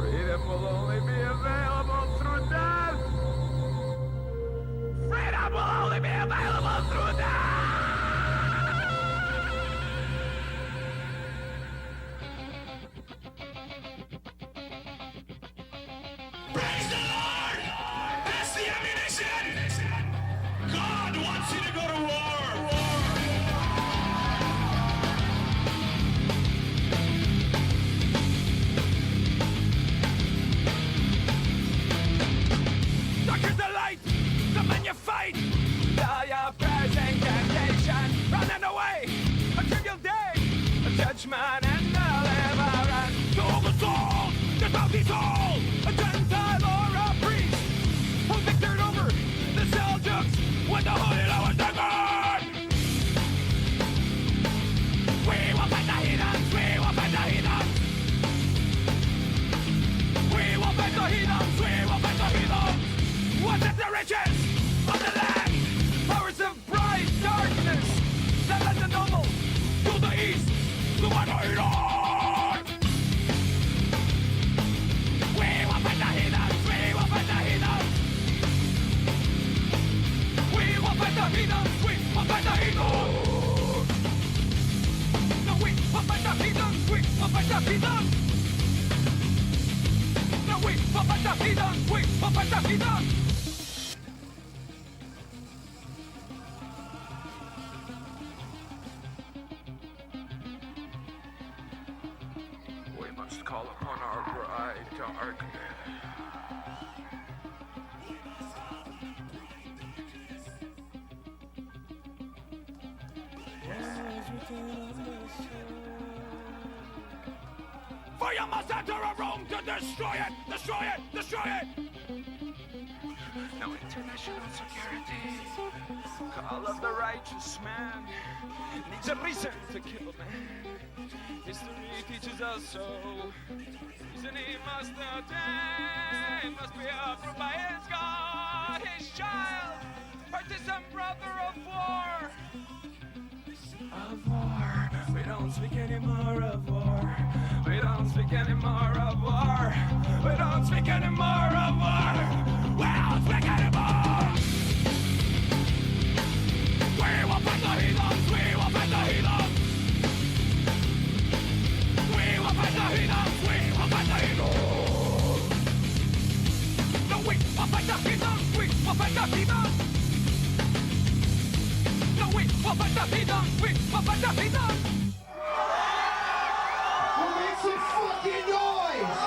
Freedom will only be available through death! Freedom will only be available through death! Praise the Lord! That's the ammunition! God wants you to go to war! Darker the light, the man you fight. All your prayers and temptation, running away. A trivial day, a judgment and deliverance. To the soul, the bounty soul, a Gentile or a priest, who victored over the Seljuks with the Holy Law and the God. We will fight the heathens, we will fight the heathens. We will fight the heathens, we will fight the heathens. What's at the riches of the land? Powers of bright darkness that led the noble to the east, to what we Lord. We will fight the heathens, we will fight the heathens. We will fight the heathens, we will fight the heathens. No, we will fight the heathens, we will fight the heathens. No, we will fight the heathens, we will fight the heathens. We must call upon our bright darkness. For you must enter a room to destroy it! Destroy it! Destroy it! No international security. Call of the righteous man needs a reason to kill man. History teaches us so. Reason he must attain, must be approved by his God, his child, partisan brother of war. Of war. We don't speak anymore of war. We don't speak anymore of war. We don't speak anymore of war. We don't speak anymore. We will fight the heathens. We will fight the heathens. We will fight the heathens. We will fight the heathens. No, we will fight the heathens. We will fight the heathens. No, we will fight the heathens. We will fight the heathens. Make some fucking noise!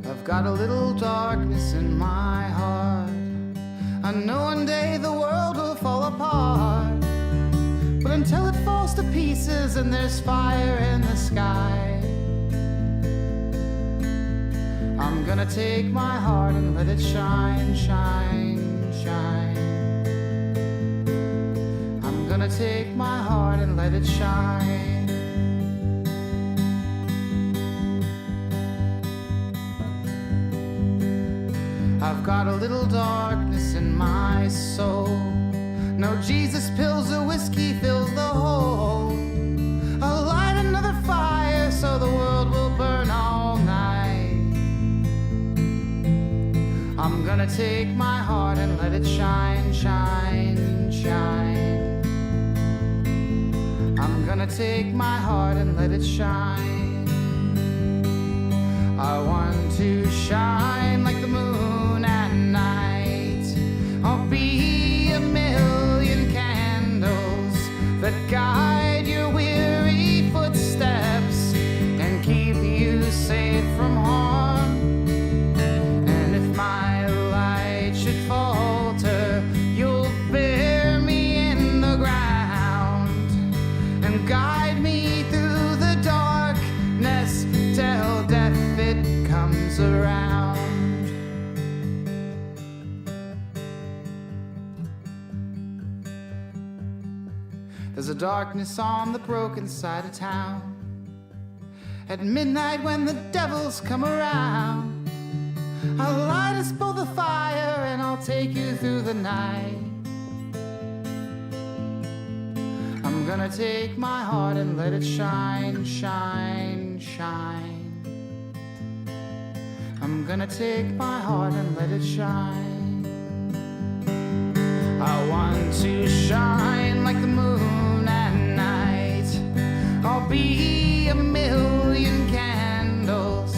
I've got a little darkness in my heart. I know one day the world will fall apart, but until it falls to pieces and there's fire in the sky, I'm gonna take my heart and let it shine, shine, shine. I'm gonna take my heart and let it shine. I've got a little darkness in my soul. No Jesus pills or whiskey fills the hole. I'll light another fire so the world will burn all night. I'm gonna take my heart and let it shine, shine, shine. I'm gonna take my heart and let it shine. I want to shine like the moon at night. I'll be a million candles that guide your weary footsteps and keep you safe from harm. And if my light should falter, you'll bear me in the ground and guide me through the darkness till death it comes around. There's a darkness on the broken side of town, At midnight when the devils come around, I'll light us both a fire and I'll take you through the night. I'm gonna take my heart and let it shine, shine, shine. I'm gonna take my heart and let it shine. I want to shine like the moon at night. I'll be a million candles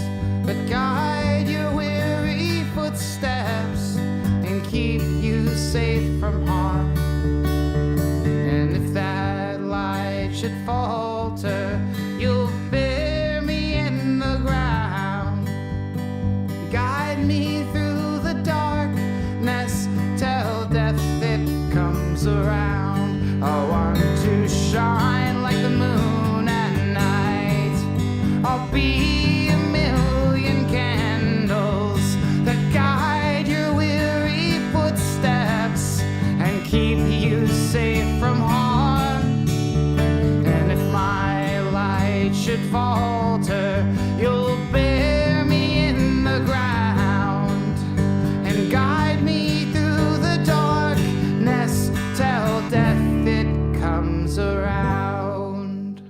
that guide your weary footsteps and keep you safe from harm. And if that light should falter, you'll bear me in the ground. Guide me through the darkness till death it comes around. I want to shine like the moon at night. I'll be a million candles that guide your weary footsteps and keep you safe from harm. And if my light should falter, you'll bear me in the ground and guide me through the darkness till death it comes around.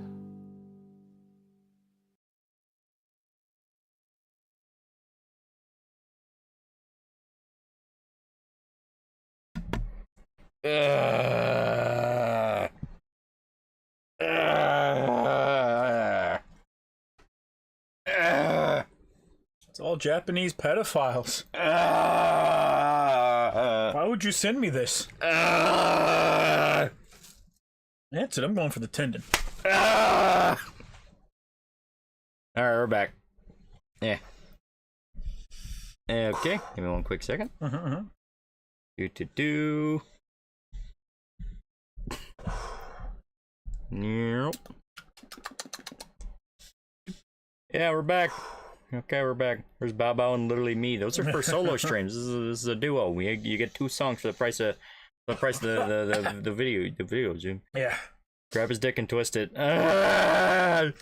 It's all Japanese pedophiles. Why would you send me this? That's it, I'm going for the tendon. Alright, we're back. Yeah. Okay, give me one quick second. Do. Nope. Yeah, we're back. Okay, we're back. There's Bao Bao and literally me. Those are for solo streams. This is a duo. You get 2 songs for the price of the videos. Dude. Yeah. Grab his dick and twist it. I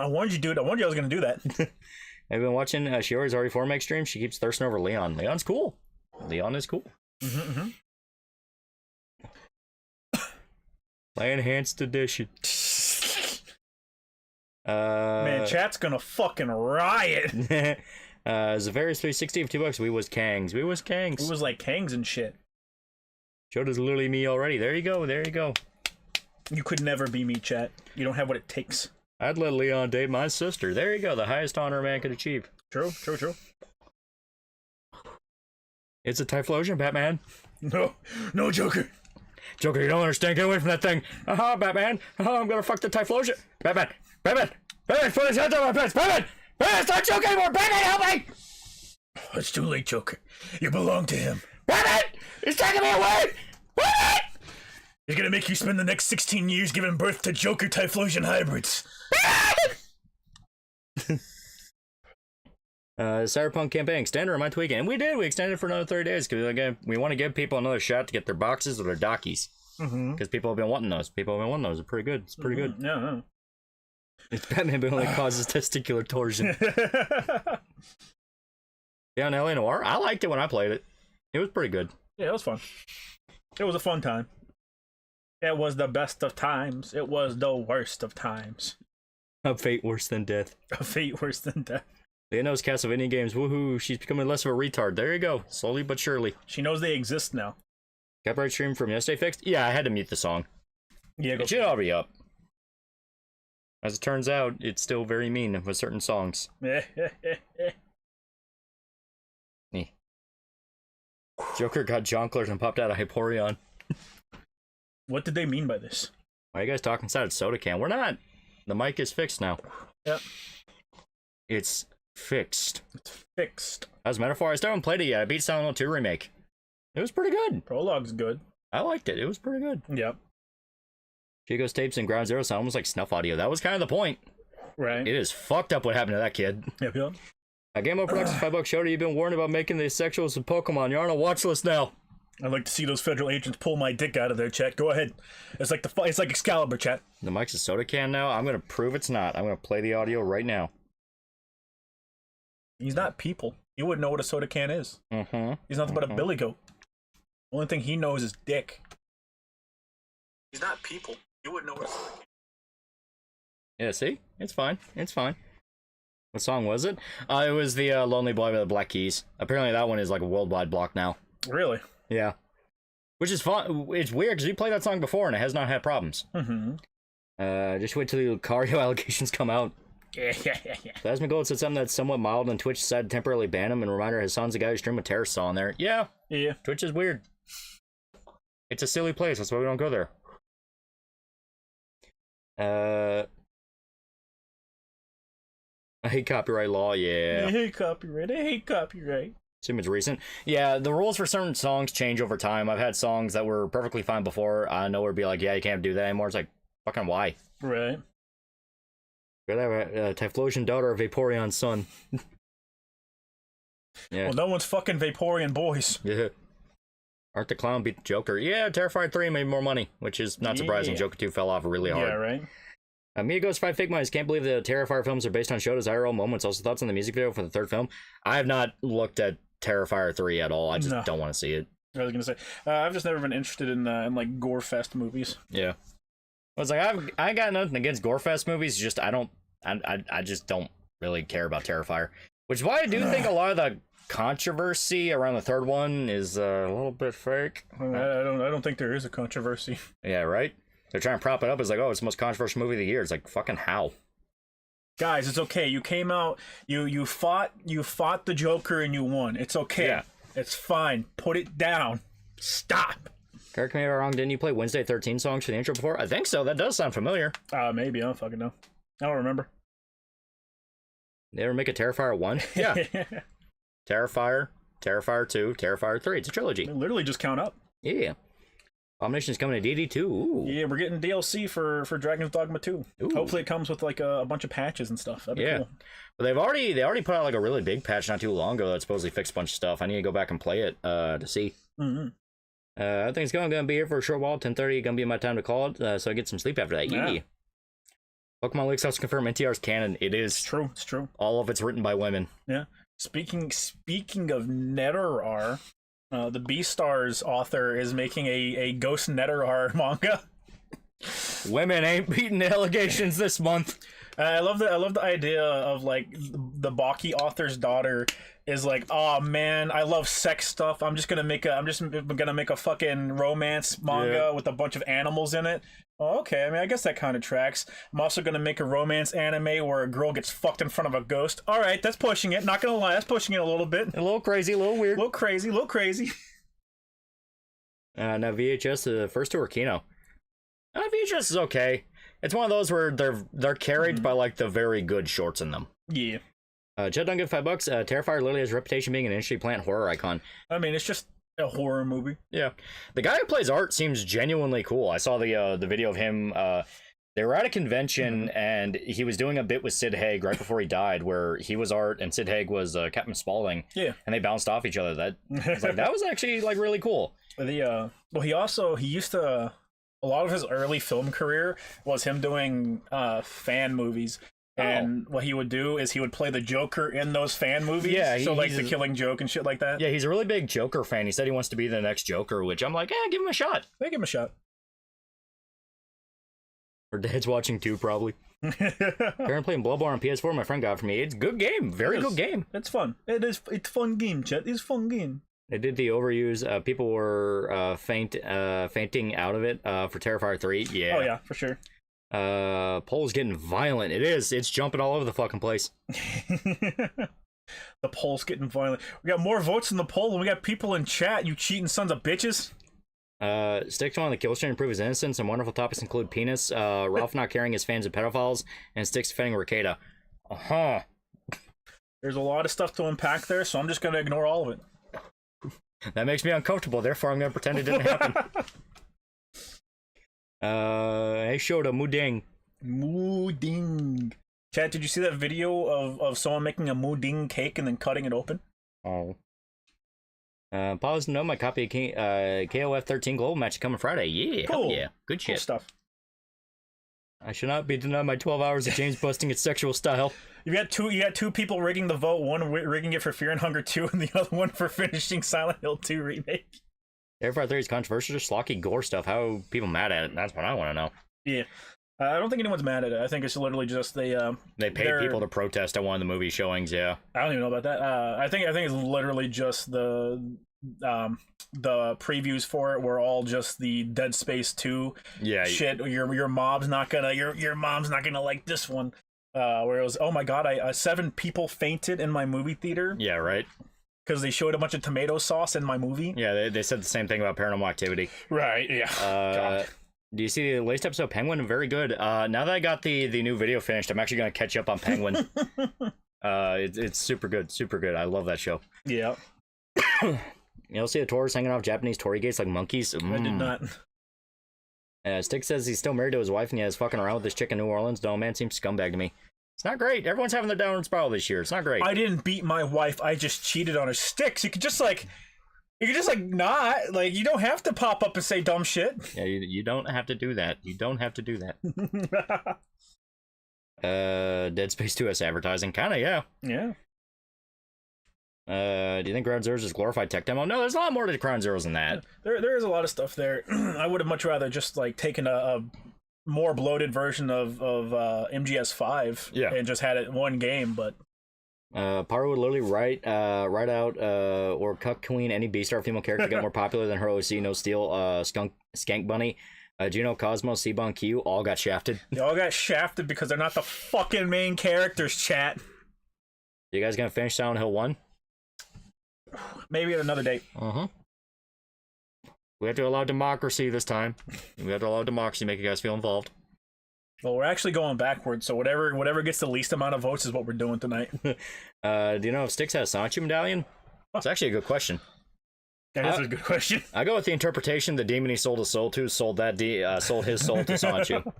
warned you, dude. I warned you I was gonna do that. I've been watching Shiori's already remake stream. She keeps thirsting over Leon. Leon's cool. Leon is cool. My enhanced edition. Man, chat's gonna fucking riot. Zavarius 360 of $2. We was Kangs. It was like Kangs and shit. Joda's literally me already. There you go. There you go. You could never be me, chat. You don't have what it takes. I'd let Leon date my sister. There you go. The highest honor a man could achieve. True. It's a Typhlosion, Batman. No, Joker. Joker, you don't understand. Get away from that thing. Batman. I'm gonna fuck the Typhlosion. Batman, put his hands on my pants. Batman, it's not joke anymore. Batman, help me. It's too late, Joker. You belong to him. Batman, he's taking me away. Batman. He's gonna make you spend the next 16 years giving birth to Joker Typhlosion hybrids. Cyberpunk campaign extender on my tweaking, and we did. We extended it for another 30 days because again, we want to give people another shot to get their boxes or their dockies. Because people have been wanting those. They're pretty good. It's pretty good. No. It's Batman, but only causes testicular torsion. Yeah, on LA Noire, I liked it when I played it. It was pretty good. Yeah, it was fun. It was a fun time. It was the best of times. It was the worst of times. A fate worse than death. A fate worse than death. Leah knows Castlevania games. Woohoo! She's becoming less of a retard. There you go. Slowly but surely. She knows they exist now. Copyright stream from yesterday fixed? Yeah, I had to mute the song. Yeah, it should all be up. As it turns out, it's still very mean with certain songs. Joker got jonklered and popped out of Hyperion. What did they mean by this? Why are you guys talking inside a soda can? We're not. The mic is fixed now. Yep. It's fixed. It's fixed. As a metaphor, I still haven't played it yet. I beat Silent Hill 2 Remake. It was pretty good. Prologue's good. I liked it. It was pretty good. Yep. Chico's tapes and Ground Zero sound almost like snuff audio. That was kind of the point. Right. It is fucked up what happened to that kid. Yep. Game Over Productions $5 show. You've been warned about making the sexuals of Pokemon. You're on a watch list now. I'd like to see those federal agents pull my dick out of there, chat. Go ahead. It's like it's like Excalibur, chat. The mic's a soda can now? I'm going to prove it's not. I'm going to play the audio right now. He's not people. He wouldn't know what a soda can is. Mm-hmm. He's nothing but a billy goat. The only thing he knows is dick. He's not people. He wouldn't know what a soda can is. Yeah, see? It's fine. It's fine. What song was it? It was the Lonely Boy by the Black Keys. Apparently that one is like a worldwide block now. Really? Yeah. Which is fun. It's weird because we played that song before and it has not had problems. Mm-hmm. Just wait till the Lucario allegations come out. Yeah. Plasma Gold said something that's somewhat mild, and Twitch decided to temporarily ban him. And reminder, his son's a guy who streamed a terrorist on there. Yeah. Twitch is weird. It's a silly place. That's why we don't go there. I hate copyright law. Yeah. I hate copyright. Assume it's recent. Yeah, the rules for certain songs change over time. I've had songs that were perfectly fine before. I know where be like, yeah, you can't do that anymore. It's like, fucking why? Right. Gotta have a Typhlosion daughter of Vaporeon's son. Yeah. Well, no one's fucking Vaporeon boys. Yeah. Art the Clown beat the Joker. Yeah, Terrifier 3 made more money, which is not surprising. Joker 2 fell off really hard. Yeah, right. Mia Ghost 5 Figma can't believe the Terrifier films are based on Shoto's IRL moments. Also, thoughts on the music video for the third film? I have not looked at Terrifier 3 at all. I just don't want to see it. I was gonna say, I've just never been interested in like gore fest movies. Yeah. I was like, I got nothing against Gorefest movies. Just I just don't really care about Terrifier, which is why I do think a lot of the controversy around the third one is a little bit fake. I don't think there is a controversy. Yeah, right. They're trying to prop it up as like, oh, it's the most controversial movie of the year. It's like, fucking how? Guys, it's okay. You came out. You fought the Joker and you won. It's okay. Yeah. It's fine. Put it down. Stop. Correct me if I'm wrong, didn't you play Wednesday 13 songs for the intro before? I think so. That does sound familiar. Maybe. I don't fucking know. I don't remember. They ever make a Terrifier 1? Yeah. Terrifier 2, Terrifier 3. It's a trilogy. They literally just count up. Yeah. Abomination's coming to DD2. Ooh. Yeah, we're getting DLC for Dragon's Dogma 2. Ooh. Hopefully it comes with like a bunch of patches and stuff. That'd be cool. But they already put out like a really big patch not too long ago that supposedly fixed a bunch of stuff. I need to go back and play it to see. Mm-hmm. I think it's gonna be here for a short while. 10:30 gonna be my time to call it, so I get some sleep after that. Yeah. Pokemon Leaks also confirm NTR's canon. It is. It's true. It's true. All of it's written by women. Yeah. Speaking of Neterar, the Beastars author is making a Ghost Neterar manga. Women ain't beating the allegations this month. I love the idea of like the Baki author's daughter is like, oh man, I love sex stuff. I'm just gonna make a fucking romance manga with a bunch of animals in it. Oh, okay, I mean, I guess that kind of tracks. I'm also gonna make a romance anime where a girl gets fucked in front of a ghost. All right, that's pushing it. Not gonna lie, that's pushing it a little bit. A little crazy, a little weird. A little crazy. Now VHS, the first two are Kino. VHS is okay. It's one of those where they're carried by like the very good shorts in them. Yeah. Jed don't give $5. Terrifier literally has a reputation being an industry plant horror icon. I mean, it's just a horror movie. Yeah. The guy who plays Art seems genuinely cool. I saw the video of him. They were at a convention and he was doing a bit with Sid Haig right before he died, where he was Art and Sid Haig was Captain Spaulding. Yeah. And they bounced off each other. That was actually like really cool. He used to. A lot of his early film career was him doing fan movies. And what he would do is he would play the Joker in those fan movies. Yeah, so like the Killing Joke and shit like that. Yeah, he's a really big Joker fan. He said he wants to be the next Joker, which I'm like, give him a shot. Give him a shot. Or Dad's watching too, probably. Currently playing Bloodborne on PS4. My friend got it for me. It's a good game. Very good game. It's fun. It's fun game, chat. It's fun game. They did the overuse. People were fainting out of it for Terrifier 3. Yeah. Oh yeah, for sure. Poll's getting violent. It is. It's jumping all over the fucking place. The poll's getting violent. We got more votes in the poll, and we got people in chat. You cheating sons of bitches. Sticks on the kill stream to prove his innocence. Some wonderful topics include penis, Ralph not carrying his fans of pedophiles, and Sticks defending Ricada. There's a lot of stuff to unpack there, so I'm just gonna ignore all of it. That makes me uncomfortable, therefore I'm gonna pretend it didn't happen. Hey, Shota, Mooding. Mooding. Chat, did you see that video of someone making a Mooding cake and then cutting it open? Oh. Pause to know my copy of KOF 13 Global match coming Friday. Yeah, Cool. hell yeah. Good Cool shit. stuff. I should not be denied my 12 hours of James busting its sexual style. You got two people rigging the vote. One rigging it for Fear and Hunger 2, and the other one for finishing Silent Hill 2 remake. Everybody thought he's controversial, just slocky gore stuff. How are people mad at it? That's what I want to know. Yeah. I don't think anyone's mad at it. I think it's literally just they paid people to protest at one of the movie showings. Yeah, I don't even know about that. I think it's literally just the previews for it were all just the Dead Space 2 shit. Your mom's not gonna your mom's not gonna like this one. Where it was, oh my god, 7 people fainted in my movie theater. Yeah, right. Because they showed a bunch of tomato sauce in my movie. Yeah, they said the same thing about Paranormal Activity. Right. Yeah. Do you see the latest episode of Penguin? Very good. Now that I got the new video finished, I'm actually gonna catch up on Penguin. It's super good, super good. I love that show. Yeah. You'll see the tourists hanging off Japanese torii gates like monkeys. I did not. Stick says he's still married to his wife and he has fucking around with this chick in New Orleans. No, man seems scumbag to me. It's not great. Everyone's having their downward spiral this year. It's not great. I didn't beat my wife. I just cheated on her. Sticks. You could just not. Like, you don't have to pop up and say dumb shit. Yeah, you don't have to do that. You don't have to do that. Dead Space 2 has advertising. Kinda, yeah. Yeah. Do you think Ground Zeroes is glorified tech demo? No, there's a lot more to Ground Zeroes than that. There is a lot of stuff there. I would have much rather just like taken a more bloated version of MGS5 and just had it in one game, but Paru would literally write out or cuck queen any B-star female character to get more popular than her OC. No Steel, Skank Bunny, Juno, Cosmo, C-Bon, Q all got shafted. They all got shafted because they're not the fucking main characters, chat. You guys gonna finish Silent Hill 1? Maybe at another date. We have to allow democracy this time. We have to allow democracy, make you guys feel involved. Well, we're actually going backwards, so whatever gets the least amount of votes is what we're doing tonight. Do you know if Styx has a Sancho medallion? It's actually a good question. That is a good question. I go with the interpretation: the demon he sold his soul to sold his soul to Sancho.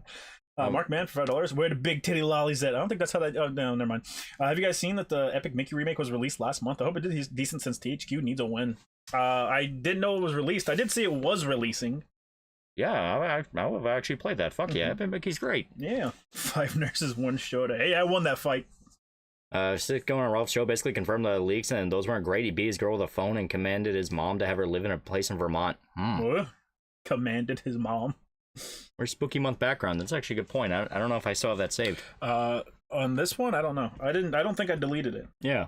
Mark Mann for $5. Where the big titty lollies at? I don't think that's how that. Oh no, never mind. Have you guys seen that the Epic Mickey remake was released last month? I hope it did decent since THQ needs a win. I didn't know it was released. I did see it was releasing. Yeah, I would have actually played that. Fuck yeah, Epic Mickey's great. Yeah, 5 nurses, 1 Shota. Hey, I won that fight. Stick going on Ralph's show basically confirmed the leaks and those weren't great. He beat his girl with a phone and commanded his mom to have her live in a place in Vermont. Commanded his mom. Or spooky month background. That's actually a good point. I don't know if I still have that saved. On this one, I don't know. I don't think I deleted it. Yeah.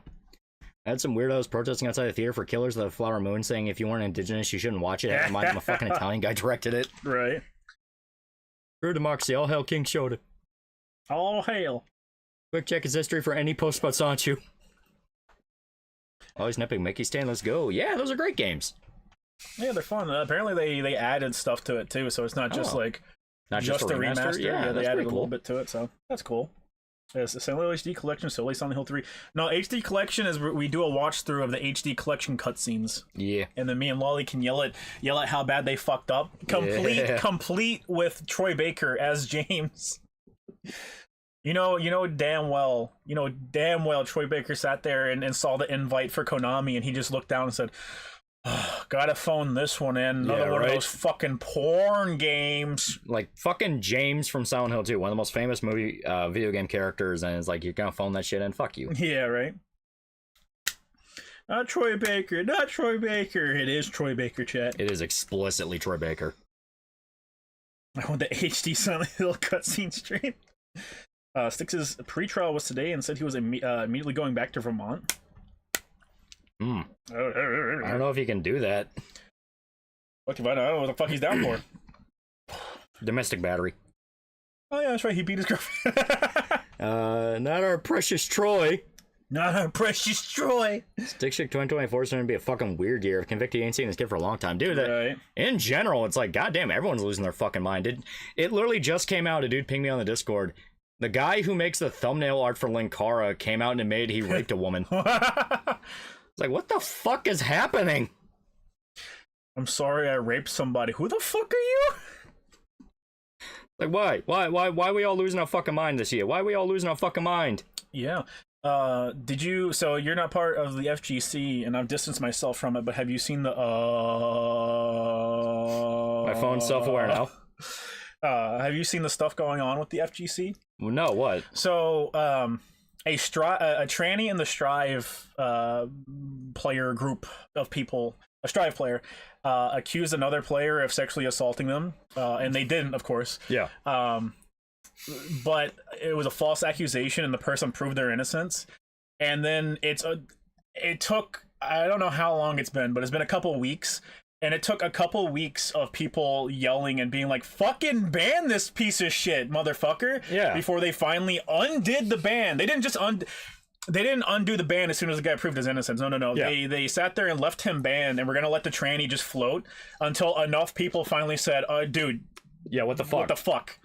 I had some weirdos protesting outside the theater for Killers of the Flower Moon, saying if you weren't indigenous, you shouldn't watch it. It reminds them a fucking Italian guy directed it. Right. True democracy. All hail King Shota. All hail. Quick check his history for any post about Sancho. Always an Epic Mickey stand. Let's go. Yeah, those are great games. Yeah, they're fun. Apparently, they added stuff to it too, so it's not just not just a remaster. Yeah, they added a little bit to it, so that's cool. It's a Silent Hill HD collection, solely Silent Hill 3. No, HD collection is we do a watch through of the HD collection cutscenes. Yeah, and then me and Lolly can yell at how bad they fucked up. Complete with Troy Baker as James. You know damn well Troy Baker sat there and saw the invite for Konami, and he just looked down and said, gotta phone this one in. Another one of those fucking porn games. Like fucking James from Silent Hill 2, one of the most famous video game characters, and it's like, you're gonna phone that shit in? Fuck you. Yeah, right. Not Troy Baker. It is Troy Baker, chat. It is explicitly Troy Baker. I want the HD Silent Hill cutscene stream. Styx's pre-trial was today and said he was immediately going back to Vermont. I don't know if he can do that. What if I don't know what the fuck he's down for? Domestic battery. Oh yeah, that's right. He beat his girlfriend. Not our precious Troy. Not our precious Troy. Stick Chick 2024 is going to be a fucking weird year. If Convicted ain't seen this kid for a long time, dude. Right. In general, it's like, goddamn, everyone's losing their fucking mind. It literally just came out. A dude pinged me on the Discord. The guy who makes the thumbnail art for Linkara came out and admitted he raped a woman. It's like, what the fuck is happening? I'm sorry I raped somebody. Who the fuck are you? Like, why? Why we all losing our fucking mind this year? Why are we all losing our fucking mind? Yeah. Did you? So you're not part of the FGC, and I've distanced myself from it. But have you seen the? My phone's self-aware now. Have you seen the stuff going on with the FGC? No, what? So, a tranny in the Strive player group of people, a Strive player, accused another player of sexually assaulting them, and they didn't, of course. Yeah. But it was a false accusation, and the person proved their innocence. And then it took, I don't know how long it's been, but it's been a couple weeks. And it took a couple weeks of people yelling and being like, fucking ban this piece of shit, motherfucker. Yeah. Before they finally undid the ban. They didn't just they didn't undo the ban as soon as the guy proved his innocence. No. Yeah. They sat there and left him banned, and we're gonna let the tranny just float until enough people finally said, dude. Yeah, what the fuck? What the fuck?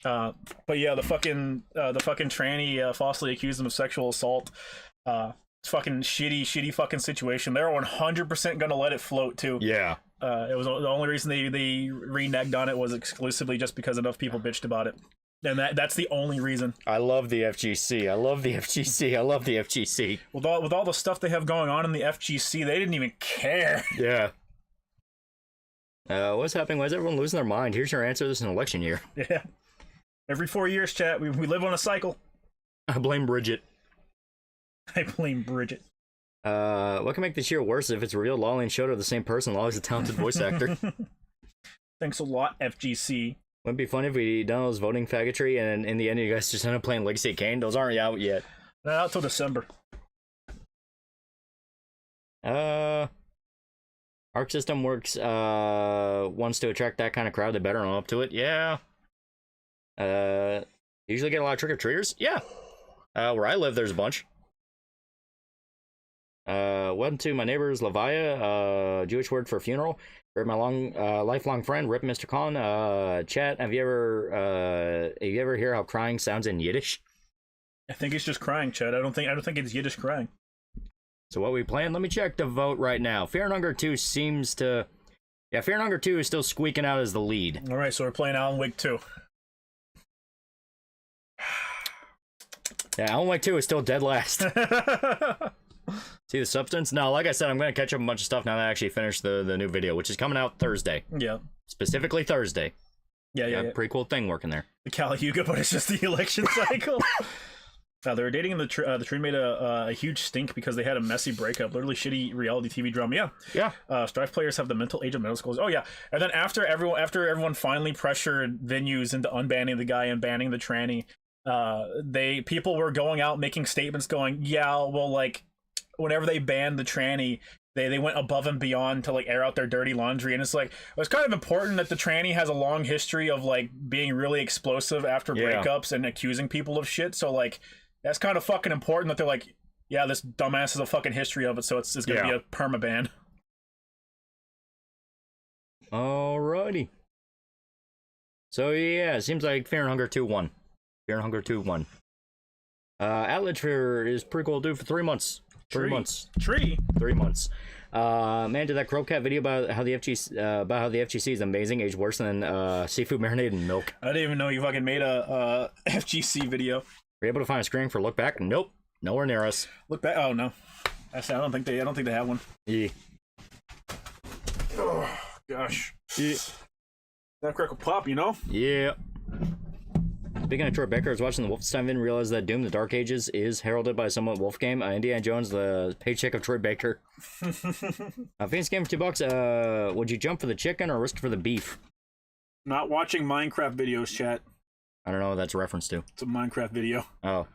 But yeah, the fucking tranny falsely accused him of sexual assault. Fucking shitty fucking situation. They're 100% gonna let it float too. Yeah. It was the only reason they reneged on it was exclusively just because enough people bitched about it, and that's the only reason. I love the FGC. I love the FGC. I love the FGC. With all the stuff they have going on in the FGC, they didn't even care. Yeah. What's happening? Why is everyone losing their mind? Here's your answer. This is an election year. Yeah. Every 4 years, chat. We live on a cycle. I blame Bridget. I blame Bridget. What can make this year worse if it's real? Lolly and Shoto are the same person. Lolly's a talented voice actor. Thanks a lot, FGC. Wouldn't it be funny if we done those voting faggotry and in the end you guys just end up playing Legacy of Kain? Those aren't out yet. Not till December. Arc system works wants to attract that kind of crowd. They better own up to it. Yeah. Usually get a lot of trick-or-treaters. Yeah. Where I live, there's a bunch. Welcome to my neighbor's Lavaya, Jewish word for funeral. Rip my lifelong friend, Rip Mr. Khan. Chat, have you ever hear how crying sounds in Yiddish? I think it's just crying, Chad. I don't think it's Yiddish crying. So what we playing? Let me check the vote right now. Fear and Hunger 2 seems to... Yeah, Fear and Hunger 2 is still squeaking out as the lead. Alright, so we're playing Alan Wake 2. Yeah, Alan Wake 2 is still dead last. See the substance? No, like I said, I'm going to catch up a bunch of stuff now that I actually finished the new video, which is coming out Thursday. Yeah. Specifically Thursday. Yeah. Pretty cool thing working there. The Kali Yuga, but it's just the election cycle. They were dating and the tree made a huge stink because they had a messy breakup. Literally shitty reality TV drama. Yeah. Strife players have the mental age of middle schools. Oh yeah. And then after everyone finally pressured venues into unbanning the guy and banning the tranny, people were going out making statements going, yeah, well, like, whenever they banned the tranny, they went above and beyond to like air out their dirty laundry. And it's like, it's kind of important that the tranny has a long history of like being really explosive after breakups and accusing people of shit. So like, that's kind of fucking important that they're like, yeah, this dumbass has a fucking history of it, so it's gonna be a permaban. Alrighty. So yeah, it seems like Fear and Hunger 2 won. Fear and Hunger 2 won. Outlet Fear is pretty cool, dude, for 3 months. 3 months. 3 months. Man, did that Crow-Cat video about how the FGC is amazing, aged worse than seafood marinated in milk. I didn't even know you fucking made a FGC video. Were you able to find a screen for Look Back? Nope. Nowhere near us. Look Back? Oh no. I don't think they have one. Yeah. Oh gosh. Yeah. That crackle pop, you know? Yeah. Speaking of Troy Baker, I was watching the Wolfenstein vid and realized that Doom: The Dark Ages is heralded by a somewhat wolf game. Indiana Jones, the paycheck of Troy Baker. Phoenix game for $2. Would you jump for the chicken or risk for the beef? Not watching Minecraft videos, chat. I don't know what that's a reference to. It's a Minecraft video. Oh.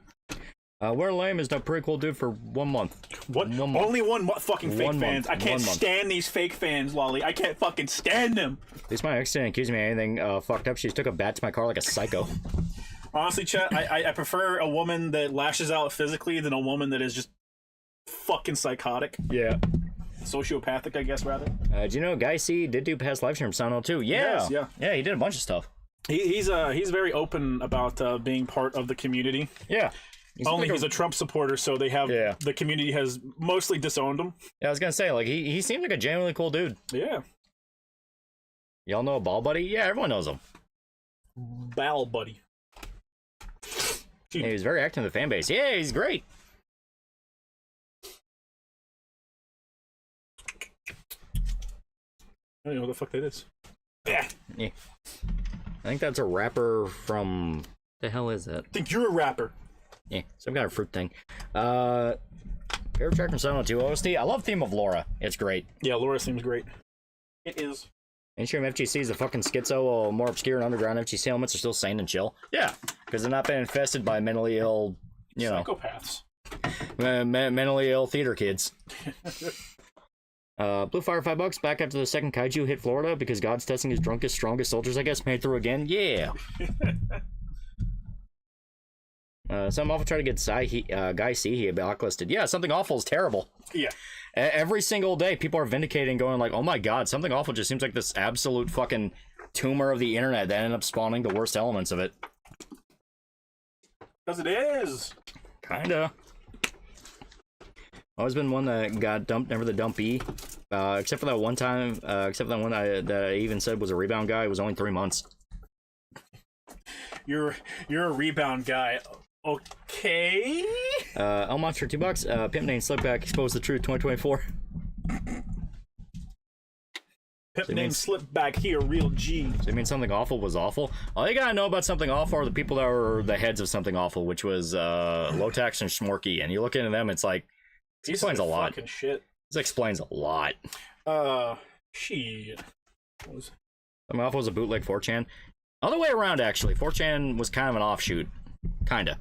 We're lame is a pretty cool dude for 1 month. What? 1 month. Only one fucking fake fans. I can't stand these fake fans, Lolly. I can't fucking stand them. At least my ex didn't accuse me of anything fucked up. She just took a bat to my car like a psycho. Honestly, chat, I prefer a woman that lashes out physically than a woman that is just fucking psychotic. Yeah. Sociopathic, I guess, rather. Do you know Guy C did do past live stream Sound too? Yeah. Yes, yeah. Yeah, he did a bunch of stuff. He's very open about being part of the community. Yeah. He's a Trump supporter, so they have the community has mostly disowned him. Yeah, I was gonna say, like, he seemed like a genuinely cool dude. Yeah. Y'all know Ball Buddy? Yeah, everyone knows him. Ball Buddy. Yeah, he was very active in the fan base. Yeah, he's great. I don't know what the fuck that is. Yeah. Yeah. I think that's a rapper from... The hell is that? I think you're a rapper. Yeah, some kind of fruit thing. Favorite track from 702 OST? I love Theme of Laura. It's great. Yeah, Laura seems great. It is. Mainstream FGC is a fucking schizo, while more obscure and underground FGC elements are still sane and chill. Yeah, because they're not been infested by mentally ill, psychopaths. Mentally ill theater kids. Blue Fire $5 back after the second kaiju hit Florida because God's testing his drunkest, strongest soldiers, I guess, made through again. Yeah. Something awful trying to get Guy C blacklisted. Yeah, Something Awful is terrible. Yeah. Every single day, people are vindicating, going like, oh my god, Something Awful just seems like this absolute fucking tumor of the internet that ended up spawning the worst elements of it. Because it is. Kinda. Always been one that got dumped, never the dumpee. Except for that one time, that I even said was a rebound guy. It was only 3 months. You're a rebound guy. Okay. El Monster $2. Pimp name Slipback exposed the truth 2024. Pimp name Slipback here, real G. So you mean Something Awful was awful? All you gotta know about Something Awful are the people that were the heads of Something Awful, which was Lotax and Schmorky. And you look into them, it's like this explains a lot. Fucking shit. This explains a lot. Shit. Something Awful was a bootleg 4chan. Other way around, actually. 4chan was kind of an offshoot. Kinda.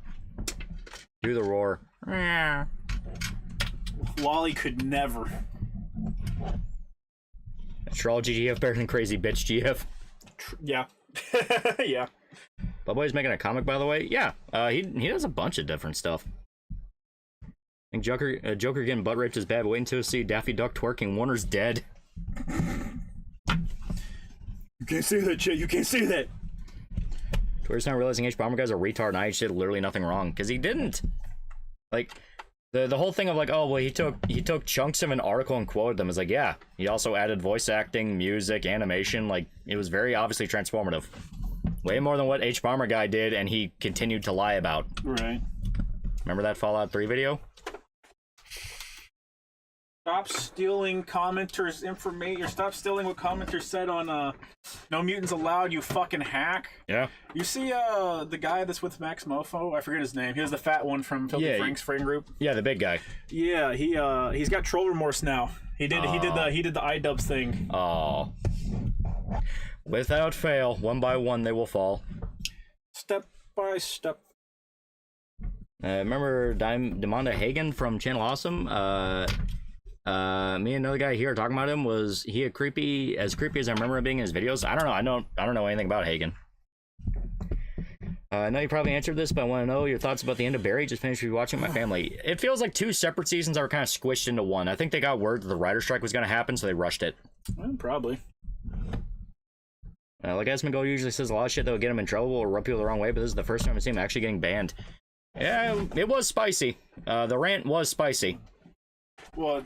Do the roar. Lolly could never. Troll GGF better than Crazy Bitch GF. Yeah. Yeah. Bubboy's making a comic, by the way. Yeah. He does a bunch of different stuff. I think Joker getting butt raped is bad, but wait until you see Daffy Duck twerking. Warner's dead. You can't say that shit. You can't say that. Twitter's not realizing H Bomber guy's a retard and I did literally nothing wrong because he didn't. Like the whole thing of like, oh well, he took chunks of an article and quoted them is like, yeah. He also added voice acting, music, animation. Like it was very obviously transformative. Way more than what H Bomber guy did, and he continued to lie about. Right. Remember that Fallout 3 video? Stop stealing commenters' information. Stop stealing what commenters said on No Mutants Allowed, you fucking hack. Yeah. You see the guy that's with Max Mofo? I forget his name. He was the fat one from Filthy Frank's friend group. Yeah, the big guy. Yeah, he's got troll remorse now. He did the iDubbbz thing. Oh. Without fail, one by one they will fall. Step by step. Remember Demonda Hagen from Channel Awesome? Me and another guy here talking about him. Was he as creepy as I remember him being in his videos? I don't know. I don't know anything about Hagen. I know you probably answered this, but I want to know your thoughts about the end of Barry. Just finished rewatching my family. It feels like 2 separate seasons that were kind of squished into one. I think they got word that the writer strike was going to happen, so they rushed it. Well, probably. Like Esmongold usually says a lot of shit that would get him in trouble or rub people the wrong way, but this is the first time I've seen him actually getting banned. Yeah, it was spicy. The rant was spicy. Well,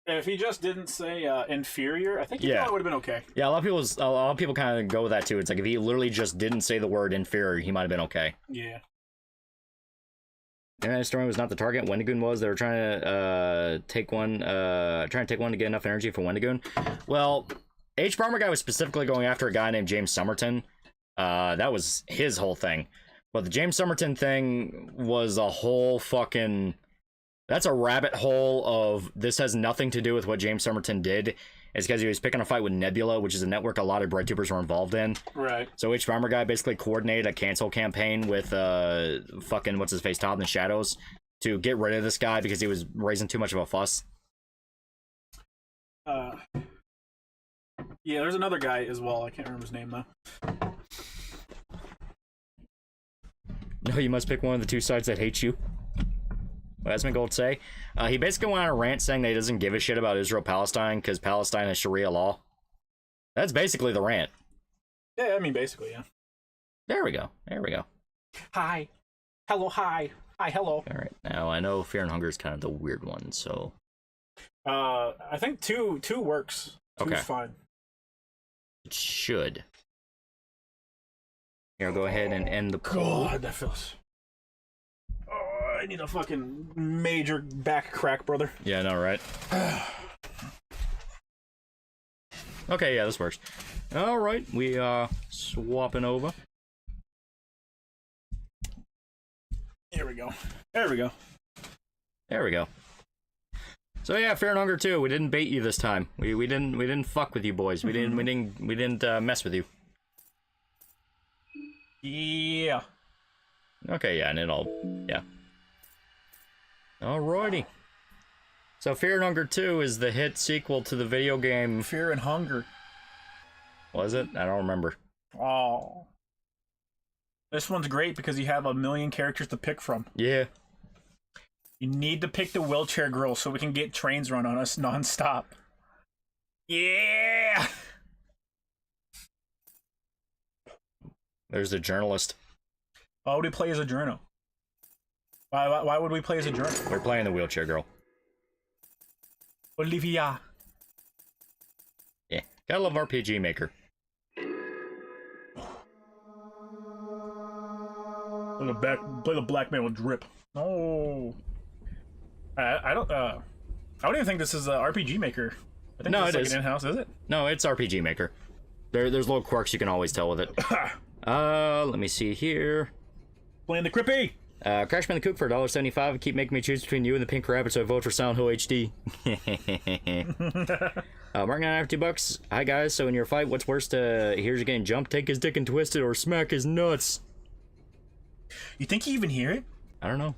if he just didn't say inferior, I think he probably would have been okay. Yeah, a lot of people kind of go with that too. It's like if he literally just didn't say the word inferior, he might have been okay. Yeah. Internet Storm was not the target. Wendigoon was. They were trying to take one to get enough energy for Wendigoon. Well, H Bomber guy was specifically going after a guy named James Somerton. That was his whole thing. But the James Somerton thing was a whole fucking... That's a rabbit hole of this has nothing to do with what James Somerton did. It's because he was picking a fight with Nebula, which is a network a lot of BreadTubers were involved in. Right. So H Bomber guy basically coordinated a cancel campaign with fucking what's his face, Todd in the Shadows, to get rid of this guy because he was raising too much of a fuss. Yeah, there's another guy as well. I can't remember his name though. No, you must pick one of the 2 sides that hate you. What does Gold say? He basically went on a rant saying that he doesn't give a shit about Israel-Palestine because Palestine has Sharia law. That's basically the rant. Yeah, I mean, basically, yeah. There we go. There we go. Hi. Hello, hi. Hi, hello. All right. Now, I know Fear and Hunger is kind of the weird one, so... I think two works. Two's fine. It should. Here, I'll go ahead and end the poll. God, that feels... Oh, I need a fucking major back crack, brother. Yeah, I know, right? Okay, yeah, this works. All right, we swapping over. Here we go. There we go. There we go. So yeah, Fear and Hunger 2. We didn't bait you this time. We didn't fuck with you boys. We didn't mess with you. Yeah. Okay, yeah, and yeah. Alrighty. So Fear and Hunger 2 is the hit sequel to the video game. Fear and Hunger. Was it? I don't remember. Oh. This one's great because you have a million characters to pick from. Yeah. You need to pick the wheelchair girl so we can get trains run on us nonstop. Yeah! There's the journalist. Why would we play as a journo? Why would we play as a journo? We're playing the wheelchair girl. Olivia. Yeah. Gotta love RPG Maker. Play the black man with drip. Oh. I don't even think this is a RPG Maker. I think No, this it is is. like an in-house, is it? No, it's RPG Maker. There's little quirks you can always tell with it. Let me see here. Playing the Crippy. Crash Bandicoot for $1.75. Keep making me choose between you and the Pink Rabbit, so I vote for Silent Hill HD. Mark I have $2. Hi guys. So in your fight, what's worse to here's you getting jumped, take his dick and twist it, or smack his nuts? You think you even hear it? I don't know.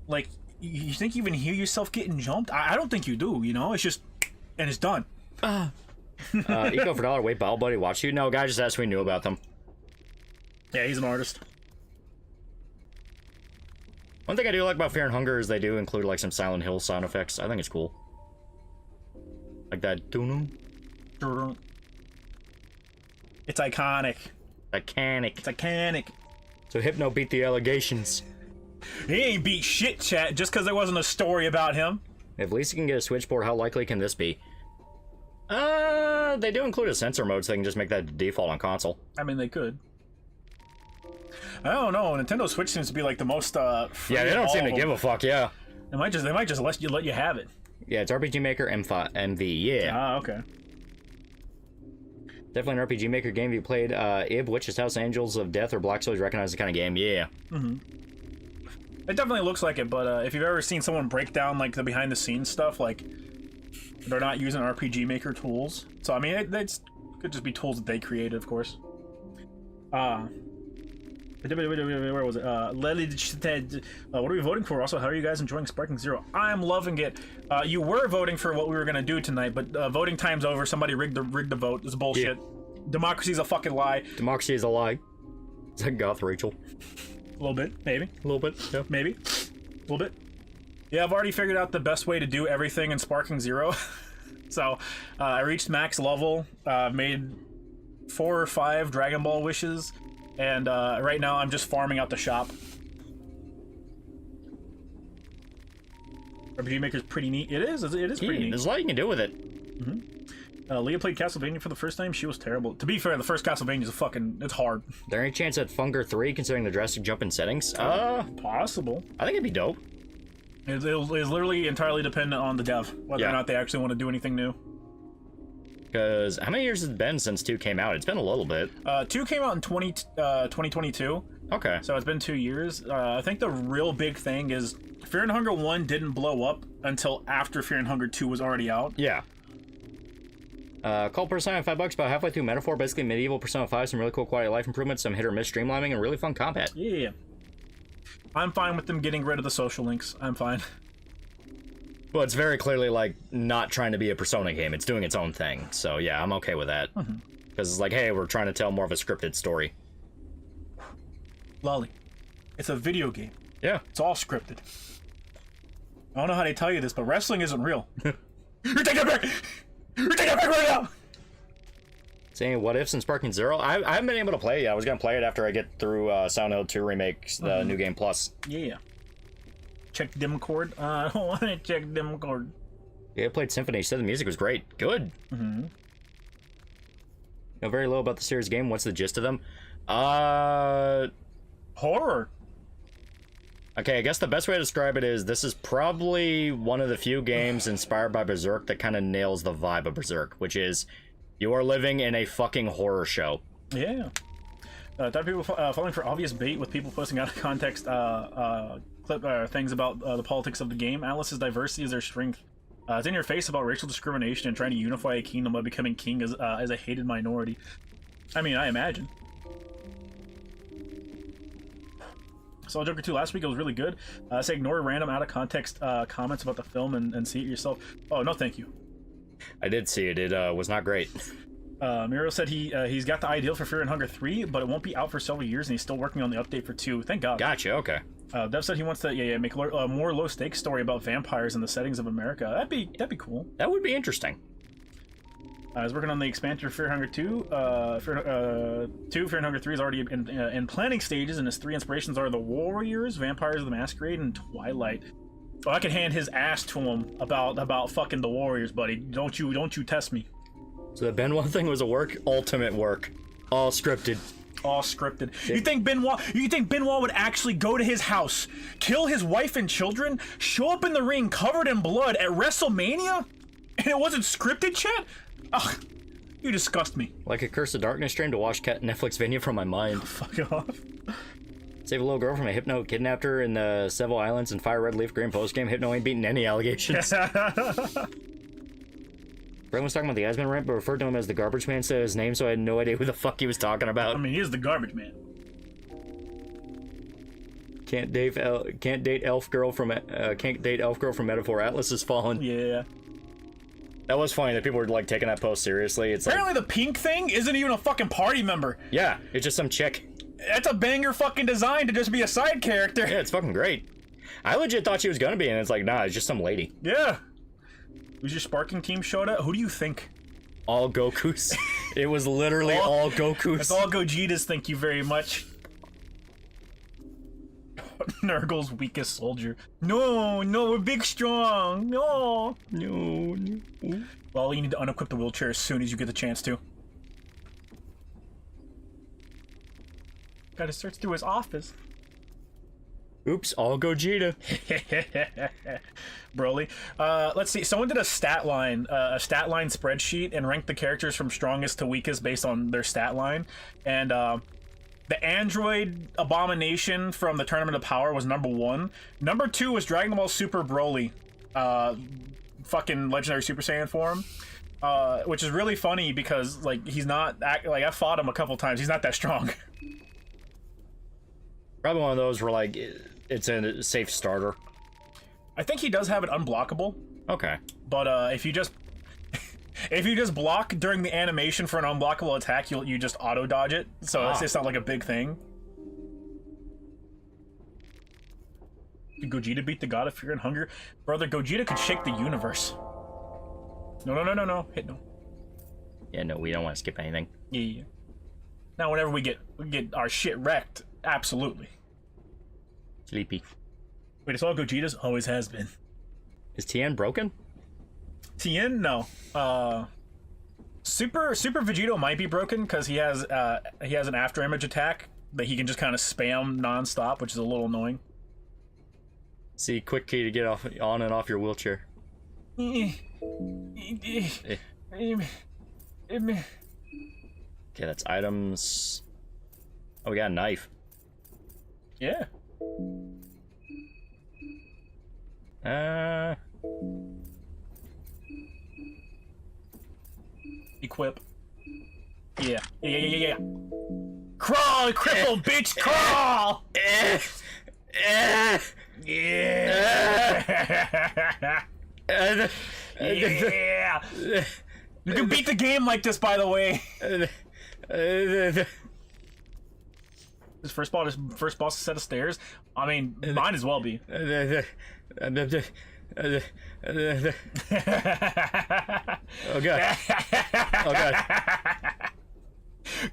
Like you think you even hear yourself getting jumped? I don't think you do. You know, it's just and it's done. Eco for $1. Wait, Ball Buddy watch you? No, guy just asked if we knew about them. Yeah, he's an artist. One thing I do like about Fear and Hunger is they do include like some Silent Hill sound effects. I think it's cool. Like that. It's iconic. Iconic. It's iconic. So Hypno beat the allegations. He ain't beat shit, chat, just because there wasn't a story about him. If Lisa can get a switchboard, how likely can this be? They do include a sensor mode, so they can just make that the default on console. I mean, they could. I don't know. Nintendo Switch seems to be like the most free Yeah, they of don't all seem to of them. give a fuck. Yeah. They might just let you have it. Yeah, it's RPG Maker MV. Yeah. Ah, okay. Definitely an RPG Maker game. If you played Ib, Witch's House, Angels of Death, or Black Souls, recognize the kind of game. Yeah. It definitely looks like it, but if you've ever seen someone break down like the behind the scenes stuff, like they're not using RPG Maker tools. So I mean, it could just be tools that they created, of course. Where was it? Lely said, what are we voting for? Also, how are you guys enjoying Sparking Zero? I'm loving it. You were voting for what we were gonna do tonight, but voting time's over. Somebody rigged the vote. It's bullshit. Yeah. Democracy's a fucking lie. Democracy is a lie. Is that Goth Rachel? A little bit, maybe. A little bit. Yeah. Maybe. A little bit. Yeah, I've already figured out the best way to do everything in Sparking Zero. So, I reached max level, made 4 or 5 Dragon Ball wishes, and right now I'm just farming out the shop. RPG Maker's pretty neat. It is pretty neat. There's a lot you can do with it. Leah played Castlevania for the first time. She was terrible. To be fair, the first Castlevania is it's hard. There any chance at Funger 3, considering the drastic jump in settings? Possible. I think it'd be dope. It's literally entirely dependent on the dev, whether or not they actually want to do anything new. Because how many years has it been since 2 came out? It's been a little bit. 2 came out in 2022. Okay. So it's been 2 years. I think the real big thing is Fear and Hunger 1 didn't blow up until after Fear and Hunger 2 was already out. Yeah. Call Persona $5 about halfway through Metaphor, basically medieval Persona 5, some really cool quality of life improvements, some hit or miss streamlining, and really fun combat. Yeah. I'm fine with them getting rid of the social links. I'm fine. Well, it's very clearly, like, not trying to be a Persona game. It's doing its own thing. So, yeah, I'm okay with that. Because it's like, hey, we're trying to tell more of a scripted story. Lolly, it's a video game. Yeah. It's all scripted. I don't know how they tell you this, but wrestling isn't real. You're taking it back! You're taking it back right now! Saying what ifs and Sparking Zero? I haven't been able to play it yet. I was going to play it after I get through Silent Hill 2 Remake, the New Game Plus. Yeah. Check dim cord. I don't want to check dim cord. Yeah, I played Symphony. She said the music was great. Good. Know very little about the series game. What's the gist of them? Horror. Okay, I guess the best way to describe it is this is probably one of the few games inspired by Berserk that kind of nails the vibe of Berserk, which is you are living in a fucking horror show. Yeah. Thought people falling for obvious bait with people posting out of context things about the politics of the game. Atlas's diversity is their strength. It's in your face about racial discrimination and trying to unify a kingdom by becoming king as a hated minority. I mean, I imagine. Saw Joker 2 last week. It was really good. Say ignore random out of context comments about the film and see it yourself. Oh, no thank you. I did see it. It was not great. Miro said he's got the ideal for Fear and Hunger 3, but it won't be out for several years, and he's still working on the update for 2. Thank God. Gotcha, okay. Dev said he wants to make a more low-stakes story about vampires in the settings of America. That'd be cool. That would be interesting. He's working on the expansion for Fear and Hunger 2. Fear and Hunger 3 is already in planning stages, and his 3 inspirations are The Warriors, Vampires of the Masquerade, and Twilight. Oh, I could hand his ass to him about fucking The Warriors, buddy. Don't you test me. So the Benoit thing was a work, ultimate work, all scripted. All scripted. You think Benoit would actually go to his house, kill his wife and children, show up in the ring covered in blood at WrestleMania, and it wasn't scripted, chat? Ugh, you disgust me. Like a Curse of Darkness stream to watch Netflix video from my mind. Fuck off. Save a little girl from a Hypno, kidnapped her in the Seville Islands and Fire Red Leaf Green postgame. Hypno ain't beating any allegations. Brent was talking about the Asman rant, but referred to him as the Garbage Man, said his name, so I had no idea who the fuck he was talking about. I mean, he is the Garbage Man. Can't date elf girl from Metaphor. Atlas has fallen. Yeah. That was funny that people were like taking that post seriously. It's apparently the pink thing isn't even a fucking party member. Yeah, it's just some chick. That's a banger fucking design to just be a side character. Yeah, it's fucking great. I legit thought she was gonna be, and it's like, nah, it's just some lady. Yeah. Was your sparking team showed up? Who do you think? All Gokus. It was literally all Gokus. It's all Gojitas, thank you very much. Nurgle's weakest soldier. No, we're big strong. No. Well, you need to unequip the wheelchair as soon as you get the chance to. Gotta search through his office. Oops, all Gogeta. Broly. Let's see. Someone did a stat line spreadsheet and ranked the characters from strongest to weakest based on their stat line. And the android abomination from the Tournament of Power was number 1. Number 2 was Dragon Ball Super Broly. Fucking legendary Super Saiyan form. Which is really funny because like he's not like I fought him a couple times. He's not that strong. Probably one of those where like it's a safe starter. I think he does have it unblockable. Okay. But if you just block during the animation for an unblockable attack, you just auto dodge it. So it's not like a big thing. Did Gogeta beat the God of Fear and Hunger? Brother, Gogeta could shake the universe. No. Hit no. Yeah, no, we don't want to skip anything. Yeah. Now whenever we get our shit wrecked, absolutely. Sleepy. Wait, it's all Gogeta's? Always has been. Is Tien broken? Tien? No. Super Vegito might be broken because he has an after image attack that he can just kind of spam non-stop, which is a little annoying. See, quick key to get on and off your wheelchair. Okay, that's items. Oh, we got a knife. Yeah. Equip. Yeah. Crawl, cripple, bitch, crawl! Yeah. Yeah. You can beat the game like this, by the way. His first boss is a set of stairs. I mean, might as well be. Oh god. Oh god.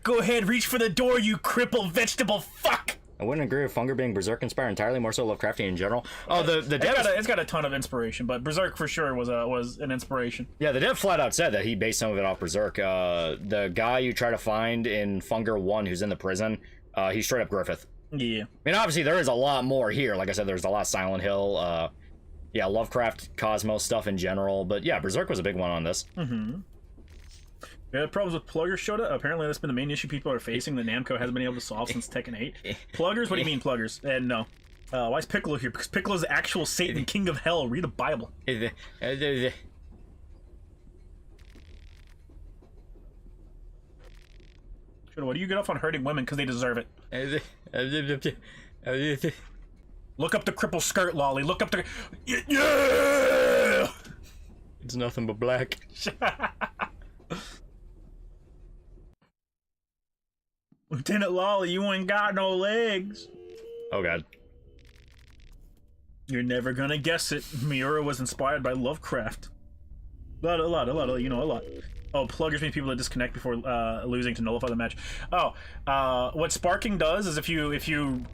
Go ahead, reach for the door, you crippled vegetable fuck. I wouldn't agree with Funger being Berserk inspired entirely, more so Lovecraftian in general. Oh, the dev... It's got a ton of inspiration, but Berserk for sure was an inspiration. Yeah, the dev flat out said that he based some of it off Berserk. The guy you try to find in Funger 1 who's in the prison, he's straight up Griffith. Yeah. I mean, obviously there is a lot more here. Like I said, there's a lot of Silent Hill, yeah, Lovecraft, Cosmos stuff in general. But yeah, Berserk was a big one on this. Mm-hmm. We had problems with pluggers showed up. Apparently that's been the main issue people are facing that Namco hasn't been able to solve since Tekken 8. Pluggers? What do you mean pluggers? And no. Why is Piccolo here? Because Piccolo's the actual Satan, king of hell. Read the Bible. What do you get off on hurting women because they deserve it? Look up the cripple skirt, Lolly. Look up the... Yeah! It's nothing but black. Lieutenant Lolly, you ain't got no legs. Oh, God. You're never gonna guess it. Miura was inspired by Lovecraft. A lot. Oh, pluggers mean people that disconnect before losing to nullify the match. Oh, what sparking does is if you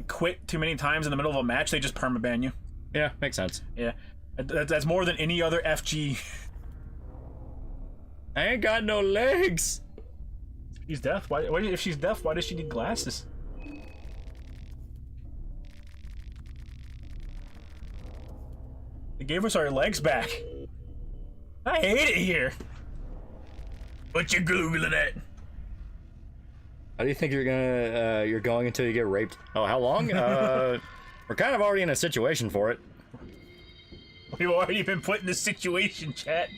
quit too many times in the middle of a match, they just permaban you. Yeah, makes sense. Yeah, that's more than any other FG. I ain't got no legs. She's deaf. Why? If she's deaf, why does she need glasses? They gave us our legs back. I hate it here. What you googling at? How do you think you're going until you get raped? Oh, how long? We're kind of already in a situation for it. We've already been put in this situation, chat.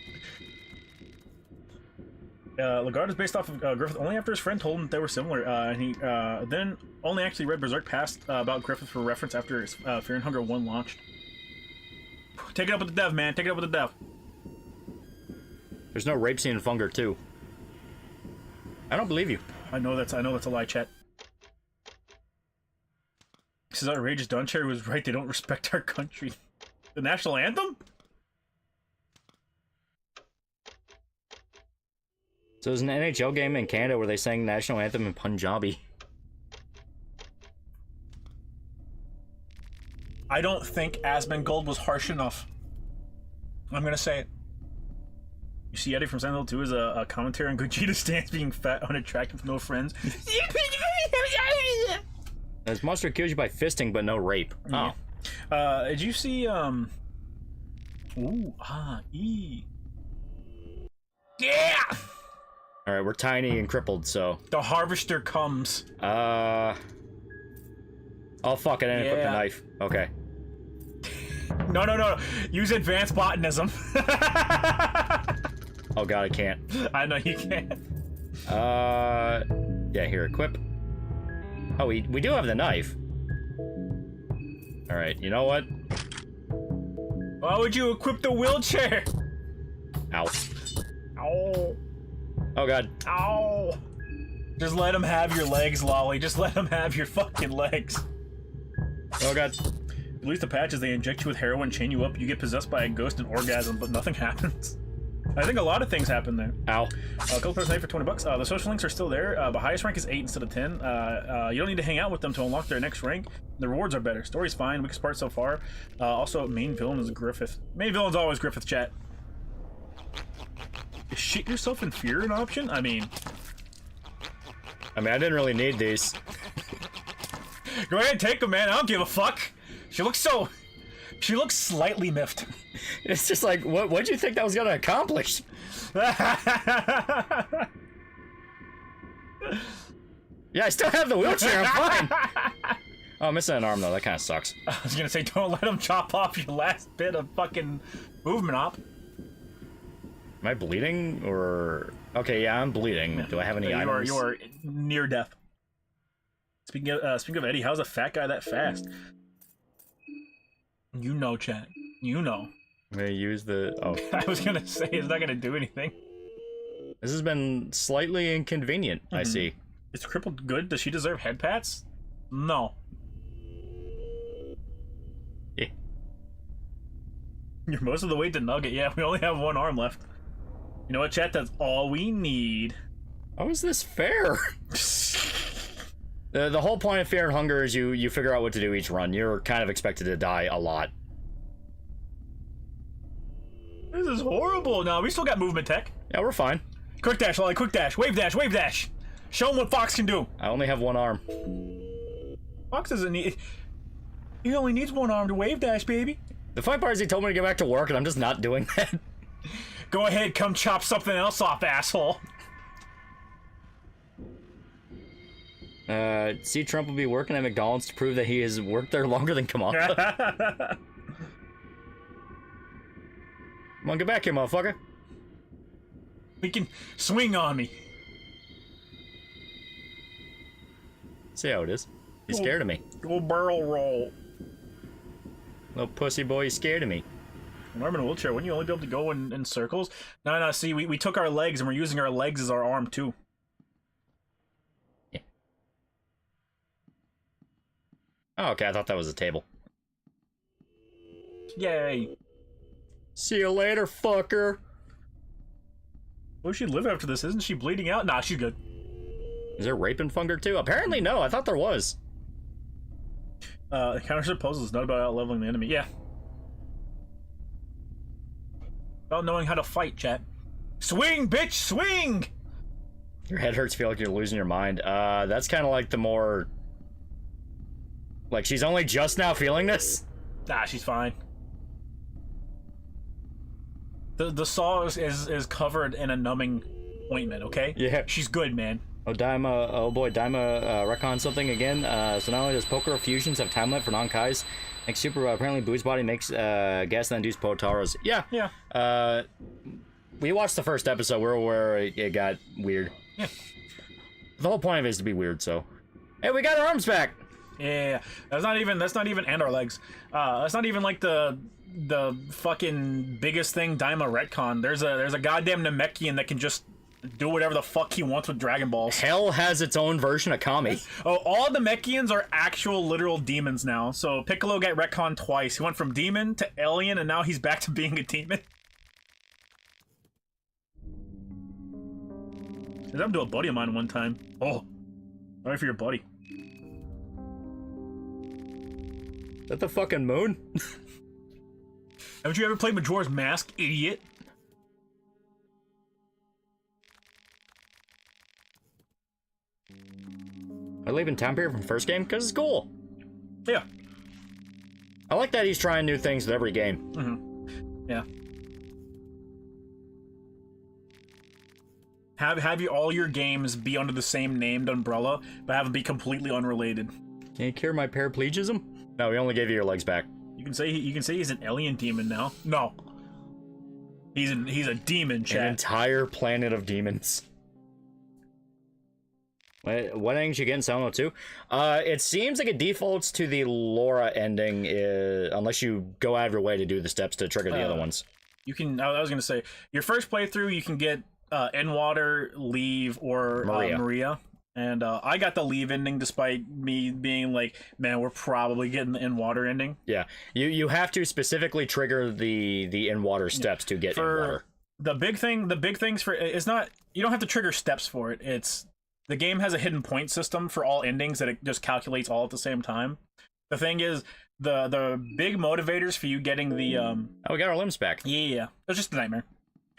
Lagarde is based off of Griffith only after his friend told him they were similar, and he then only actually read Berserk past about Griffith for reference after his Fear and Hunger 1 launched. Take it up with the dev, man. Take it up with the dev. There's no rape scene in Funger 2. I don't believe you. I know that's a lie, chat. This is outrageous. Don Cherry was right. They don't respect our country. The national anthem? So there's an NHL game in Canada where they sang national anthem in Punjabi. I don't think Asmongold was harsh enough. I'm gonna say it. You see Eddie from Silent Hill 2 as a commentary on Gogeta's stance being fat, unattractive, with no friends. This monster kills you by fisting, but no rape. Yeah. Oh. Did you see, Yeah! Alright, we're tiny and crippled, so... The harvester comes. Oh, fuck, I didn't equip the knife. Okay. No. Use advanced botanism. Oh god, I can't. I know you can't. Yeah, here, equip. Oh, we do have the knife. Alright, you know what? Why would you equip the wheelchair? Ow. Ow. Oh god. Ow. Just let him have your legs, Lolly. Just let him have your fucking legs. Oh god. At least the patches, they inject you with heroin, chain you up, you get possessed by a ghost and orgasm, but nothing happens. I think a lot of things happen there. Ow. Couple person for $20. The social links are still there, but highest rank is 8 instead of 10. You don't need to hang out with them to unlock their next rank. The rewards are better. Story's fine, weakest part so far. Also, main villain is Griffith. Main villain's always Griffith, chat. Is shit yourself in fear an option? I mean, I didn't really need these. go ahead and take them, man. I don't give a fuck. She looks slightly miffed. It's just like, what'd you think that was gonna accomplish? Yeah, I still have the wheelchair, I'm fine. Oh, I'm missing an arm though, that kinda sucks. I was gonna say, don't let him chop off your last bit of fucking movement op. Am I bleeding, or... Okay, yeah, I'm bleeding. Do I have any items? You are near death. Speaking of Eddie, how's a fat guy that fast? You know, chat. You know. I'm gonna use the... Oh. I was gonna say, it's not gonna do anything. This has been slightly inconvenient, I see. Is crippled good? Does she deserve head pats? No. Yeah. You're most of the way to Nugget. Yeah, we only have one arm left. You know what, chat? That's all we need. How is this fair? The whole point of Fear and Hunger is you figure out what to do each run. You're kind of expected to die a lot. This is horrible. No, we still got movement tech. Yeah, we're fine. Quick dash, Lolly, quick dash. Wave dash, wave dash. Show him what Fox can do. I only have one arm. Fox doesn't need... He only needs one arm to wave dash, baby. The funny part is he told me to get back to work, and I'm just not doing that. Go ahead, come chop something else off, asshole. See, Trump will be working at McDonald's to prove that he has worked there longer than Kamala. Come on, get back here, motherfucker. We can swing on me. See how it is. He's scared of me. Go barrel roll. Little pussy boy, he's scared of me. When I'm in a wheelchair, wouldn't you only be able to go in circles? No, see, we took our legs and we're using our legs as our arm, too. Yeah. Oh, okay, I thought that was a table. Yay. See you later, fucker. Will she live after this? Isn't she bleeding out? Nah, she's good. Is there rape in Funger too? Apparently no, I thought there was. Counter puzzles is not about out-leveling the enemy. Yeah. About knowing how to fight, chat. Swing, bitch, swing! Your head hurts, feel like you're losing your mind. That's kind of like the more... Like, she's only just now feeling this? Nah, she's fine. The saw is covered in a numbing ointment, okay? Yeah. She's good, man. Oh, Daima retcon something again. So not only does Poker Fusions have time limit for non-Kais, like Super, apparently Boo's body makes gas that induce Potaros. Yeah. Yeah. We watched the first episode where it got weird. Yeah. The whole point of it is to be weird, so... Hey, we got our arms back! Yeah, that's not even and our legs. That's not even like the fucking biggest thing Daima retcon. There's a goddamn Namekian that can just do whatever the fuck he wants with Dragon Balls. Hell has its own version of Kami. Oh, all Namekians are actual literal demons now. So Piccolo got retconned twice. He went from demon to alien, and now he's back to being a demon. That happened to a buddy of mine one time. Oh, sorry for your buddy. Is that the fucking moon? Haven't you ever played Majora's Mask, idiot? I leaving time period from first game because it's cool. Yeah. I like that he's trying new things with every game. Mm-hmm. Yeah. Have all your games be under the same named umbrella, but have them be completely unrelated. Can you cure my paraplegism? No, we only gave you your legs back. You can say he's an alien demon now. No. He's a demon, chat. An entire planet of demons. What ending you get in Silent Hill 2? It seems like it defaults to the Laura ending, unless you go out of your way to do the steps to trigger the other ones. You can. I was gonna say your first playthrough, you can get N-Water, Leave, or Maria. And I got the Leave ending despite me being like, man, we're probably getting the N-Water ending. Yeah, you have to specifically trigger the N-Water steps to get N-Water. The big things for it's not, you don't have to trigger steps for it. It's the game has a hidden point system for all endings that it just calculates all at the same time. The thing is, the big motivators for you getting the oh, we got our limbs back. Yeah, it was just a nightmare.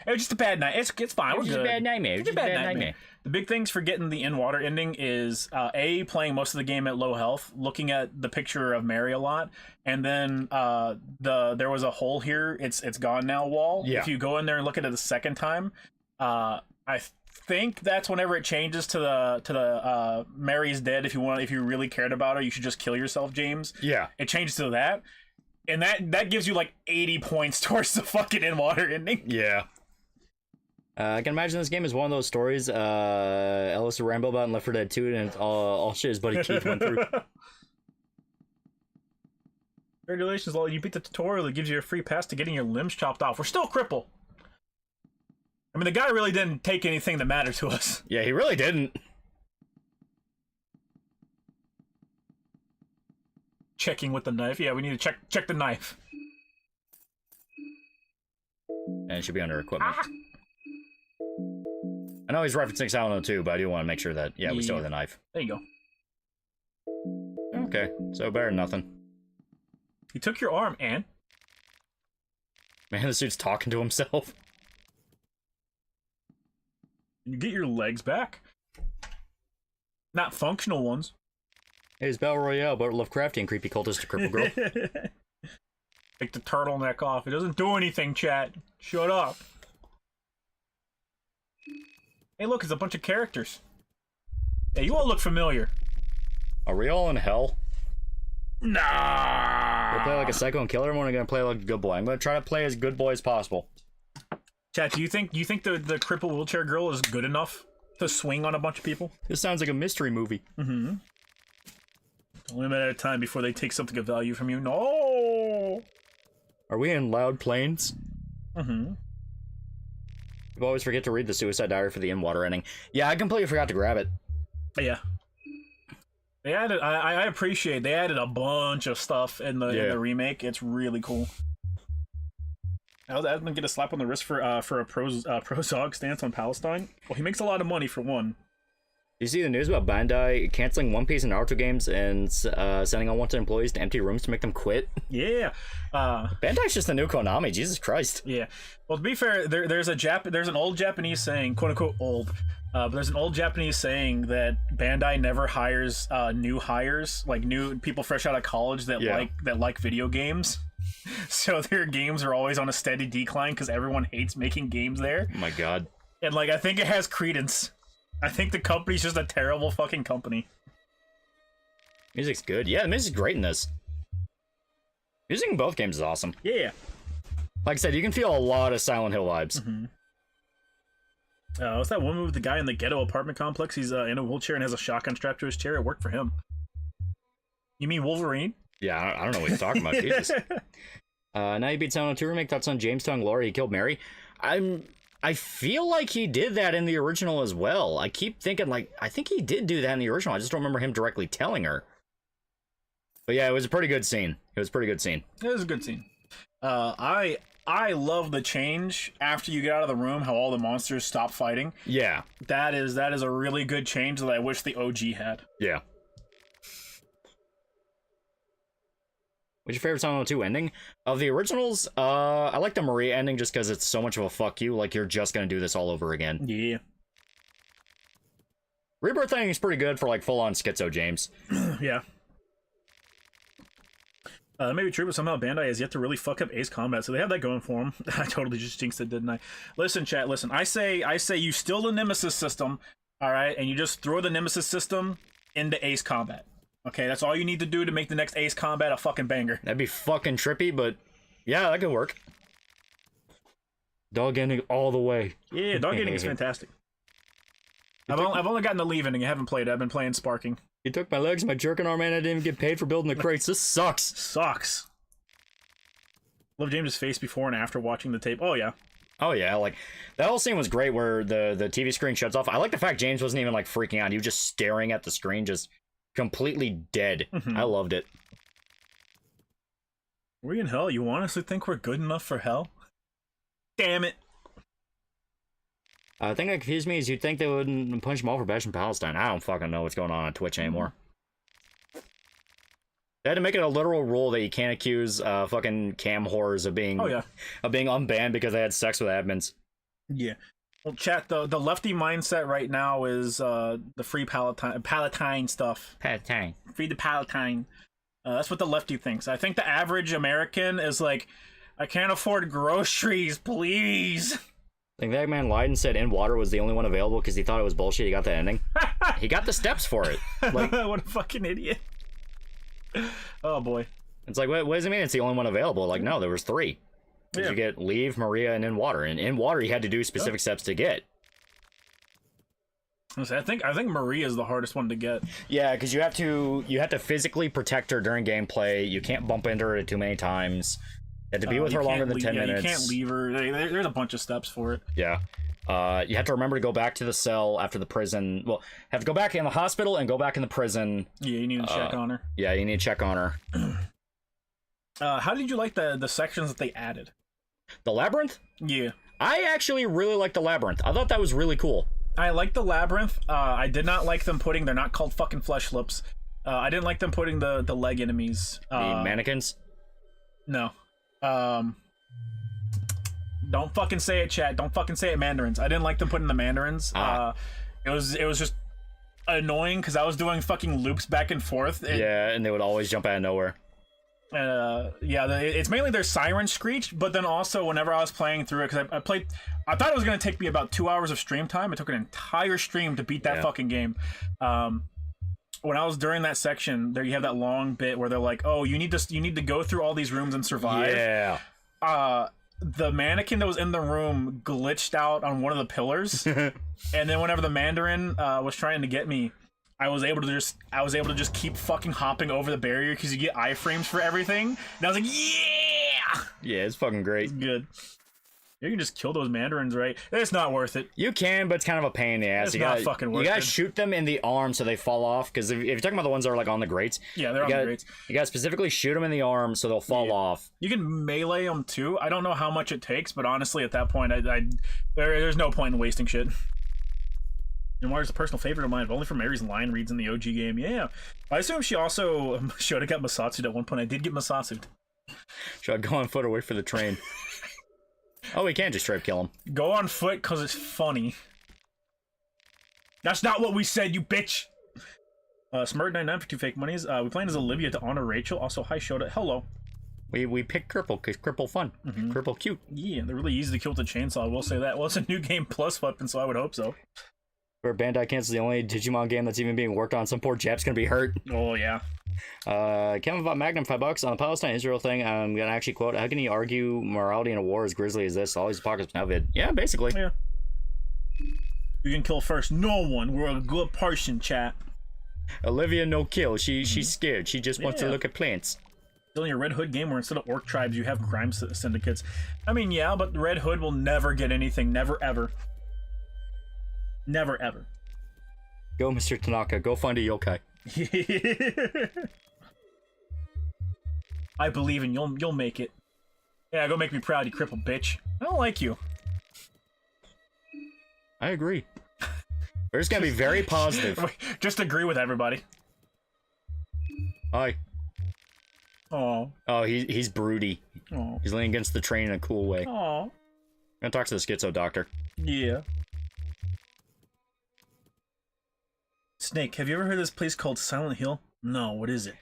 It was just a bad night. It's fine. We're good. A bad nightmare. It's a bad nightmare. The big things for getting the in-water ending is playing most of the game at low health, looking at the picture of Mary a lot, and then there was a hole here. It's gone now. Wall. Yeah. If you go in there and look at it the second time, I think that's whenever it changes to the Mary's dead. If you really cared about her, you should just kill yourself, James. Yeah. It changes to that, and that gives you like 80 points towards the fucking in-water ending. Yeah. I can imagine this game is one of those stories Ellis rambled about in Left 4 Dead 2, and all shit his buddy Keith went through. Congratulations, Lolly. You beat the tutorial that gives you a free pass to getting your limbs chopped off. We're still crippled. I mean, the guy really didn't take anything that mattered to us. Yeah, he really didn't. Checking with the knife. Yeah, we need to check the knife. And it should be under equipment. I know he's referencing Silent Hill 2, but I do want to make sure that, we still have the knife. There you go. Okay, so better than nothing. He took your arm, and? Man, this dude's talking to himself. You get your legs back. Not functional ones. Hey, it's Battle Royale, but Lovecraftian creepy cultist to cripple girl. Take the turtleneck off. It doesn't do anything, chat. Shut up. Hey, look, it's a bunch of characters. Hey, you all look familiar. Are we all in hell? Nah. We'll play like a psycho and kill everyone. I'm gonna play like a good boy. I'm gonna try to play as good boy as possible. Chat, do you think the crippled wheelchair girl is good enough to swing on a bunch of people? This sounds like a mystery movie. Mm-hmm. Only a matter of time before they take something of value from you. No. Are we in Loud Plains? Mm-hmm. You always forget to read the Suicide Diary for the in-water ending. Yeah, I completely forgot to grab it. Yeah. They added. I appreciate they added a bunch of stuff in the remake. It's really cool. I was gonna get a slap on the wrist for a pro-Zog stance on Palestine. Well, he makes a lot of money for one. You see the news about Bandai canceling One Piece and Naruto games and sending unwanted employees to empty rooms to make them quit? Yeah. Bandai's just the new Konami. Jesus Christ. Yeah. Well, to be fair, there's an old Japanese saying, quote unquote old, but there's an old Japanese saying that Bandai never hires new hires, like new people fresh out of college that like video games. So their games are always on a steady decline because everyone hates making games there. Oh my god. And like I think it has credence. I think the company's just a terrible fucking company. Music's good. Yeah, the music's great in this. Music in both games is awesome. Yeah. Like I said, you can feel a lot of Silent Hill vibes. Mm-hmm. What's that one with the guy in the ghetto apartment complex? He's in a wheelchair and has a shotgun strapped to his chair. It worked for him. You mean Wolverine? Yeah, I don't know what you're talking about. Jesus. Now you beat Silent Hill 2 remake. Thoughts on Jamestown Glory? He killed Mary. I feel like he did that in the original as well. I keep thinking, like, I think he did do that in the original. I just don't remember him directly telling her. But yeah, it was a pretty good scene. It was a pretty good scene. It was a good scene. I love the change after you get out of the room, how all the monsters stop fighting. Yeah. That is a really good change that I wish the OG had. Yeah. What's your favorite Silent Hill 2 ending? Of the originals, I like the Maria ending just because it's so much of a fuck you, like you're just gonna do this all over again. Yeah. Rebirth ending is pretty good for like full-on schizo James. Yeah. That may be true, but somehow Bandai has yet to really fuck up Ace Combat, so they have that going for them. I totally just jinxed it, didn't I? Listen, chat, listen. I say you steal the Nemesis system, alright, and you just throw the Nemesis system into Ace Combat. Okay, that's all you need to do to make the next Ace Combat a fucking banger. That'd be fucking trippy, but yeah, that could work. Dog ending all the way. Yeah, dog ending is fantastic. I've only gotten the leave ending. I haven't played it. I've been playing Sparking. You took my legs, my jerking arm, and I didn't even get paid for building the crates. This sucks. Sucks. Love James's face before and after watching the tape. Oh, yeah. Oh, yeah. Like, that whole scene was great where the TV screen shuts off. I like the fact James wasn't even, like, freaking out. He was just staring at the screen, just completely dead. Mm-hmm. I loved it. Are we in hell? You honestly think we're good enough for hell? Damn it. The thing that confused me is you'd think they wouldn't punch them all for bashing Palestine. I don't fucking know what's going on Twitch anymore. They had to make it a literal rule that you can't accuse fucking cam whores of being unbanned because they had sex with admins. Yeah. Well, chat, the lefty mindset right now is the free Palatine stuff. Palatine. Free the Palatine. That's what the lefty thinks. I think the average American is like, I can't afford groceries, please. I think that man lied and said In Water was the only one available because he thought it was bullshit. He got the ending. He got the steps for it. Like, what a fucking idiot. Oh, boy. It's like, what does it mean it's the only one available? Like, no, there was 3. Did you get Leave, Maria, and In Water? And In Water, you had to do specific steps to get. I think Maria is the hardest one to get. Yeah, because you have to physically protect her during gameplay. You can't bump into her too many times. You have to be with her longer than 10 minutes. You can't leave her. There's a bunch of steps for it. Yeah. You have to remember to go back to the cell after the prison. Well, have to go back in the hospital and go back in the prison. Yeah, you need to check on her. Yeah, you need to check on her. How did you like the sections that they added? The labyrinth? Yeah. I actually really liked the labyrinth. I thought that was really cool. I like the labyrinth. I did not like them putting... They're not called fucking flesh lips. I didn't like them putting the leg enemies. The mannequins? No. Don't fucking say it, chat. Don't fucking say it, mandarins. I didn't like them putting the mandarins. It was just annoying because I was doing fucking loops back and forth. And they would always jump out of nowhere. It's mainly their siren screech, but then also whenever I was playing through it, because I thought it was going to take me about 2 hours of stream time. It took an entire stream to beat that fucking game. When I was during that section, there you have that long bit where they're like, oh, you need to go through all these rooms and survive. Yeah. The mannequin that was in the room glitched out on one of the pillars, and then whenever the Mandarin was trying to get me, I was able to just keep fucking hopping over the barrier because you get iframes for everything. And I was like, yeah! Yeah, it's fucking great. It's good. You can just kill those Mandarins, right? It's not worth it. You can, but it's kind of a pain in the ass. It's not fucking worth it. You gotta shoot them in the arm so they fall off, because if you're talking about the ones that are like on the grates, yeah, they're on the grates. You gotta specifically shoot them in the arm so they'll fall off. You can melee them too. I don't know how much it takes, but honestly, at that point, there's no point in wasting shit. Noir's a personal favorite of mine, but only for Mary's line reads in the OG game. Yeah, I assume she also should have got Masatsu'd at one point. I did get Masatsu'd. Should I go on foot or wait for the train? Oh, we can't just straight kill him. Go on foot because it's funny. That's not what we said, you bitch. Smurd99 for 2 fake monies. We playing as Olivia to honor Rachel. Also, hi Shota. Hello. We picked Cripple because Cripple fun. Cripple cute. Yeah, they're really easy to kill with a chainsaw. I will say that. Well, it's a new game plus weapon, so I would hope so. Where Bandai cancels the only Digimon game that's even being worked on, some poor Jap's gonna be hurt. Oh yeah. Kevin bought Magnum $5 on the Palestine-Israel thing. I'm gonna actually quote: "How can you argue morality in a war as grisly as this? All these pockets now vid." Yeah, basically. Yeah. You can kill first. No one. We're a good person, chat. Olivia, no kill. She's scared. She just wants to look at plants. Still in your Red Hood game where instead of orc tribes you have crime syndicates. I mean, yeah, but Red Hood will never get anything. Never ever. Never ever. Go, Mr. Tanaka. Go find a yokai. I believe in you'll make it. Yeah, go make me proud, you crippled bitch. I don't like you. I agree. We're just gonna be very positive. Just agree with everybody. Hi. Oh. Oh, he's broody. Oh. He's leaning against the train in a cool way. Oh. Gonna talk to the schizo doctor. Yeah. Snake, have you ever heard of this place called Silent Hill? No, what is it?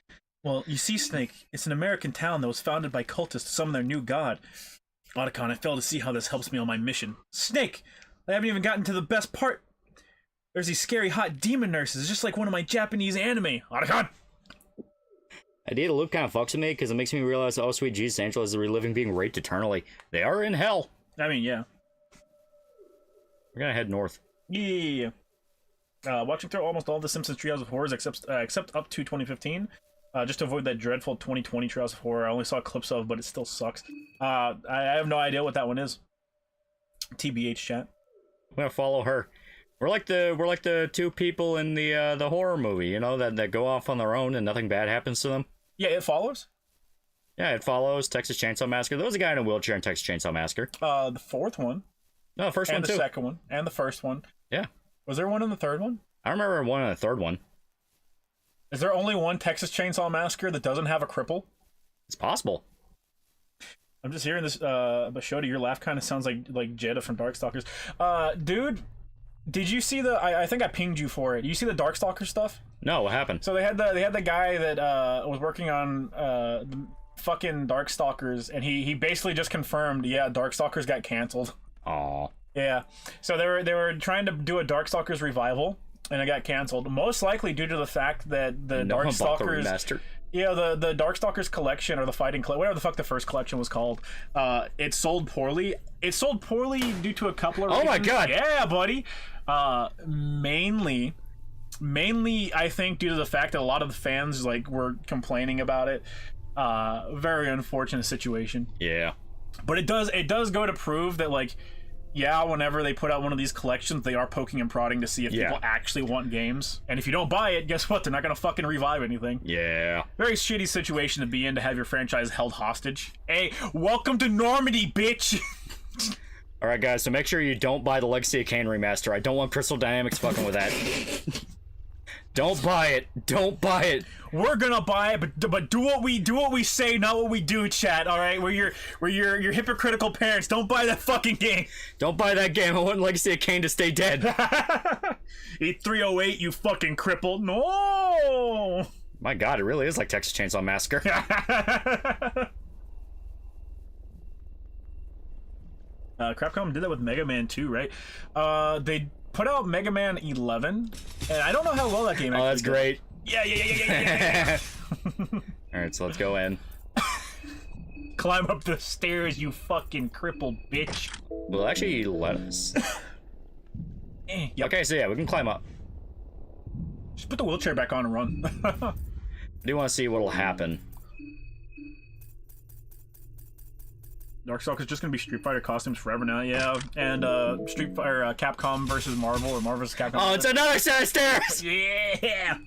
Well, you see, Snake, it's an American town that was founded by cultists to summon their new god. Otacon, I fail to see how this helps me on my mission. Snake, I haven't even gotten to the best part. There's these scary hot demon nurses, just like one of my Japanese anime. Otacon! Idea to loop kind of fucks with me because it makes me realize, oh sweet Jesus, Angela is the reliving being raped eternally. They are in hell. I mean, yeah. We're gonna head north. Yeah. Watching through almost all the Simpsons Treehouse of Horrors except up to 2015. Just to avoid that dreadful 2020 Treehouse of Horror I only saw clips of, but it still sucks. I have no idea what that one is. TBH chat. I'm gonna follow her. We're like the two people in the horror movie, you know, that go off on their own and nothing bad happens to them. Yeah, It Follows? Yeah, It Follows, Texas Chainsaw Massacre. There was a guy in a wheelchair in Texas Chainsaw Massacre. The fourth one. No, the first one too. And the second one. And the first one. Yeah. Was there one in the third one? I remember one in the third one. Is there only one Texas Chainsaw Massacre that doesn't have a cripple? It's possible. I'm just hearing this, but Shota, your laugh kind of sounds like Jeddah from Darkstalkers. Dude, did you see the? I think I pinged you for it. You see the Darkstalker stuff? No, what happened? So they had the guy that was working on the fucking Darkstalkers, and he basically just confirmed, yeah, Darkstalkers got canceled. Aw. Yeah. So they were trying to do a Darkstalkers revival, and it got canceled. Most likely due to the fact that the Darkstalkers. Yeah, the Darkstalkers collection, or the Fighting collection, whatever the fuck the first collection was called, it sold poorly. It sold poorly due to a couple of reasons. Oh my god! Yeah, buddy! Mainly, I think due to the fact that a lot of the fans, were complaining about it. Very unfortunate situation. Yeah. But it does go to prove that, yeah, whenever they put out one of these collections, they are poking and prodding to see if people actually want games. And if you don't buy it, guess what? They're not going to fucking revive anything. Yeah. Very shitty situation to be in, to have your franchise held hostage. Hey, welcome to Normandy, bitch! Alright, guys, so make sure you don't buy the Legacy of Kain remaster. I don't want Crystal Dynamics fucking with that. Don't buy it. Don't buy it. We're gonna buy it, but do what we say, not what we do, chat. All right, we're your hypocritical parents. Don't buy that fucking game. Don't buy that game. I want Legacy of Kain to stay dead. Eat 308, you fucking cripple. No! My god, it really is like Texas Chainsaw Massacre. Capcom did that with Mega Man 2, right? They put out Mega Man 11, and I don't know how well that game actually that's did. great. Yeah. Alright, so let's go in. Climb up the stairs, you fucking crippled bitch. Well, actually, let us. Yep. Okay, so yeah, we can climb up. Just put the wheelchair back on and run. I do want to see what'll happen. Darkstalkers is just gonna be Street Fighter costumes forever now, yeah. And Street Fighter Capcom versus Marvel, or Marvel versus Capcom. Oh, it's another set of stairs! Yeah.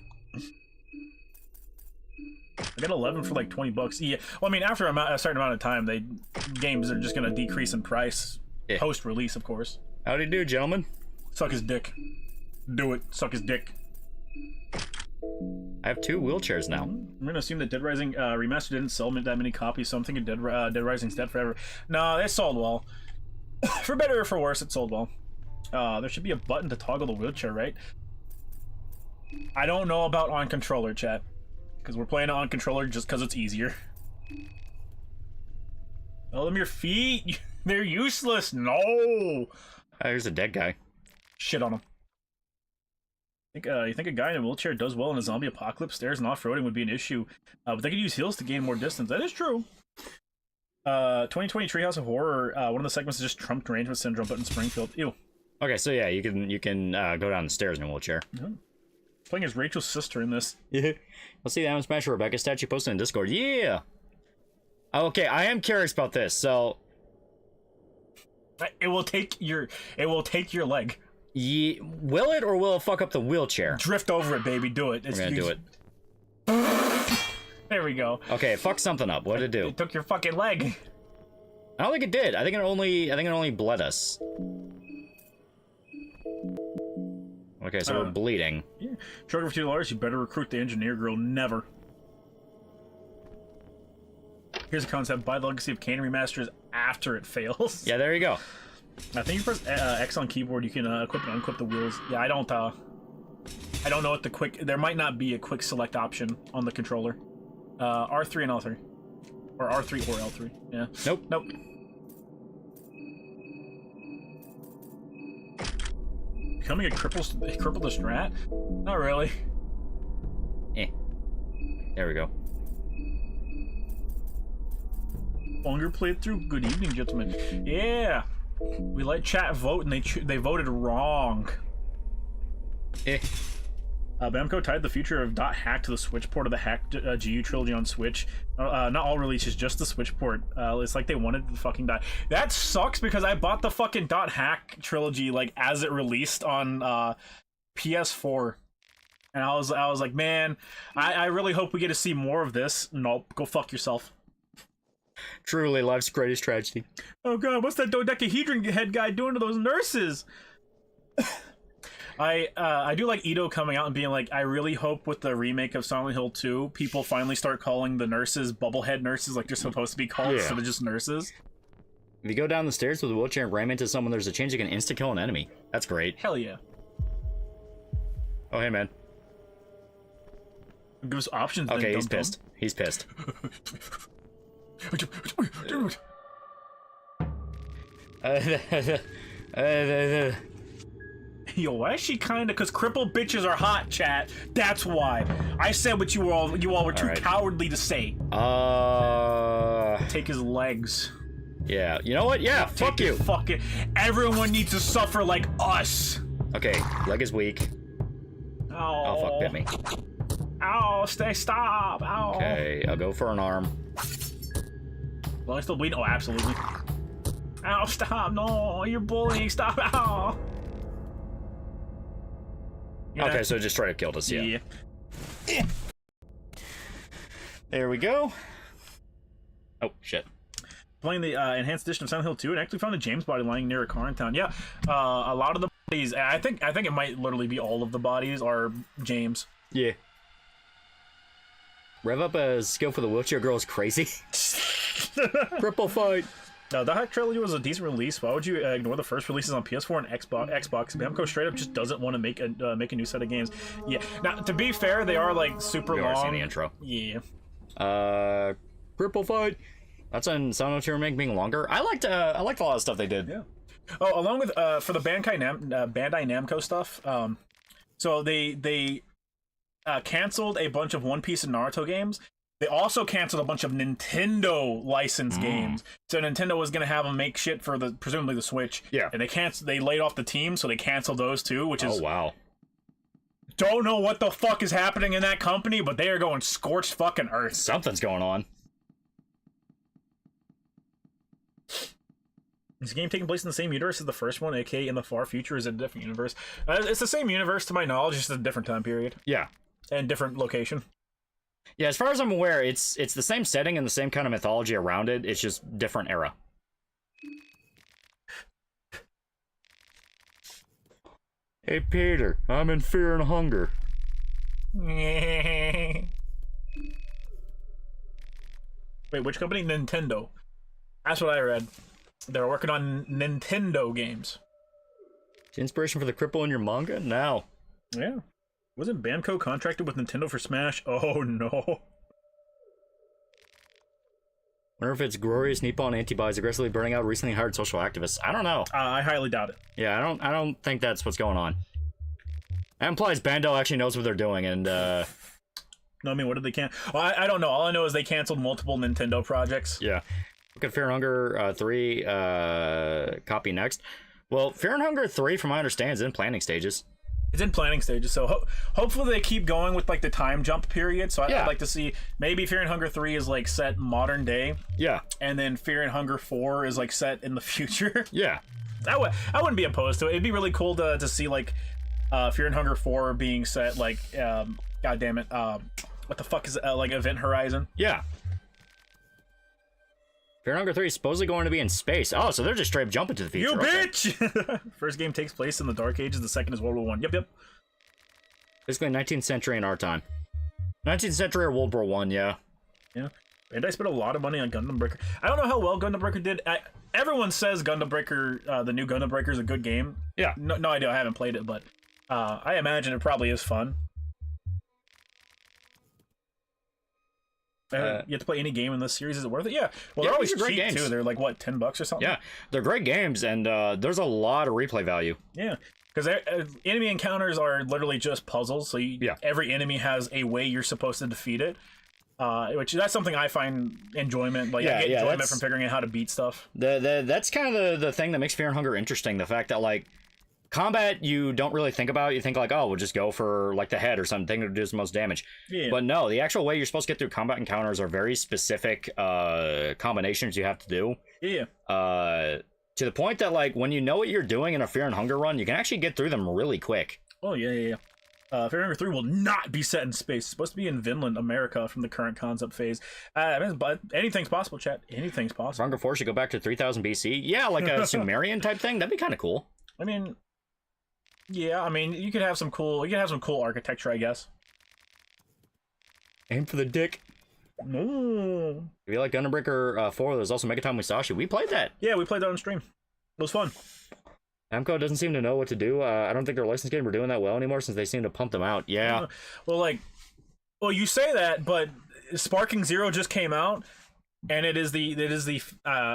I got 11 for like $20. Yeah. Well, I mean, after a certain amount of time, games are just gonna decrease in price post release, of course. Howdy do, gentlemen. Suck his dick. Do it. Suck his dick. I have 2 wheelchairs now. I'm gonna assume that Dead Rising Remastered didn't sell that many copies, so I'm thinking Dead Rising's dead forever. No, it sold well. For better or for worse, it sold well. There should be a button to toggle the wheelchair, right? I don't know about on controller, chat, because we're playing it on controller just because it's easier. Tell them your feet. They're useless. No. Oh, here's a dead guy. Shit on him. You think a guy in a wheelchair does well in a zombie apocalypse? Stairs and off-roading would be an issue, but they could use heels to gain more distance. That is true. 2020 Treehouse of Horror. One of the segments is just Trump derangement syndrome, but in Springfield. Ew. Okay, so yeah, you can go down the stairs in a wheelchair. Playing as Rachel's sister in this. Yeah. Let's see the Adam Smash Rebecca statue posted in Discord. Yeah. Okay, I am curious about this. So it will take your leg. Will it, or will it fuck up the wheelchair? Drift over it, baby. Do it. We're gonna do it. There we go. Okay, it fucked something up. What did it do? It took your fucking leg. I don't think it did. I think it only bled us. Okay, so we're bleeding. Yeah. Sugar for $2, you better recruit the engineer girl. Never. Here's a concept: buy the Legacy of Kain remasters after it fails. Yeah, there you go. I think you press X on keyboard, you can equip and unequip the wheels. Yeah, I don't know what the quick... There might not be a quick select option on the controller. R3 and L3. Or R3 or L3, yeah. Nope. Becoming a cripple the strat? Not really. There we go. Longer playthrough? Good evening, gentlemen. Yeah! We let chat vote, and they voted wrong. Bamco tied the future of .hack to the Switch port of the Hack GU trilogy on Switch. Not all releases, just the Switch port. It's like they wanted the fucking dot. That sucks because I bought the fucking .hack trilogy like as it released on PS4, and I was like, man, I really hope we get to see more of this. Nope, go fuck yourself. Truly, life's greatest tragedy. Oh god, what's that dodecahedron head guy doing to those nurses? I do like Ito coming out and being like, I really hope with the remake of Silent Hill 2, people finally start calling the nurses bubblehead nurses like they're supposed to be called instead of just nurses. If you go down the stairs with a wheelchair and ram into someone, there's a chance you can insta-kill an enemy. That's great. Hell yeah. Oh, hey, man. Give us options. Okay, he's pissed. He's pissed. Yo, why is she kinda? Because crippled bitches are hot, chat. That's why. I said what you all were too cowardly to say. Take his legs. Yeah, you know what? Yeah, fuck you. Fuck it. Everyone needs to suffer like us. Okay, leg is weak. Oh, fuck, bit me. Ow, stop. Ow. Okay, I'll go for an arm. Well, I still bleeding. Oh, absolutely. Ow, stop. No, you're bullying. Stop. Ow. Okay, so just try to kill us, yeah. There we go. Oh, shit. Playing the enhanced edition of Silent Hill 2 and actually found a James body lying near a car in town. Yeah, a lot of the bodies, I think it might literally be all of the bodies are James. Yeah. Rev up a skill for the wheelchair girl is crazy. Triple fight. No, the Hack Trilogy was a decent release. Why would you ignore the first releases on PS4 and Xbox? Namco straight up just doesn't want to make a new set of games. Yeah. Now, to be fair, they are like super long. Seen the intro. Yeah. Cripple Fight. That's in Silent Hill remake being longer. I liked a lot of stuff they did. Yeah. Oh, along with for the Bandai Namco stuff. So they canceled a bunch of One Piece and Naruto games. They also canceled a bunch of Nintendo licensed games. So Nintendo was gonna have them make shit for presumably the Switch. Yeah. And they laid off the team, so they canceled those too, which is wow. Don't know what the fuck is happening in that company, but they are going scorched fucking earth. Something's going on. Is the game taking place in the same universe as the first one, aka in the far future? Is it a different universe? It's the same universe to my knowledge, just a different time period. Yeah. And different location. Yeah, as far as I'm aware, it's the same setting and the same kind of mythology around it. It's just different era. Hey, Peter, I'm in fear and hunger. Wait, which company? Nintendo. That's what I read. They're working on Nintendo games. It's inspiration for the cripple in your manga? Now. Yeah. Wasn't Bamco contracted with Nintendo for Smash? Oh no. Wonder if it's glorious Nippon antibodies aggressively burning out recently hired social activists. I don't know. I highly doubt it. Yeah, I don't think that's what's going on. That implies Bandai actually knows what they're doing, and No, I mean, what did they I don't know. All I know is they canceled multiple Nintendo projects. Yeah. Look at Fear and Hunger 3 copy next. Well, Fear and Hunger 3, from my understanding, is in planning stages. It's in planning stages, so hopefully they keep going with like the time jump period. So I'd like to see maybe Fear and Hunger 3 is like set modern day. Yeah. And then Fear and Hunger 4 is like set in the future. Yeah. I wouldn't be opposed to it. It'd be really cool to see like Fear and Hunger 4 being set like god damn it, what the fuck is like Event Horizon? Yeah. Fear and Hunger 3 is supposedly going to be in space. Oh, so they're just straight up jumping to the future. You bitch! First game takes place in the Dark Ages, the second is World War I. Yep. Basically 19th century in our time. 19th century or World War I, yeah. Yeah. And I spent a lot of money on Gundam Breaker. I don't know how well Gundam Breaker did. Everyone says Gundam Breaker, the new Gundam Breaker is a good game. Yeah. No idea, I haven't played it, but I imagine it probably is fun. You have to play any game in this series. Is it worth it? Yeah. Well, they're always great cheap games too. They're like what, $10 or something? Yeah, they're great games, and there's a lot of replay value. Yeah, because enemy encounters are literally just puzzles. So every enemy has a way you're supposed to defeat it. Which that's something I find enjoyment. Like I get enjoyment from figuring out how to beat stuff. That's kind of the thing that makes Fear and Hunger interesting. The fact that like combat you don't really think about. You think like, oh, we'll just go for like the head or something to do the most damage. Yeah. But no, the actual way you're supposed to get through combat encounters are very specific combinations you have to do. Yeah. To the point that like when you know what you're doing in a Fear and Hunger run, you can actually get through them really quick. Oh yeah. Fear and Hunger 3 will not be set in space. It's supposed to be in Vinland, America, from the current concept phase. But anything's possible, chat. Anything's possible. Hunger 4 should go back to 3000 BC. Yeah, like a Sumerian type thing. That'd be kind of cool. I mean, yeah. I mean, you could have some cool. Architecture, I guess. Aim for the dick. No. If you like Gundam Breaker 4, there's also Megaton Musashi. We played that. Yeah, we played that on stream. It was fun. Namco doesn't seem to know what to do. I don't think their license games are doing that well anymore since they seem to pump them out. Yeah. Well, you say that, but Sparking Zero just came out, and it is the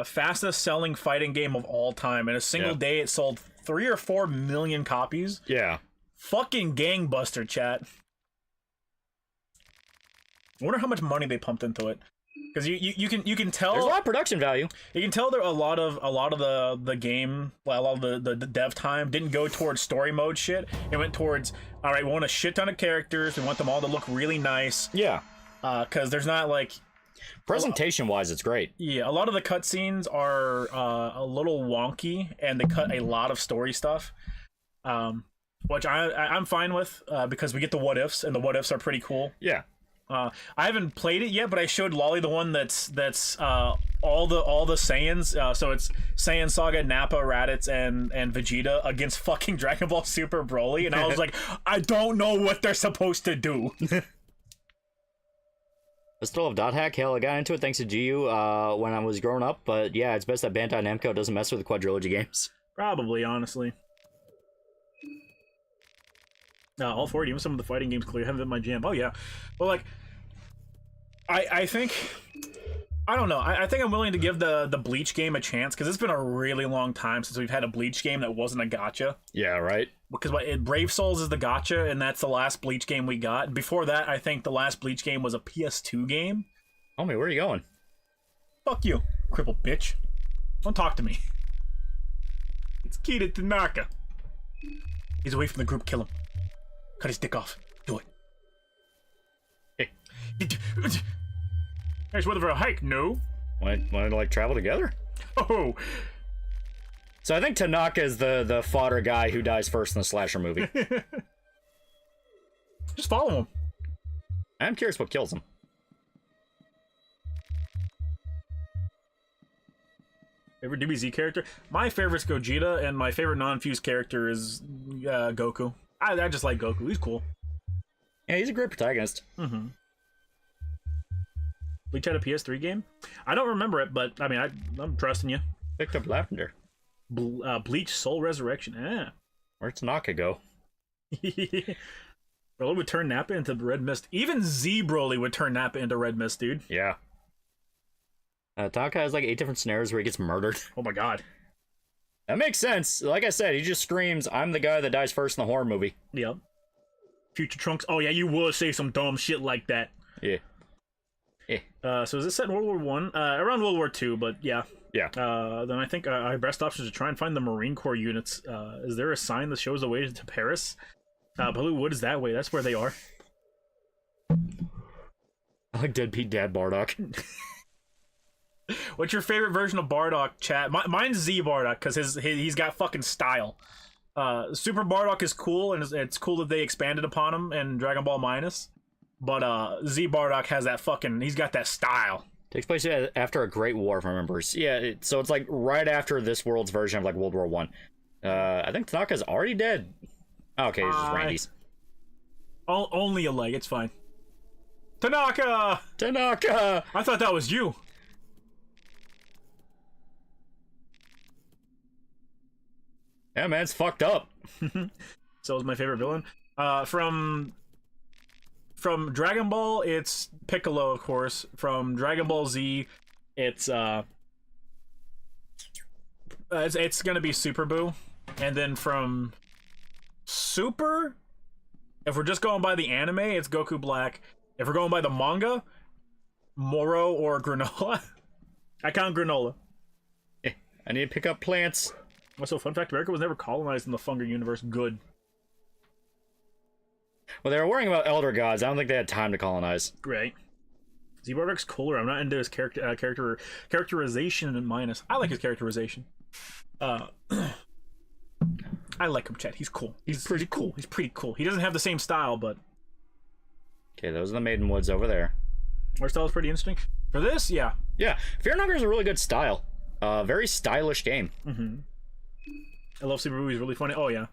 fastest selling fighting game of all time. In a single day, it sold 3 or 4 million copies. Yeah. Fucking gangbuster, chat. I wonder how much money they pumped into it. Because you can tell there's a lot of production value. You can tell there a lot of the game, well, a lot of the dev time didn't go towards story mode shit. It went towards, all right, we want a shit ton of characters. We want them all to look really nice. Yeah. Because there's not like presentation wise, it's great. Yeah, a lot of the cutscenes are a little wonky, and they cut a lot of story stuff, which I'm fine with because we get the what ifs, and the what ifs are pretty cool. Yeah. I haven't played it yet, but I showed Lolly the one that's all the Saiyans. So it's Saiyan Saga, Nappa, Raditz, and Vegeta against fucking Dragon Ball Super Broly, and I was like, I don't know what they're supposed to do. I still have dot hack. Hell, I got into it thanks to GU when I was growing up, but yeah, it's best that Bandai Namco doesn't mess with the quadrilogy games. Probably, honestly. All 40, even some of the fighting games clearly haven't been my jam. Oh yeah, well, like, I think, I don't know. I think I'm willing to give the Bleach game a chance because it's been a really long time since we've had a Bleach game that wasn't a gacha. Yeah, right. Because Brave Souls is the gacha, and that's the last Bleach game we got. Before that, I think the last Bleach game was a PS2 game. Homie, where are you going? Fuck you, crippled bitch. Don't talk to me. It's Kita Tanaka. He's away from the group. Kill him. Cut his dick off. Do it. Hey. Nice weather for a hike, no? Want to like travel together? Oh. So I think Tanaka is the fodder guy who dies first in the slasher movie. Just follow him. I'm curious what kills him. Favorite DBZ character? My favorite's Gogeta, and my favorite non-fused character is Goku. I just like Goku. He's cool. Yeah, he's a great protagonist. Mm-hmm. Bleach had a PS3 game? I don't remember it, but I mean, I'm trusting you. Picked up Lavender. Bleach Soul Resurrection. Ah. Where'd Tanaka go? Broly would turn Nappa into Red Mist. Even Z Broly would turn Nappa into Red Mist, dude. Yeah. Tanaka has like 8 different scenarios where he gets murdered. Oh my god. That makes sense. Like I said, he just screams, I'm the guy that dies first in the horror movie. Yep. Future Trunks. Oh yeah, you would say some dumb shit like that. Yeah. So is this set in World War One? Around World War II, but yeah. Yeah. Then I think our best option is to try and find the Marine Corps units. Is there a sign that shows the way to Paris? Blue Wood is that way. That's where they are. I like Dead Dad Bardock. What's your favorite version of Bardock, chat? Mine's Z Bardock, because he's got fucking style. Super Bardock is cool, and it's cool that they expanded upon him in Dragon Ball Minus. But Z Bardock has that fucking... He's got that style. Takes place after a Great War, if I remember. Yeah, so it's like right after this world's version of like World War One. I think Tanaka's already dead. Oh, okay, it's just Randy's. Only a leg, it's fine. Tanaka! Tanaka! I thought that was you. Yeah, man, it's fucked up. So is my favorite villain. From Dragon Ball, it's Piccolo, of course. From Dragon Ball Z, it's gonna be Super Buu. And then from Super, if we're just going by the anime, it's Goku Black. If we're going by the manga, Moro or Granola. I count Granola. I need to pick up plants. Also, fun fact, America was never colonized in the Funga universe. Good. Well, they were worrying about elder gods. I don't think they had time to colonize. Great. Z-Bardock's cooler. I'm not into his characterization in Minus. I like his characterization. I like him, Chet. He's cool. He's pretty cool. He's pretty cool. He doesn't have the same style, but... Okay, those are the Maiden Woods over there. Our style is pretty interesting. For this, yeah. Yeah, Fearmonger is a really good style. Very stylish game. Mm-hmm. I love Super Buu. He's really funny. Oh, yeah.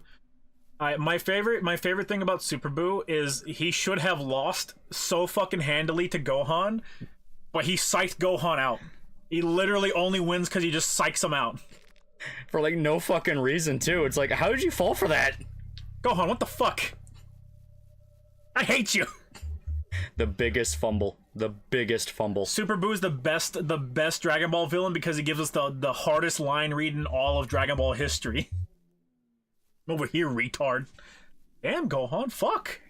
My favorite thing about Super Buu is he should have lost so fucking handily to Gohan, but he psyched Gohan out. He literally only wins because he just psychs him out. For like no fucking reason too. It's like, how did you fall for that? Gohan, what the fuck? I hate you. The biggest fumble. The biggest fumble. Super Buu is the best Dragon Ball villain because he gives us the hardest line read in all of Dragon Ball history. Over here, retard. Damn, Gohan, fuck.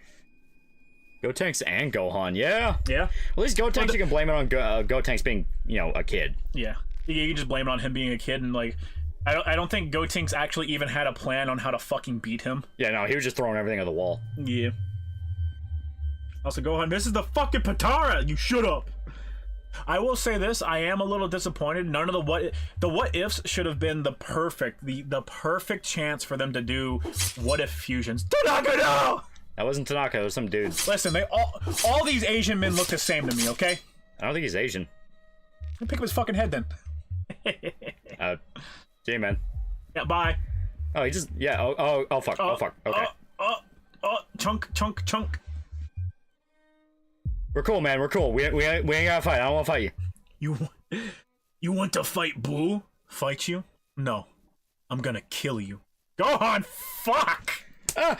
Gotenks and Gohan, yeah. Yeah. At least Gotenks, you can blame it on Gotenks being, a kid. Yeah. You can just blame it on him being a kid, and like, I don't think Gotenks actually even had a plan on how to fucking beat him. Yeah, no, he was just throwing everything at the wall. Yeah. Also, Gohan, this is the fucking Patara! You shut up! I will say this, I am a little disappointed. None of the what ifs should have been the perfect chance for them to do what if fusions. Tanaka, no! That wasn't Tanaka, it was some dudes. Listen, they all these Asian men look the same to me, okay? I don't think he's Asian. Pick up his fucking head then. See you, man. Yeah, bye. Oh, he just, yeah, oh fuck, okay. Chunk. We're cool, man. We're cool. We ain't gotta fight. I don't want to fight you. You want to fight Boo? Fight you? No. I'm gonna kill you. Go on, fuck! Oh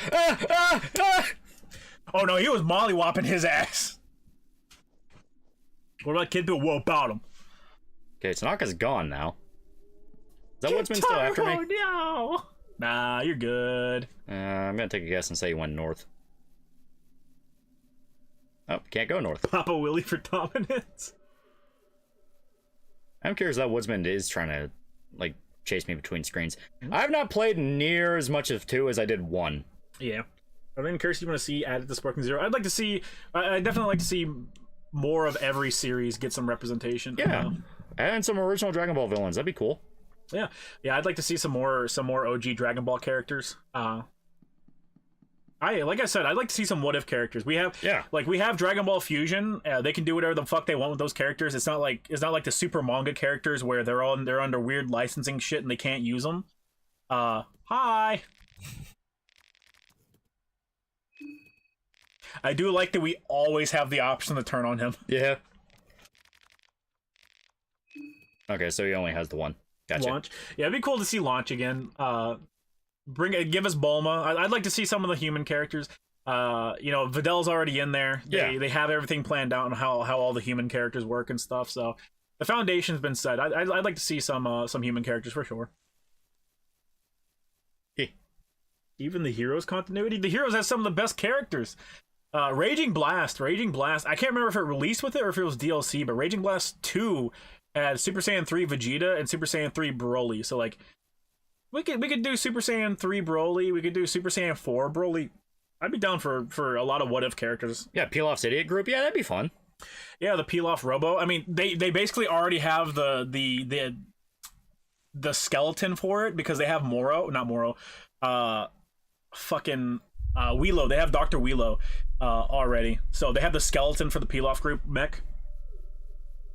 no, he was mollywopping his ass. What about Kid Boo? What about him? Okay, Tanaka's gone now. Is that Woodsman still after me? No. Nah, you're good. I'm gonna take a guess and say he went north. Oh, can't go north. Papa Willie for dominance. I'm curious that Woodsman is trying to, like, chase me between screens. I've not played near as much of 2 as I did 1. Yeah. I'm curious if you want to see added to Sparking Zero. I'd like to see... I definitely like to see more of every series get some representation. Yeah. And some original Dragon Ball villains. That'd be cool. Yeah. I'd like to see some more OG Dragon Ball characters. Like I said, I'd like to see some what if characters. We have Dragon Ball Fusion. They can do whatever the fuck they want with those characters. It's not like the super manga characters where they're under weird licensing shit and they can't use them. Hi. I do like that we always have the option to turn on him. Yeah. Okay, so he only has the one. Gotcha. Launch. Yeah, it'd be cool to see Launch again. Give us Bulma. I'd like to see some of the human characters. Vidal's already in there. They have everything planned out on how all the human characters work and stuff. So the foundation's been set. I'd like to see some human characters for sure. Even the Heroes continuity. The Heroes has some of the best characters. Raging Blast. I can't remember if it released with it or if it was DLC, but Raging Blast 2 had Super Saiyan 3 Vegeta and Super Saiyan 3 Broly. So like we could do Super Saiyan 3 Broly, we could do Super Saiyan 4 Broly. I'd be down for a lot of what if characters. Yeah, Peel-Off's Idiot Group. Yeah, that'd be fun. Yeah, the Peel-Off Robo. I mean, they basically already have the skeleton for it because they have Wheelo. They have Dr. Wheelo already. So they have the skeleton for the Peel-Off group mech.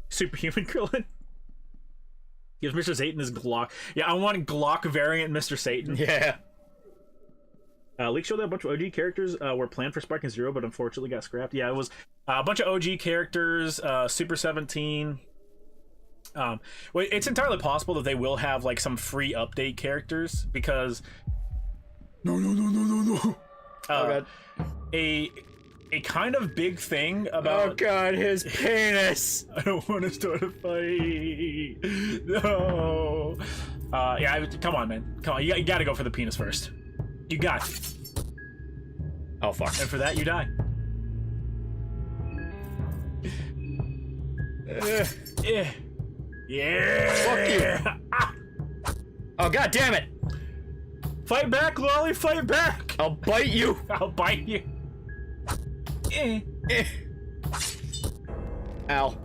Superhuman Krillin. Gives Mr. Satan his Glock. Yeah, I want Glock variant Mr. Satan. Yeah. Leak showed that a bunch of OG characters were planned for Sparking Zero, but unfortunately got scrapped. Yeah, it was a bunch of OG characters, Super 17. Well, it's entirely possible that they will have like some free update characters because No. God. A kind of big thing about... Oh god, his penis! I don't want to start a fight. No. Come on, man. Come on, you gotta go for the penis first. You got it. Oh fuck. And for that, you die. Yeah. Fuck you. Oh god damn it. Fight back, Loli, fight back. I'll bite you. I'll bite you. Ow.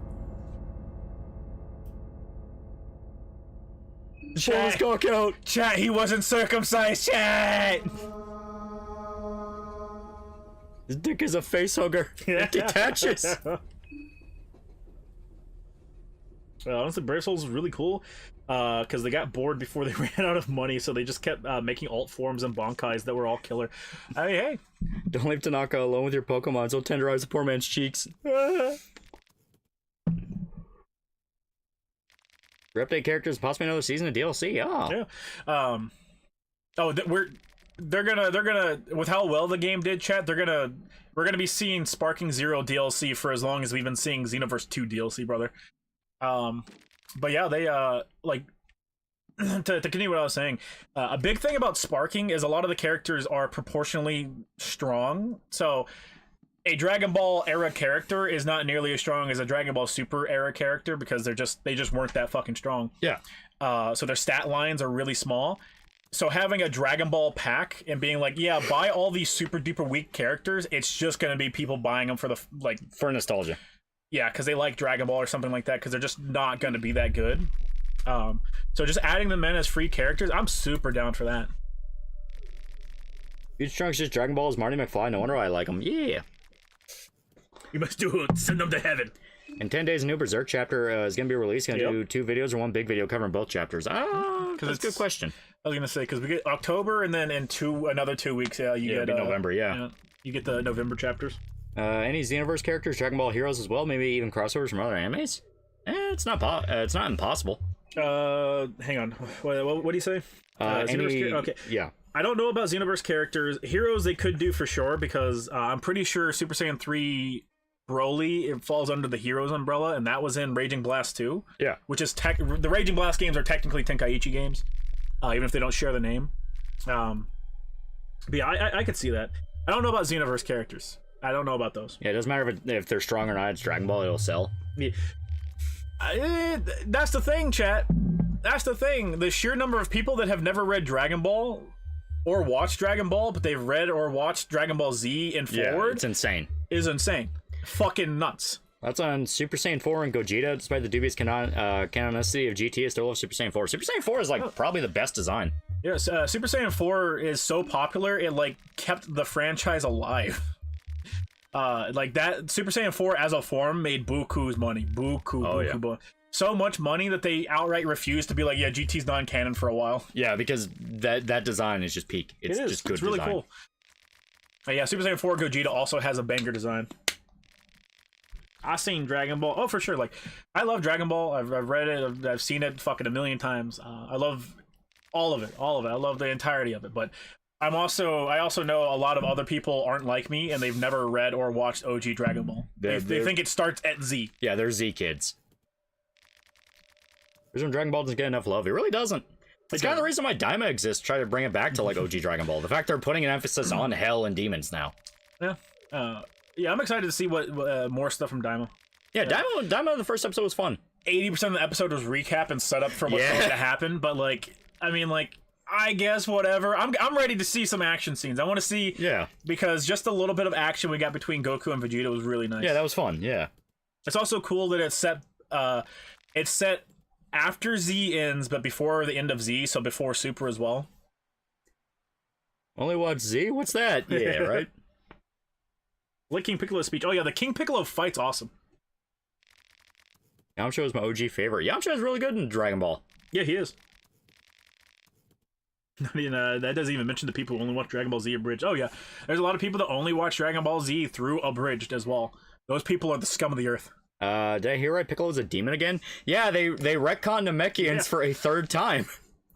Pull his cock out. Chat, he wasn't circumcised, chat. His dick is a face hugger. It detaches. Honestly, Brave Souls is really cool because they got bored before they ran out of money, so they just kept making alt forms and Bankais that were all killer. I mean, hey. Don't leave Tanaka alone with your Pokemon, so tenderize the poor man's cheeks. Update characters, possibly another season of DLC. Oh. Yeah. They're gonna with how well the game did, chat. We're gonna be seeing Sparking Zero DLC for as long as we've been seeing Xenoverse 2 DLC, brother. But yeah, they like to continue what I was saying. A big thing about Sparking is a lot of the characters are proportionally strong. So a Dragon Ball era character is not nearly as strong as a Dragon Ball Super era character because they just weren't that fucking strong. Yeah. So their stat lines are really small. So having a Dragon Ball pack and being like, yeah, buy all these super duper weak characters, it's just gonna be people buying them for nostalgia. Yeah, because they like Dragon Ball or something like that, because they're just not gonna be that good. So just adding them in as free characters, I'm super down for that. Huge Trunks just Dragon Ball is Marty McFly. No wonder I like him. Yeah. You must do it. Send them to heaven. In 10 days, a new Berserk chapter is going to be released. Going to do 2 videos or 1 big video covering both chapters. That's a good question. I was going to say, because we get October, and then in another 2 weeks, you get... November, yeah. You get the November chapters. Any Xenoverse characters, Dragon Ball heroes as well, maybe even crossovers from other animes? It's not impossible. Hang on. What do you say? Okay. Yeah. I don't know about Xenoverse characters. Heroes they could do for sure because I'm pretty sure Super Saiyan 3 Broly it falls under the Heroes umbrella, and that was in Raging Blast 2. Yeah. Which is the Raging Blast games are technically Tenkaichi games, even if they don't share the name. But yeah, I could see that. I don't know about Xenoverse characters. I don't know about those. Yeah, it doesn't matter if they're strong or not. It's Dragon Ball. It'll sell. Yeah. That's the thing, chat. That's the thing. The sheer number of people that have never read Dragon Ball or watched Dragon Ball, but they've read or watched Dragon Ball Z and forward, it's insane. Is insane. Fucking nuts. That's on Super Saiyan 4 and Gogeta. Despite the dubious canonicity of GT, I still love Super Saiyan 4. Super Saiyan 4 is like probably the best design. Yes, Super Saiyan 4 is so popular it like kept the franchise alive. Like that Super Saiyan 4 as a form made buku's money. Buku. So much money that they outright refused to be like, yeah, GT's non-canon for a while. Yeah, because that design is just peak. It's just good. It's really design. cool. Yeah, Super Saiyan 4 Gogeta also has a banger design. I've seen Dragon Ball. Oh, for sure. Like, I love Dragon Ball. I've read it. I've seen it fucking a million times. I love all of it. I love the entirety of it. But I also know a lot of other people aren't like me, and they've never read or watched OG Dragon Ball. They think it starts at Z. Yeah, they're Z kids. The reason Dragon Ball doesn't get enough love, it really doesn't. It's kind of the reason why Daima exists, try to bring it back to like OG Dragon Ball. The fact they're putting an emphasis on hell and demons now. Yeah. Yeah, I'm excited to see what more stuff from Daima. Yeah, Daima, the first episode was fun. 80% of the episode was recap and setup for what's going to happen, but like, I mean, like, I guess whatever. I'm ready to see some action scenes. I want to see, because just a little bit of action we got between Goku and Vegeta was really nice. Yeah, that was fun. Yeah, it's also cool that it's set after Z ends, but before the end of Z, so before Super as well. Only watch Z? What's that? Yeah, right. Like King Piccolo's speech. Oh yeah, the King Piccolo fight's awesome. Yamcha is my OG favorite. Yamcha is really good in Dragon Ball. Yeah, he is. I mean, that doesn't even mention the people who only watch Dragon Ball Z abridged. Oh yeah, there's a lot of people that only watch Dragon Ball Z through abridged as well. Those people are the scum of the earth. Did I hear right? Piccolo's a demon again? Yeah, they retconned Namekians for a third time.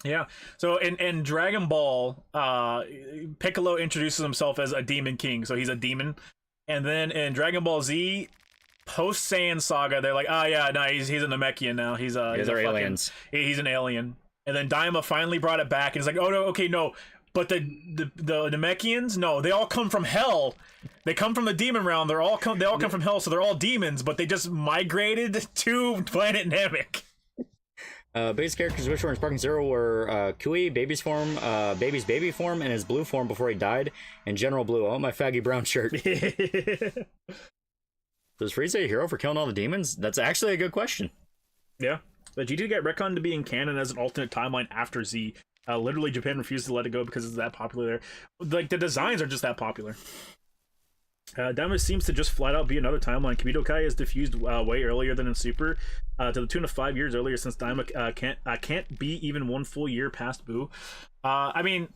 Yeah. So in Dragon Ball, Piccolo introduces himself as a demon king, so he's a demon. And then in Dragon Ball Z, post Saiyan Saga, they're like, oh yeah, no, he's a Namekian now. He's aliens. He's an alien. And then Daima finally brought it back, and it's like, oh no, okay, no, but the Namekians, no, they all come from hell. They come from the demon realm. They all come from hell, so they're all demons, but they just migrated to planet Namek. Base characters which were in Sparking Zero were Kui, baby's baby form, and his blue form before he died, and General Blue. Oh, my faggy brown shirt. Does Frieza a hero for killing all the demons? That's actually a good question. Yeah. But GT got retconned to being canon as an alternate timeline after Z. Literally, Japan refused to let it go because it's that popular there. Like, the designs are just that popular. Daima seems to just flat out be another timeline. Kibito Kai is diffused way earlier than in Super, to the tune of 5 years earlier, since Daima can't be even 1 full year past Buu. I mean,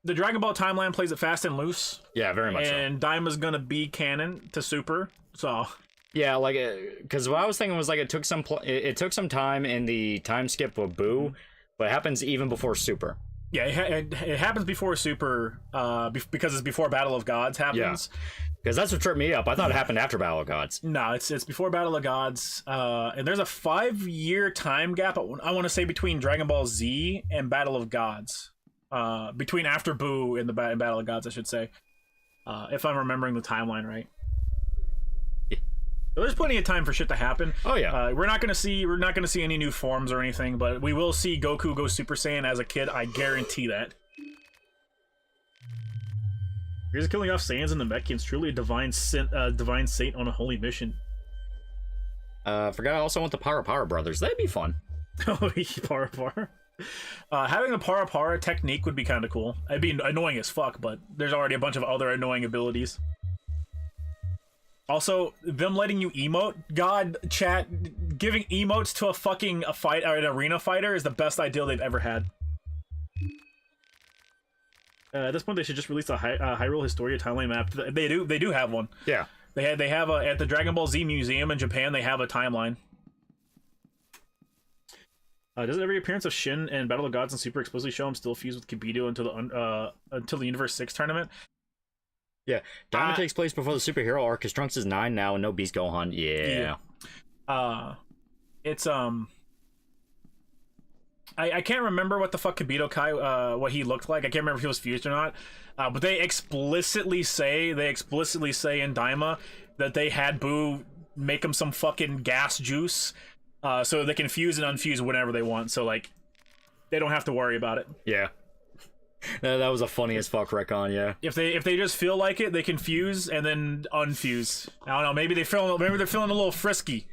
the Dragon Ball timeline plays it fast and loose. Yeah, very much. And so. Daima's gonna be canon to Super, so. Yeah, like, because what I was thinking was like it took some time in the time skip of Buu, but it happens even before Super. Yeah, it happens before Super, because it's before Battle of Gods happens. Yeah. Because that's what tripped me up. I thought it happened after Battle of Gods. No, it's before Battle of Gods. And there's a 5-year time gap, I want to say, between Dragon Ball Z and Battle of Gods. Between after Buu and Battle of Gods, I should say. If I'm remembering the timeline right. Yeah. So there's plenty of time for shit to happen. Oh yeah. We're not gonna see any new forms or anything, but we will see Goku go Super Saiyan as a kid. I guarantee that. Here's killing off Saiyans and the Namekians, truly a divine saint on a holy mission. Forgot I also want the Para brothers. That'd be fun. Oh, Para. Having the Para technique would be kind of cool. It'd be annoying as fuck, but there's already a bunch of other annoying abilities. Also, them letting you emote, God, chat, giving emotes to an arena fighter is the best ideal they've ever had. At this point, they should just release a Hyrule Historia timeline map. They do have one. Yeah. They have a at the Dragon Ball Z Museum in Japan. They have a timeline. Doesn't every appearance of Shin and Battle of Gods and Super explicitly show him still fused with Kibito until the Universe 6 tournament? Yeah, Diamond takes place before the superhero arc. His Trunks is 9 now, and no Beast Gohan. Yeah. It's I can't remember what the fuck Kibito Kai what he looked like. I can't remember if he was fused or not. But they explicitly say in Daima that they had Boo make him some fucking gas juice, so they can fuse and unfuse whenever they want. So like, they don't have to worry about it. Yeah. That was a funny as fuck retcon, yeah. If they just feel like it, they can fuse and then unfuse. I don't know. Maybe they're feeling a little frisky.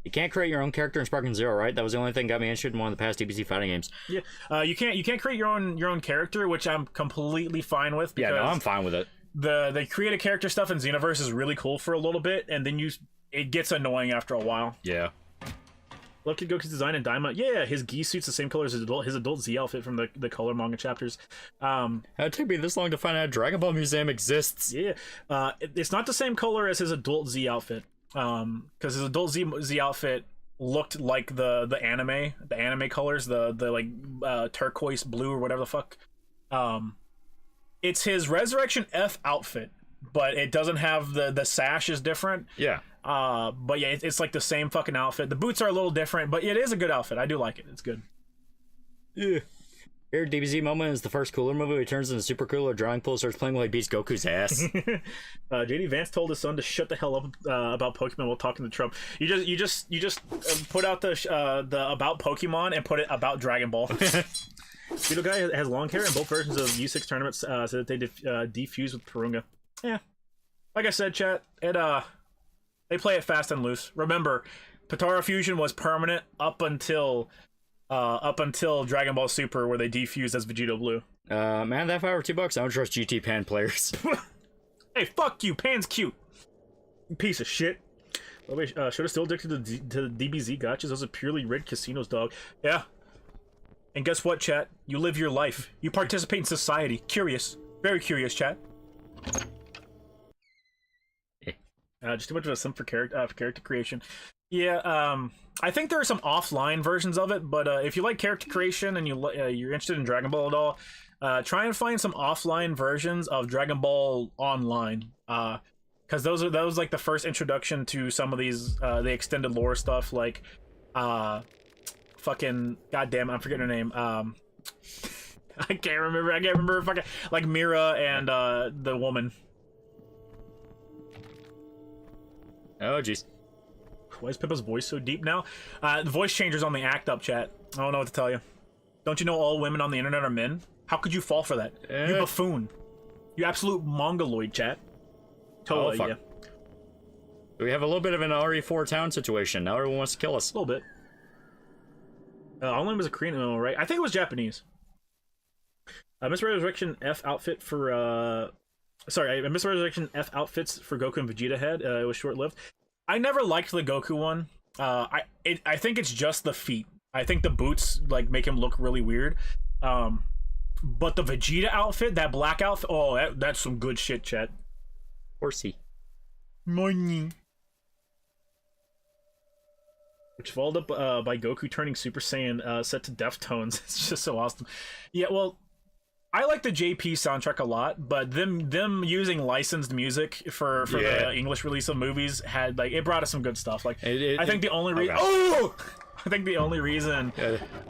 You can't create your own character in Sparking Zero, right? That was the only thing that got me interested in one of the past DBZ fighting games. Yeah, you can't create your own character, which I'm completely fine with. Yeah, no, I'm fine with it. They create a character stuff in Xenoverse is really cool for a little bit, and then it gets annoying after a while. Yeah. Love Kid Goku's design in Daima. Yeah, his gi suit's the same color as his adult Z outfit from the color manga chapters. It took me this long to find out Dragon Ball Museum exists. Yeah, it's not the same color as his adult Z outfit. Because his adult Z outfit looked like the anime colors, the like turquoise blue or whatever the fuck. It's his Resurrection F outfit, but it doesn't have the sash is different. Yeah. But yeah, it's like the same fucking outfit. The boots are a little different, but it is a good outfit. I do like it. It's good. Yeah. Here, DBZ moment is the first Cooler movie. He turns into Super Cooler, drawing pool, starts playing while he beats Goku's ass. JD Vance told his son to shut the hell up about Pokemon while talking to Trump. You just put out the about Pokemon and put it about Dragon Ball. Beetle Guy has long hair, and both versions of U6 tournaments so that they defuse with Purunga. Yeah, like I said, chat. They play it fast and loose. Remember, Potara Fusion was permanent up until Dragon Ball Super, where they defused as Vegito Blue. Man, that $5 or $2, I don't trust GT Pan players. Hey, fuck you, Pan's cute. You piece of shit. Oh, wait, should have still addicted to the DBZ gotchas. Those are purely rigged casinos, dog. Yeah. And guess what, chat? You live your life. You participate in society. Curious. Very curious, chat. Just too much of a simp for character creation. Yeah, I think there are some offline versions of it, but if you like character creation and you're interested in Dragon Ball at all, try and find some offline versions of Dragon Ball Online, because that was like the first introduction to some of these the extended lore stuff, like fucking goddamn, I'm forgetting her name. I can't remember fucking like Mira and the woman. Oh jeez. Why is Pippa's voice so deep now? The voice changer's on the act up, chat. I don't know what to tell you. Don't you know all women on the internet are men? How could you fall for that? You buffoon. You absolute mongoloid, chat. Totally, fuck. Yeah. We have a little bit of an RE4 town situation. Now everyone wants to kill us. A little bit. Online was a Korean MMO, right? I think it was Japanese. Miss Resurrection F outfit for Miss Resurrection F outfits for Goku and Vegeta had. It was short-lived. I never liked the Goku one. I think it's just the feet. I think the boots like make him look really weird. But the Vegeta outfit, that black outfit, oh, that's some good shit, chat. Horsey. Morning. Which followed up by Goku turning Super Saiyan set to Deftones. It's just so awesome. Yeah, well, I like the JP soundtrack a lot, but them using licensed music for the English release of movies had like it brought us some good stuff. Like I think the only reason I think the only reason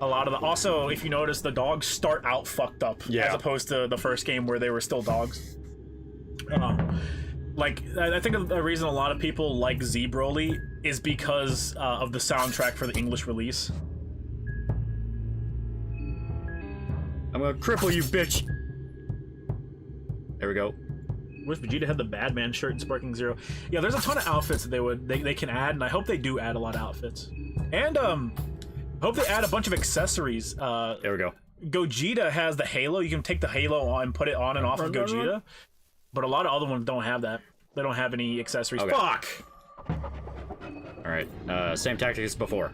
a lot of the also if you notice the dogs start out fucked up as opposed to the first game where they were still dogs. Like I think the reason a lot of people like Z Broly is because of the soundtrack for the English release. I'm gonna cripple you, bitch. There we go. Wish Vegeta had the Badman shirt in Sparking Zero. Yeah, there's a ton of outfits that they can add, and I hope they do add a lot of outfits. And I hope they add a bunch of accessories. There we go. Gogeta has the halo. You can take the halo on and put it on and off of Gogeta. But a lot of other ones don't have that. They don't have any accessories. Okay. Fuck! Alright, same tactic as before.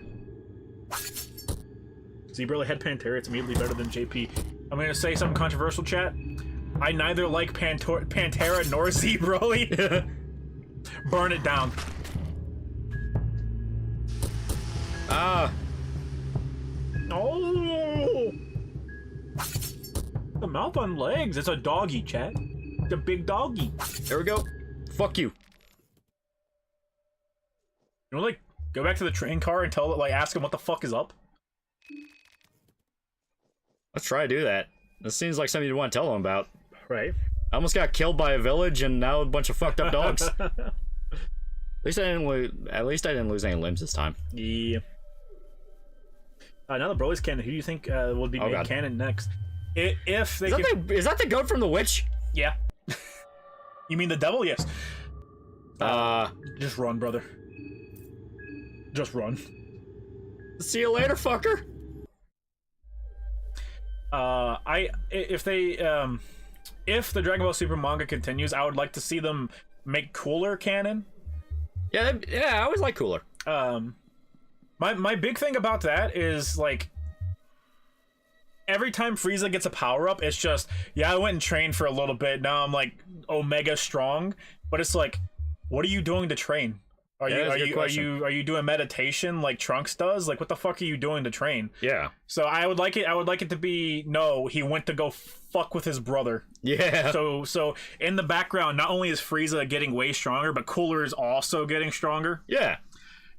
Z Broly had Pantera, it's immediately better than JP. I'm gonna say something controversial, chat. I neither like Pantera nor Z Broly. Burn it down. Ah. Oh! The mouth on legs. It's a doggy, chat. It's a big doggy. There we go. Fuck you. You know, like, go back to the train car and tell it, like, ask him what the fuck is up. Let's try to do that. This seems like something you'd want to tell them about. Right. I almost got killed by a village and now a bunch of fucked up dogs. At least I didn't lose any limbs this time. Yeah. Now the Broly's canon. Who do you think would be made canon next? If they is that the goat from the witch? Yeah. You mean the devil? Yes. Just run, brother. Just run. See you later, fucker. If the Dragon Ball Super manga continues, I would like to see them make Cooler canon. Yeah, I always like Cooler. My big thing about that is, like, every time Frieza gets a power up, it's just, yeah, I went and trained for a little bit. Now I'm like Omega strong, but it's like, what are you doing to train? Are you doing meditation like Trunks does? Like, what the fuck are you doing to train? Yeah. So I would like it to be, no, he went to go fuck with his brother. Yeah. So in the background, not only is Frieza getting way stronger, but Cooler is also getting stronger. Yeah.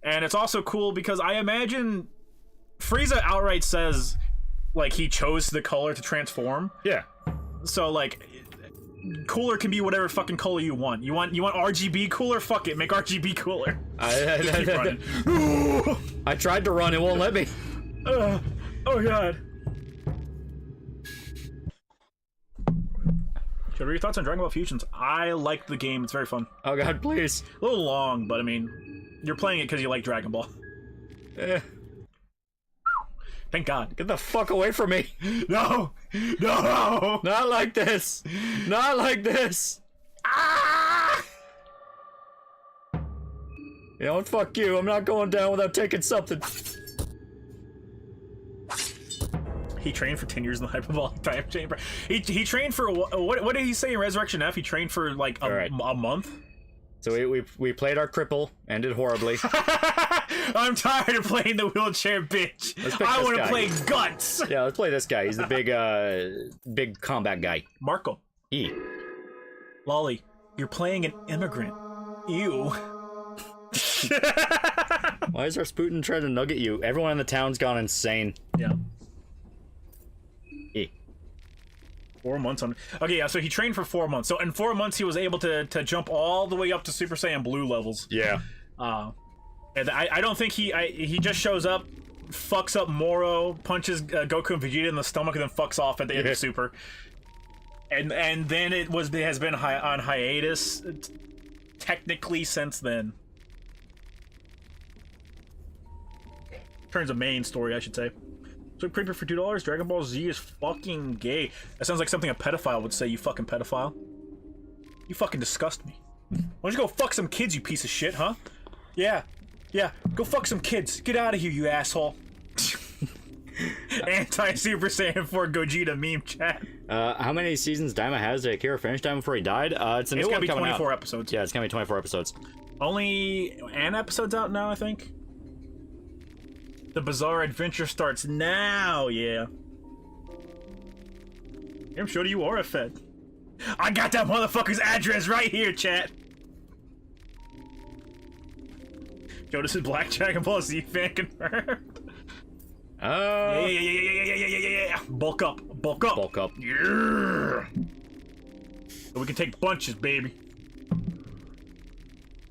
And it's also cool because I imagine Frieza outright says, like, he chose the color to transform. Yeah. So, like, Cooler can be whatever fucking color you want. You want RGB Cooler? Fuck it, make RGB Cooler. Keep running. I tried to run, it won't let me. Oh god. What are your thoughts on Dragon Ball Fusions? I like the game. It's very fun. Oh god, please. A little long, but I mean, you're playing it because you like Dragon Ball. Thank God. Get the fuck away from me. No! No! Not like this. Not like this. Ah! You know what? Fuck you. I'm not going down without taking something. He trained for 10 years in the hyperbolic time chamber. He trained for what did he say in Resurrection F? He trained for like a month. So we played our cripple, ended horribly. I'm tired of playing the wheelchair bitch. I want to play Guts. Yeah, let's play this guy. He's the big combat guy. Marco. E. Loli, you're playing an immigrant. Ew. Why is Rasputin trying to nugget you? Everyone in the town's gone insane. Yeah. E. 4 months on. Okay, yeah. So he trained for 4 months. So in 4 months, he was able to jump all the way up to Super Saiyan Blue levels. Yeah. And I don't think he just shows up, fucks up Moro, punches Goku and Vegeta in the stomach, and then fucks off at the end of Super. And then it has been on hiatus technically since then. In terms of main story, I should say. So creeper for $2. Dragon Ball Z is fucking gay. That sounds like something a pedophile would say. You fucking pedophile. You fucking disgust me. Why don't you go fuck some kids, you piece of shit, huh? Yeah. Go fuck some kids. Get out of here, you asshole. Anti-Super Saiyan 4 Gogeta meme chat. How many seasons Daima has? Did Akira finish Daima before he died? It's gonna be 24 episodes. Yeah, it's gonna be 24 episodes. Only an episode's out now, I think. The bizarre adventure starts now, yeah. I'm sure you are a Fed. I got that motherfucker's address right here, chat. Jonas is Black Dragon Ball Z fan confirmed. Yeah. Bulk up. Yeah. So we can take bunches, baby.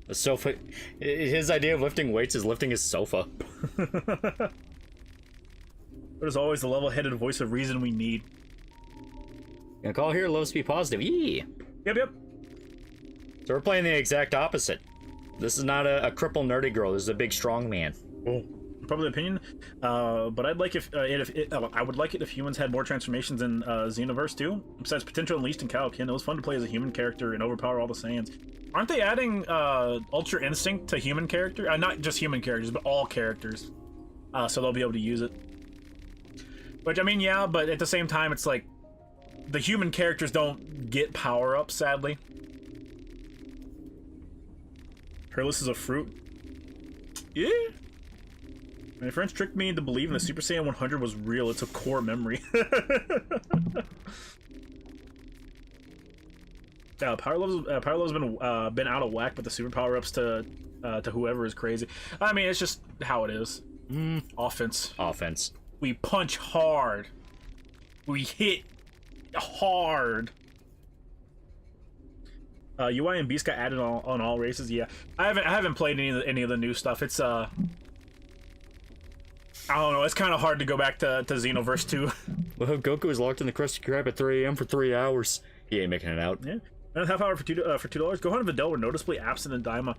The sofa. His idea of lifting weights is lifting his sofa. But as always, the level-headed voice of reason we need. Gonna call here, loves to be positive. Yee. Yep. So we're playing the exact opposite. This is not a cripple nerdy girl. This is a big strong man. Oh, probably opinion. But I'd like I would like it if humans had more transformations in Xenoverse too. Besides potential unleashed in Kaioken, it was fun to play as a human character and overpower all the Saiyans. Aren't they adding Ultra Instinct to human character? Not just human characters, but all characters. So they'll be able to use it. Which, I mean, yeah, but at the same time, it's like the human characters don't get power-ups, sadly. Hairless is a fruit. Yeah. My friends tricked me into believing that Super Saiyan 100 was real. It's a core memory. Power level's been out of whack, but the super power ups to whoever is crazy. I mean, it's just how it is. Offense. We punch hard. We hit hard. UI and Beast got added on all races. Yeah, I haven't played any of the new stuff. It's I don't know. It's kind of hard to go back to Xenoverse 2. Well, Goku was locked in the Krusty Krab at 3 a.m. for 3 hours. He ain't making it out. Yeah, and a half hour for $2. Gohan and Videl were noticeably absent in Daima.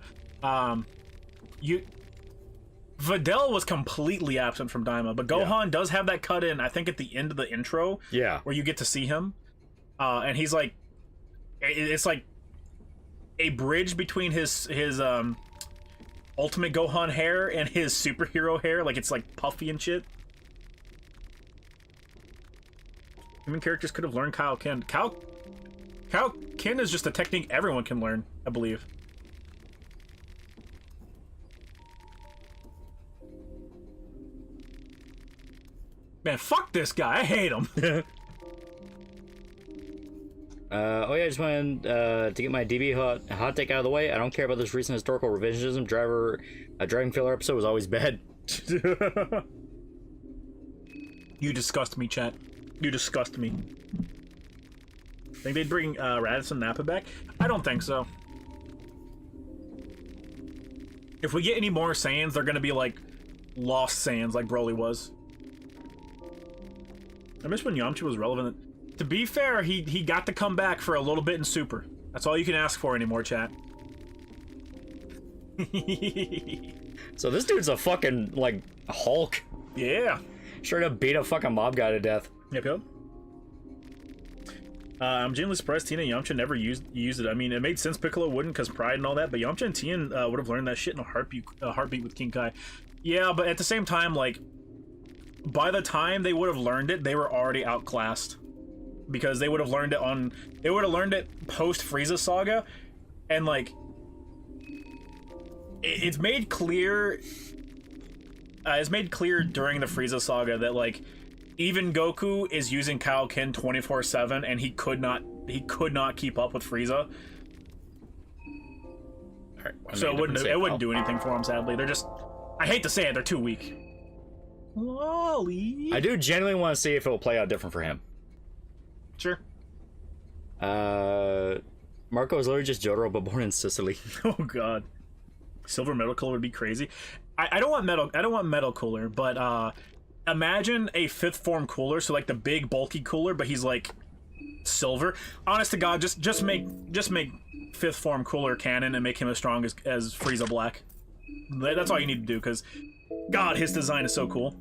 Videl was completely absent from Daima, but Gohan does have that cut in. I think at the end of the intro. Yeah. Where you get to see him, and he's like, it's like a bridge between his Ultimate Gohan hair and his superhero hair. Like, it's like puffy and shit. Human characters could have learned Kaioken. Kaioken is just a technique everyone can learn, I believe. Man, fuck this guy. I hate him. Oh yeah, I just wanted to get my DB hot take out of the way. I don't care about this recent historical revisionism. Driving filler episode was always bad. You disgust me, chat. You disgust me. Think they'd bring Raditz and Nappa back? I don't think so. If we get any more Saiyans, they're gonna be like lost Saiyans, like Broly was. I miss when Yamcha was relevant. To be fair, he got to come back for a little bit in Super. That's all you can ask for anymore, chat. So this dude's a fucking, like, Hulk. Yeah. Straight up beat a fucking mob guy to death. Yep. I'm genuinely surprised Tina and Yamcha never used it. I mean, it made sense Piccolo wouldn't because pride and all that, but Yamcha and Tien would have learned that shit in a heartbeat with King Kai. Yeah, but at the same time, like, by the time they would have learned it, they were already outclassed. Because they would have learned it post Frieza Saga, and like it's made clear during the Frieza Saga that like even Goku is using Kaioken 24/7 and he could not keep up with Frieza. Right, so it wouldn't do anything for him, sadly. They're just, I hate to say it, they're too weak. Loli. I do genuinely want to see if it will play out different for him. Sure. Marco is literally just Jotaro, but born in Sicily. Oh god. Silver Metal Cooler would be crazy. I don't want Metal Cooler, but imagine a fifth form cooler, so like the big bulky cooler, but he's like silver. Honest to god, just make fifth form cooler canon and make him as strong as Frieza Black. That's all you need to do, because god, his design is so cool.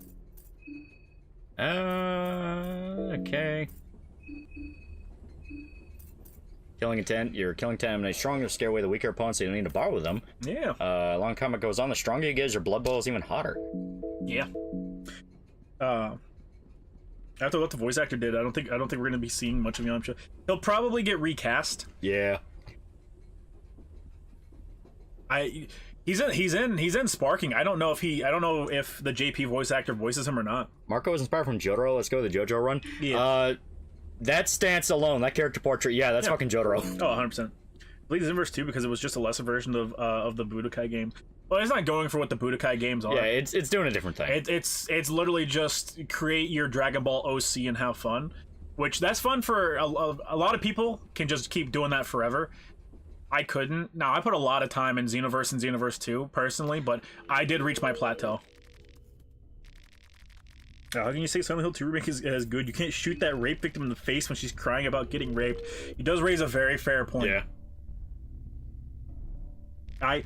Okay. Killing intent. You're killing intent and stronger to scare away the weaker opponents, so you don't need to borrow with them. Yeah. Long time it goes on, the stronger you get, your blood boil is even hotter. Yeah. After what the voice actor did, I don't think we're gonna be seeing much of Yamcha. He'll probably get recast. Yeah. He's in Sparking. I don't know if the JP voice actor voices him or not. Marco was inspired from Jotaro. Let's go with the JoJo run. Yeah. That stance alone, that character portrait, yeah, that's fucking Jotaro. Oh, 100%. I believe it's Inverse 2 because it was just a lesser version of the Budokai game. Well, it's not going for what the Budokai games are. Yeah, it's doing a different thing. It's literally just create your Dragon Ball OC and have fun, which that's fun for a lot of people. Can just keep doing that forever. I couldn't. Now, I put a lot of time in Xenoverse and Xenoverse 2 personally, but I did reach my plateau. How can you say Silent Hill 2 Remake is good? You can't shoot that rape victim in the face when she's crying about getting raped. He does raise a very fair point. Yeah.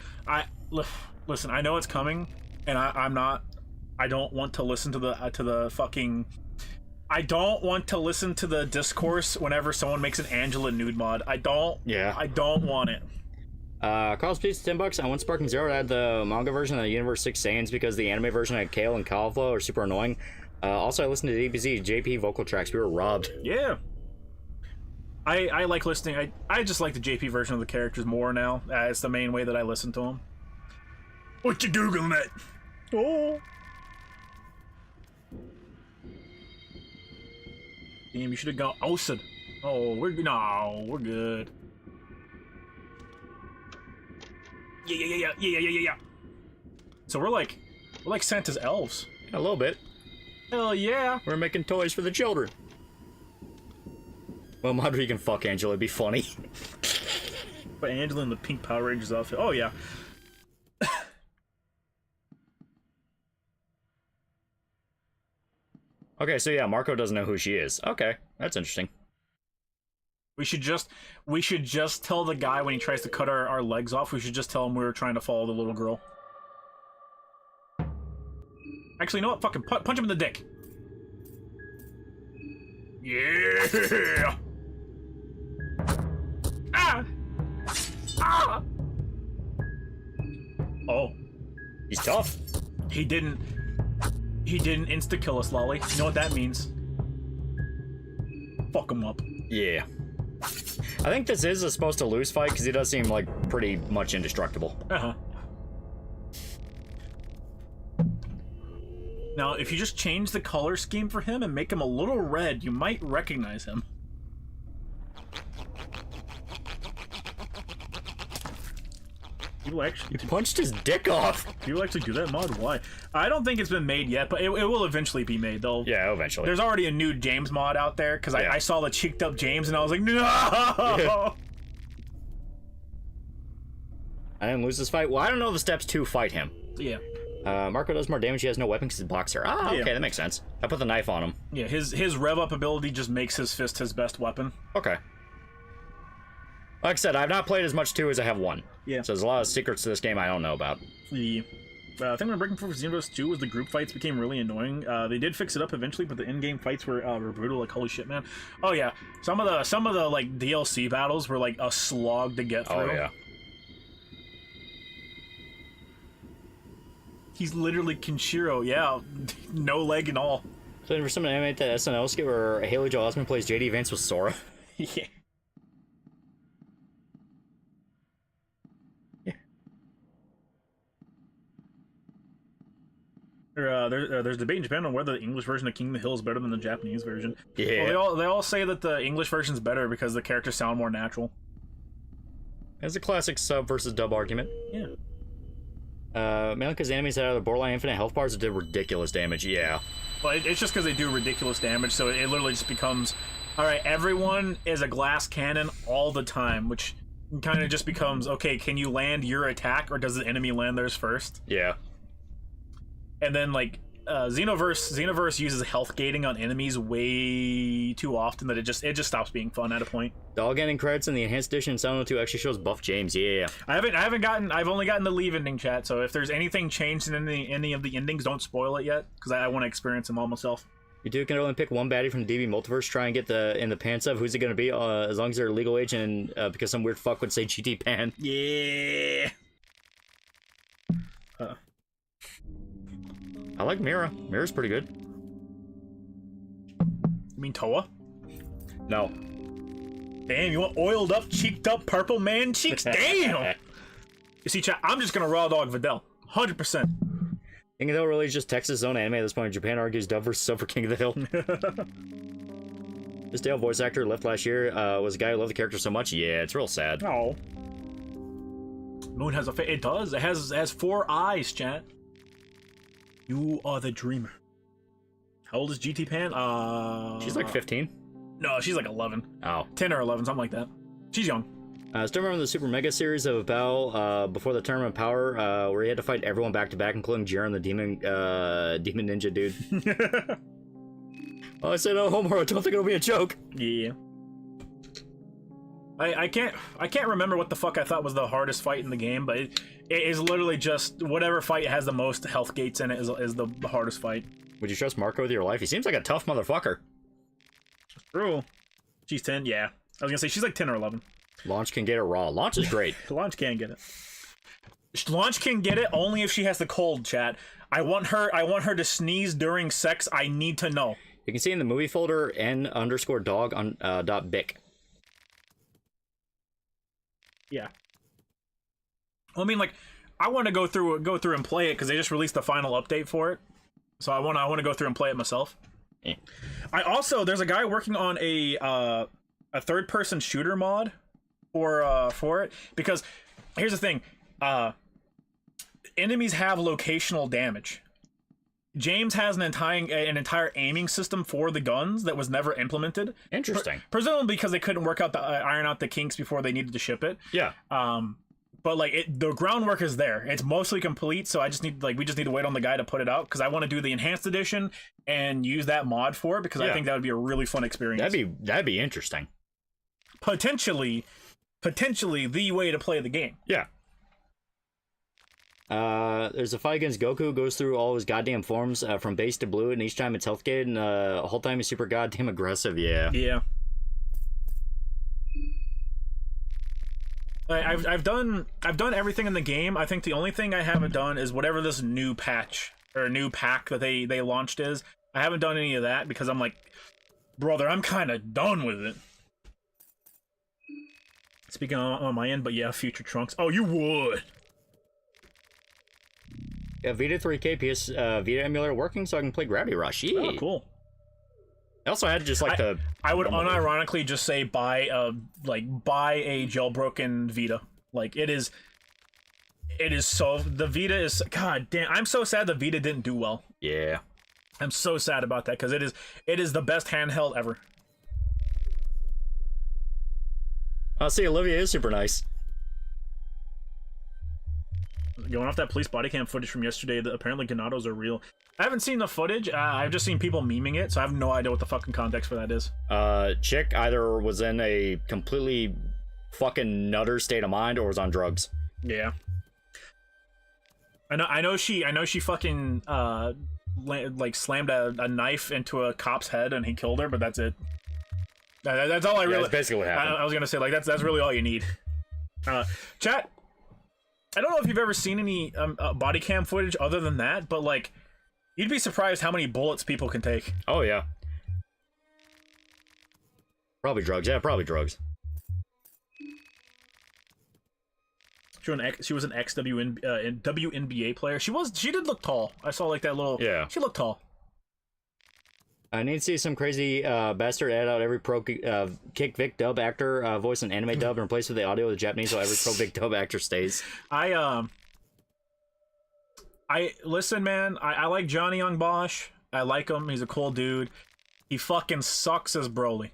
Listen, I know it's coming, and I don't want to listen to the fucking... I don't want to listen to the discourse whenever someone makes an Angela nude mod. I don't want it. Carl's Pizza, $10. I want Sparking Zero to add the manga version of the Universe 6 Saiyans because the anime version had Kale and Cauliflower are super annoying. Also, I listened to the DBZ JP vocal tracks. We were robbed. Yeah. I like listening. I just like the JP version of the characters more now. It's the main way that I listen to them. What you googling it? Oh. Damn, you should have gone outside. Oh, we're good. Yeah. So we're like Santa's elves. A little bit. Hell yeah. We're making toys for the children. Well, Madre can fuck Angela. It'd be funny. But Angela in the pink Power Rangers outfit. Oh yeah. Okay, so yeah, Marco doesn't know who she is. Okay, that's interesting. We should just tell the guy when he tries to cut our legs off, we should just tell him we were trying to follow the little girl. Actually, you know what? Fucking punch him in the dick. Yeah! Ah! Oh. He's tough. He didn't insta-kill us, Lolly. You know what that means? Fuck him up. Yeah. I think this is a supposed to lose fight, because he does seem, like, pretty much indestructible. Uh-huh. Now, if you just change the color scheme for him and make him a little red, you might recognize him. People actually Punched his dick off. People actually do that mod? Why? I don't think it's been made yet, but it will eventually be made. Yeah, eventually. There's already a new James mod out there, because Yeah. I saw the cheeked up James and I was like, no! Yeah. I didn't lose this fight. Well, I don't know the steps to fight him. Yeah. Marco does more damage. He has no weapon because he's a boxer. Ah, okay, Yeah. that makes sense. I put the knife on him. Yeah, his rev up ability just makes his fist his best weapon. Okay. Like I said, I've not played as much 2 as I have 1. Yeah. So there's a lot of secrets to this game I don't know about. The thing with Breaking Forth for Xenoverse 2 was the group fights became really annoying. They did fix it up eventually, but the in-game fights were brutal. Like, holy shit, man. Oh yeah, some of the like DLC battles were like a slog to get through. Oh yeah. He's literally Kenshiro, yeah, no leg and all. So for someone to animate that SNL skit where Haley Joel Osment plays JD Vance with Sora. Yeah. There's debate in Japan on whether the English version of King of the Hill is better than the Japanese version. Yeah. Well, they all say that the English version's better because the characters sound more natural. It's a classic sub versus dub argument. Yeah. Mainly because enemies that have the Borderline Infinite health bars that did ridiculous damage. Yeah. Well, it's just because they do ridiculous damage, so it literally just becomes, all right, everyone is a glass cannon all the time, which kind of just becomes, okay, can you land your attack, or does the enemy land theirs first? Yeah. And then, like, Xenoverse uses health gating on enemies way too often that it just stops being fun at a point. Dog ending credits in the enhanced edition Silent 2 actually shows Buff James. Yeah. I've only gotten the leave ending, chat, so if there's anything changed in any of the endings, don't spoil it yet, because I want to experience them all myself. You do can only pick one baddie from the DB multiverse. Try and get in the pants of who's it going to be, as long as they're legal age and because some weird fuck would say GT Pan. Yeah. I like Mira. Mira's pretty good. You mean Toa? No. Damn, you want oiled up, cheeked up, purple man cheeks? Damn! You see, chat, I'm just gonna raw dog Videl. 100%. King of the Hill really is just Texas' own anime at this point. Japan argues dub versus sub for King of the Hill. This Dale voice actor left last year was a guy who loved the character so much. Yeah, it's real sad. Oh. Moon has a face. It does. It has 4 eyes, chat. You are the dreamer. How old is GT Pan? She's like 15. No, she's like 11. Oh. 10 or 11, something like that. She's young. Still remember the Super Mega series of Bell before the Tournament of Power, where he had to fight everyone back to back, including Jiren, the demon ninja dude. Oh, I said, oh, Homer, I don't think it'll be a joke. Yeah. I can't remember what the fuck I thought was the hardest fight in the game, but it is literally just whatever fight has the most health gates in it is the hardest fight. Would you trust Marco with your life? He seems like a tough motherfucker. True. She's 10, yeah. I was gonna say she's like 10 or 11. Launch can get it raw. Launch is great. Launch can get it. Launch can get it only if she has the cold, chat. I want her to sneeze during sex. I need to know. You can see in the movie folder n_dog on .bic. Yeah. Well, I mean, like, I want to go through and play it because they just released the final update for it. So I want to go through and play it myself. I also, there's a guy working on a third-person shooter mod for it, because here's the thing, enemies have locational damage. James has an entire aiming system for the guns that was never implemented. Interesting. Presumably because they couldn't work out iron out the kinks before they needed to ship it. Yeah. But like the groundwork is there. It's mostly complete, so we just need to wait on the guy to put it out, because I want to do the enhanced edition and use that mod for it, because I think that would be a really fun experience. That'd be interesting. Potentially the way to play the game. Yeah. There's a fight against Goku, goes through all his goddamn forms from base to blue, and each time it's health gain, and the whole time he's super goddamn aggressive. Yeah. I've done everything in the game. I think the only thing I haven't done is whatever this new patch or new pack that they launched is. I haven't done any of that because I'm like, brother, I'm kind of done with it. Speaking on my end, but yeah, future Trunks. Oh, you would. Yeah, Vita 3K PS Vita emulator working, so I can play Gravity Rush. Yeah. Oh, cool. I also had just like I would unironically just say buy a jailbroken Vita. Like it is so, the Vita is, god damn, I'm so sad the Vita didn't do well. Yeah. I'm so sad about that, because it is the best handheld ever. I'll see, Olivia is super nice. Going off that police body cam footage from yesterday, that apparently Ganados are real. I haven't seen the footage. I've just seen people memeing it, so I have no idea what the fucking context for that is. Chick either was in a completely fucking nutter state of mind or was on drugs. Yeah. I know she fucking like slammed a knife into a cop's head and he killed her, but that's it. That's all I really. That's basically what happened. I was gonna say, like, that's really all you need. Chat. I don't know if you've ever seen any body cam footage other than that, but like, you'd be surprised how many bullets people can take. Oh yeah. Probably drugs. Yeah, probably drugs. She was an ex WNBA player. She did look tall. I saw like that little. Yeah. She looked tall. I need to see some crazy bastard add out every pro kick Vic dub actor voice an anime dub and replace with the audio of the Japanese so every pro Vic dub actor stays. I listen, man. I like Johnny Young Bosch. I like him. He's a cool dude. He fucking sucks as Broly.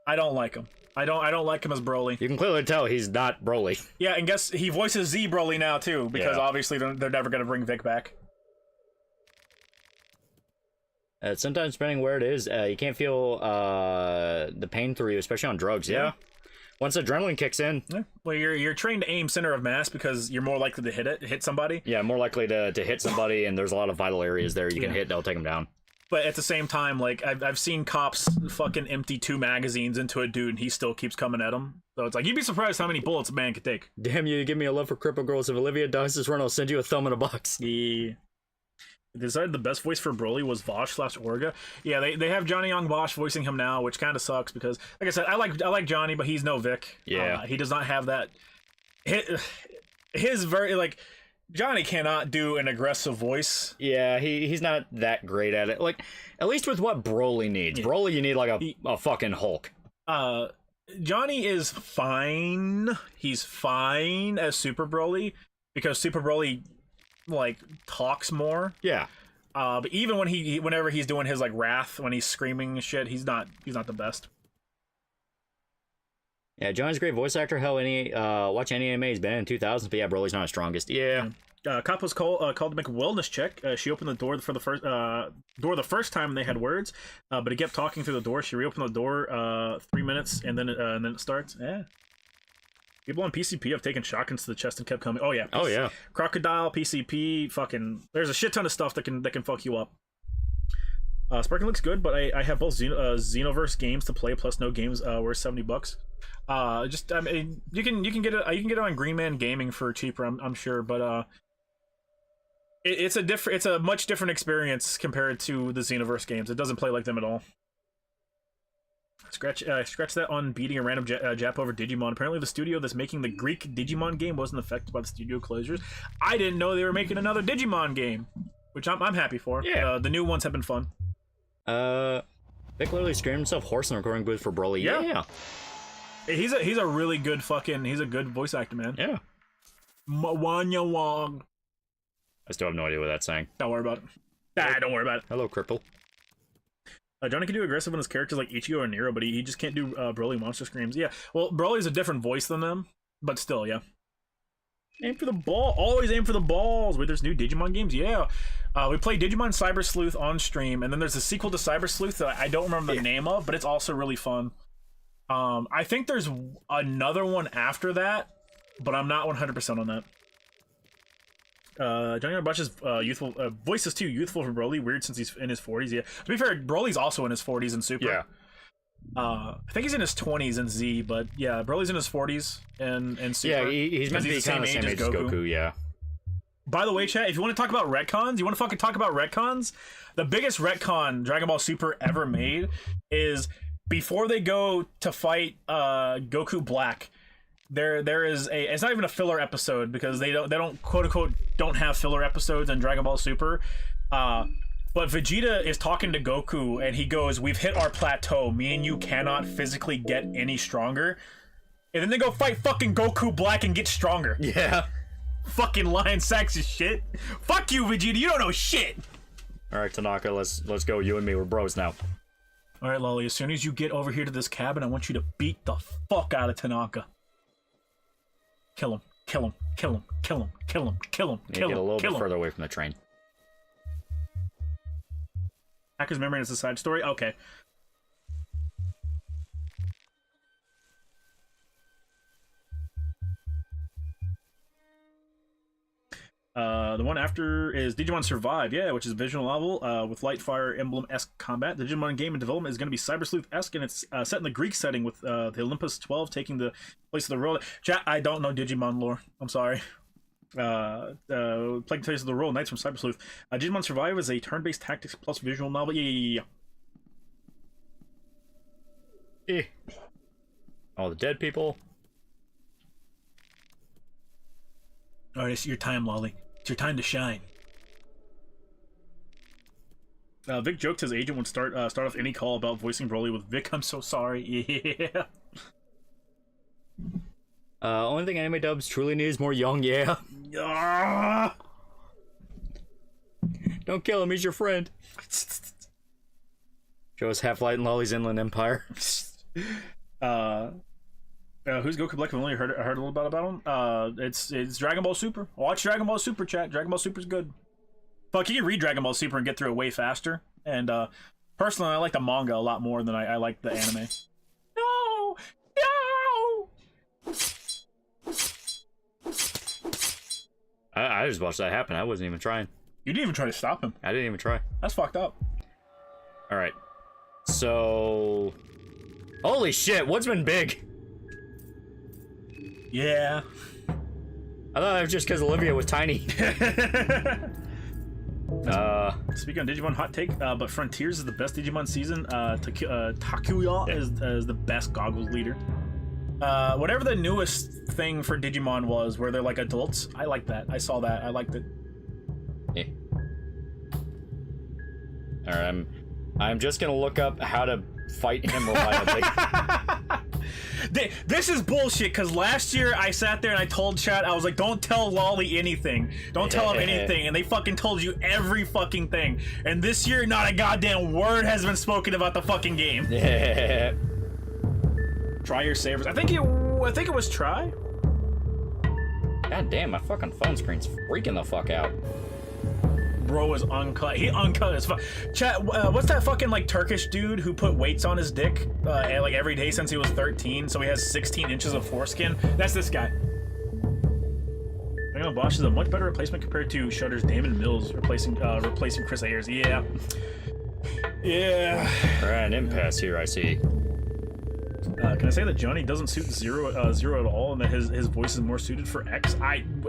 I don't like him. I don't like him as Broly. You can clearly tell he's not Broly. Yeah, and guess he voices Z Broly now too, because obviously they're never gonna bring Vic back. Sometimes depending where it is, you can't feel the pain through you, especially on drugs. Yeah. Once adrenaline kicks in. Yeah. Well, you're trained to aim center of mass because you're more likely to hit somebody. Yeah, more likely to hit somebody, and there's a lot of vital areas there you can hit. They'll take them down. But at the same time, like I've seen cops fucking empty 2 magazines into a dude, and he still keeps coming at him. So it's like, you'd be surprised how many bullets a man could take. Damn you give me a love for cripple girls. If Olivia dies this run, I'll send you a thumb in a box. Yeah. They decided the best voice for Broly was Vosh/Orga. Yeah, they have Johnny Young Bosch voicing him now, which kind of sucks because, like I said, I like Johnny, but he's no Vic. Yeah, he does not have that. His very like, Johnny cannot do an aggressive voice. Yeah, he's not that great at it. Like, at least with what Broly needs. Yeah. Broly, you need like a fucking Hulk. Johnny is fine. He's fine as Super Broly because Super Broly like talks more. Yeah. But even whenever he's doing his like wrath, when he's screaming and shit, he's not the best. Yeah, Johnny's a great voice actor. Hell, watch any anime he's been in 2000s, but yeah, Broly's not his strongest. Yeah. Cop was called to make a wellness check. She opened the door for the first time they had words, but he kept talking through the door. She reopened the door 3 minutes, and then it starts. Yeah. People on PCP have taken shotguns to the chest and kept coming. Oh yeah. Oh yeah. Crocodile, PCP, fucking. There's a shit ton of stuff that can fuck you up. Sparking looks good, but I have both Xenoverse games to play plus no games worth $70. I mean, you can get it on Green Man Gaming for cheaper, I'm sure, but it's a much different experience compared to the Xenoverse games. It doesn't play like them at all. scratch that on beating a random Jap over Digimon. Apparently, the studio that's making the Greek Digimon game wasn't affected by the studio closures. I didn't know they were making another Digimon game, which I'm happy for. Yeah. The new ones have been fun. Vic literally screamed himself hoarse in the recording booth for Broly. Yeah. He's a really good he's a good voice actor, man. Yeah. Mwanya Wong. I still have no idea what that's saying. Don't worry about it. Don't worry about it. Hello, Cripple. Johnny can do aggressive on his characters like Ichigo or Nero, but he just can't do Broly monster screams. Yeah, well, Broly's a different voice than them, but still, yeah. Aim for the ball. Always aim for the balls. Wait, there's new Digimon games? Yeah. We played Digimon Cyber Sleuth on stream, and then there's a sequel to Cyber Sleuth that I don't remember the name of, but it's also really fun. I think there's another one after that, but I'm not 100% on that. Johnny Arbush's youthful voice is too youthful for Broly. Weird since he's in his 40s. Yeah. To be fair, Broly's also in his 40s in Super. Yeah. I think he's in his 20s in Z, but yeah, Broly's in his 40s in Super. Yeah, he's meant to be kind of the same age as Goku. Yeah. By the way, chat, if you want to talk about retcons, you want to fucking talk about retcons? The biggest retcon Dragon Ball Super ever made is before they go to fight Goku Black. There is it's not even a filler episode because they don't quote unquote don't have filler episodes in Dragon Ball Super. But Vegeta is talking to Goku and he goes, "We've hit our plateau. Me and you cannot physically get any stronger." And then they go fight fucking Goku Black and get stronger. Yeah. Fucking lion sacks of shit. Fuck you, Vegeta. You don't know shit. All right, Tanaka, let's go. You and me, we're bros now. All right, Loli. As soon as you get over here to this cabin, I want you to beat the fuck out of Tanaka. Kill him. Kill him. Kill him. Kill him. Kill him. Kill him. Get a little bit further away from the train. Hacker's memory is a side story. Okay. The one after is Digimon Survive, yeah, which is a visual novel with light fire emblem-esque combat. The Digimon game in development is going to be Cyber Sleuth-esque, and it's set in the Greek setting with the Olympus 12 taking the place of the role. Chat, I don't know Digimon lore. I'm sorry. Playing place of the role Knights from Cyber Sleuth. Digimon Survive is a turn-based tactics plus visual novel. Yeah. All the dead people. All right, it's your time, Lolly. It's your time to shine. Vic joked his agent would start off any call about voicing Broly with Vic, I'm so sorry. Yeah. Only thing anime dubs truly need is more young, yeah. Don't kill him, he's your friend. Show us Half-Light and Lolly's Inland Empire. Who's Goku Black? I've only heard a little bit about him. It's Dragon Ball Super. Watch Dragon Ball Super, chat. Dragon Ball Super's good. Fuck, you can read Dragon Ball Super and get through it way faster. And personally, I like the manga a lot more than I like the anime. No! I just watched that happen. I wasn't even trying. You didn't even try to stop him. I didn't even try. That's fucked up. All right. So, holy shit! What's been big? Yeah. I thought it was just because Olivia was tiny. Speaking of Digimon hot take, but Frontiers is the best Digimon season. Takuya is the best goggles leader. Whatever the newest thing for Digimon was, where they're like adults, I like that. I saw that. I liked it. Yeah. All right, I'm just gonna look up how to fight him reliably. This is bullshit, because last year I sat there and I told chat, I was like, don't tell Lolly anything. Don't tell him anything. And they fucking told you every fucking thing. And this year, not a goddamn word has been spoken about the fucking game. Yeah. Try your savers. I think it was try. God damn, my fucking phone screen's freaking the fuck out. Bro is uncut. He uncut as fuck. Chat, what's that fucking like Turkish dude who put weights on his dick like every day since he was 13, so he has 16 inches of foreskin? That's this guy. Bosch is a much better replacement compared to Shudder's Damon Mills replacing Chris Ayers. Yeah. We're at an impasse here, I see. Can I say that Johnny doesn't suit Zero at all, and that his voice is more suited for X?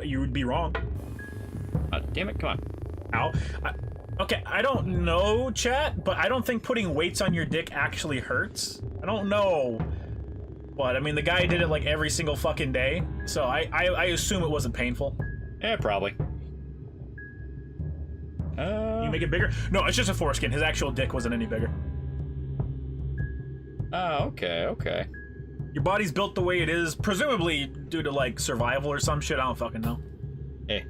You would be wrong. Damn it! Come on. Ow. Okay, I don't know, chat, but I don't think putting weights on your dick actually hurts. I don't know. But, I mean, the guy did it, like, every single fucking day, so I assume it wasn't painful. Yeah, probably. You make it bigger? No, it's just a foreskin. His actual dick wasn't any bigger. Oh, okay, okay. Your body's built the way it is, presumably due to, like, survival or some shit. I don't fucking know. Eh.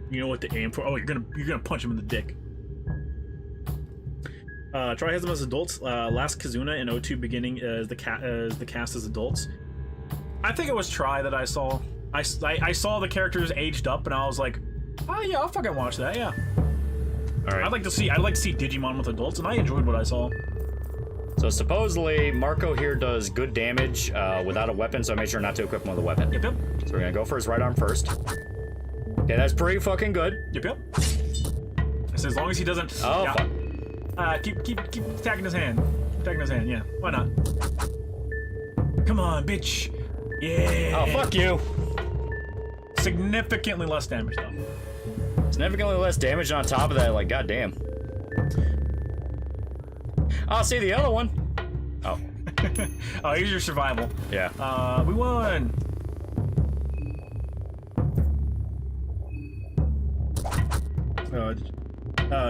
You know what to aim for. Oh, you're gonna punch him in the dick. Try has them as adults. Last Kazuna and O2 beginning as the cast as adults. I think it was Try that I saw. I saw the characters aged up, and I was like, oh yeah, I'll fucking watch that. Yeah. All right. I'd like to see Digimon with adults, and I enjoyed what I saw. So supposedly Marco here does good damage without a weapon, so I made sure not to equip him with a weapon. Yep, yep. So we're gonna go for his right arm first. Okay, that's pretty fucking good. Yep, yep. So as long as he doesn't. Oh yeah. fuck. Keep attacking his hand. Keep attacking his hand. Yeah. Why not? Come on, bitch. Yeah. Oh fuck you. Significantly less damage though. Significantly less damage on top of that. Like goddamn. Oh, see the other one. Oh. Oh, here's your survival. Yeah. We won.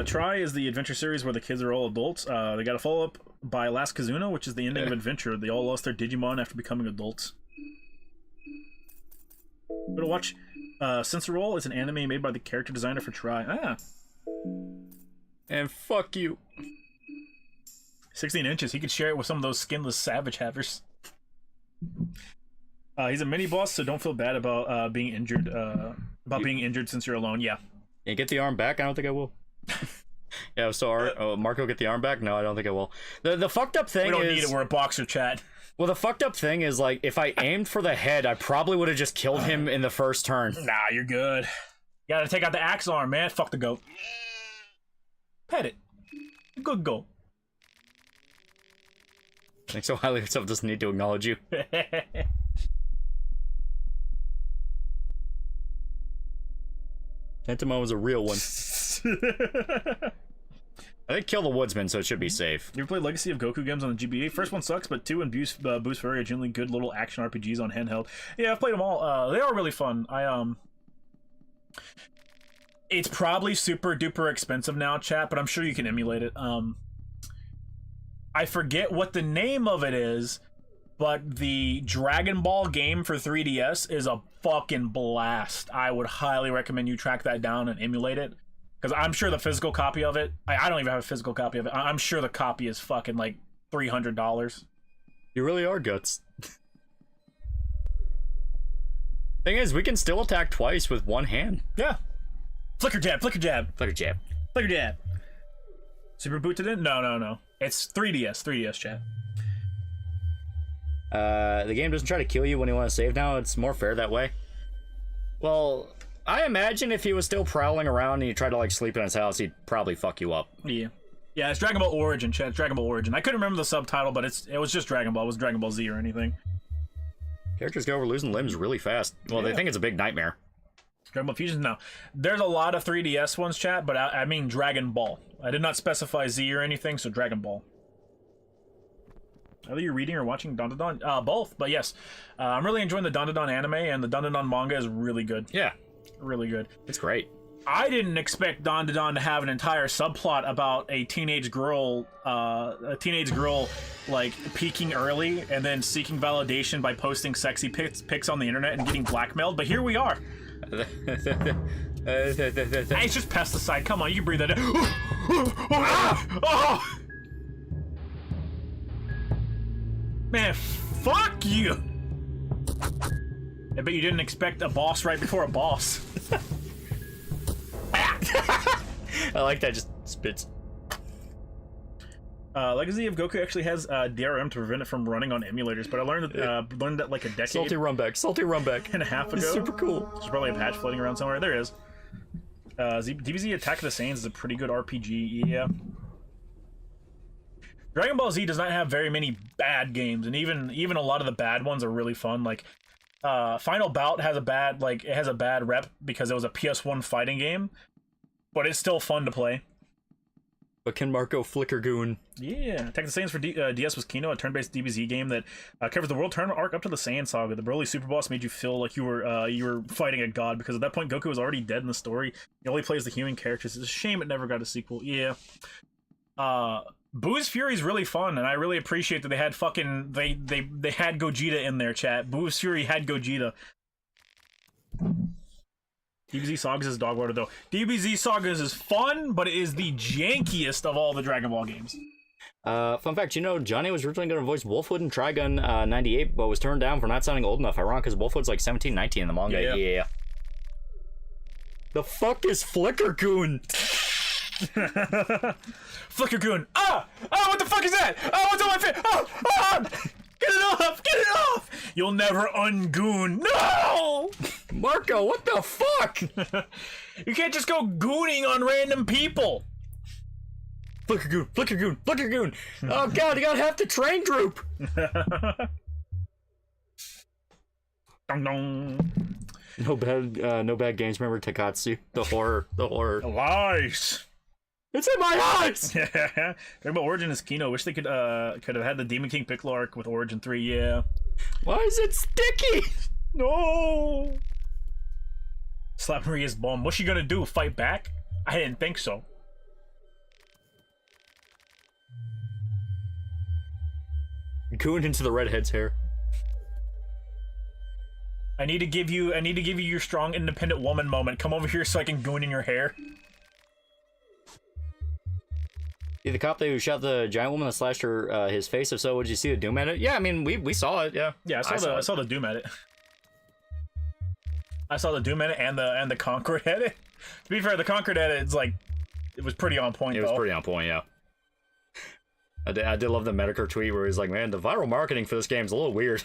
Try is the adventure series where the kids are all adults. They got a follow-up by Last Kazuna, which is the ending of Adventure. They all lost their Digimon after becoming adults. Go to watch Sensor Roll is an anime made by the character designer for Try. Ah. And fuck you. 16 inches. He could share it with some of those skinless savage havers. He's a mini boss, so don't feel bad about being injured. Being injured since you're alone. Yeah. Yeah, get the arm back. I don't think I will. Yeah, so Marco get the arm back? No, I don't think I will. The fucked up thing is... We don't need it, we're a boxer, chat. Well, the fucked up thing is, like, if I aimed for the head, I probably would have just killed him in the first turn. Nah, you're good. You gotta take out the axe arm, man. Fuck the goat. Pet it. Good goat. I think so highly yourself doesn't need to acknowledge you. Tentomon was a real one. I think kill the woodsman, so it should be safe. You ever played Legacy of Goku games on the GBA? First one sucks, but 2 and Boost Furry are generally good little action RPGs on handheld. Yeah, I've played them all. They are really fun. It's probably super duper expensive now, chat, but I'm sure you can emulate it. I forget what the name of it is, but the Dragon Ball game for 3DS is a fucking blast. I would highly recommend you track that down and emulate it. Because I'm sure the physical copy of it... I don't even have a physical copy of it. I'm sure the copy is fucking like $300. You really are guts. Thing is, we can still attack twice with one hand. Yeah. Flicker jab, flicker jab. Flicker jab. Flicker jab. Super booted in? No. It's 3DS chat. The game doesn't try to kill you when you want to save now. It's more fair that way. Well, I imagine if he was still prowling around and you tried to like sleep in his house, he'd probably fuck you up. Yeah. Yeah, it's Dragon Ball Origin, chat. It's Dragon Ball Origin. I couldn't remember the subtitle, but it was just Dragon Ball. It was Dragon Ball Z or anything. Characters go over losing limbs really fast. Well, Yeah. They think it's a big nightmare. Dragon Ball Fusions? No. There's a lot of 3DS ones, chat, but I mean Dragon Ball. I did not specify Z or anything, so Dragon Ball. Are you reading or watching Dandadan? Both, but yes. I'm really enjoying the Dandadan anime, and the Dandadan manga is really good. Yeah. Really good. It's great. I didn't expect Dandadan to have an entire subplot about a teenage girl, like, peaking early and then seeking validation by posting sexy pics on the internet and getting blackmailed, but here we are. It's just pesticide. Come on, you can breathe that in. Oh! Man, fuck you! I bet you didn't expect a boss right before a boss. I like that, just spits. Legacy of Goku actually has DRM to prevent it from running on emulators, but I learned that like a decade Salty rumback. and a half ago. It's super cool. There's probably a patch floating around somewhere. There is. DBZ Attack of the Saiyans is a pretty good RPG, yeah. Dragon Ball Z does not have very many bad games, and even a lot of the bad ones are really fun. Like, Final Bout has a bad rep because it was a PS1 fighting game. but it's still fun to play. But can Marco Flicker Goon? Yeah, Attack the Saiyans for DS was Kino, a turn-based DBZ game that covers the world tournament arc up to the Saiyan Saga. The Broly Super Boss made you feel like you were fighting a god, because at that point Goku was already dead in the story. He only plays the human characters. It's a shame it never got a sequel. Yeah. Boo's Fury's really fun, and I really appreciate that they had fucking they had Gogeta in their chat. Boo's Fury had Gogeta. DBZ Sagas is dog water though. DBZ Sagas is fun, but it is the jankiest of all the Dragon Ball games. Fun fact, you know, Johnny was originally going to voice Wolfwood in Trigun 98, but was turned down for not sounding old enough. Ironic, because Wolfwood's like 17, 19 in the manga. Yeah. The fuck is Flicker Goon? Flicker Goon. What the fuck is that? What's on my face? Get it off! Get it off! You'll never ungoon. No! Marco, what the fuck? You can't just go gooning on random people. Flicker Goon, Flicker Goon, Flicker Goon. Oh god, you got half the train group. Dong dong. No bad games. Remember Takatsu? The horror. Lies. It's in my eyes! Yeah. Talking about Origin is Kino. Wish they could have had the Demon King Piccolo arc with Origin 3, yeah. Why is it sticky? No! Slap Maria's bum. What's she gonna do? Fight back? I didn't think so. Goon into the redhead's hair. I need to give you your strong independent woman moment. Come over here so I can goon in your hair. You the cop who shot the giant woman that slashed her his face? If so, did you see the Doom at it? Yeah, I mean we saw it. Yeah. Yeah, I saw the Doom at it. I saw the Doom at it and the Concord at it. To be fair, the Concord at it was pretty on point. It was pretty on point, yeah. I did love the Medicare tweet where he's like, man, the viral marketing for this game is a little weird.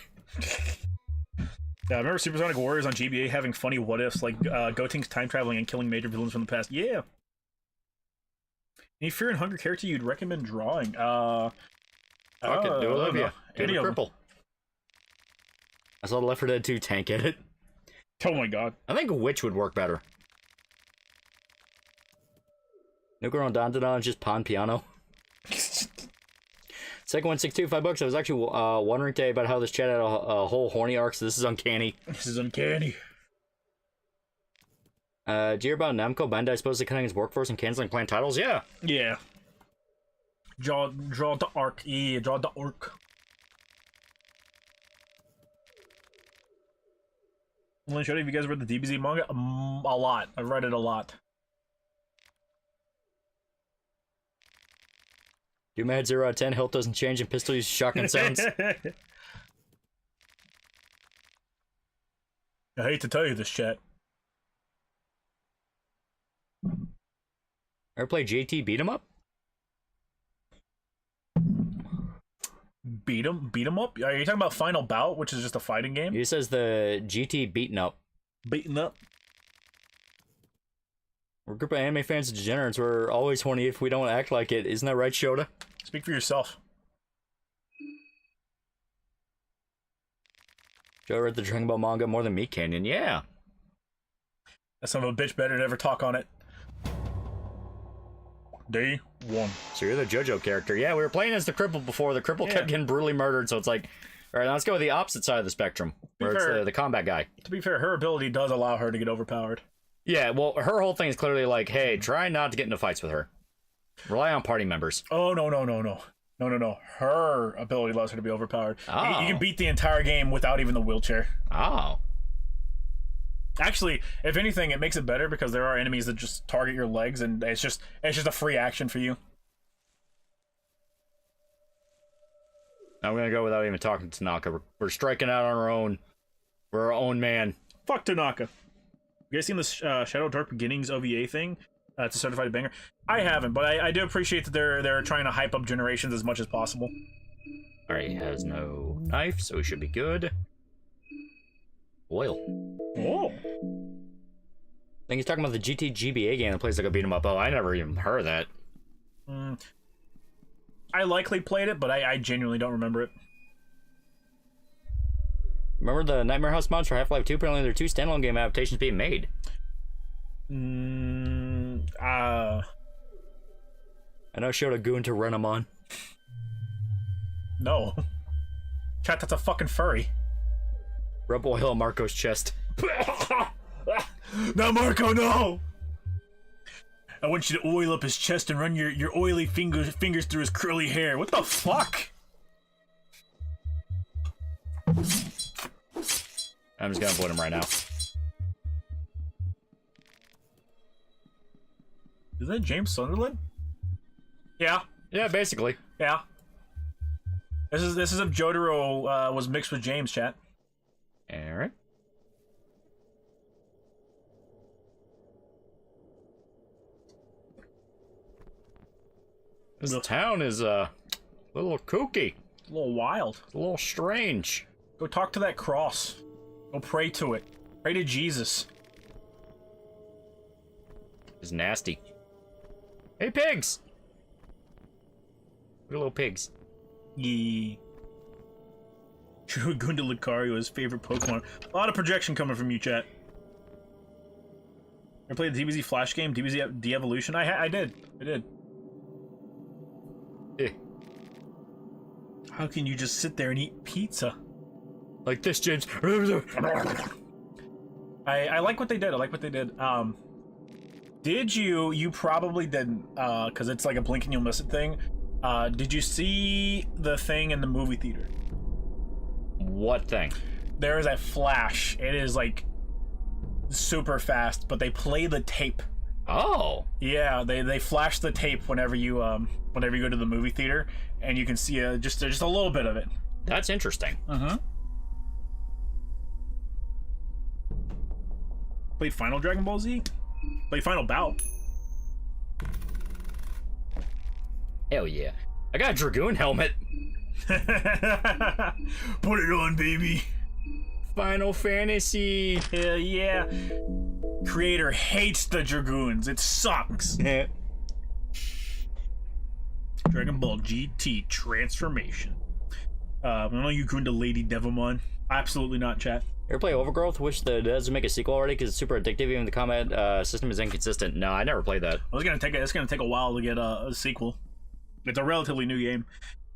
Yeah, I remember Supersonic Warriors on GBA having funny what ifs like Gotenks time traveling and killing major villains from the past. Yeah. Any Fear and Hunger character you'd recommend drawing? Fuck it, do Olivia. Do the cripple. I saw the Left 4 Dead 2 tank edit. Oh my god. I think Witch would work better. No girl on Dandadan, just pawn piano. Second 162, $5. I was actually wondering today about how this chat had a whole horny arc, so this is uncanny. This is uncanny. Do you hear about Namco Bandai supposedly cutting its workforce and canceling planned titles? Yeah. Yeah. Draw the arc. Yeah, draw the arc. Lynch, have you guys read the DBZ manga? A lot. I've read it a lot. Doom had 0 out of 10, health doesn't change, and pistol uses shotgun sounds. I hate to tell you this, chat. Ever play JT Beat 'em Up? Beat 'em up? Are you talking about Final Bout, which is just a fighting game? He says the GT Beaten Up. Beaten up. We're a group of anime fans and degenerates. We're always horny if we don't act like it. Isn't that right, Shota? Speak for yourself. Joe read the Dragon Ball manga more than me, Canyon. Yeah. That son of a bitch better never talk on it. Day 1. So you're the JoJo character. Yeah, we were playing as the cripple before. The cripple kept getting brutally murdered, so it's like, all right, let's go with the opposite side of the spectrum, where it's the combat guy. To be fair, her ability does allow her to get overpowered. Yeah, well, her whole thing is clearly like, hey, try not to get into fights with her. Rely on party members. Oh, no. Her ability allows her to be overpowered. Oh. You can beat the entire game without even the wheelchair. Oh. Actually, if anything, it makes it better because there are enemies that just target your legs, and it's just a free action for you. I'm gonna go without even talking to Tanaka. We're striking out on our own. We're our own man. Fuck Tanaka. You guys seen this Shadow Dark Beginnings OVA thing? It's a certified banger. I haven't, but I do appreciate that they're trying to hype up Generations as much as possible. Alright, he has no knife, so he should be good. Oil. Oh. I think he's talking about the GTGBA game that plays like a beat 'em up. Oh, I never even heard of that. I likely played it, but I genuinely don't remember it. Remember the Nightmare House mods for Half-Life 2? Apparently there are 2 standalone game adaptations being made. I know showed a goon to run him on. No. Chat, that's a fucking furry. Rub oil on Marco's chest. No, Marco, no! I want you to oil up his chest and run your oily fingers through his curly hair. What the fuck? I'm just gonna avoid him right now. Is that James Sunderland? Yeah. Yeah, basically. Yeah. This is if Jotaro was mixed with James, chat. Alright. This town is a little kooky. A little wild. A little strange. Go talk to that cross. Go pray to it. Pray to Jesus. It's nasty. Hey, pigs! We're little pigs. Yeah. True Gunda Lucario, his favorite Pokemon. A lot of projection coming from you, chat. I played the DBZ Flash game, DBZ De-Evolution. I did. Eh. How can you just sit there and eat pizza? Like this, James. I like what they did. Did you probably didn't, because it's like a blink and you'll miss it thing. Did you see the thing in the movie theater? What thing? There is a flash. It is like super fast, but they play the tape. Oh. Yeah, they flash the tape whenever you go to the movie theater, and you can see just a little bit of it. That's interesting. Played Final Dragon Ball Z. Played Final Bout. Hell yeah. I got a Dragoon helmet. Put it on, baby. Final Fantasy. Hell yeah. Creator hates the Dragoons. It sucks. Dragon Ball GT Transformation. I know you going to Lady Devilmon. Absolutely not, chat. Ever play Overgrowth? Wish that doesn't make a sequel already because it's super addictive. Even the combat system is inconsistent. No, I never played that. It's gonna take a while to get a sequel. It's a relatively new game.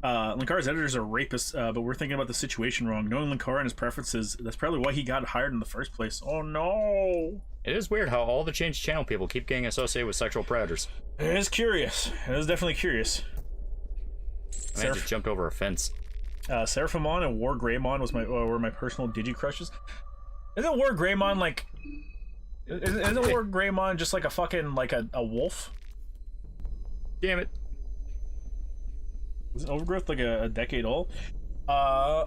Linkara's editors are rapists, but we're thinking about the situation wrong. Knowing Linkara and his preferences, that's probably why he got hired in the first place. Oh no! It is weird how all the changed channel people keep getting associated with sexual predators. It is curious. It is definitely curious. I mean, I just jumped over a fence. Seraphimon and War Greymon were my personal digi crushes. Isn't War Greymon like? Isn't War Greymon just like a fucking like a wolf? Damn it! Isn't Overgrowth like a decade old? I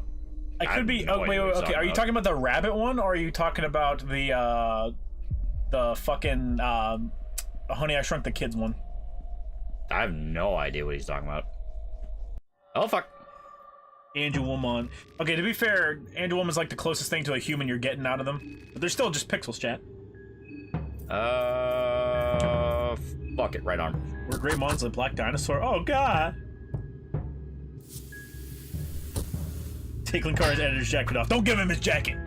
could be. Oh wait, okay. Are you talking about the rabbit one, or are you talking about the fucking Honey I Shrunk the Kids one? I have no idea what he's talking about. Oh fuck! Angel Woman. Okay, to be fair, Angel Woman's like the closest thing to a human you're getting out of them, but they're still just pixels, chat. Fuck it, right arm. We're Greymon's a black dinosaur. Oh god! Take Linkara's editor's jacket off. Don't give him his jacket.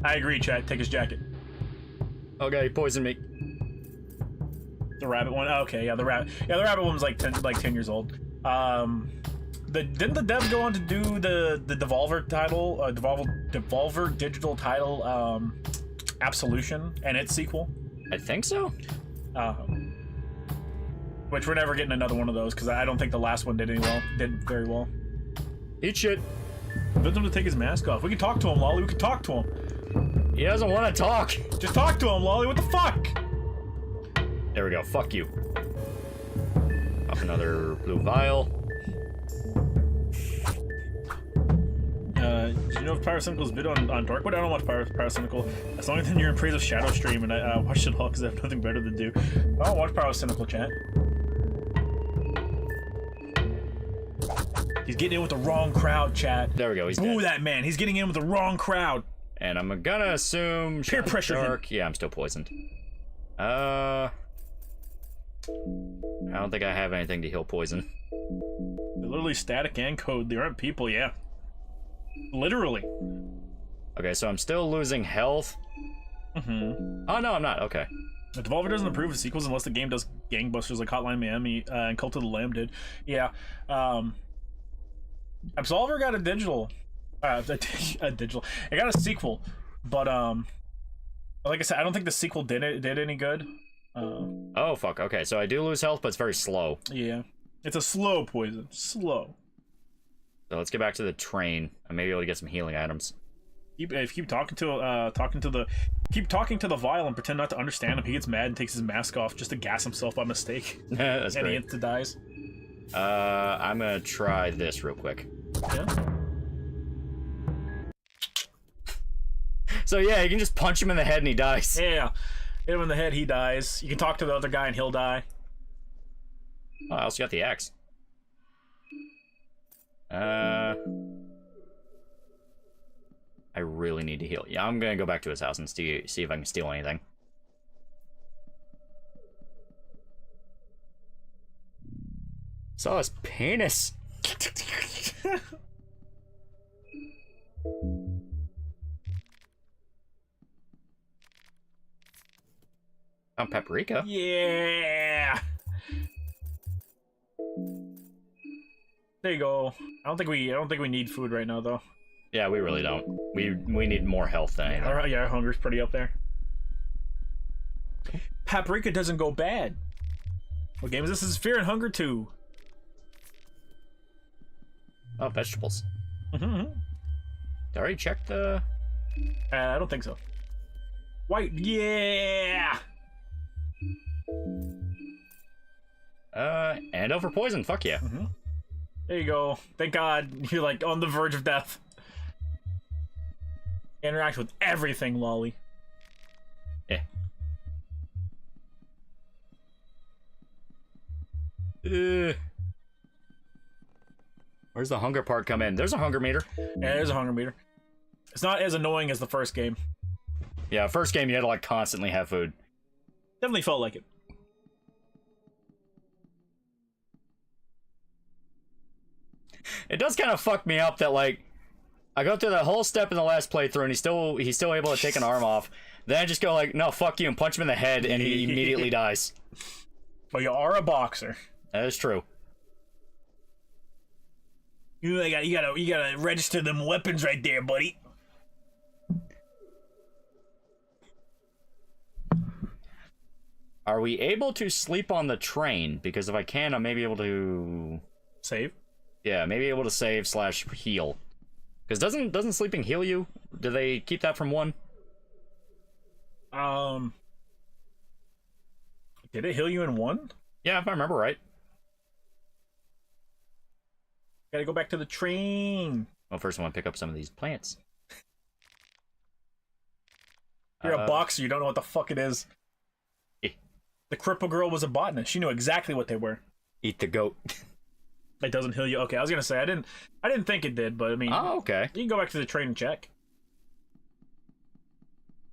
I agree, chat. Take his jacket. Okay, he poisoned me. The rabbit one. Oh, okay, yeah, the rabbit. Yeah, the rabbit one was like 10 years old. Didn't the dev go on to do the Devolver title, Devolver digital title, Absolution and its sequel? I think so. Which we're never getting another one of those because I don't think the last one did very well. Eat shit. Get him to take his mask off. We can talk to him, Lolly. We can talk to him. He doesn't want to talk. Just talk to him, Lolly. What the fuck? There we go. Fuck you. Up another blue vial. Did you know if Pyrocynical's vid on Darkwood? I don't watch Pyrocynical. As long as you're in praise of Shadow Stream, and I watch it all because I have nothing better to do. I don't watch Pyrocynical, chat. He's getting in with the wrong crowd, chat. There we go. He's Boo dead. that man. He's getting in with the wrong crowd. And I'm gonna assume Peer pressure dark. Yeah, I'm still poisoned. I don't think I have anything to heal poison. They're literally static and code. They aren't people, yeah. Literally. Okay, so I'm still losing health. Mm-hmm. Oh no, I'm not. Okay. The Devolver doesn't approve of sequels unless the game does gangbusters like Hotline Miami and Cult of the Lamb did. Yeah. Absolver got a digital. A digital. It got a sequel, but like I said, I don't think the sequel did any good. Oh fuck. Okay, so I do lose health, but it's very slow. Yeah, it's a slow poison. Slow. So let's get back to the train. I may be able to get some healing items. Keep talking to the vial and pretend not to understand him. He gets mad and takes his mask off just to gas himself by mistake. That's and great. he instantly dies. I'm gonna try this real quick. Yeah. So yeah, you can just punch him in the head and he dies. Yeah. Hit him in the head, he dies. You can talk to the other guy and he'll die. Oh, I also got the axe. I really need to heal. Yeah, I'm gonna go back to his house and see if I can steal anything. Saw his penis. Found paprika. Yeah. There you go. I don't think we need food right now though. Yeah, we really don't. We need more health than anything. Yeah, our hunger's pretty up there. Paprika doesn't go bad. What game is this? This is Fear and Hunger 2. Oh, vegetables. Mm-hmm. Did I already check the... I don't think so. White, yeah! Antidote for poison, fuck yeah. Mm-hmm. There you go. Thank God you're like on the verge of death. Interact with everything, Loli. Yeah. Where's the hunger part come in? There's a hunger meter. Yeah, there's a hunger meter. It's not as annoying as the first game. Yeah, first game you had to like constantly have food. Definitely felt like it. It does kind of fuck me up that like I go through that whole step in the last playthrough and he's still able to take an arm off. Then I just go like, no, fuck you, and punch him in the head, and he immediately dies. But you are a boxer. That is true. You gotta register them weapons right there, buddy. Are we able to sleep on the train? Because if I can, I may be able to Save. Yeah, maybe able to save / heal. Because doesn't sleeping heal you? Do they keep that from 1? Did it heal you in 1? Yeah, if I remember right. Gotta go back to the train. Well, first I want to pick up some of these plants. You're a boxer, you don't know what the fuck it is. Eh. The cripple girl was a botanist. She knew exactly what they were. Eat the goat. It doesn't heal you. Okay, I was gonna say I didn't think it did, but I mean, Oh, okay. you can go back to the train and check.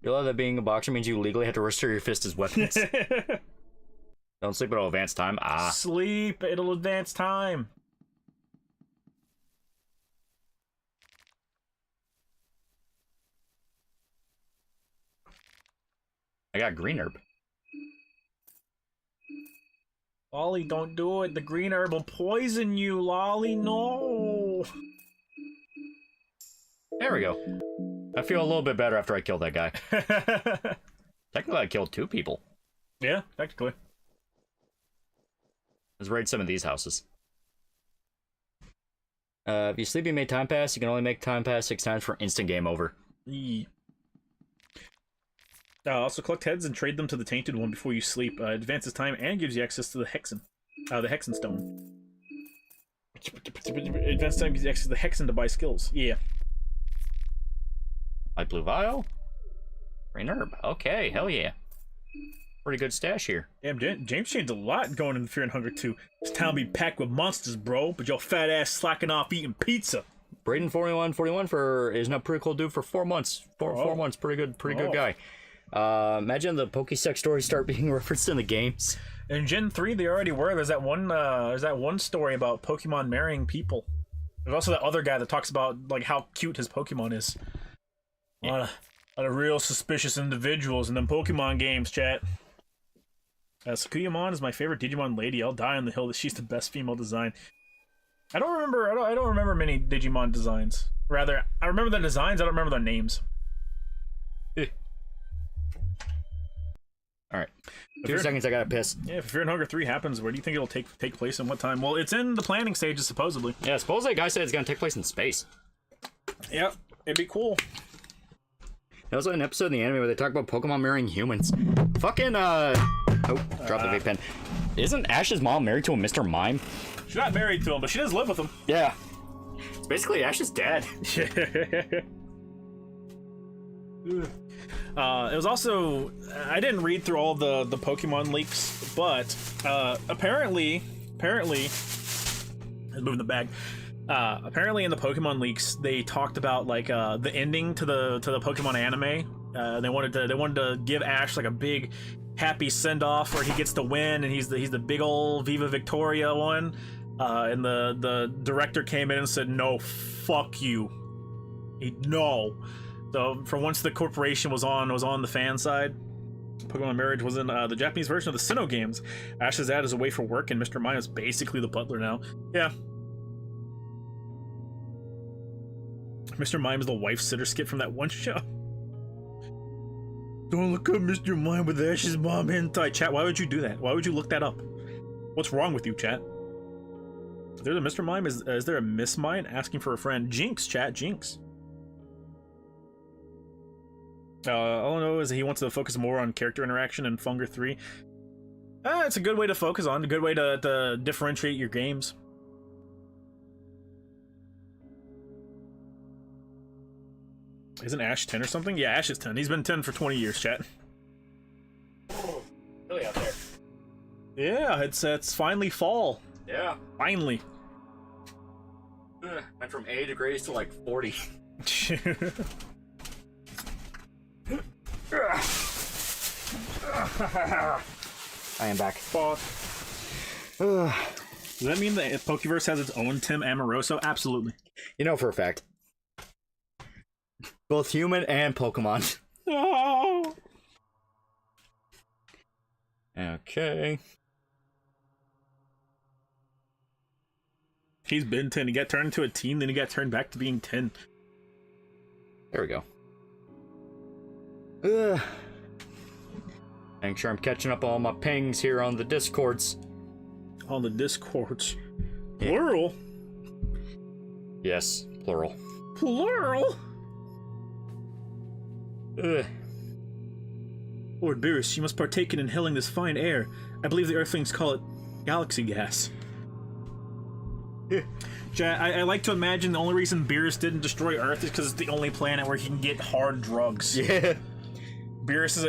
You know that being a boxer means you legally have to register your fist as weapons. Don't sleep, it'll advance time. Ah. Sleep, it'll advance time. I got green herb. Lolly, don't do it. The green herb will poison you, Lolly. No. There we go. I feel a little bit better after I killed that guy. Technically, I killed 2 people. Yeah, technically. Let's raid some of these houses. If you sleep, you make time pass. You can only make time pass 6 times for instant game over. Yeah. Also collect heads and trade them to the Tainted One before you sleep. Advances time and gives you access to the Hexen. The Hexen Stone. Advanced time gives you access to the Hexen to buy skills. Yeah. Light blue vial. Green herb. Okay, hell yeah. Pretty good stash here. Damn, James changed a lot going into Fear and Hunger 2. This town be packed with monsters, bro, but your fat ass slacking off eating pizza. Braden 4141 for is not pretty cool dude for 4 months. Four months, pretty good guy. Imagine the Pokesex stories start being referenced in the games. In Gen 3, they already were. There's that one story about Pokemon marrying people. There's also that other guy that talks about like how cute his Pokemon is. A lot of real suspicious individuals in them Pokemon games, chat. Sakuyamon is my favorite Digimon lady. I'll die on the hill that she's the best female design. I don't remember many Digimon designs. Rather, I remember the designs. I don't remember their names. All right. 2 seconds, I gotta piss. Yeah, if Fear and Hunger 3 happens, where do you think it'll take place and what time? Well, it's in the planning stages, supposedly. Yeah, supposedly a guy said it's gonna take place in space. Yep, it'd be cool. There was an episode in the anime where they talk about Pokemon marrying humans. Fucking, oh, dropped the vape pen. Isn't Ash's mom married to a Mr. Mime? She's not married to him, but she does live with him. Yeah. It's basically Ash's dad. It was also, I didn't read through all the Pokemon leaks, but apparently, moving the bag. Apparently in the Pokemon leaks, they talked about like the ending to the Pokemon anime. They wanted to give Ash like a big happy send off where he gets to win, and he's the big old Viva Victoria one. And the director came in and said, "No, fuck you, no." So for once the corporation was on the fan side. Pokemon Marriage was in the Japanese version of the Sinnoh games. Ash's dad is away for work, and Mr. Mime is basically the butler now. Yeah. Mr. Mime is the wife sitter skit from that one show. Don't look up Mr. Mime with Ash's mom hentai. Chat, why would you do that? Why would you look that up? What's wrong with you, chat? Is there a Mr. Mime? Is there a Miss Mime asking for a friend? Jinx, chat, Jinx. All I know is that he wants to focus more on character interaction in Funger 3. It's a good way to focus on, a good way to differentiate your games. Isn't Ash 10 or something? Yeah, Ash is 10. He's been 10 for 20 years, chat. Really out there. Yeah, it's finally fall. Yeah. Finally. Went from 80 degrees to like 40. I am back. Fuck. Does that mean that Pokeverse has its own Tim Amoroso? Absolutely. You know for a fact. Both human and Pokemon. Oh. Okay. He's been 10. He got turned into a teen, then he got turned back to being 10. There we go. Make sure I'm catching up all my pings here on the Discords. On the Discords. Yeah. Plural? Yes, plural. Plural? Lord Beerus, you must partake in inhaling this fine air. I believe the Earthlings call it galaxy gas. I like to imagine the only reason Beerus didn't destroy Earth is because it's the only planet where he can get hard drugs. Yeah. Beerus is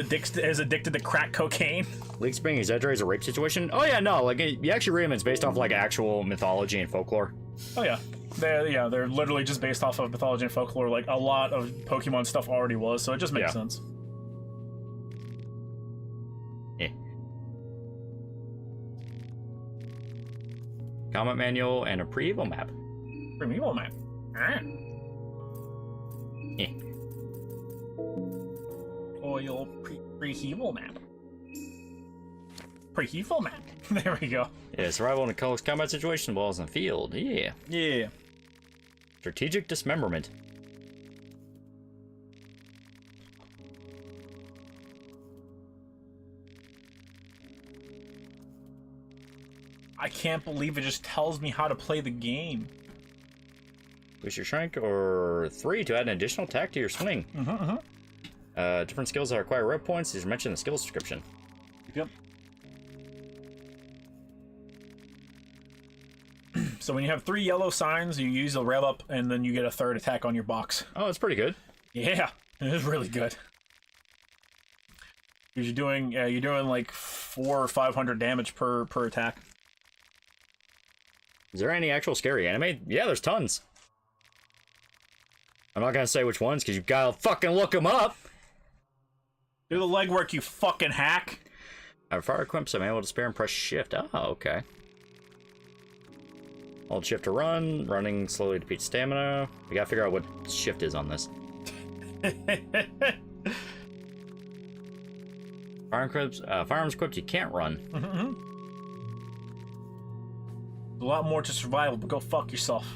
addicted to crack cocaine. Leaks being exaggerates a rape situation? Oh yeah, no, like you actually read them, it's based off like actual mythology and folklore. Oh yeah. They're literally just based off of mythology and folklore, like a lot of Pokemon stuff already was, so it just makes sense. Yeah. Comment manual and a pre-evo map. Pre-evo map. Yeah. Oil pre-evo map. Pre-evo map. There we go. Yeah, survival in a close combat situation, balls in the field. Yeah. Yeah. Strategic dismemberment. I can't believe it just tells me how to play the game. Boost your strength or 3 to add an additional attack to your swing. Different skills that require red points. These are mentioned in the skills description. Yep. So when you have 3 yellow signs, you use the rev up, and then you get a 3rd attack on your box. Oh, it's pretty good. Yeah, it is really good. Because you're doing like 400 or 500 damage per attack. Is there any actual scary anime? Yeah, there's tons. I'm not gonna say which ones because you gotta fucking look them up. Do the legwork, you fucking hack. I have fire equipped, so I'm able to spare and press shift. Oh, okay. Hold shift to run. Running slowly depletes stamina. We gotta figure out what shift is on this. Firearms equipped, you can't run. A lot more to survival, but go fuck yourself.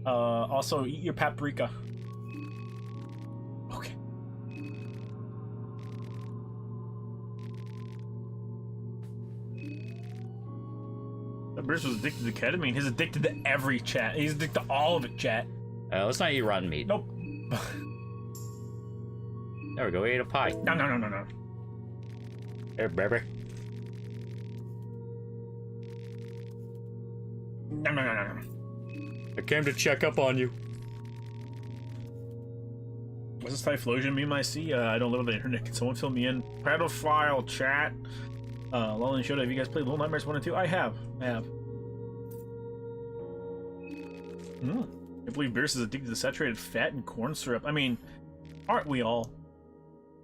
Also, eat your paprika. Okay. That Bruce was addicted to ketamine. He's addicted to every chat. He's addicted to all of it, chat. Let's not eat rotten meat. Nope. There we go, we ate a pie. No. Here, baby. No. I came to check up on you. What's this Typhlosion meme I see? I don't live on the internet. Can someone fill me in? Pedophile chat. Lolly and Shoda, have you guys played Little Nightmares 1 and 2? I have. I believe Beerus is addicted to saturated fat and corn syrup. I mean, aren't we all?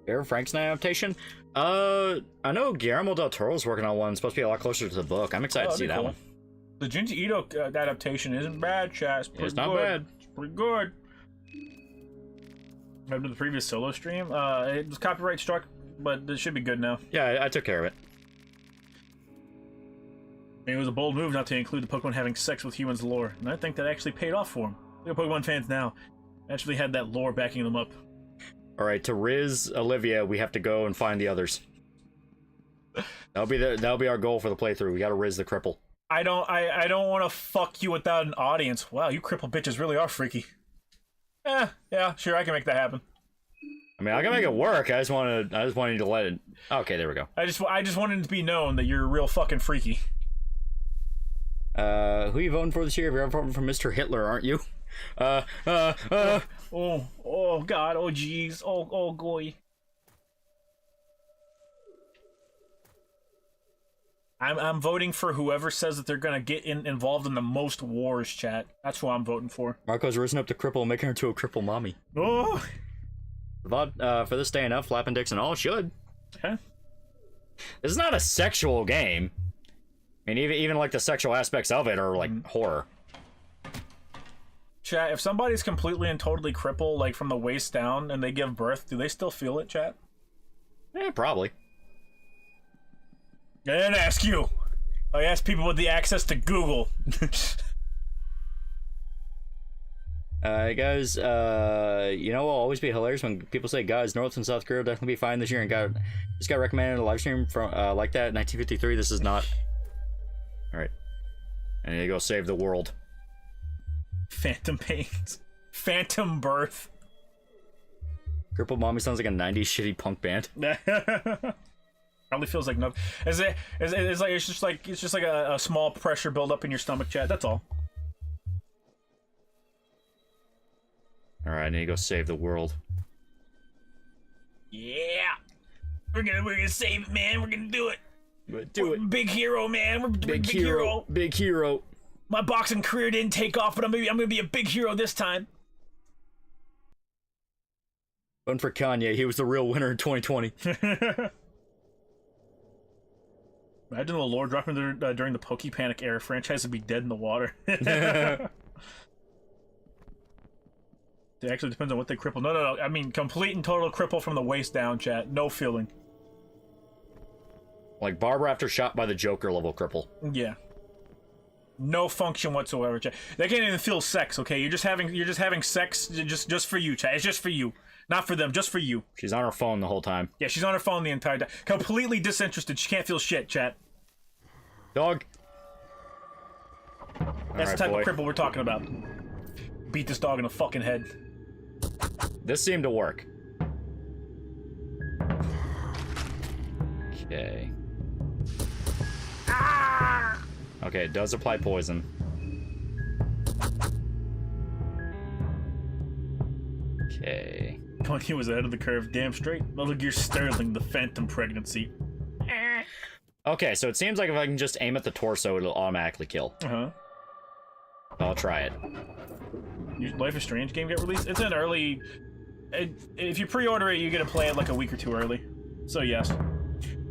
Air Frank's adaptation? I know Guillermo del Toro's working on one. It's supposed to be a lot closer to the book. I'm excited to see that one. The Junji Ito adaptation isn't bad, chat. It's not bad. It's pretty good. After the previous solo stream, it was copyright struck, but it should be good now. Yeah, I took care of it. I mean, it was a bold move not to include the Pokemon having sex with humans lore, and I think that actually paid off for him. Look at Pokemon fans now. Actually had that lore backing them up. Alright, to Riz Olivia, we have to go and find the others. That'll be our goal for the playthrough. We gotta Riz the cripple. I don't want to fuck you without an audience. Wow, you crippled bitches really are freaky. Yeah, sure, I can make that happen. I mean, I can make it work. I just wanted you to let it. Okay, there we go. I just wanted it to be known that you're real fucking freaky. Who are you voting for this year? You're voting for Mr. Hitler, aren't you? Oh God, oh jeez, oh goy. I'm voting for whoever says that they're gonna get involved in the most wars, chat. That's who I'm voting for. Marco's risen up to cripple, making her into a cripple mommy. Oh. For this day enough, flapping dicks and all should. Okay. This is not a sexual game. I mean, even like the sexual aspects of it are like horror. Chat, if somebody's completely and totally crippled, like from the waist down, and they give birth, do they still feel it, chat? Yeah, probably. I didn't ask you. I asked people with the access to Google. Guys, you know, it'll always be hilarious when people say, guys, North and South Korea will definitely be fine this year, and just got recommended a live stream from like that in 1953. This is not. Alright. I need to go save the world. Phantom Pains. Phantom Birth. Crippled Mommy sounds like a 90s shitty punk band. Probably feels like nothing. It's just like a small pressure buildup in your stomach, chat. That's all. Alright, I need to go save the world. Yeah, we're gonna save it, man. We're gonna do it. Do it. Big hero, man. We're big hero. Big hero. My boxing career didn't take off, but I'm gonna be a big hero this time. One for Kanye. He was the real winner in 2020. Imagine the lore dropping during the Poke Panic era. Franchise would be dead in the water. It actually depends on what they cripple. No. I mean, complete and total cripple from the waist down, chat. No feeling. Like Barbara after shot by the Joker level cripple. Yeah. No function whatsoever, chat. They can't even feel sex, okay? You're just having sex just for you, chat. It's just for you. Not for them, just for you. She's on her phone the whole time. Yeah, she's on her phone the entire time. Completely disinterested. She can't feel shit, chat. Dog. That's the type of cripple we're talking about. Beat this dog in the fucking head. This seemed to work. Okay. Ah! Okay, it does apply poison. Okay. He was ahead of the curve, damn straight. Metal Gear Sterling, the phantom pregnancy. Okay, so it seems like if I can just aim at the torso, it'll automatically kill. Uh-huh. I'll try it. Life is Strange game get released? It's an early... if you pre-order it, you get to play it like a week or two early. So yes.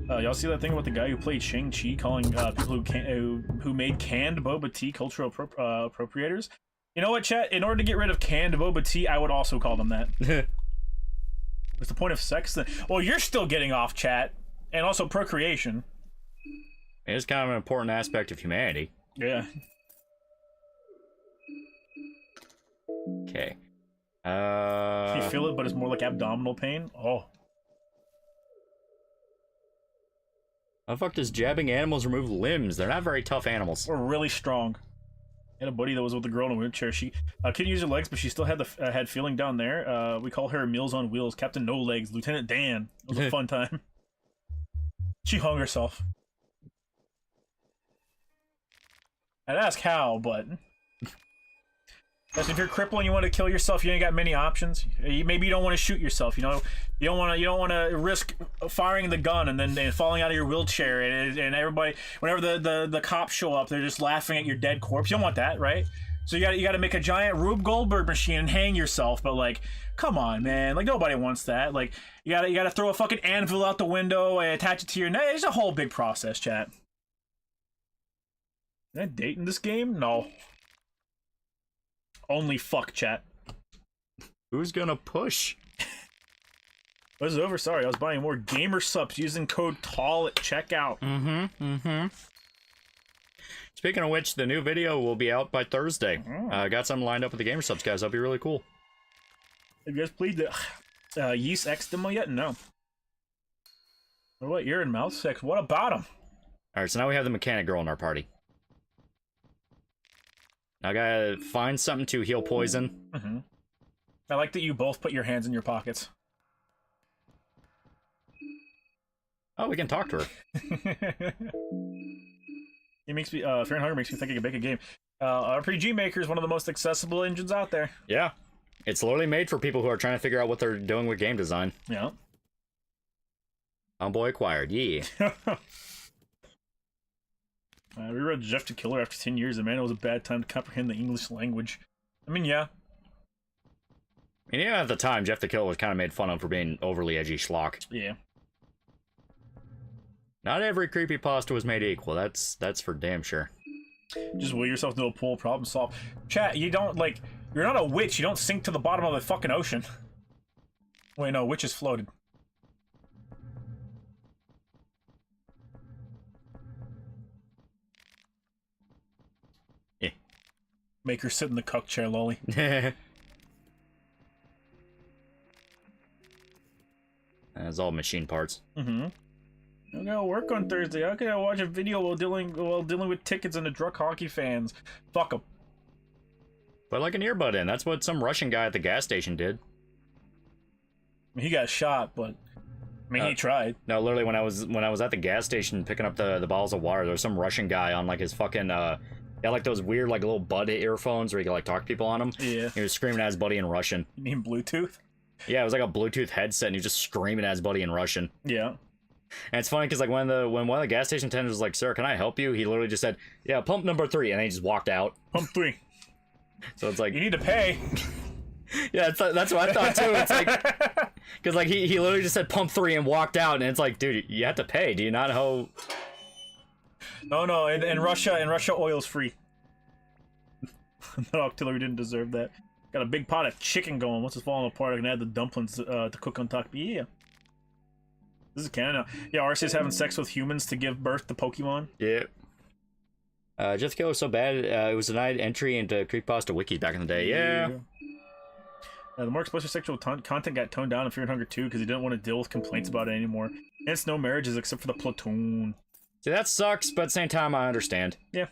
Y'all see that thing with the guy who played Shang-Chi calling people who made canned boba tea cultural appropriators? You know what, chat? In order to get rid of canned boba tea, I would also call them that. What's the point of sex then? Well, you're still getting off, chat. And also procreation. It's kind of an important aspect of humanity. Yeah. Okay. You feel it, but it's more like abdominal pain. Oh. How the fuck does jabbing animals remove limbs? They're not very tough animals. We're really strong. I had a buddy that was with a girl in a wheelchair. She couldn't use her legs, but she still had had feeling down there. We call her Meals on Wheels, Captain No Legs, Lieutenant Dan. It was a fun time. She hung herself. I'd ask how, but if you're crippled and you want to kill yourself, you ain't got many options. Maybe you don't want to shoot yourself. You know, you don't want to risk firing the gun and then falling out of your wheelchair and everybody, whenever the cops show up, they're just laughing at your dead corpse. You don't want that, right? So you got to make a giant Rube Goldberg machine and hang yourself. But like, come on, man! Like nobody wants that. Like you got to throw a fucking anvil out the window and attach it to your neck. It's a whole big process, chat. Is that dating this game? No. Only fuck, chat. Who's gonna push? This is over. Sorry, I was buying more gamer subs using code TALL at checkout. Speaking of which, the new video will be out by Thursday. Got something lined up with the gamer subs, guys. That'll be really cool. Have you guys played the Yeast X demo yet? No. What, ear and mouth sex? What about him? Alright, so now we have the mechanic girl in our party. Now I gotta find something to heal poison. I like that you both put your hands in your pockets. Oh, we can talk to her. It makes me, Fear and Hunger makes me think I can make a game. RPG Maker is one of the most accessible engines out there. Yeah. It's literally made for people who are trying to figure out what they're doing with game design. Yeah. Homeboy acquired, yeah. We read Jeff the Killer after 10 years, and man, it was a bad time to comprehend the English language. I mean, yeah. I mean, yeah, at the time, Jeff the Killer was kind of made fun of for being overly edgy schlock. Yeah. Not every creepypasta was made equal. That's for damn sure. Just will yourself into a pool, problem solved. Chat, you don't, like, you're not a witch. You don't sink to the bottom of the fucking ocean. Wait, no, witches floated. Make her sit in the cuck chair, Loli. That's all machine parts. I'm gonna work on Thursday. How can I watch a video while dealing with tickets and the drunk hockey fans? Fuck them. Put like an earbud in. That's what some Russian guy at the gas station did. I mean, he got shot, but I mean, he tried. No, literally, when I was at the gas station picking up the bottles of water, there was some Russian guy on like his fucking he had like those weird like little bud earphones where you could like talk to people on them. Yeah. He was screaming at his buddy in Russian. You mean Bluetooth? Yeah, it was like a Bluetooth headset, and he was just screaming at his buddy in Russian. Yeah. And it's funny because like when one of the gas station attendants was like, "Sir, can I help you?" He literally just said, "Yeah, pump number 3," and then he just walked out. Pump 3. So it's like You need to pay. yeah, that's what I thought too. It's like because like he literally just said pump 3 and walked out, and it's like, dude, you have to pay. Do you not know? No. In Russia, oil's free. That artillery didn't deserve that. Got a big pot of chicken going. Once it's falling apart, I can add the dumplings to cook on top. Yeah. This is Canada. Yeah, Arceus having sex with humans to give birth to Pokemon. Yeah. Jeff the Killer was so bad, it was denied entry into Creepypasta wikis back in the day. Yeah. The more explicit sexual content got toned down in Fear and Hunger 2 because he didn't want to deal with complaints about it anymore. Hence, no marriages except for the platoon. See, that sucks, but at the same time, I understand. Yeah.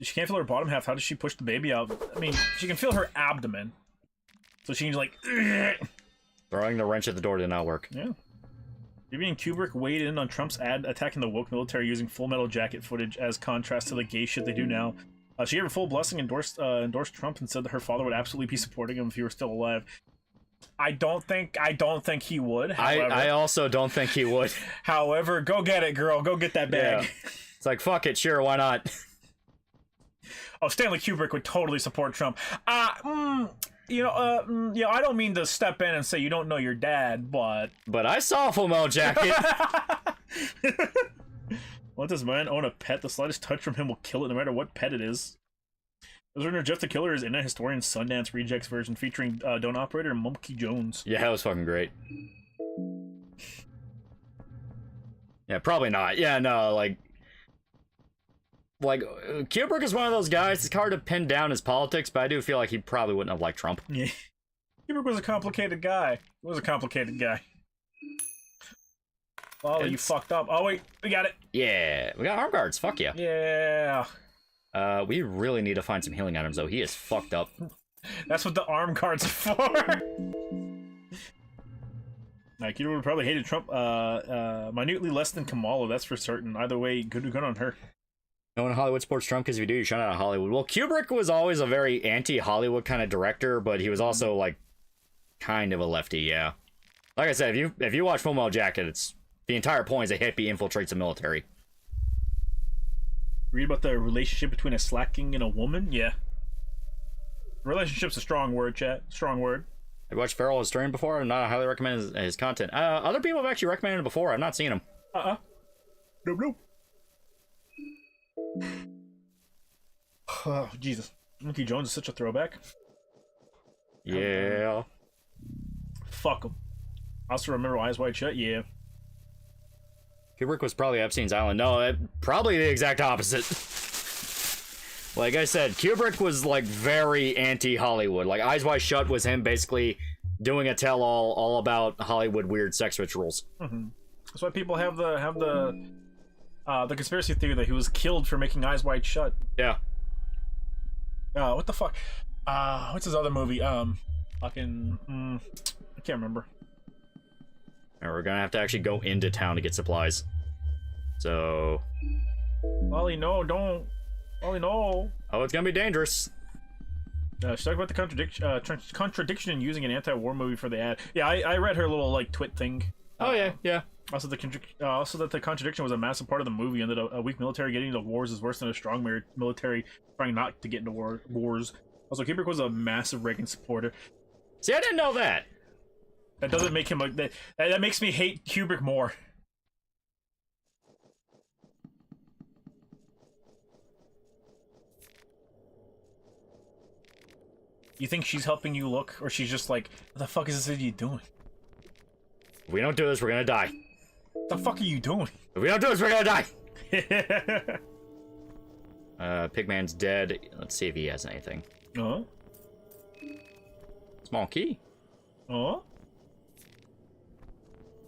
She can't feel her bottom half. How does she push the baby out? I mean, she can feel her abdomen. So she can just like... Ugh. Throwing the wrench at the door did not work. Yeah. Vivian Kubrick weighed in on Trump's ad attacking the woke military using Full Metal Jacket footage as contrast to the gay shit they do now. She gave her full blessing, endorsed Trump, and said that her father would absolutely be supporting him if he were still alive. I don't think he would. However, I also don't think he would. However, go get it, girl. Go get that bag. Yeah. It's like, fuck it, sure, why not? Oh, Stanley Kubrick would totally support Trump. I don't mean to step in and say you don't know your dad, but I saw Full Metal Jacket. Let this man own a pet. The slightest touch from him will kill it, no matter what pet it is. Prisoner Jeff the Killer is in a Historian Sundance Rejects version featuring Don't Operator and Monkey Jones. Yeah, that was fucking great. Yeah, probably not. Yeah, no, like Kubrick is one of those guys. It's hard to pin down his politics, but I do feel like he probably wouldn't have liked Trump. Yeah. Kubrick was a complicated guy. Oh, you fucked up. Oh, wait. We got it. Yeah. We got arm guards. Fuck yeah. Yeah. We really need to find some healing items, though. He is fucked up. That's what the arm guards are for. Kubrick would probably hated Trump minutely less than Kamala. That's for certain. Either way, good on her. No one in Hollywood supports Trump because if you do, you're shut out of Hollywood. Well, Kubrick was always a very anti-Hollywood kind of director, but he was also, like, kind of a lefty, yeah. Like I said, if you watch Full Metal Jacket, it's the entire point is a hippie infiltrates the military. Read about the relationship between a slacking and a woman? Yeah. Relationship's a strong word, chat. Strong word. Have you watched Feral Historian before? I'm not highly recommend his content. Other people have actually recommended him before. I've not seen him. Nope. Oh, Jesus. Monkey Jones is such a throwback. Yeah. Fuck him. I also remember Eyes Wide Shut, yeah. Kubrick was probably Epstein's Island. No, probably the exact opposite. Like I said, Kubrick was like very anti-Hollywood. Like Eyes Wide Shut was him basically doing a tell-all all about Hollywood weird sex rituals. Mm-hmm. That's why people have the conspiracy theory that he was killed for making Eyes Wide Shut. Yeah. What the fuck? What's his other movie? I can't remember. And we're gonna have to actually go into town to get supplies. So... Ollie, no, don't. Ollie, no. Oh, it's gonna be dangerous. She talked about the contradiction in using an anti-war movie for the ad. Yeah, I read her little, like, twit thing. Oh, yeah. Also, that the contradiction was a massive part of the movie, and that a weak military getting into wars is worse than a strong military trying not to get into wars. Also, Kubrick was a massive Reagan supporter. See, I didn't know that. That doesn't make him that makes me hate Kubrick more. You think she's helping you look, or she's just like, what the fuck is this idiot doing? If we don't do this, we're gonna die. What the fuck are you doing? If we don't do this, we're gonna die! Pigman's dead. Let's see if he has anything. Small key.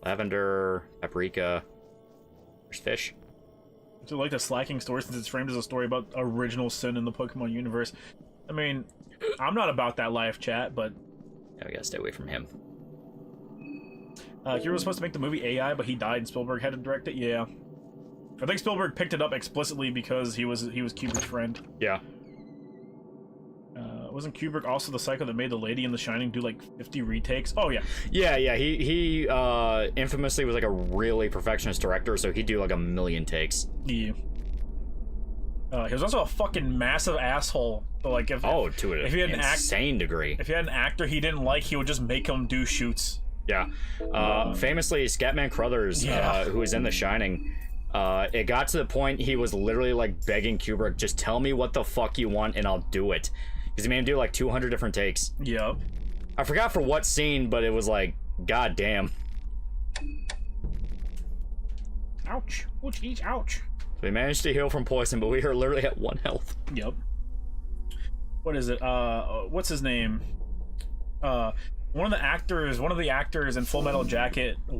Lavender, paprika. There's fish. I like the slacking story since it's framed as a story about original sin in the Pokemon universe. I mean, I'm not about that life, chat, but... Yeah, we gotta stay away from him. He was supposed to make the movie AI, but he died and Spielberg had to direct it, yeah. I think Spielberg picked it up explicitly because he was Kubrick's friend. Yeah. Wasn't Kubrick also the psycho that made the Lady in The Shining do like 50 retakes? Oh yeah. Yeah. He infamously was like a really perfectionist director, so he'd do like 1,000,000 takes. Yeah. He was also a fucking massive asshole. So, like if he had an insane degree. If he had an actor he didn't like, he would just make him do shoots. Yeah. Famously, Scatman Crothers, who was in The Shining, it got to the point he was literally like begging Kubrick, just tell me what the fuck you want and I'll do it. Because he made him do like 200 different takes. Yep. I forgot for what scene, but it was like, god damn. Ouch. Ouch. Ouch. We managed to heal from poison, but we are literally at 1 health. Yep. What is it? What's his name? One of the actors in Full Metal Jacket he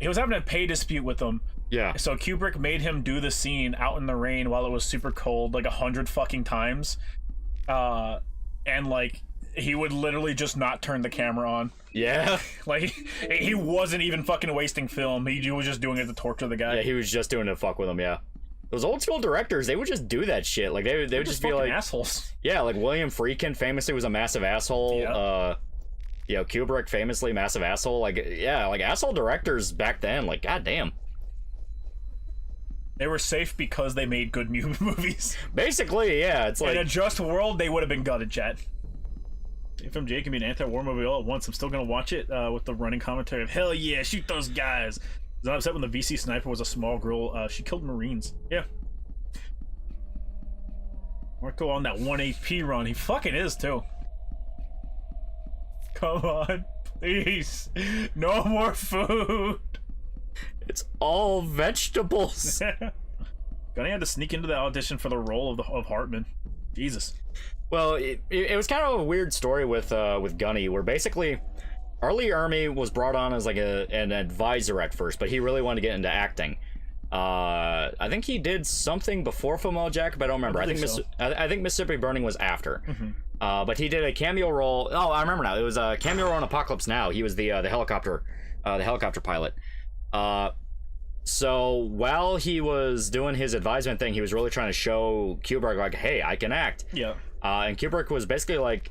was having a pay dispute with them. Yeah. So Kubrick made him do the scene out in the rain while it was super cold, like 100 fucking times. And like he would literally just not turn the camera on. Yeah. Like he wasn't even fucking wasting film. He was just doing it to torture the guy. Yeah, he was just doing it to fuck with him, yeah. Those old school directors, they would just do that shit. Like they would just be like assholes. Yeah, like William Friedkin famously was a massive asshole. Yep. Kubrick famously massive asshole. Like yeah, like asshole directors back then, like goddamn. They were safe because they made good movies. Basically, yeah. It's like in a just world, they would have been gutted, chat. FMJ can be an anti-war movie all at once. I'm still gonna watch it with the running commentary of hell yeah, shoot those guys. I was upset when the VC sniper was a small girl. She killed Marines. Yeah. Marco on that 1 HP run. He fucking is too. Come on, please. No more food. It's all vegetables. Gunny had to sneak into the audition for the role of Hartman. Jesus. Well, it was kind of a weird story with Gunny, where basically R. Lee Ermey was brought on as like an advisor at first, but he really wanted to get into acting. I think he did something before Full Metal Jacket, but I don't remember. I think Mississippi Burning was after. But he did a cameo role. Oh, I remember now. It was a cameo role in Apocalypse Now. He was the helicopter pilot. So while he was doing his advisement thing, he was really trying to show Kubrick, like, hey, I can act. Yeah. And Kubrick was basically like,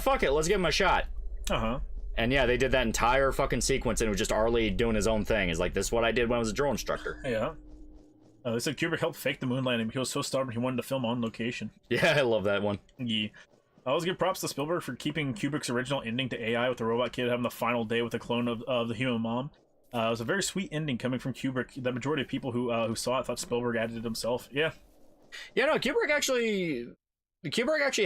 fuck it, let's give him a shot. And yeah, they did that entire fucking sequence, and it was just Arlie doing his own thing. It's like, this is what I did when I was a drill instructor. Yeah. They said Kubrick helped fake the moon landing. He was so stubborn he wanted to film on location. Yeah, I love that one. Yeah. I always give props to Spielberg for keeping Kubrick's original ending to AI with the robot kid having the final day with a clone of the human mom. It was a very sweet ending coming from Kubrick. The majority of people who saw it thought Spielberg added it himself. Yeah. Yeah, no, Kubrick actually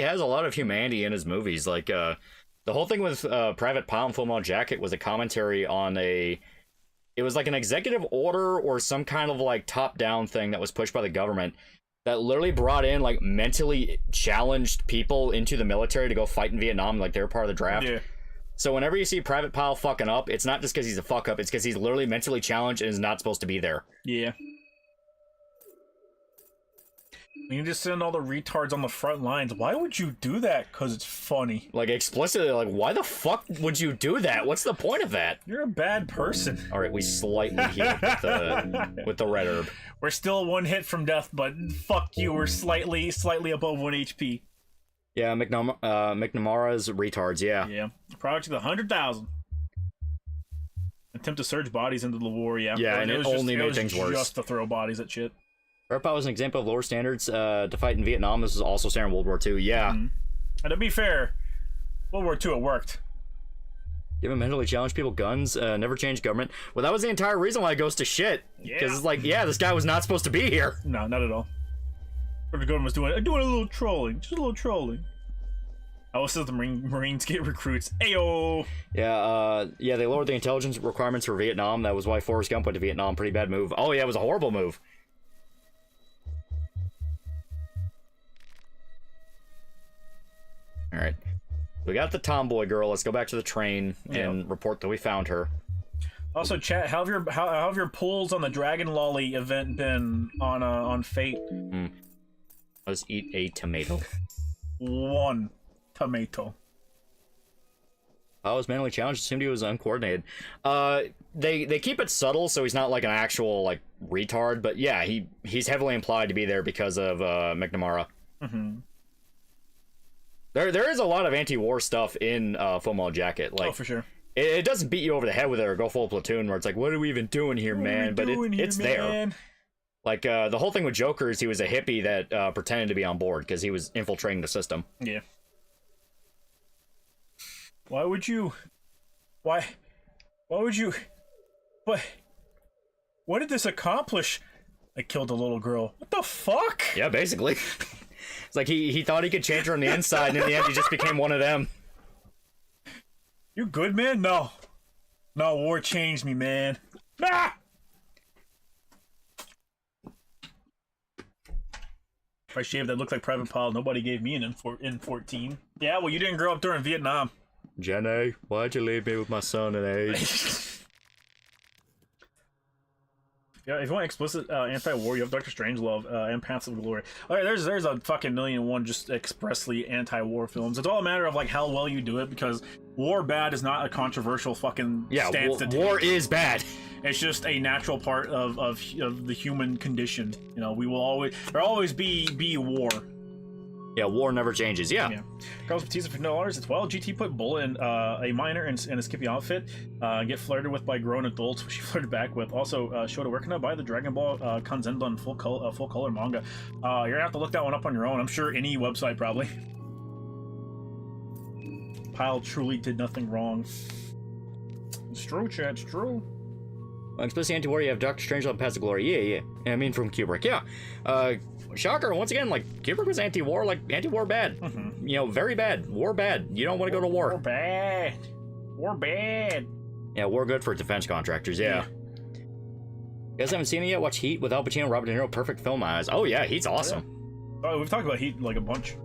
has a lot of humanity in his movies. Like, the whole thing with Private Pile and Full Metal Jacket was a commentary on it was like an executive order or some kind of like top-down thing that was pushed by the government that literally brought in like mentally challenged people into the military to go fight in Vietnam, like they were part of the draft. Yeah. So whenever you see Private Pile fucking up, it's not just because he's a fuck up, it's because he's literally mentally challenged and is not supposed to be there. Yeah. You just send all the retards on the front lines. Why would you do that? Because it's funny. Like, explicitly, like, why the fuck would you do that? What's the point of that? You're a bad person. All right, we slightly healed with the red herb. We're still one hit from death, but fuck you, we're slightly above 1 HP. Yeah, McNamara's retards, yeah. Yeah. Project of the 100,000. Attempt to surge bodies into the war, yeah. Yeah, and it only made things worse. Just to throw bodies at shit. Private Pile was an example of lower standards to fight in Vietnam. This was also standard in World War II, yeah. And to be fair, World War II, it worked. Give mentally challenged people guns, never change government. Well, that was the entire reason why it goes to shit. Because it's like, yeah, this guy was not supposed to be here. No, not at all. The government was doing a little trolling. Just a little trolling. I always said the Marines get recruits. Ayo! Yeah, they lowered the intelligence requirements for Vietnam. That was why Forrest Gump went to Vietnam. Pretty bad move. Oh, yeah, it was a horrible move. Alright. We got the tomboy girl. Let's go back to the train and report that we found her. Also, chat, how have your pulls on the Dragon Loli event been on Fate? Let's eat a tomato. 1 tomato. I was mentally challenged. Assumed he was uncoordinated. They keep it subtle, so he's not like an actual like retard. But yeah, he's heavily implied to be there because of McNamara. There is a lot of anti-war stuff in Full Metal Jacket. Like, oh, for sure. It doesn't beat you over the head with it or go full platoon where it's like, what are we even doing here, man? But it's there. Like, the whole thing with Joker is he was a hippie that pretended to be on board because he was infiltrating the system. Yeah. Why would you... What did this accomplish? I killed a little girl. What the fuck? Yeah, basically. It's like he thought he could change her on the inside, and in the end he just became one of them. You good, man? No. No, war changed me, man. Ah! If I shaved that looked like Private Pile, nobody gave me an N14. Yeah, well, you didn't grow up during Vietnam. Jenny, why'd you leave me with my son in age? Yeah, if you want explicit anti-war, you have Doctor Strangelove and Paths of Glory. Okay, there's a fucking million and one just expressly anti-war films. It's all a matter of like how well you do it, because war bad is not a controversial fucking stance to take. War is bad. It's just a natural part of the human condition. You know, there'll always be war. Yeah, war never changes. Yeah. Carlos Batista for $10. It's wild. GT put Bulla in a minor in a Skippy outfit. Get flirted with by grown adults, which she flirted back with. Also, Shota, where can I buy the Dragon Ball Kanzenban full color manga? You're gonna have to look that one up on your own. I'm sure any website probably. Pile truly did nothing wrong. It's true, chat. It's true. Explicit anti-war, you have Doctor Strangelove and Paths of Glory. Yeah. I mean, from Kubrick. Yeah. Shocker, once again, like, Kubrick was anti-war, like, anti-war bad. You know, very bad. War bad. You don't want to go to war. War bad. War bad. Yeah, war good for defense contractors, yeah. You guys haven't seen it yet? Watch Heat with Al Pacino, Robert De Niro. Perfect film eyes. Oh yeah, Heat's awesome. Oh, we've talked about Heat like a bunch.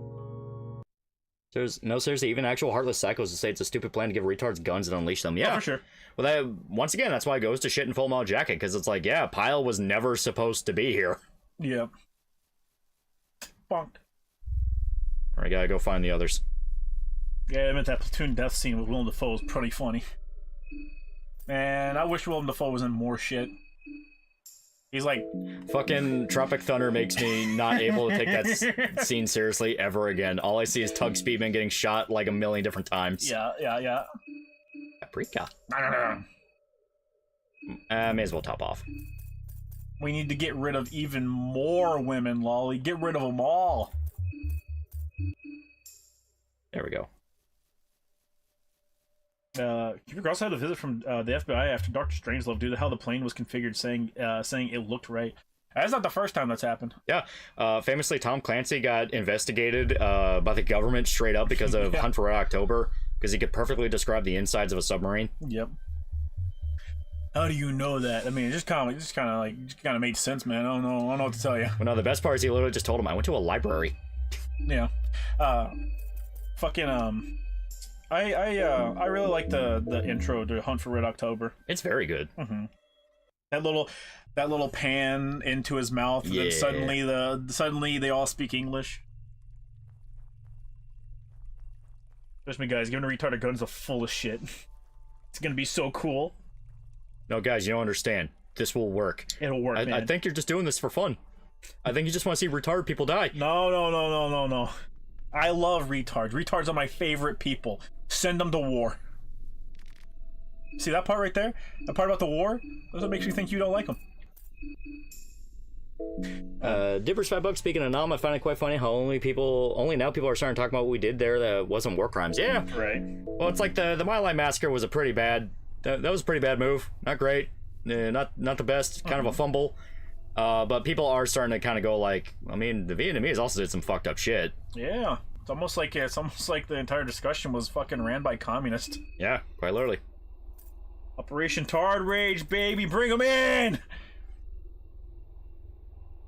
There's no, seriously, even actual heartless psychos to say it's a stupid plan to give retards guns and unleash them. Yeah, for sure. Well, that, once again, that's why it goes to shit in Full Metal Jacket, because it's like, yeah, Pyle was never supposed to be here. Yeah. Bonk. I gotta go find the others. Yeah, I meant that platoon death scene with Willem Dafoe was pretty funny. Man, I wish Willem Dafoe was in more shit. He's like... Fucking Tropic Thunder makes me not able to take that scene seriously ever again. All I see is Tug Speedman getting shot like a million different times. Yeah. Paprika. May as well top off. We need to get rid of even more women, Lolly. Get rid of them all. There we go. Cubic also had a visit from the FBI after Dr. Strangelove due to how the plane was configured, saying it looked right. That's not the first time that's happened. Yeah. Famously, Tom Clancy got investigated by the government straight up because of Hunt for Red October, because he could perfectly describe the insides of a submarine. Yep. How do you know that? I mean, it just kind of made sense, man. I don't know what to tell you. Well, no, the best part is he literally just told him, I went to a library. Yeah. I really like the intro to Hunt for Red October. It's very good. Mm-hmm. That little pan into his mouth, and then suddenly they all speak English. Trust me, guys, giving a retarded guns are full of shit. It's gonna be so cool. No, guys, you don't understand. This will work. It'll work, man. I think you're just doing this for fun. I think you just want to see retarded people die. No. I love retards. Retards are my favorite people. Send them to war. See that part right there? That part about the war? That's what makes you think you don't like them. Dippers $5. Speaking of Nam, I find it quite funny how only now people are starting to talk about what we did there that wasn't war crimes. Yeah. Right. Well, it's like the My Lai massacre was a pretty bad. That was a pretty bad move. Not great. Not the best. Kind of a fumble. But people are starting to kind of go like, I mean, the Vietnamese also did some fucked up shit. Yeah. It's almost like the entire discussion was fucking ran by communists. Yeah, quite literally. Operation Tard Rage, baby, bring them in.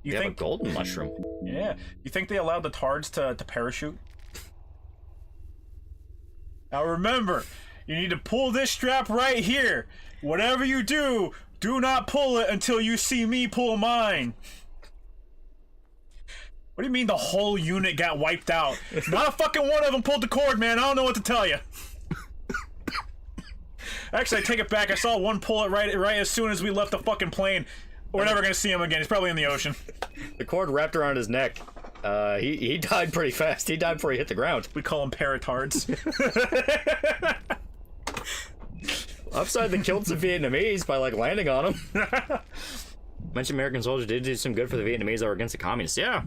You think have a golden mushroom? Yeah. You think they allowed the Tards to parachute? Now remember, you need to pull this strap right here. Whatever you do, do not pull it until you see me pull mine. What do you mean the whole unit got wiped out? Not a fucking one of them pulled the cord, man. I don't know what to tell you. Actually, I take it back. I saw one pull it right as soon as we left the fucking plane. We're never gonna see him again. He's probably in the ocean. The cord wrapped around his neck. He died pretty fast. He died before he hit the ground. We call him paratards. Upside, they killed some Vietnamese by like landing on them. Mentioned American soldiers did do some good for the Vietnamese that were against the communists. Yeah.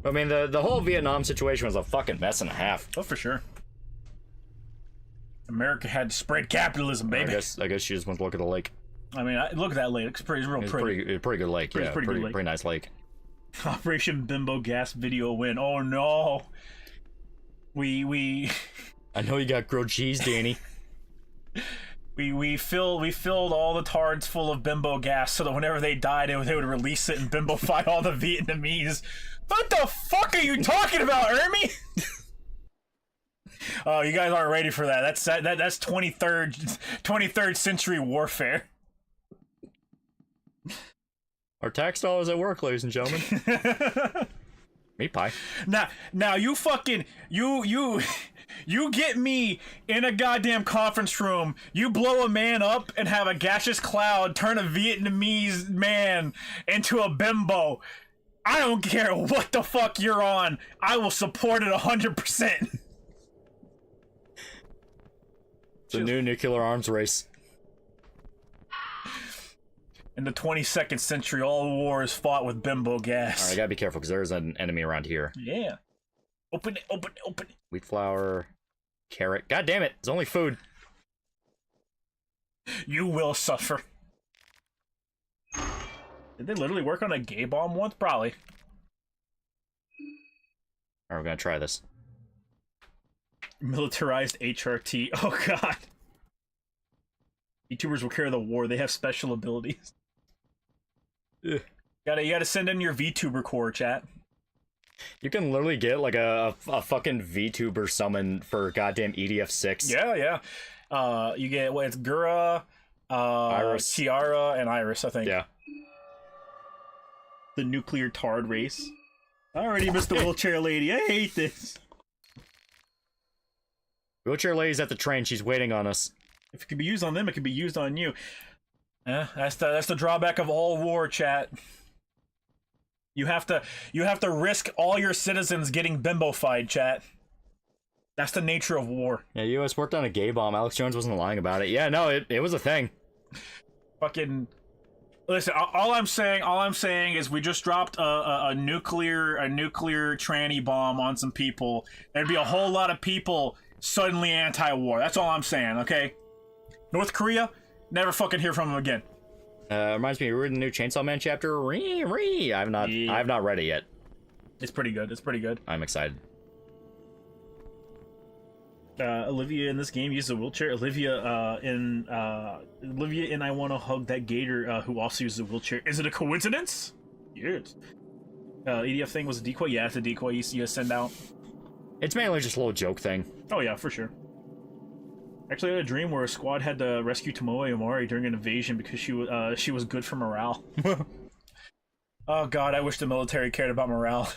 I mean, the whole Vietnam situation was a fucking mess and a half. Oh, for sure. America had to spread capitalism, baby. I guess she just wants to look at the lake. I mean, look at that lake. It's pretty pretty good lake. Pretty nice lake. Operation Bimbo Gas video win. Oh no. We. I know you got grilled cheese, Danny. We filled all the tards full of bimbo gas so that whenever they died, they would release it and bimbo-fy all the Vietnamese. What the fuck are you talking about, Ermi? Oh, you guys aren't ready for that. That's 23rd century warfare. Our tax dollars at work, ladies and gentlemen. Meat pie. Now you fucking you get me in a goddamn conference room, you blow a man up and have a gaseous cloud turn a Vietnamese man into a bimbo. I don't care what the fuck you're on. I will support it 100%. It's a new nuclear arms race. In the 22nd century, all war is fought with bimbo gas. Alright, I gotta be careful because there's an enemy around here. Yeah. Open it. Wheat flour, carrot. God damn it, it's only food. You will suffer. Did they literally work on a gay bomb once? Probably. Alright, we're gonna try this. Militarized HRT. Oh god. VTubers will carry the war. They have special abilities. Ugh. You gotta send in your VTuber core, chat. You can literally get like a fucking VTuber summon for goddamn EDF6. Yeah. You get it's Gura, Iris, Kiara, and Iris, I think. Yeah. The nuclear tard race. I already missed the wheelchair lady. I hate this. Wheelchair lady's at the train. She's waiting on us. If it can be used on them, it can be used on you. That's the drawback of all war, chat. You have to risk all your citizens getting bimbofied, chat. That's the nature of war. Yeah, U.S. worked on a gay bomb. Alex Jones wasn't lying about it. Yeah, no, it was a thing. Fucking listen. All I'm saying is we just dropped a nuclear tranny bomb on some people. There'd be a whole lot of people suddenly anti-war. That's all I'm saying. Okay. North Korea, never fucking hear from them again. Reminds me, we're in the new Chainsaw Man chapter. I've not read it yet. It's pretty good. I'm excited. Olivia in this game uses a wheelchair. Olivia in I Wanna Hug That Gator, who also uses a wheelchair. Is it a coincidence? Yes. EDF thing was a decoy. Yeah, it's a decoy you send out. It's mainly just a little joke thing. Oh yeah, for sure. Actually, I had a dream where a squad had to rescue Tomoe Amari during an invasion because she was good for morale. Oh god, I wish the military cared about morale.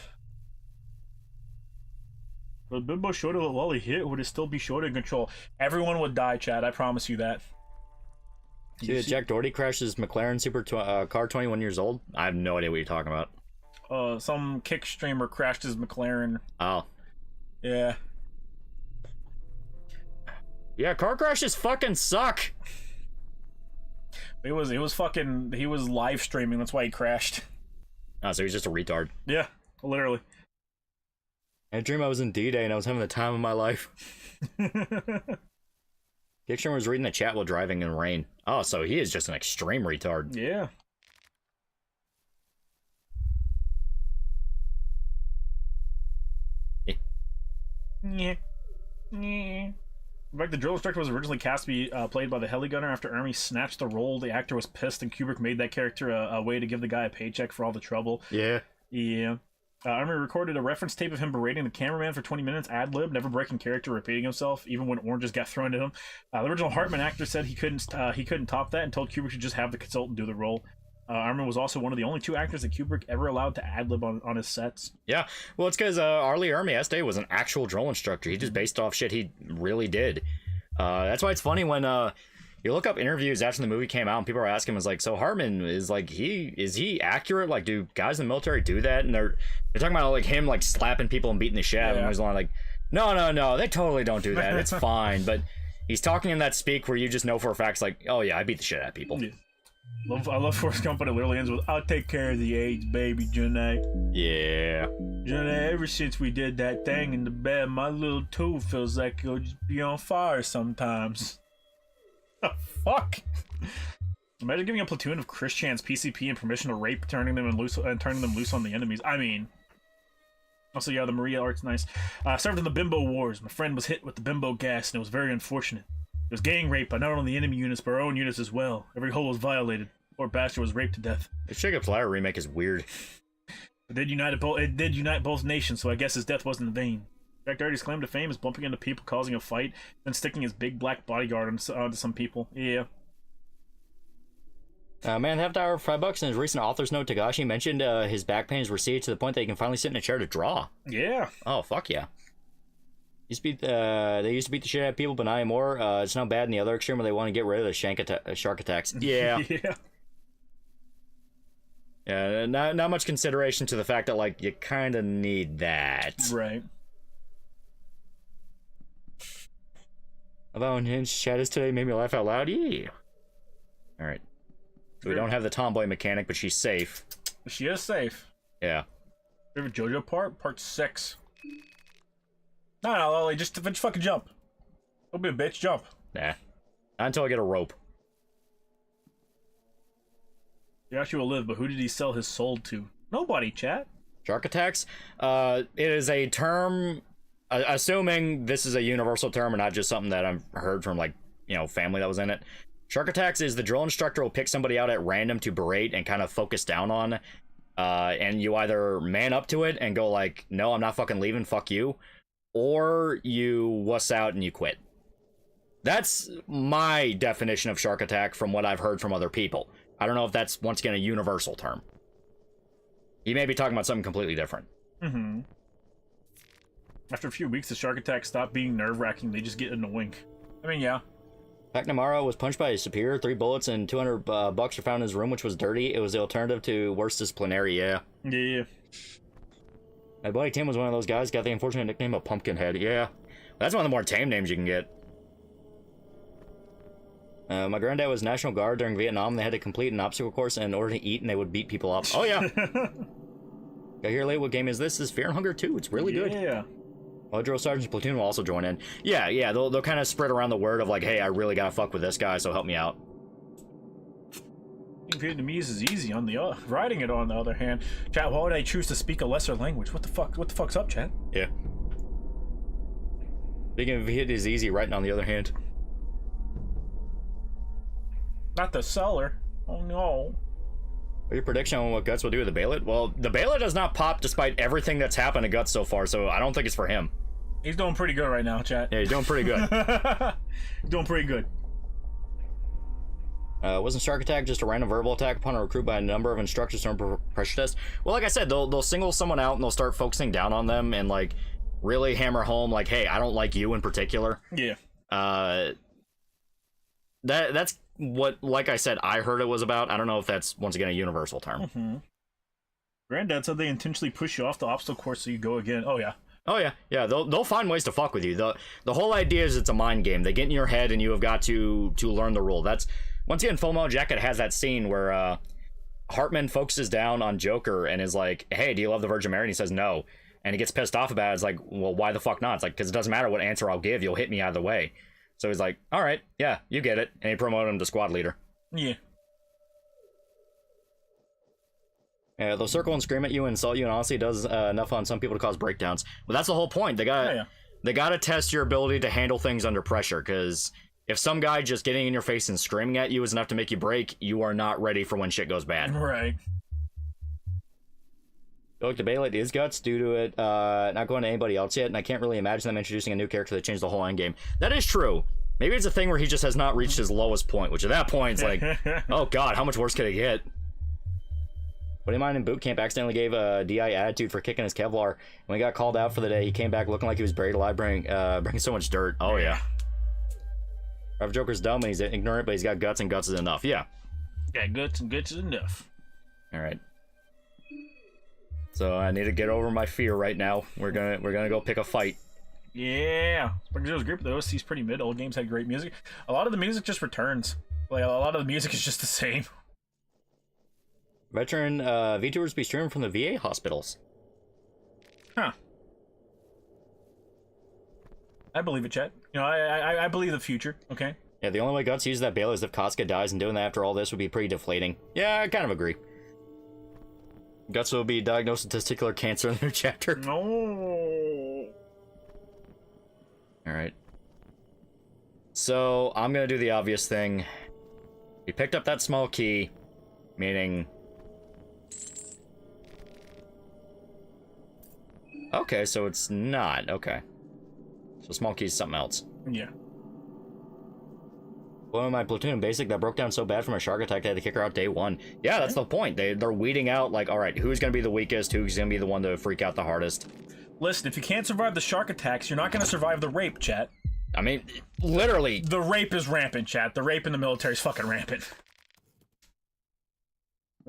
But Bimbo Shota Loli hit, would it still be Shota in control? Everyone would die, Chad. I promise you that. See, Jack Doherty crashes McLaren super car 21 years old? I have no idea what you're talking about. Some kick streamer crashed his McLaren. Oh. Yeah. Yeah, car crashes fucking suck. He was live streaming, that's why he crashed. Oh, so he's just a retard. Yeah, literally. I dreamed I was in D-Day and I was having the time of my life. Dixon was reading the chat while driving in rain. Oh, so he is just an extreme retard. Yeah. Yeah. In fact, the drill instructor was originally cast to be played by the heli gunner. After Army snatched the role, the actor was pissed, and Kubrick made that character a way to give the guy a paycheck for all the trouble. Yeah. Yeah. Army recorded a reference tape of him berating the cameraman for 20 minutes, ad-lib, never breaking character, repeating himself, even when oranges got thrown at him. The original Hartman actor said he couldn't top that and told Kubrick to just have the consultant do the role. Armin was also one of the only two actors that Kubrick ever allowed to ad-lib on his sets. Yeah, well, it's because Arlie Ermy Estee was an actual drill instructor. He just based off shit he really did. That's why it's funny when you look up interviews after the movie came out and people are asking him, is like, so Hartman is like, is he accurate? Like, do guys in the military do that? And they're talking about like him like slapping people and beating the shit out of him. He's like, no, they totally don't do that. It's fine. But he's talking in that speak where you just know for a fact, like, oh yeah, I beat the shit out of people. Yeah. I love Forrest Gump, but it literally ends with, I'll take care of the AIDS, baby, Janae. Yeah. Janae, ever since we did that thing in the bed, my little toe feels like it'll just be on fire sometimes. The fuck? Imagine giving a platoon of Christians PCP and permission to rape, turning them loose on the enemies. I mean... Also, yeah, the Maria art's nice. Served in the Bimbo Wars. My friend was hit with the Bimbo gas, and it was very unfortunate. It was gang rape by not only the enemy units, but our own units as well. Every hole was violated. Poor bastard was raped to death. The Jacob Flyer remake is weird. It did unite both nations, so I guess his death wasn't in vain. Jack Doherty's claim to fame is bumping into people, causing a fight, then sticking his big black bodyguard onto some people. Yeah. Man, half hour for $5 in his recent author's note, Tagashi mentioned his back pain has receded to the point that he can finally sit in a chair to draw. Yeah. Oh, fuck yeah. They used to beat the shit out of people, but not anymore. It's not bad in the other extreme where they want to get rid of the shark attacks. Yeah. Yeah. Yeah, not much consideration to the fact that, like, you kind of need that. Right. About Unhinged chat is today made me laugh out loud. Yeah. Alright. We don't have the tomboy mechanic, but she's safe. She is safe. Yeah. Favorite JoJo part 6. No, Loli, just fucking jump. Don't be a bitch, jump. Nah. Not until I get a rope. Yashi will live, but who did he sell his soul to? Nobody, chat. Shark attacks? It is a term, assuming this is a universal term and not just something that I've heard from, like, you know, family that was in it. Shark attacks is the drill instructor will pick somebody out at random to berate and kind of focus down on. And you either man up to it and go like, no, I'm not fucking leaving, fuck you. Or you wuss out and you quit. That's my definition of shark attack from what I've heard from other people. I don't know if that's, once again, a universal term. You may be talking about something completely different. Mm-hmm. After a few weeks, the shark attacks stop being nerve-wracking. They just get annoying. I mean, yeah. McNamara was punched by his superior. 3 bullets and $200 bucks were found in his room, which was dirty. It was the alternative to worse disciplinary, yeah. Yeah. My buddy Tim was one of those guys, got the unfortunate nickname of Pumpkinhead, yeah. That's one of the more tame names you can get. My granddad was National Guard during Vietnam. They had to complete an obstacle course in order to eat, and they would beat people up. Oh, yeah. Got here late. What game is this? This is Fear and Hunger 2. It's really good. Yeah. Well, Drill Sergeant's platoon will also join in. Yeah, they'll kind of spread around the word of like, hey, I really gotta fuck with this guy, so help me out. Vietnamese is easy. On the writing it, on the other hand, chat. Why would I choose to speak a lesser language? What the fuck? What the fuck's up, chat? Yeah. Speaking of Viet is easy. Writing on the other hand. Not the seller. Oh no. What your prediction on what Guts will do with the Bailet? Well, the Bailet does not pop despite everything that's happened to Guts so far, so I don't think it's for him. He's doing pretty good right now, chat. Yeah, he's doing pretty good. Doing pretty good. Wasn't Shark Attack just a random verbal attack upon a recruit by a number of instructors from a pressure test? Well, like I said, they'll single someone out and they'll start focusing down on them and like really hammer home like, hey, I don't like you in particular. Yeah. That's what, like I said, I heard it was about. I don't know if that's, once again, a universal term. Mm-hmm. Granddad said they intentionally push you off the obstacle course so you go again. Oh, yeah. Oh, yeah. Yeah, they'll find ways to fuck with you. The whole idea is it's a mind game. They get in your head and you have got to learn the rule. That's, once again, Full Metal Jacket has that scene where Hartman focuses down on Joker and is like, hey, do you love the Virgin Mary? And he says no. And he gets pissed off about it. It's like, well, why the fuck not? It's like, because it doesn't matter what answer I'll give. You'll hit me either way. So he's like, all right, yeah, you get it. And he promoted him to squad leader. Yeah. Yeah, they'll circle and scream at you and insult you, and honestly does enough on some people to cause breakdowns. Well, that's the whole point. They gotta test your ability to handle things under pressure, because if some guy just getting in your face and screaming at you is enough to make you break, you are not ready for when shit goes bad. Right. Look, the Bailet is Guts due to it not going to anybody else yet, and I can't really imagine them introducing a new character that changed the whole endgame. That is true. Maybe it's a thing where he just has not reached his lowest point, which at that point it's like, oh god, how much worse could it get? Buddy of mine in boot camp accidentally gave a DI attitude for kicking his Kevlar. When he got called out for the day, he came back looking like he was buried alive, bringing so much dirt. Oh yeah. Our Joker's dumb and he's ignorant, but he's got guts, and guts is enough. Yeah. Yeah, guts and guts is enough. All right. So I need to get over my fear right now. We're gonna go pick a fight. Yeah. Spectre's group, the OST's pretty mid. Old games had great music. A lot of the music just returns. Like, a lot of the music is just the same. Veteran VTubers be streaming from the VA hospitals. Huh. I believe it, chat. You know, I believe the future, okay? Yeah, the only way Guts uses that bail is if Koska dies, and doing that after all this would be pretty deflating. Yeah, I kind of agree. Guts will be diagnosed with testicular cancer in the new chapter. No. Alright. So, I'm gonna do the obvious thing. We picked up that small key, meaning... Okay, so it's not. Okay. So small key is something else. Yeah. One of my platoon basic that broke down so bad from a shark attack they had to kick her out day one. Yeah, that's the point. They're weeding out, like, alright, who's gonna be the weakest, who's gonna be the one to freak out the hardest. Listen, if you can't survive the shark attacks, you're not gonna survive the rape, chat. I mean, literally. The rape is rampant, chat. The rape in the military is fucking rampant.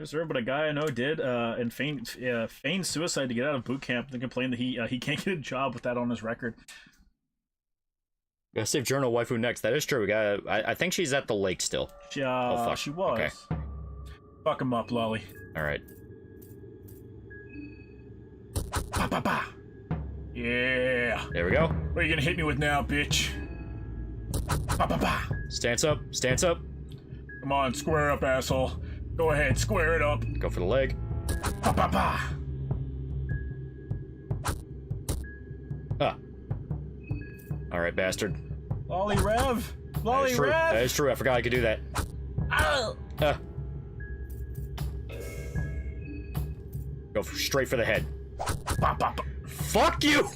Sir, but a guy I know did and feigned suicide to get out of boot camp and complained that he can't get a job with that on his record. Gotta save Journal Waifu next. That is true. We gotta. I think she's at the lake still. Oh, fuck. She was. Okay. Fuck him up, Lolly. All right. Ba ba ba. Yeah. There we go. What are you gonna hit me with now, bitch? Ba ba ba. Stance up. Stance up. Come on, square up, asshole. Go ahead, square it up. Go for the leg. Ba ba ba. Ah. All right, bastard. Lolly Rev. Lolly, That's true. Rev! That is true. I forgot I could do that. Oh. Go straight for the head. Bop, bop, bop. Fuck you!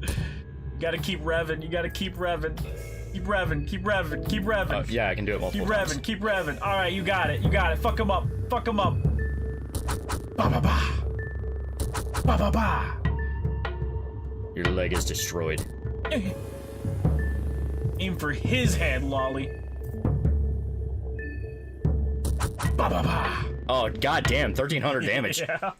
You gotta keep revving. You gotta keep revving. Keep revving. Keep revving. Keep revving. Yeah, I can do it multiple Keep times. revving. Keep revving. All right, you got it. You got it. Fuck him up. Fuck him up. Ba ba ba. Ba ba ba. Your leg is destroyed. Aim for his head, Lolly. Ba ba ba. Oh, goddamn, 1,300 damage. Yeah.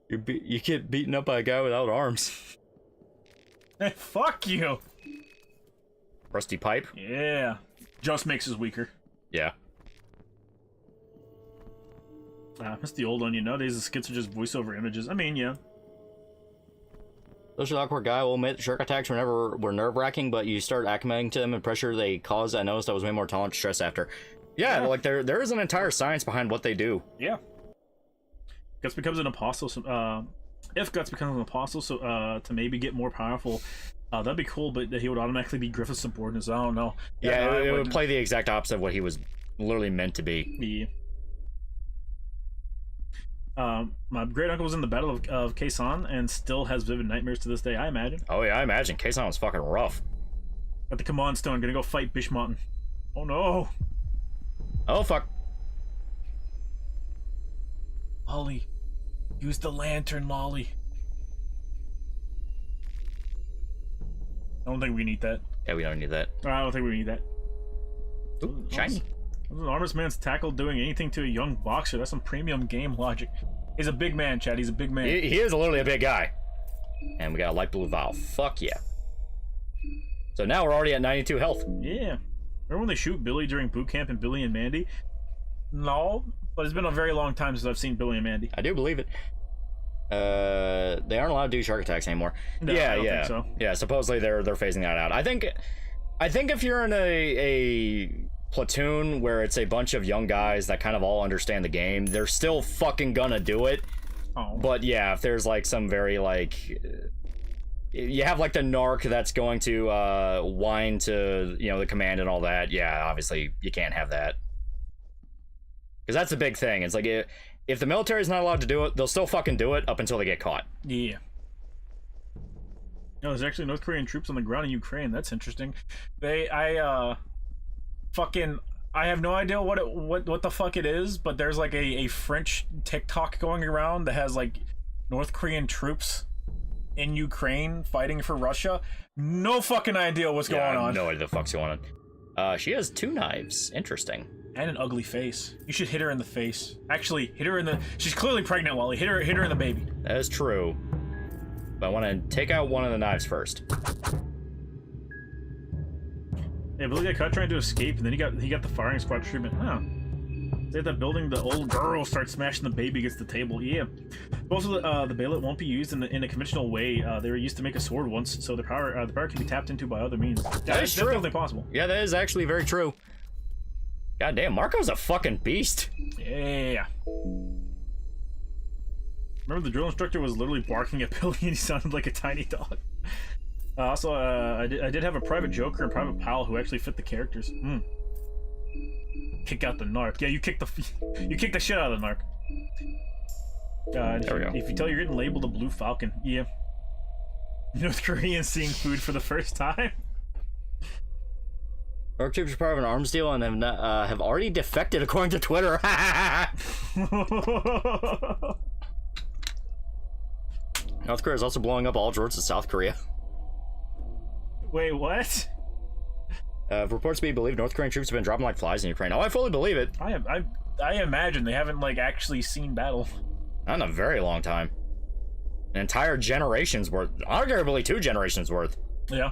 You get beaten up by a guy without arms. Fuck you. Rusty pipe? Yeah. Just makes us weaker. Yeah. That's the old one, you know. Nowadays the skits are just voiceover images. I mean, yeah. Social awkward guy will admit shark attacks were nerve-wracking, but you start acclimating to them and pressure they cause. I noticed I was way more tolerant to stress after. Yeah, like there is an entire science behind what they do. Yeah. Guts becomes an apostle. If Guts becomes an apostle, to maybe get more powerful, that'd be cool. But he would automatically be Griffith's subordinate. I don't know. Yeah, it would play the exact opposite of what he was literally meant to be. Yeah. My great uncle was in the Battle of Quezon and still has vivid nightmares to this day. I imagine. Oh yeah, I imagine. Quezon was fucking rough. Got the command stone. Gonna go fight Bishmountain. Oh no. Oh fuck. Lolly, use the lantern, Lolly. I don't think we need that. Yeah, we don't need that. I don't think we need that. Ooh, shiny. An armless man's tackle doing anything to a young boxer. That's some premium game logic. He's a big man, Chad. He's a big man. He is literally a big guy. And we got a light blue vial. Fuck yeah. So now we're already at 92 health. Yeah. Remember when they shoot Billy during boot camp and Billy and Mandy? No, but it's been a very long time since I've seen Billy and Mandy. I do believe it. They aren't allowed to do shark attacks anymore. No, yeah, I don't yeah, think so. Yeah. Supposedly they're phasing that out. I think if you're in a platoon where it's a bunch of young guys that kind of all understand the game, they're still fucking gonna do it. Oh. But yeah, if there's like some very like, you have like the narc that's going to whine to the command and all that. Yeah, obviously you can't have that. Because that's the big thing. It's like, if the military's not allowed to do it, they'll still fucking do it up until they get caught. Yeah. No, there's actually North Korean troops on the ground in Ukraine. That's interesting. I have no idea what the fuck it is, but there's like a French TikTok going around that has like North Korean troops in Ukraine fighting for Russia. No fucking idea what's going I have on. no idea the fuck's going on. She has 2 knives. Interesting. And an ugly face. You should hit her in the face. Actually, hit her in the... She's clearly pregnant, Wally. Hit her in the baby. That is true. But I want to take out one of the knives first. Yeah, Billy got caught trying to escape, and then he got the firing squad treatment. Huh. They at that building, the old girl starts smashing the baby against the table. Yeah. Also, the bayonet won't be used in a conventional way. They were used to make a sword once, so the power can be tapped into by other means. That is true. Definitely possible. Yeah, that is actually very true. God damn, Marco's a fucking beast. Yeah. Remember the drill instructor was literally barking at Billy and he sounded like a tiny dog. Also, I did have a private joker and private pal who actually fit the characters. Kick out the narc. Yeah, you kick the shit out of the narc. There we go. If you tell you're getting labeled a blue falcon, yeah. North Koreans seeing food for the first time. North troops are part of an arms deal and have already defected according to Twitter. North Korea is also blowing up all sorts of South Korea. Wait, what? Reports be believed North Korean troops have been dropping like flies in Ukraine. Oh, I fully believe it. I imagine they haven't like actually seen battle. Not in a very long time. An entire generation's worth. Arguably 2 generations worth. Yeah.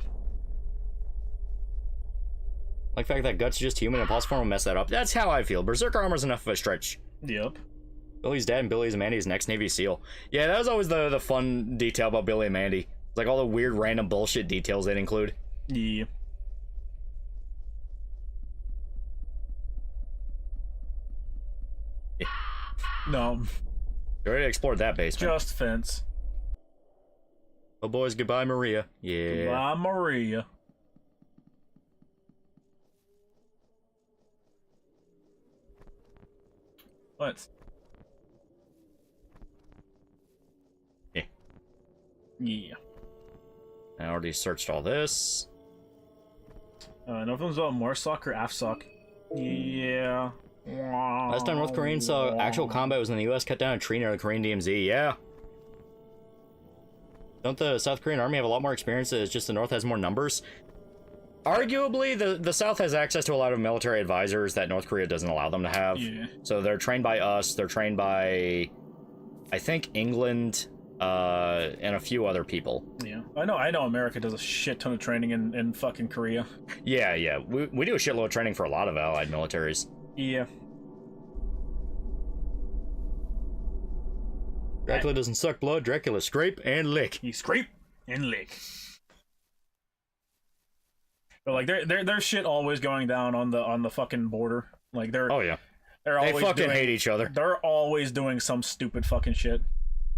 Like the fact that Guts is just human and Pulse Form will mess that up. That's how I feel. Berserker armor's enough of a stretch. Yep. Billy's dad and Billy's Mandy's next Navy SEAL. Yeah, that was always the fun detail about Billy and Mandy. It's like all the weird random bullshit details they'd include. Yeah. No. You already explored that basement. Just fence. Oh, boys, goodbye, Maria. Yeah. Goodbye, Maria. What? Yeah. Yeah. I already searched all this. Nothing's about Marsoc or AFSOC. Yeah. Last time North Koreans saw actual combat was when the U.S. cut down a tree near the Korean DMZ. Yeah. Don't the South Korean army have a lot more experience? It's just the North has more numbers. Arguably, the South has access to a lot of military advisors that North Korea doesn't allow them to have. Yeah. So they're trained by us. They're trained by, I think, England, and a few other people. Yeah. I know America does a shit ton of training in fucking Korea. Yeah. We do a shitload of training for a lot of allied militaries. Yeah. Dracula doesn't suck blood. Dracula scrape and lick. You scrape and lick. But like their shit always going down on the fucking border. Like they're Oh yeah. They're They always fucking hate each other. They're always doing some stupid fucking shit.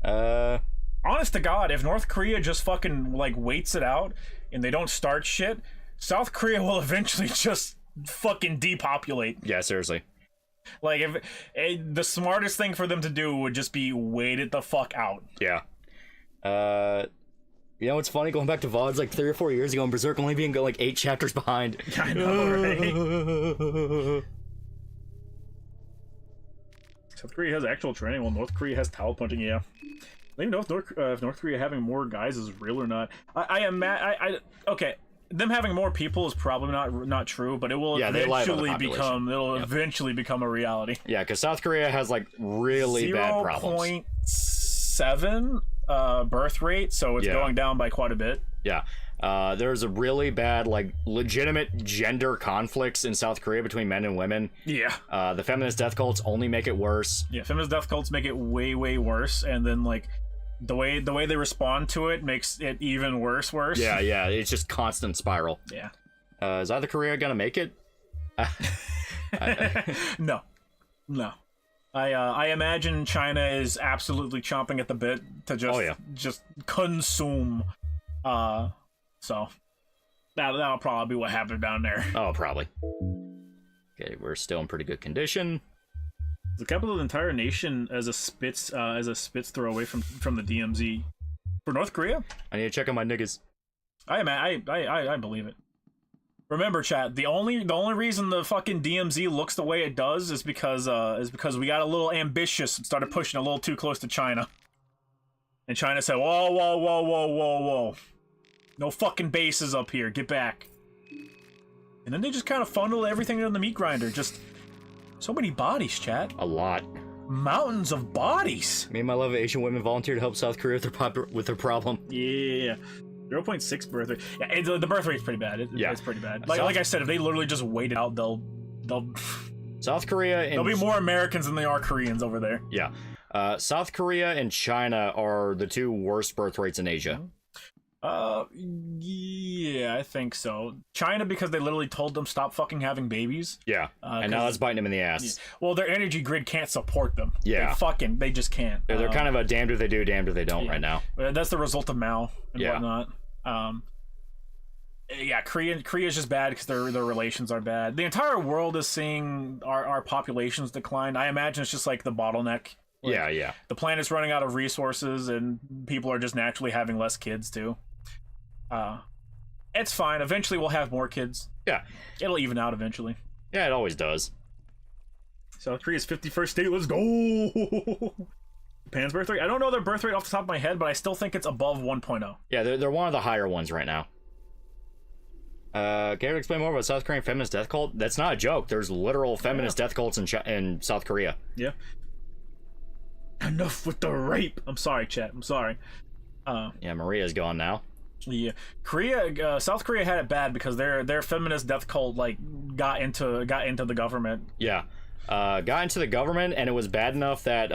Honest to God, if North Korea just fucking like waits it out and they don't start shit, South Korea will eventually just fucking depopulate. Yeah, seriously. Like if the smartest thing for them to do would just be wait it the fuck out. Yeah. You know what's funny? Going back to VODs like 3 or 4 years ago, and Berserk only being like 8 chapters behind. I know, right? South Korea has actual training, while North Korea has towel punching. Yeah, I don't know if North Korea having more guys is real or not. Okay, them having more people is probably not true, but it will eventually become a reality. Yeah, because South Korea has like really bad problems. 0.7 birth rate, so it's going down by quite a bit. Yeah. There's a really bad, like, legitimate gender conflicts in South Korea between men and women. Yeah. The feminist death cults only make it worse. Yeah, feminist death cults make it way, way worse, and then, like, the way they respond to it makes it even worse. Yeah, it's just constant spiral. Yeah. Is either Korea gonna make it? No. I imagine China is absolutely chomping at the bit to just consume. So that'll probably be what happened down there. Oh, probably. Okay, we're still in pretty good condition. The capital of the entire nation as a spitz throw away from the DMZ for North Korea. I need to check on my niggas. I believe it. Remember, chat, the only reason the fucking DMZ looks the way it does is because we got a little ambitious and started pushing a little too close to China. And China said, whoa. No fucking bases up here. Get back. And then they just kind of funnel everything into the meat grinder. Just so many bodies, chat. A lot. Mountains of bodies. Me and my love of Asian women volunteered to help South Korea with their problem. Yeah. 0.6 birth rate. Yeah, the birth rate's pretty bad. It's pretty bad. Like I said, if they literally just wait it out, they'll South Korea and there'll be more Americans than there are Koreans over there. Yeah. South Korea and China are the 2 worst birth rates in Asia. Yeah, I think so. China, because they literally told them stop fucking having babies. Yeah, and now that's biting them in the ass. Yeah. Well, their energy grid can't support them. Yeah. They just can't. They're kind of a damned if they do, damned if they don't right now. That's the result of Mao and whatnot. Yeah, Korea's just bad because their relations are bad. The entire world is seeing our populations decline. I imagine it's just like the bottleneck. Like, yeah. The planet's running out of resources, and people are just naturally having less kids too. It's fine. Eventually, we'll have more kids. Yeah, it'll even out eventually. Yeah, it always does. South Korea's 51st state. Let's go. Japan's birth rate. I don't know their birth rate off the top of my head, but I still think it's above 1.0. Yeah, they're one of the higher ones right now. Care to explain more about South Korean feminist death cult? That's not a joke. There's literal feminist death cults in South Korea. Yeah. Enough with the rape. I'm sorry, chat. I'm sorry. Yeah, Maria's gone now. Yeah, South Korea had it bad because their feminist death cult like got into the government. Yeah, got into the government, and it was bad enough that,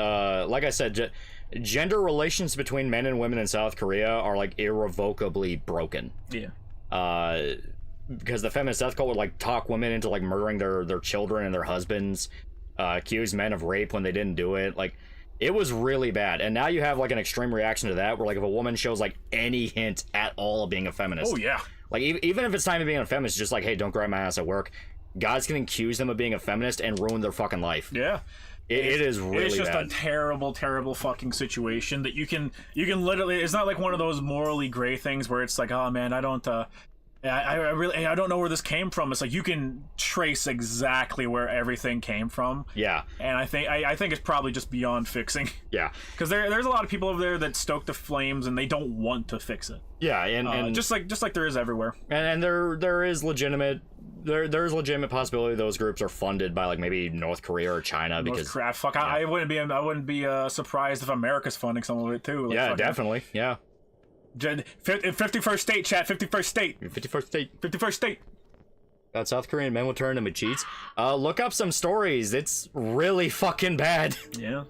like I said, gender relations between men and women in South Korea are like irrevocably broken. Yeah. Because the feminist death cult would like talk women into like murdering their children and their husbands, accuse men of rape when they didn't do it. Like, It was really bad. And now you have like an extreme reaction to that where like if a woman shows like any hint at all of being a feminist. Oh yeah. Like even if it's time to being a feminist, just like, hey, don't grab my ass at work. Guys can accuse them of being a feminist and ruin their fucking life. Yeah. It is really It's just bad. a terrible, terrible fucking situation that you can literally. It's not like one of those morally gray things where it's like, oh man, I don't know where this came from. It's like you can trace exactly where everything came from. Yeah. And I think it's probably just beyond fixing. Yeah. Because there's a lot of people over there that stoke the flames and they don't want to fix it. Yeah, and just like there is everywhere. And there is legitimate. There's legitimate possibility those groups are funded by like maybe North Korea or China because Crap, fuck, yeah. I wouldn't be surprised if America's funding some of it too. Like, yeah, fucking, definitely, yeah. 51st state, chat. 51st state. 51st state. 51st state. That South Korean men will turn into cheats. Look up some stories. It's really fucking bad. Yeah.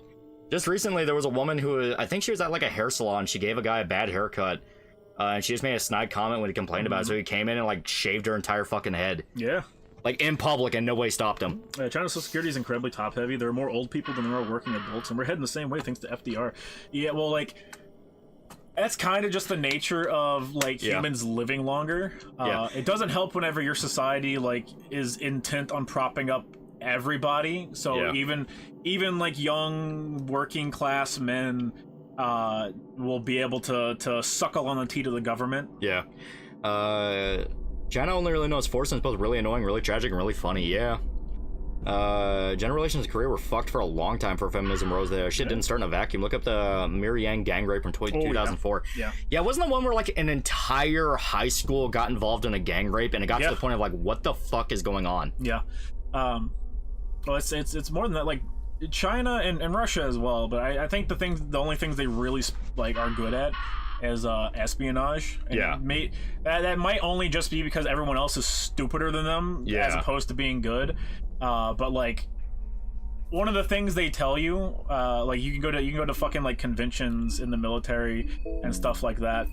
Just recently, there was a woman who I think she was at like a hair salon. She gave a guy a bad haircut. And she just made a snide comment when he complained about it, so he came in and like shaved her entire fucking head. Yeah. Like in public, and nobody stopped him. China's social security is incredibly top heavy. There are more old people than there are working adults, and we're heading the same way thanks to FDR. Yeah, well, like, that's kind of just the nature of like humans living longer. It doesn't help whenever your society like is intent on propping up everybody. So even like young working class men will be able to suckle on the teat of the government. Yeah. China only really knows force, and it's both really annoying, really tragic, and really funny. Yeah. Gender relations in Korea were fucked for a long time for feminism rose there. Shit didn't start in a vacuum. Look up the Miryang gang rape from 2004. Yeah, wasn't the one where like an entire high school got involved in a gang rape, and it got to the point of like, what the fuck is going on? Yeah. Well, it's more than that. Like China and Russia as well, but I think the only things they really like are good at is espionage. And that might only just be because everyone else is stupider than them, as opposed to being good. But like one of the things they tell you, like you can go to fucking like conventions in the military and stuff like that,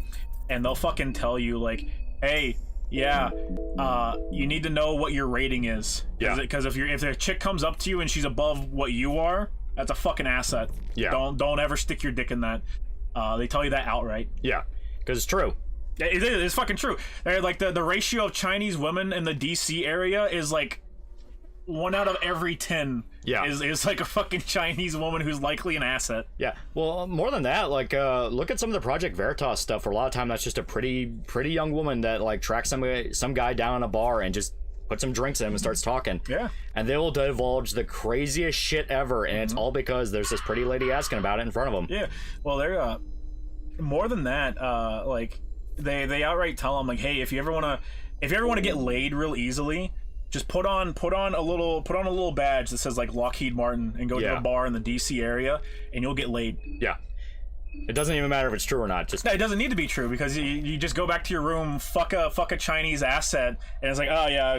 and they'll fucking tell you like, hey, you need to know what your rating is. Because if a chick comes up to you and she's above what you are, that's a fucking asset. Don't ever stick your dick in that. They tell you that outright. Yeah, because it's true. It's fucking true. They're like the ratio of Chinese women in the DC area is like 1 out of every 10 is like a fucking Chinese woman who's likely an asset. Yeah, well, more than that, like look at some of the Project Veritas stuff. For a lot of time, that's just a pretty young woman that like tracks some guy down in a bar and just puts some drinks in him and starts talking. Yeah, and they will divulge the craziest shit ever, and it's all because there's this pretty lady asking about it in front of them. Yeah, well, they're more than that. Like they outright tell them like, hey, if you ever want to get laid real easily, just put on a little badge that says like Lockheed Martin and go to a bar in the DC area and you'll get laid. Yeah. It doesn't even matter if it's true or not. No, it doesn't need to be true because you just go back to your room, fuck a Chinese asset, and it's like, oh yeah,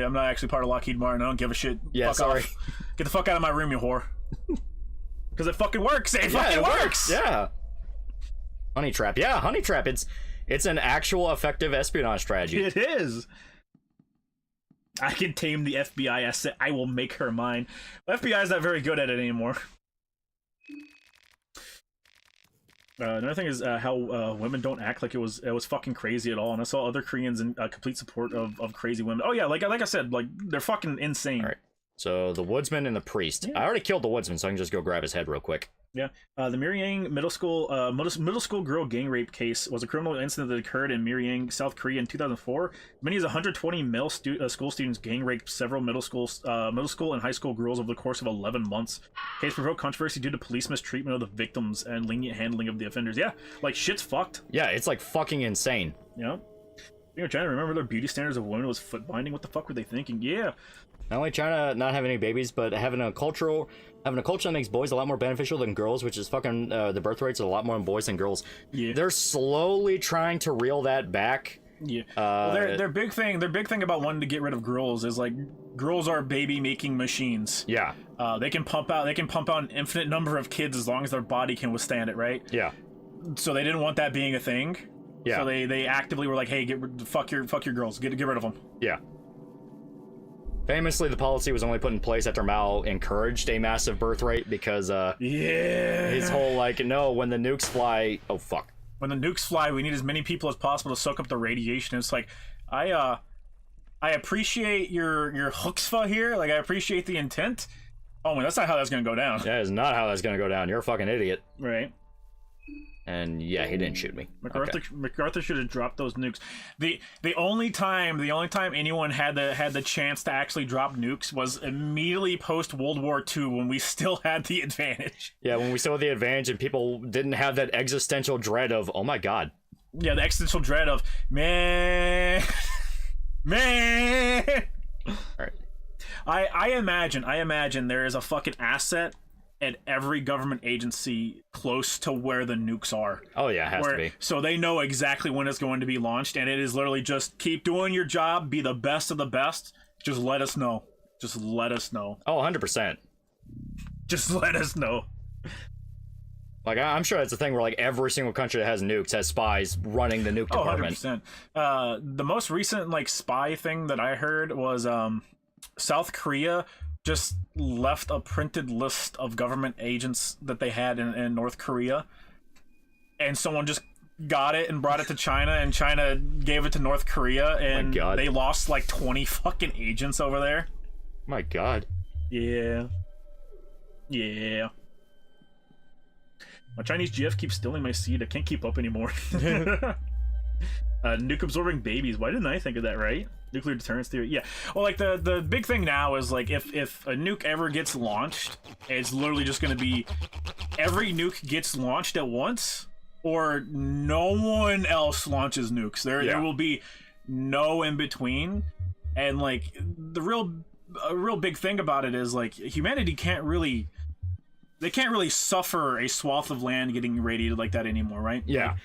I'm not actually part of Lockheed Martin. I don't give a shit. Yeah, fuck sorry. Off. Get the fuck out of my room, you whore. Because it fucking works. It fucking works. Yeah. Honey trap. Yeah, honey trap. It's an actual effective espionage strategy. It is. I can tame the FBI asset. I will make her mine. The FBI is not very good at it anymore. Another thing is how women don't act like it was fucking crazy at all. And I saw other Koreans in complete support of crazy women. Oh yeah, like I said, like they're fucking insane. All right. So the woodsman and the priest. I already killed the woodsman, so I can just go grab his head real quick. Yeah. The Miryang middle school girl gang rape case was a criminal incident that occurred in Miryang, South Korea in 2004. Many as 120 male school students gang raped several middle school and high school girls over the course of 11 months. Case provoked controversy due to police mistreatment of the victims and lenient handling of the offenders. Yeah, like shit's fucked. Yeah, it's like fucking insane. Yeah. China, remember their beauty standards of women was foot binding? What the fuck were they thinking? Yeah. Not only China not having any babies, but having a culture that makes boys a lot more beneficial than girls, which is fucking the birth rates are a lot more in boys than girls. Yeah. They're slowly trying to reel that back. Yeah. Well, their big thing about wanting to get rid of girls is like girls are baby making machines. Yeah. They can pump out an infinite number of kids as long as their body can withstand it, right? Yeah. So they didn't want that being a thing. Yeah. So they actively were like, hey, fuck your girls, get rid of them. Yeah. Famously, the policy was only put in place after Mao encouraged a massive birth rate because his whole like, no, when the nukes fly, oh fuck. When the nukes fly, we need as many people as possible to soak up the radiation. It's like, I appreciate your chutzpah here. Like, I appreciate the intent. Oh, man, that's not how that's gonna go down. That is not how that's gonna go down. You're a fucking idiot. Right. And yeah, he didn't shoot me. MacArthur should have dropped those nukes. The only time anyone had the chance to actually drop nukes was immediately post World War II when we still had the advantage. Yeah, when we still had the advantage and people didn't have that existential dread of, oh my god. Yeah, the existential dread of, man. All right. I imagine there is a fucking asset at every government agency close to where the nukes are. Oh yeah, it has to be. So they know exactly when it's going to be launched, and it is literally just keep doing your job, be the best of the best. Just let us know. Just let us know. Oh, 100%. Just let us know. Like, I'm sure that's the thing where, like, every single country that has nukes has spies running the nuke department. 100%. The most recent, like, spy thing that I heard was South Korea just left a printed list of government agents that they had in North Korea, and someone just got it and brought it to China, and China gave it to North Korea, and they lost like 20 fucking agents over there. My god. Yeah. My Chinese GF keeps stealing my seed. I can't keep up anymore. Nuke absorbing babies. Why didn't I think of that, right? Nuclear deterrence theory. Yeah. Well, like the big thing now is like if a nuke ever gets launched, it's literally just going to be every nuke gets launched at once, or no one else launches nukes. There will be no in between. And like a real big thing about it is like humanity can't really suffer a swath of land getting irradiated like that anymore, right? Yeah. Like,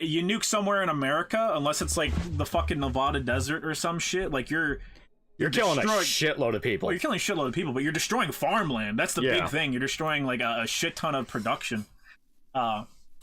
you nuke somewhere in America, unless it's like the fucking Nevada desert or some shit, like you're killing a shitload of people. Well, you're killing a shitload of people, but you're destroying farmland. That's the big thing. You're destroying like a shit ton of production.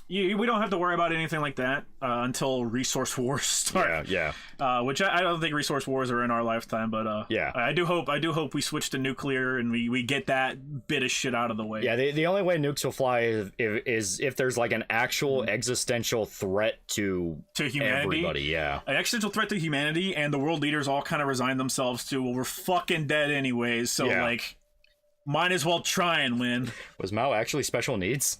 We don't have to worry about anything like that until resource wars start. Yeah. Which I don't think resource wars are in our lifetime, but I do hope we switch to nuclear and we get that bit of shit out of the way. Yeah, the only way nukes will fly is if there's like an actual existential threat to humanity. Everybody, yeah. An existential threat to humanity, and the world leaders all kind of resign themselves to, well, we're fucking dead anyways, so like, might as well try and win. Was Mao actually special needs?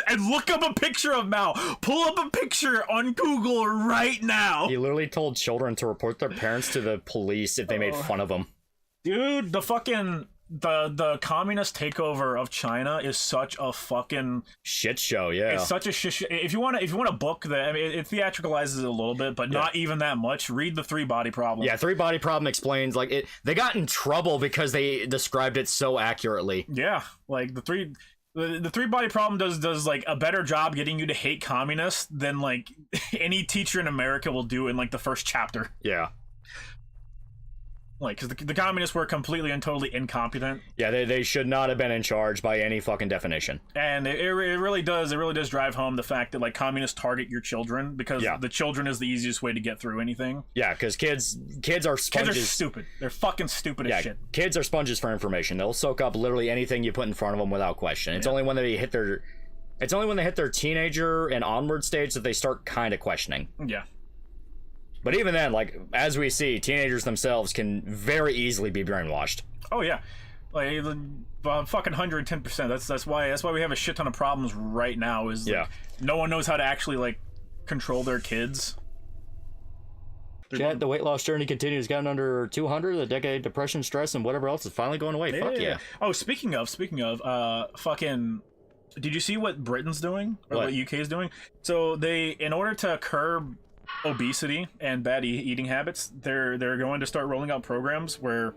And look up a picture of Mao. Pull up a picture on Google right now. He literally told children to report their parents to the police if they made fun of him. Dude, the fucking the communist takeover of China is such a fucking shit show. Yeah, it's such a shit show. If you want a book that, I mean, it theatricalizes it a little bit, but not even that much. Read the Three Body Problem. Yeah, Three Body Problem explains like it. They got in trouble because they described it so accurately. Yeah, like the Three Body Problem does like a better job getting you to hate communists than like any teacher in America will do in like the first chapter. Yeah. Like, because the communists were completely and totally incompetent. Yeah, they should not have been in charge by any fucking definition. And it really does drive home the fact that like communists target your children because the children is the easiest way to get through anything. Yeah, because kids are sponges. Kids are stupid. They're fucking stupid as shit. Kids are sponges for information. They'll soak up literally anything you put in front of them without question. It's only when they hit their teenager and onward stage that they start kind of questioning. Yeah. But even then, like, as we see, teenagers themselves can very easily be brainwashed. Oh yeah, like fucking 110%. That's why we have a shit ton of problems right now. Is like, no one knows how to actually like control their kids. Chat, the weight loss journey continues. Gotten under 200. The decade depression, stress, and whatever else is finally going away. Fuck yeah. Oh, speaking of, fucking. Did you see what Britain's doing or what UK is doing? So they, in order to curb obesity and bad eating habits, they're going to start rolling out programs where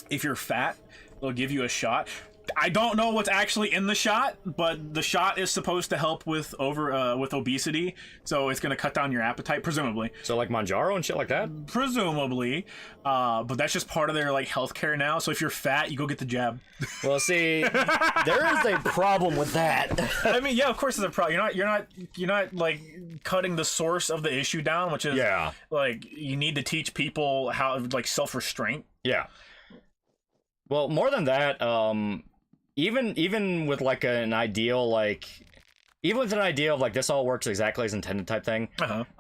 if you're fat, they'll give you a shot. I don't know what's actually in the shot, but the shot is supposed to help with obesity, so it's gonna cut down your appetite, presumably. So like Manjaro and shit like that? Presumably, but that's just part of their like healthcare now. So if you're fat, you go get the jab. Well, see, there is a problem with that. I mean, yeah, of course there's a problem. You're not like cutting the source of the issue down, which is like you need to teach people how like self-restraint. Yeah. Well, more than that, even with like an ideal even with an idea of like this all works exactly as intended type thing,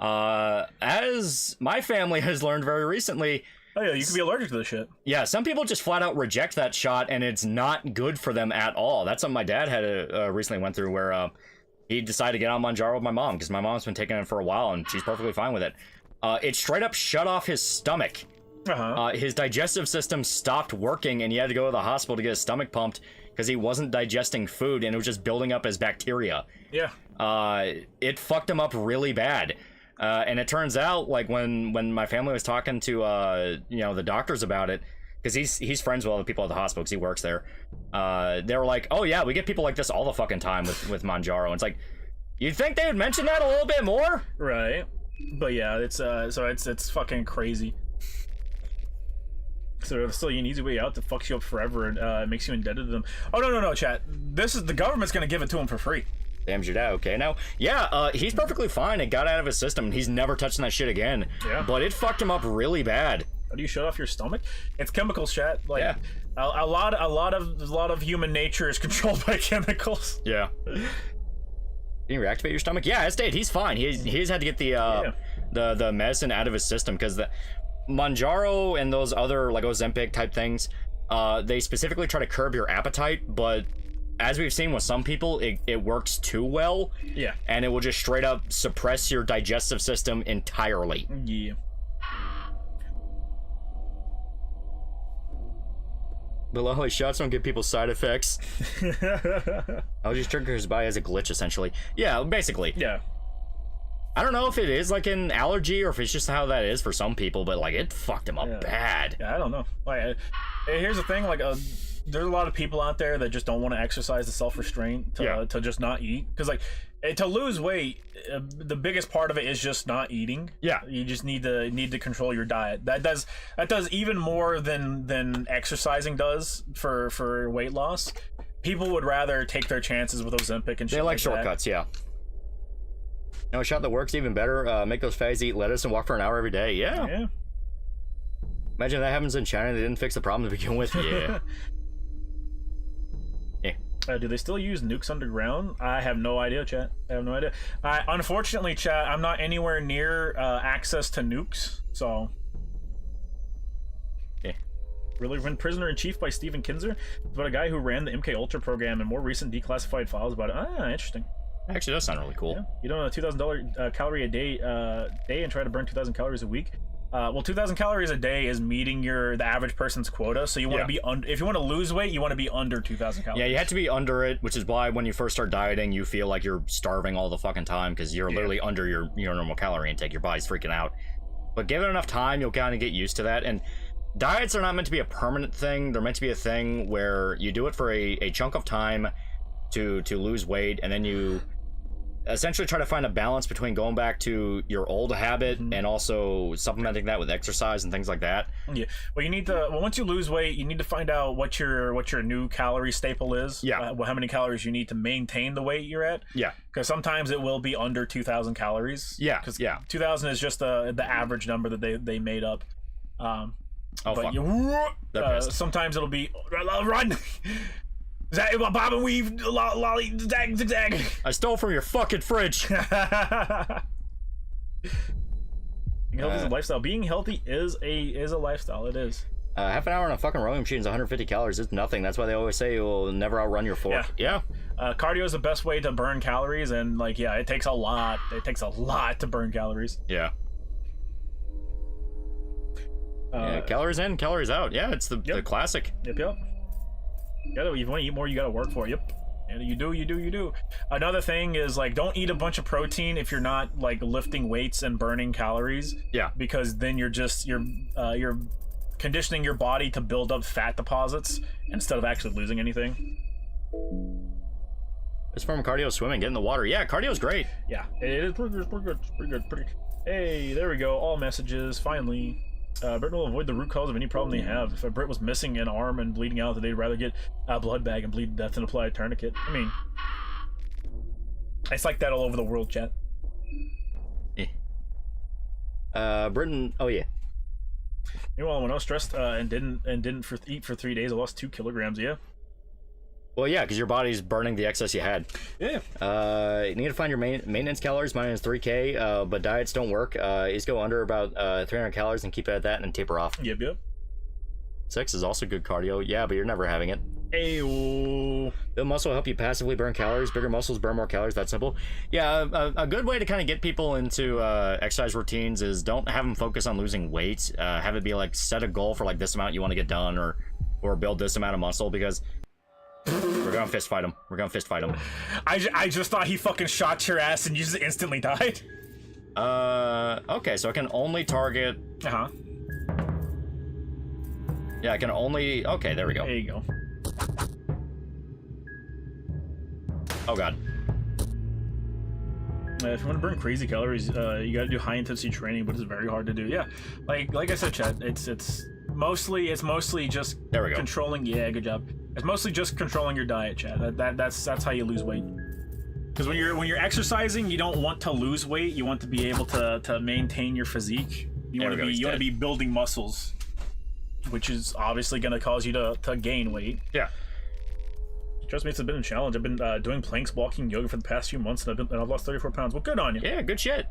as my family has learned very recently. Oh yeah, you can be allergic to this shit. Yeah, some people just flat out reject that shot, and it's not good for them at all. That's something my dad had recently went through, where he decided to get on Manjaro with my mom, because my mom's been taking it for a while, and she's perfectly fine with it. It straight up shut off his stomach. His digestive system stopped working, and he had to go to the hospital to get his stomach pumped, because he wasn't digesting food, and it was just building up as bacteria. Yeah. It fucked him up really bad. And it turns out, like, when my family was talking to the doctors about it, because he's friends with all the people at the hospital because he works there, they were like, oh yeah, we get people like this all the fucking time with Manjaro. And it's like, you'd think they would mention that a little bit more, right? But yeah, it's it's fucking crazy. So there's still an easy way out that fucks you up forever and makes you indebted to them. Oh no, chat. This is the government's gonna give it to him for free. Damn your dad. Okay, now, yeah, he's perfectly fine. It got out of his system, and he's never touching that shit again. Yeah. But it fucked him up really bad. How do you shut off your stomach? It's chemicals, chat. Like, yeah. a lot of human nature is controlled by chemicals. Yeah. Can you reactivate your stomach? Yeah, it stayed. He's fine. He's had to get the medicine out of his system, because the Manjaro and those other like Ozempic type things, they specifically try to curb your appetite, but as we've seen with some people, it works too well. Yeah. And it will just straight up suppress your digestive system entirely. Yeah. But luckily, shots don't give people side effects. I'll just triggers by as a glitch, essentially. Yeah, basically. Yeah. I don't know if it is like an allergy or if it's just how that is for some people, but like it fucked him up bad. Yeah, I don't know. Like, here's the thing, like, there's a lot of people out there that just don't want to exercise the self-restraint to just not eat, because like to lose weight, the biggest part of it is just not eating. Yeah, you just need to control your diet. That does even more than exercising does for weight loss. People would rather take their chances with Ozempic and shit. They like shortcuts. Yeah. No, a shot that works even better. Make those fatties eat lettuce and walk for an hour every day. Yeah. Imagine that happens in China. They didn't fix the problem to begin with. Yeah. Do they still use nukes underground? I have no idea, chat. I have no idea. Unfortunately, chat, I'm not anywhere near access to nukes, so... Yeah. Really? When Prisoner in Chief by Stephen Kinzer? It's about a guy who ran the MK Ultra program and more recent declassified files about it. Interesting. Actually, that sounds really cool. Yeah. You don't know $2,000 calorie a day and try to burn 2,000 calories a week? Well, 2,000 calories a day is meeting the average person's quota, so you want to be if you want to lose weight, you want to be under 2,000 calories. Yeah, you have to be under it, which is why when you first start dieting, you feel like you're starving all the fucking time, because you're literally under your normal calorie intake. Your body's freaking out. But give it enough time, you'll kind of get used to that. And diets are not meant to be a permanent thing. They're meant to be a thing where you do it for a chunk of time to lose weight, and then you essentially try to find a balance between going back to your old habit and also supplementing that with exercise and things like that. Yeah. Well, you need to. Well, once you lose weight, you need to find out what your new calorie staple is. Yeah. How many calories you need to maintain the weight you're at. Yeah. Because sometimes it will be under 2,000 calories. Yeah. Because 2,000 is just the average number that they made up. Oh, but fuck. Sometimes it'll be run. Bob and weave, lolly, zag. I stole from your fucking fridge. Being healthy is a lifestyle. Being healthy is a lifestyle. It is. Half an hour on a fucking rowing machine is 150 calories. It's nothing. That's why they always say you'll never outrun your fork. Yeah. Cardio is the best way to burn calories, and like, it takes a lot. It takes a lot to burn calories. Yeah. Calories in, calories out. Yeah, it's the classic. Yep. You want to eat more, you gotta work for it. Yep. And you do. Another thing is, like, don't eat a bunch of protein if you're not like lifting weights and burning calories. Yeah. Because then you're conditioning your body to build up fat deposits instead of actually losing anything. It's from cardio swimming, get in the water. Yeah, cardio's great. Yeah, it is pretty good. Hey, there we go. All messages, finally. Britain will avoid the root cause of any problem they have. If a Brit was missing an arm and bleeding out, they'd rather get a blood bag and bleed to death than apply a tourniquet. I mean, it's like that all over the world, chat. Britain. Oh yeah. Meanwhile, when I was stressed and didn't eat for 3 days, I lost 2 kilograms. Yeah. Well, yeah, because your body's burning the excess you had. Yeah. You need to find your maintenance calories. Mine is 3K, but diets don't work. Just go under about 300 calories and keep it at that and then taper off. Yep. 6 is also good cardio. Yeah, but you're never having it. Ayo. Build muscle will help you passively burn calories. Bigger muscles burn more calories. That simple. Yeah, a good way to kind of get people into exercise routines is don't have them focus on losing weight. Have it be like set a goal for like this amount you want to get done or build this amount of muscle because we're gonna fist fight him. I just thought he fucking shot your ass and you just instantly died. Okay, so I can only target. Yeah, I can only. Okay, there we go. There you go. Oh god. If you want to burn crazy calories, you got to do high intensity training, but it's very hard to do. Yeah, like I said, Chad, it's mostly just there we go. Controlling. Yeah, good job. It's mostly just controlling your diet, Chad. That's how you lose weight. Because when you're exercising, you don't want to lose weight. You want to be able to maintain your physique. You want to be building muscles, which is obviously going to cause you to gain weight. Yeah. Trust me, it's been a challenge. I've been doing planks, walking, yoga for the past few months, and I've lost 34 pounds. Well, good on you. Yeah, good shit.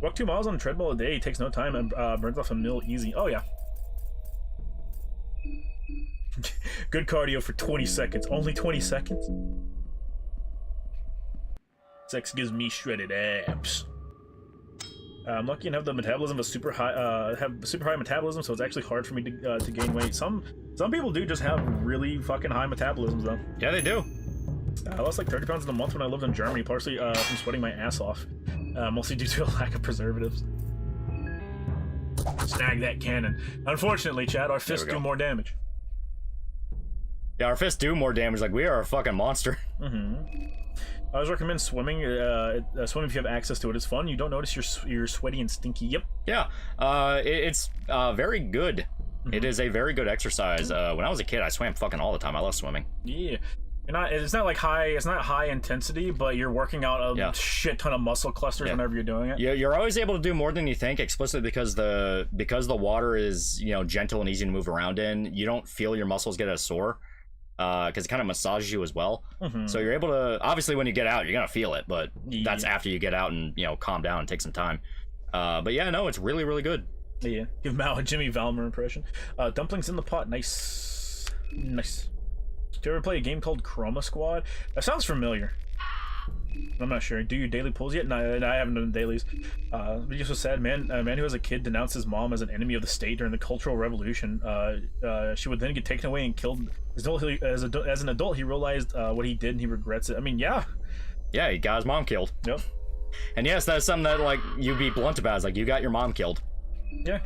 Walk 2 miles on a treadmill a day. It takes no time and burns off a meal easy. Oh, yeah. Good cardio for 20 seconds. Only 20 seconds? Sex gives me shredded abs. I'm lucky and have the metabolism of super high metabolism, so it's actually hard for me to gain weight. Some people do just have really fucking high metabolisms though. Yeah, they do. I lost like 30 pounds in a month when I lived in Germany, partially from sweating my ass off, mostly due to a lack of preservatives. Snag that cannon. Unfortunately, Chad, our fists do more damage. Yeah, our fists do more damage. Like we are a fucking monster. I always recommend swimming. Swimming if you have access to it. It's fun. You don't notice you're sweaty and stinky. Yep. Yeah. It's very good. It is a very good exercise. When I was a kid, I swam fucking all the time. I love swimming. Yeah. It's not like high. It's not high intensity, but you're working out a shit ton of muscle clusters whenever you're doing it. Yeah, you're always able to do more than you think, explicitly because the water is gentle and easy to move around in. You don't feel your muscles get as sore. Because it kind of massages you as well. So you're able to, obviously when you get out, you're going to feel it, but that's after you get out and, calm down and take some time. But yeah, no, it's really, really good. Yeah, give Mal a Jimmy Valmer impression. Dumplings in the pot, nice. Nice. Did you ever play a game called Chroma Squad? That sounds familiar. I'm not sure. Do your daily pulls yet? No, I haven't done dailies. Video so sad, man. A man who as a kid denounced his mom as an enemy of the state during the Cultural Revolution. She would then get taken away and killed. As an adult, he realized what he did and he regrets it. I mean, yeah. Yeah, he got his mom killed. Yep. And yes, that's something that like you be blunt about. It's like you got your mom killed. Yeah.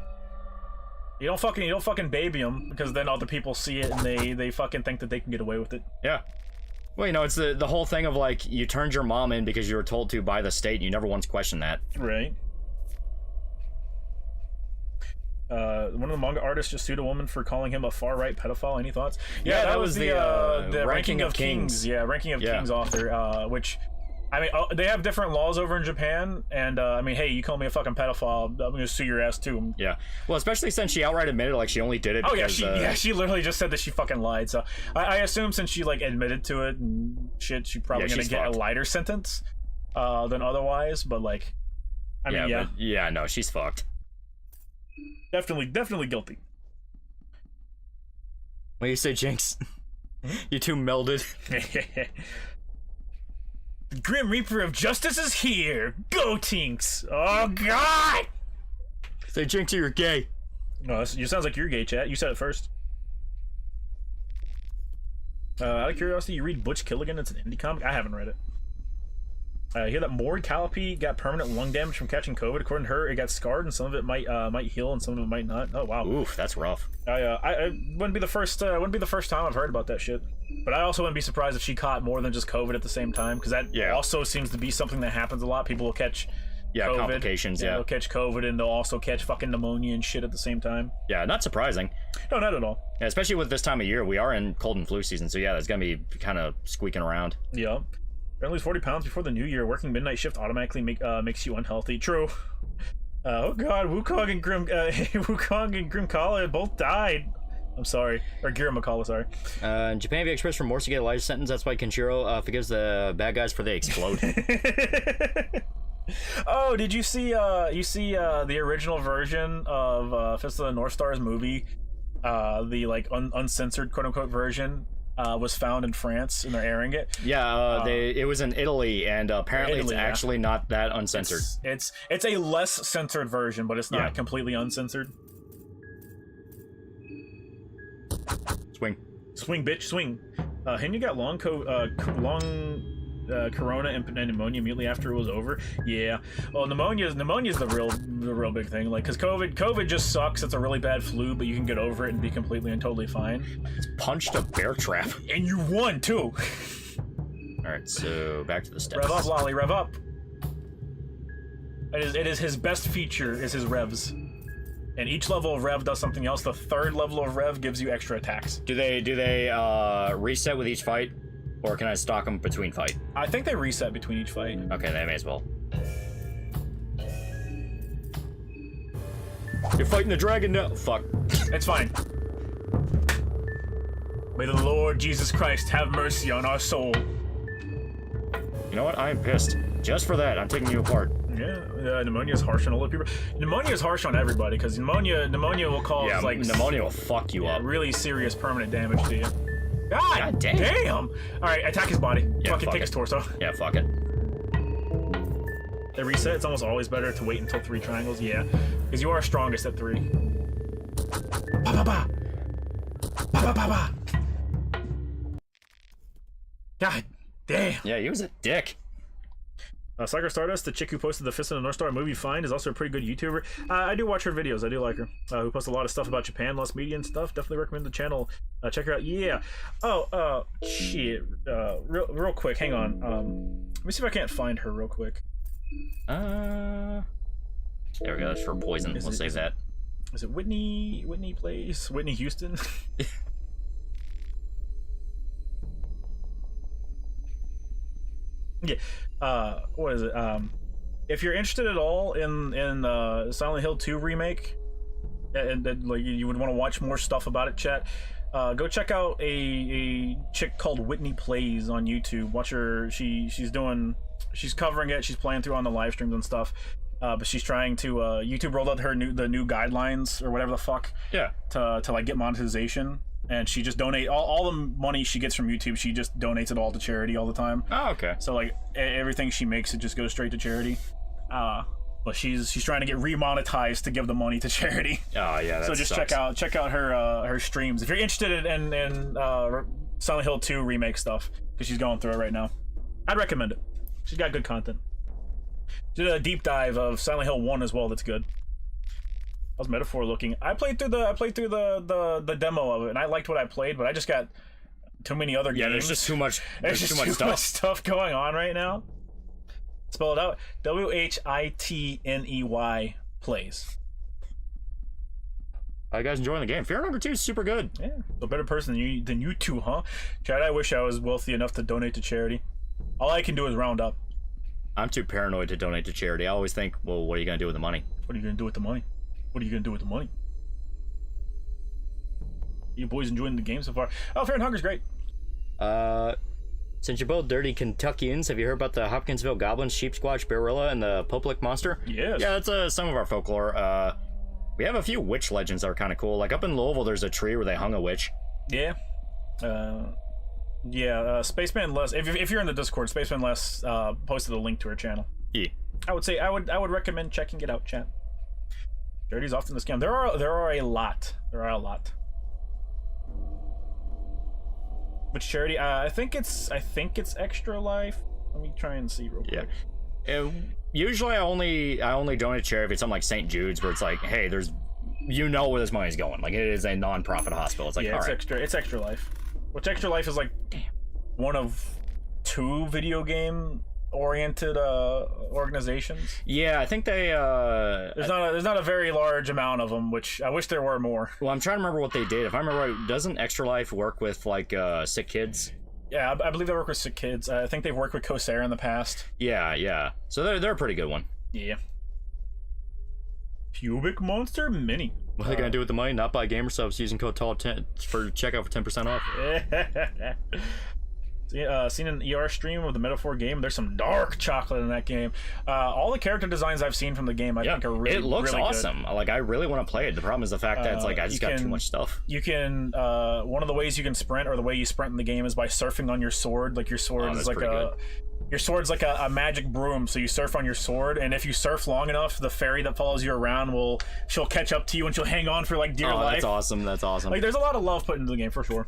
You don't fucking baby them because then other people see it and they fucking think that they can get away with it. Yeah. Well, it's the whole thing of like you turned your mom in because you were told to by the state and you never once questioned that. Right. One of the manga artists just sued a woman for calling him a far-right pedophile. Any thoughts? Yeah, that was the Ranking of Kings. Yeah, Ranking of Kings author, which... I mean, they have different laws over in Japan, and I mean, hey, you call me a fucking pedophile, I'm gonna sue your ass too. Yeah, well, especially since she outright admitted like she only did it. Oh because, she literally just said that she fucking lied. So I assume since she like admitted to it and shit, she's probably gonna get a lighter sentence than otherwise. But like, I mean, no, she's fucked. Definitely guilty. What do you say, Jinx? You two melded. The Grim Reaper of Justice is here! Go, Tinks! Oh, God! Say, Jinx, you're gay. No, you sounds like you're gay, chat. You said it first. Out of curiosity, you read Butch Killigan? It's an indie comic? I haven't read it. I hear that Mord Calliope got permanent lung damage from catching COVID. According to her, it got scarred, and some of it might heal, and some of it might not. Oh wow. Oof, that's rough. I wouldn't be the first time I've heard about that shit. But I also wouldn't be surprised if she caught more than just COVID at the same time, because that also seems to be something that happens a lot. People will catch COVID, complications. they'll catch COVID, and they'll also catch fucking pneumonia and shit at the same time. Yeah, not surprising. No, not at all. Yeah, especially with this time of year, we are in cold and flu season, so yeah, that's gonna be kind of squeaking around. Yeah. Apparently 40 pounds before the new year. Working midnight shift automatically makes you unhealthy. True. Oh god, Wukong and Grim Kala both died. I'm sorry. Or Gira McCullough, sorry. In Japan, if you express remorse, you get a life sentence. That's why Kenshiro forgives the bad guys for they explode. Oh, did you see the original version of Fist of the North Star's movie? The like uncensored quote unquote version was found in France and they're airing it. Yeah, it was in Italy, and apparently it's actually not that uncensored. It's a less censored version, but it's not completely uncensored. Swing, bitch, swing. Henya got long corona and pneumonia immediately after it was over. Yeah. Well, pneumonia's the real big thing. Like, because COVID just sucks. It's a really bad flu, but you can get over it and be completely and totally fine. It's punched a bear trap. And you won too. All right, so back to the steps. Rev up, Lolly, rev up. It is his best feature is his revs. And each level of rev does something else. The third level of rev gives you extra attacks. Do they reset with each fight, or can I stock them between fight? I think they reset between each fight. Okay, they may as well. You're fighting the dragon now. Fuck. It's fine. May the Lord Jesus Christ have mercy on our soul. You know what? I am pissed. Just for that, I'm taking you apart. Yeah, pneumonia is harsh on older people. Pneumonia is harsh on everybody because pneumonia will cause pneumonia will fuck you up. Really serious permanent damage to you. God damn! All right, attack his body. Yeah, fuck it, take his torso. Yeah, fuck it. They reset. It's almost always better to wait until 3 triangles. Yeah, because you are strongest at 3. Ba ba ba. Ba ba ba ba. God damn. Yeah, he was a dick. Psycho Stardust, the chick who posted the Fist of the North Star movie Find, is also a pretty good YouTuber. I do watch her videos. I do like her. Who posts a lot of stuff about Japan, lost media and stuff. Definitely recommend the channel. Check her out. Yeah. Oh, shit. Real quick. Hang on. Let me see if I can't find her real quick. There we go. That's for poison. We'll save that. Is it Whitney Place? Whitney Houston? Yeah. What is it? If you're interested at all in Silent Hill 2 remake, and like you would want to watch more stuff about it, chat, go check out a chick called Whitney Plays on YouTube. Watch her. She's covering it. She's playing through on the live streams and stuff. But she's trying to YouTube rolled out the new guidelines or whatever the fuck. Yeah. To like get monetization. And she just all the money she gets from YouTube, she just donates it all to charity all the time. Oh, okay. So like everything she makes, it just goes straight to charity. But she's trying to get remonetized to give the money to charity. Oh yeah. That so just sucks. check out her streams if you're interested in Silent Hill 2 remake stuff, because she's going through it right now. I'd recommend it. She's got good content. She did a deep dive of Silent Hill 1 as well. That's good. I was metaphor looking. I played through the demo of it, and I liked what I played, but I just got too many other games. Yeah, there's just too much. There's just too much stuff going on right now. Spell it out: WHITNEY plays. You guys enjoying the game? Fear number 2 is super good. Yeah, a better person than you two, huh? Chad, I wish I was wealthy enough to donate to charity. All I can do is round up. I'm too paranoid to donate to charity. I always think, well, what are you gonna do with the money? What are you gonna do with the money? What are you gonna do with the money? You boys enjoying the game so far? Oh, Fear and Hunger's great. Since you're both dirty Kentuckians, have you heard about the Hopkinsville Goblins, Sheep Squatch, Barilla, and the Poplick Monster? Yes. Yeah, that's some of our folklore. We have a few witch legends that are kind of cool. Like up in Louisville, there's a tree where they hung a witch. Yeah. Spaceman Les. If you're in the Discord, Spaceman Les posted a link to her channel. Yeah. I would say I would recommend checking it out, chat. Charity's often the scam. There are a lot. There are a lot. Which charity? I think it's Extra Life. Let me try and see real quick. Usually I only donate charity if it's something like St. Jude's, where it's like, hey, there's, you know where this money's going. Like, it is a non-profit hospital. It's like, yeah, it's Extra Life, which Extra Life is like one of 2 video game oriented organizations. Yeah, I think they there's not a very large amount of them, which I wish there were more. Well, I'm trying to remember what they did. If I remember right, doesn't Extra Life work with like sick kids? Yeah, I believe they work with sick kids. I think they've worked with Coursera in the past. Yeah. So they're a pretty good one. Yeah. Pubic Monster Mini. What are they gonna do with the money? Not buy gamer subs using code TALL10 for checkout for 10% off. Seen an ER stream of the Metaphor game. There's some dark chocolate in that game. All the character designs I've seen from the game, I think are really, it looks really awesome. Good. Like, I really want to play it. The problem is the fact that it's like I just got too much stuff. You can one of the ways you can sprint, or the way you sprint in the game, is by surfing on your sword. Like, your sword is like your sword's like a magic broom, so you surf on your sword, and if you surf long enough, the fairy that follows you around she'll catch up to you, and she'll hang on for like dear life. That's awesome. That's awesome. Like, there's a lot of love put into the game for sure.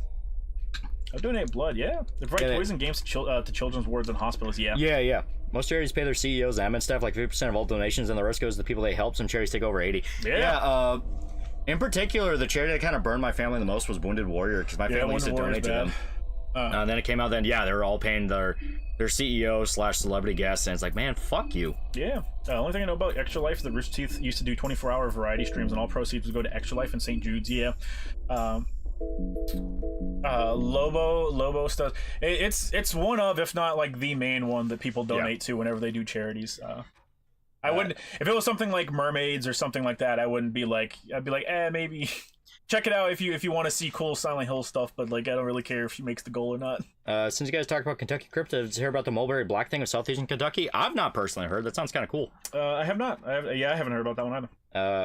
I donate blood, yeah. They provide toys and games to children's wards and hospitals, yeah. Yeah. Most charities pay their CEOs and admin staff like 50% of all donations, and the rest goes to the people they help. Some charities take over 80%. Yeah. In particular, the charity that kind of burned my family the most was Wounded Warrior, because my family used to donate to them. And then it came out, they were all paying their CEO/celebrity guests, and it's like, man, fuck you. Yeah. The only thing I know about Extra Life is that Rooster Teeth used to do 24-hour variety streams, and all proceeds would go to Extra Life and St. Jude's, yeah. Lobo stuff. It's one of, if not like the main one that people donate to whenever they do charities. I wouldn't, if it was something like mermaids or something like that, I wouldn't be like, I'd be like, maybe check it out if you want to see cool Silent Hill stuff, but like, I don't really care if she makes the goal or not. Since you guys talked about Kentucky Crypto, did you hear about the mulberry black thing of Southeastern Kentucky? I've not personally heard. That sounds kind of cool. I have not. I haven't heard about that one either.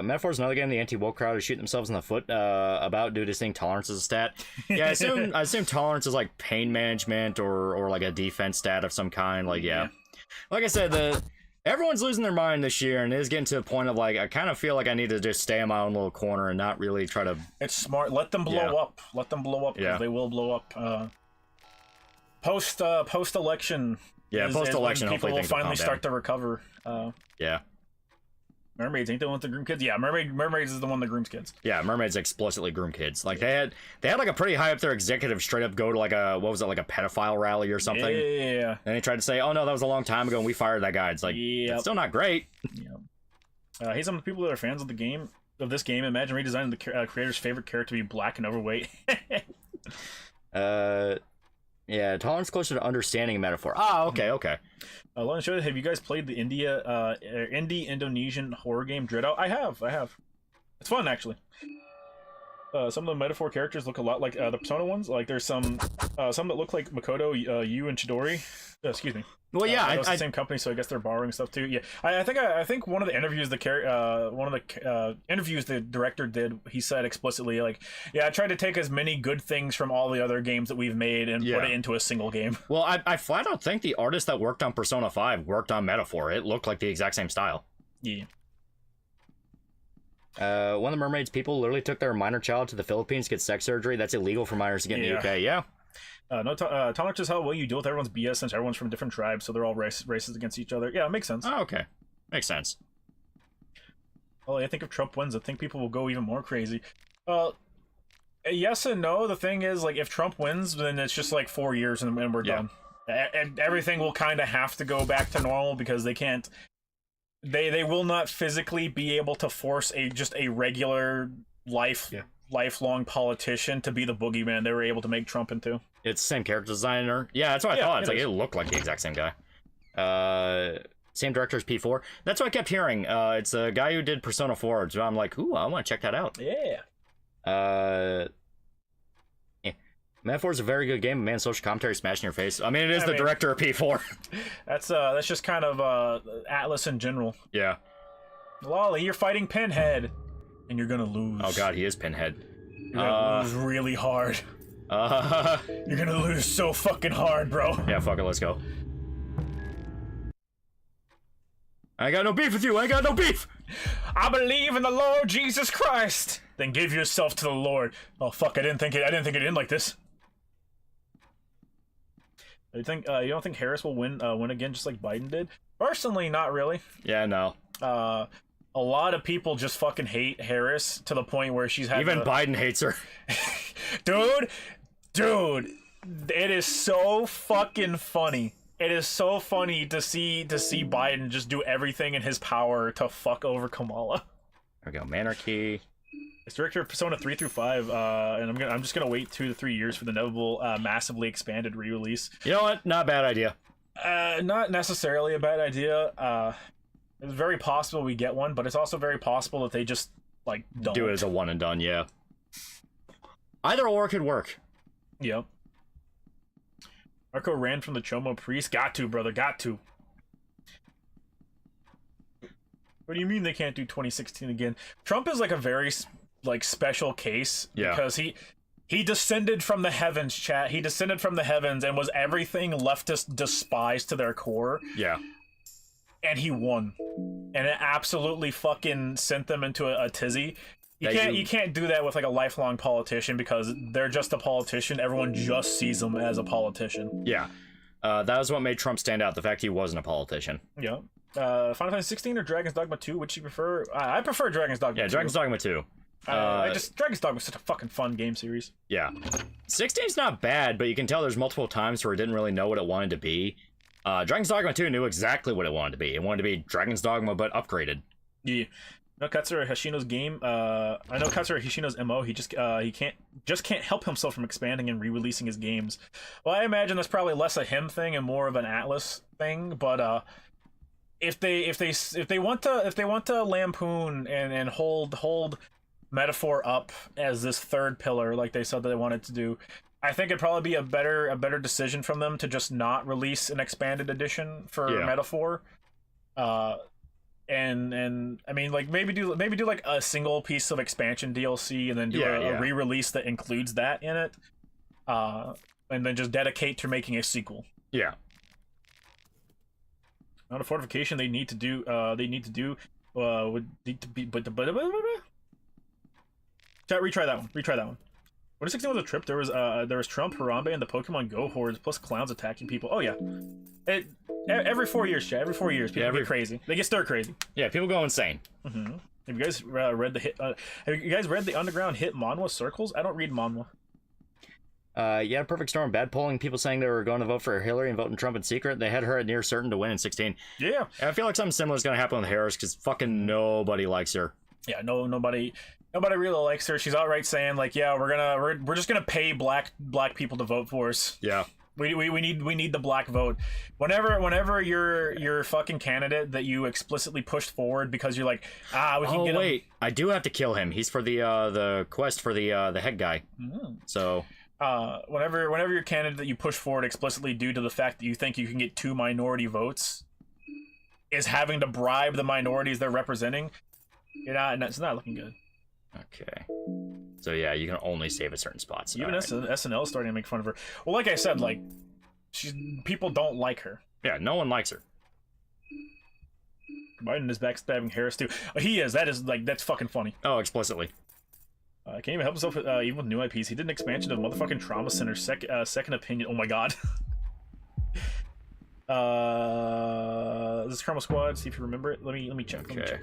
Metaphor's another game the anti-woke crowd is shooting themselves in the foot about due to saying tolerance is a stat. Yeah, I assume tolerance is like pain management or like a defense stat of some kind. Like, yeah. Like I said, everyone's losing their mind this year, and it is getting to the point of like, I kind of feel like I need to just stay in my own little corner and not really try to. It's smart. Let them blow up. Let them blow up, because they will blow up. Post election. Yeah, post election. People will finally start to recover. Yeah. Mermaids ain't the one with the groom kids. Yeah, mermaids is the one that grooms kids. Yeah, mermaids explicitly groom kids. Like, they had like a pretty high up there executive straight up go to like a, what was it, like a pedophile rally or something. Yeah. And they tried to say, oh no, that was a long time ago and we fired that guy. It's like, it's still not great. Yeah. Hey, some of the people that are fans of this game, imagine redesigning the creator's favorite character to be black and overweight. Yeah, tolerance closer to understanding metaphor. Okay. Lauren showed, have you guys played the indie Indonesian horror game Dreadout? I have. It's fun, actually. Some of the metaphor characters look a lot like the Persona ones. Like, there's some that look like Makoto, Yu, and Chidori. Excuse me. Well, yeah, it's the same company, so I guess they're borrowing stuff too. Yeah, I think one of the interviews interviews the director did, he said explicitly, like, yeah, I tried to take as many good things from all the other games that we've made and put it into a single game. Well, I flat out think the artist that worked on Persona 5 worked on Metaphor. It looked like the exact same style. Yeah. One of the Mermaids people literally took their minor child to the Philippines to get sex surgery. That's illegal for minors to get in the UK. Yeah. Tolerance is how well you deal with everyone's BS, since everyone's from different tribes, so they're all racist against each other. Yeah, it makes sense. Oh, okay. Makes sense. Well, I think if Trump wins, I think people will go even more crazy. Yes and no. The thing is, like, if Trump wins, then it's just like 4 years and we're done. And everything will kind of have to go back to normal, because they can't. They will not physically be able to force just a regular lifelong politician to be the boogeyman they were able to make Trump into. It's the same character designer. Yeah, that's what I thought. It's like, it looked like the exact same guy. Same director as P4. That's what I kept hearing. It's a guy who did Persona 4. So I'm like, ooh, I want to check that out. Yeah. Metaphor is a very good game. Man, social commentary smashing your face. I mean, it is the director of P4. That's just kind of Atlas in general. Yeah. Loli, you're fighting Pinhead, and you're gonna lose. Oh god, he is Pinhead. You're gonna lose really hard. You're gonna lose so fucking hard, bro. Yeah, fuck it, let's go. I ain't got no beef with you. I ain't got no beef. I believe in the Lord Jesus Christ. Then give yourself to the Lord. Oh fuck! I didn't think it ended like this. You don't think Harris will win again just like Biden did? Personally, not really. Yeah, no. A lot of people just fucking hate Harris to the point where she's had Even Biden hates her. dude, it is so fucking funny. It is so funny to see Biden just do everything in his power to fuck over Kamala. There we go, Manarchy. It's director of Persona 3 through 5, and I'm just gonna wait 2 to 3 years for the inevitable massively expanded re-release. You know what? Not a bad idea. Not necessarily a bad idea. It's very possible we get one, but it's also very possible that they just like don't Do it as a one and done. Yeah. Either or could work. Yep. Marco ran from the Chomo priest. Got to, brother. Got to. What do you mean they can't do 2016 again? Trump is like a very like special case because he descended from the heavens, chat. He descended from the heavens and was everything leftists despise to their core. Yeah. And he won. And it absolutely fucking sent them into a tizzy. You can't do that with like a lifelong politician because they're just a politician. Everyone just sees them as a politician. Yeah. That was what made Trump stand out, the fact he wasn't a politician. Yeah. Final Fantasy 16 or Dragon's Dogma 2, which you prefer? I prefer Dragon's Dogma 2. Yeah, Dragon's Dogma 2. Dragon's Dogma is such a fucking fun game series. Yeah. 16's not bad, but you can tell there's multiple times where it didn't really know what it wanted to be. Dragon's Dogma 2 knew exactly what it wanted to be. It wanted to be Dragon's Dogma, but upgraded. Yeah. No, Katsura Hashino's game. I know Katsura Hashino's MO. He can't help himself from expanding and re-releasing his games. Well, I imagine that's probably less a him thing and more of an Atlas thing. But if they want to lampoon and hold Metaphor up as this third pillar, like they said that they wanted to do, I think it'd probably be a better decision from them to just not release an expanded edition for Metaphor. And I mean, like maybe do like a single piece of expansion DLC and then do a re-release that includes that in it, and then just dedicate to making a sequel. Yeah. Not a fortification they need to do. Would need to be Chat, retry that one. Retry that one. When 16 was a trip, there was Trump, Harambe, and the Pokemon Go hordes, plus clowns attacking people. Oh yeah, every 4 years, chat. Every 4 years, people get crazy. They get stir crazy. Yeah, people go insane. Mm-hmm. Have you guys read the hit? Have you guys read the underground hit Manhwa Circles? I don't read Manhwa. Yeah, perfect storm. Bad polling. People saying they were going to vote for Hillary and voting Trump in secret. They had her at near certain to win in 16. Yeah. And I feel like something similar is going to happen with Harris because fucking nobody likes her. Yeah, nobody really likes her. She's outright saying like, yeah, we're just gonna pay black people to vote for us. Yeah. We need the black vote. Whenever your fucking candidate that you explicitly pushed forward because you're like, we can get him. I do have to kill him. He's for the quest for the head guy. Mm. So whenever your candidate that you push forward explicitly due to the fact that you think you can get 2 minority votes is having to bribe the minorities they're representing, it's not looking good. Okay. So yeah, you can only save at certain spots. Even SNL is starting to make fun of her. Well, like I said, like people don't like her. Yeah, no one likes her. Biden is backstabbing Harris too. He is. That's fucking funny. Oh, explicitly. Can't even help himself with, even with new IPs. He did an expansion of motherfucking Trauma Center Second Opinion. Oh my god. This is Chroma Squad. See if you remember it. Let me check. Okay. Let me check.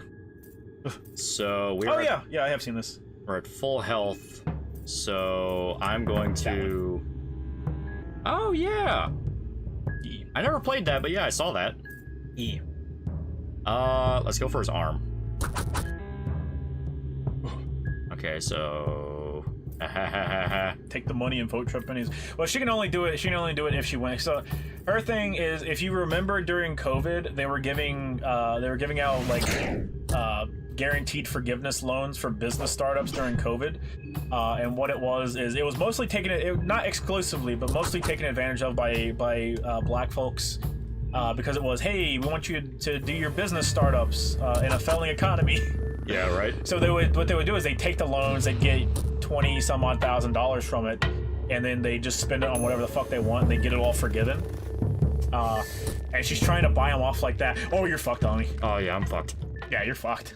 So we're yeah, I have seen this. We're at full health, so I'm going to. Oh yeah. I never played that, but yeah, I saw that. Yeah. Let's go for his arm. Okay, so. Take the money and vote Trump pennies. Well, she can only do it. She can only do it if she wins. So, her thing is, if you remember during COVID, they were giving out like guaranteed forgiveness loans for business startups during COVID, and what it was mostly taken, not exclusively, but mostly taken advantage of by black folks, because it was, hey, we want you to do your business startups in a failing economy. Yeah, right. So what they would do is they take the loans, they get $20 some odd thousand from it, and then they just spend it on whatever the fuck they want, and they get it all forgiven. And she's trying to buy them off like that. Oh, you're fucked, Tommy. Oh yeah, I'm fucked. Yeah, you're fucked.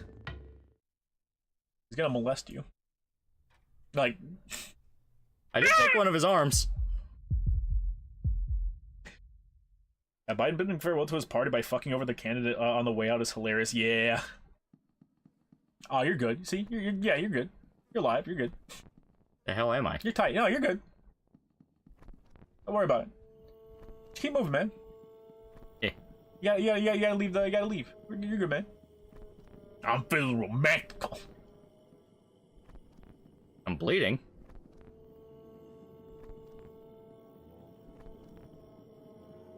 He's gonna molest you. Like, I did take one of his arms. Biden been farewell to his party by fucking over the candidate on the way out is hilarious. Yeah. Oh, you're good. See, you're good. You're alive. You're good. The hell am I? You're tight. No, you're good. Don't worry about it. Just keep moving, man. Yeah. You gotta leave. You gotta leave. You're good, man. I'm feeling romantic. I'm bleeding.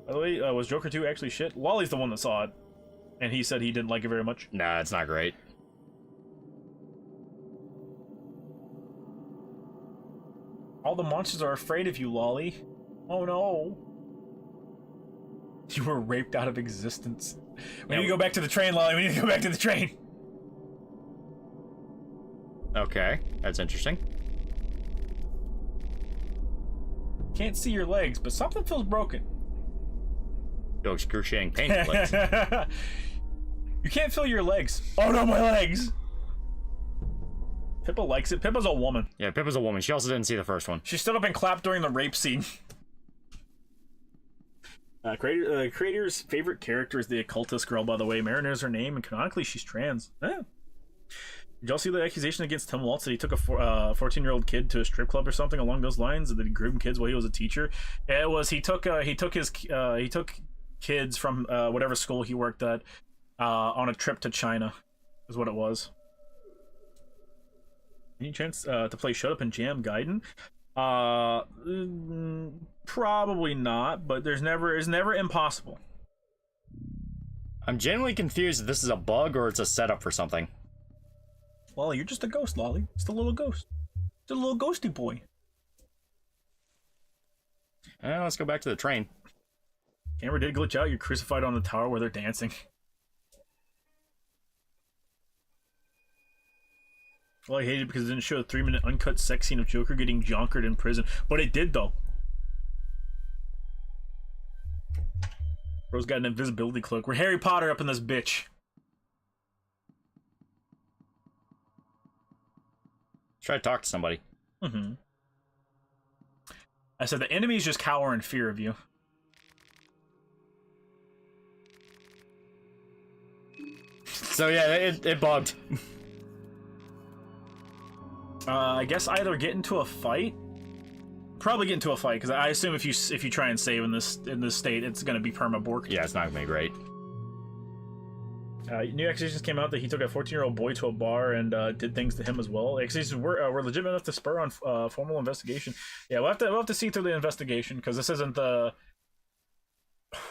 By the way, was Joker 2 actually shit? Lolly's the one that saw it, and he said he didn't like it very much. Nah, it's not great. All the monsters are afraid of you, Lolly. Oh no. You were raped out of existence. We need to go back to the train, Lolly. We need to go back to the train. Okay, that's interesting. Can't see your legs, but something feels broken. Feel excruciating pain. Legs. You can't feel your legs. Oh no, my legs! Pippa likes it. Pippa's a woman. Yeah, Pippa's a woman. She also didn't see the first one. She stood up and clapped during the rape scene. Creator's favorite character is the occultist girl, by the way. Marin is her name, and canonically she's trans. Yeah. Did y'all see the accusation against Tim Waltz that he took a 14-year-old kid to a strip club or something along those lines, and that he groomed kids while he was a teacher? It was he took kids from whatever school he worked at on a trip to China, is what it was. Any chance to play Shut Up and Jam Gaiden? Probably not, but it's never impossible. I'm genuinely confused if this is a bug or it's a setup for something. Lolly, you're just a ghost, Lolly. It's a little ghost. It's a little ghosty boy. Let's go back to the train. Camera did glitch out. You're crucified on the tower where they're dancing. Well, I hated it because it didn't show a 3-minute uncut sex scene of Joker getting jonkered in prison. But it did, though. Bro's got an invisibility cloak. We're Harry Potter up in this bitch. Try to talk to somebody. Mm-hmm. I said the enemies just cower in fear of you. So yeah, it bugged. I guess either get into a fight. Probably get into a fight because I assume if you try and save in this state, it's gonna be perma-borked. Yeah, it's not gonna be great. New accusations came out that he took a 14-year-old boy to a bar and did things to him as well. Accusations were legitimate enough to spur on formal investigation. Yeah, we'll have to see through the investigation because this isn't the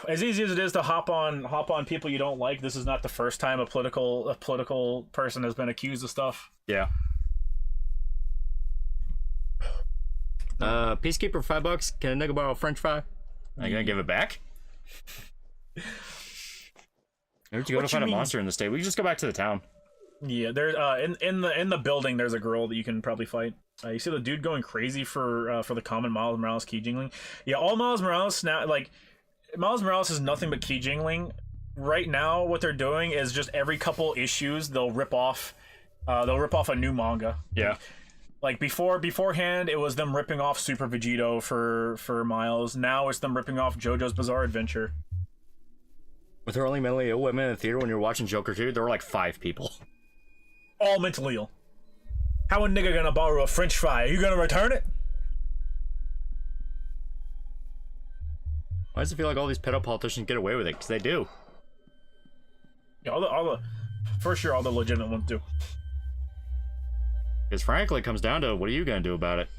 as easy as it is to hop on people you don't like. This is not the first time a political person has been accused of stuff. Yeah. Peacekeeper, $5. Can a nigga borrow a French fry? Are you gonna give it back? Where'd you go to find a monster in the state? We can just go back to the town. Yeah, there's in the building. There's a girl that you can probably fight. You see the dude going crazy for the common Miles Morales key jingling. Yeah, all Miles Morales now, like Miles Morales is nothing but key jingling. Right now, what they're doing is just every couple issues they'll rip off a new manga. Yeah. Like beforehand, it was them ripping off Super Vegito for Miles. Now it's them ripping off JoJo's Bizarre Adventure. With there only mentally ill women in the theater when you're watching Joker 2, there were like 5 people. All mentally ill. How a nigga gonna borrow a French fry? Are you gonna return it? Why does it feel like all these pedo politicians get away with it? Because they do. Yeah, all the for sure, all the legitimate ones do. Because frankly, it comes down to, what are you going to do about it?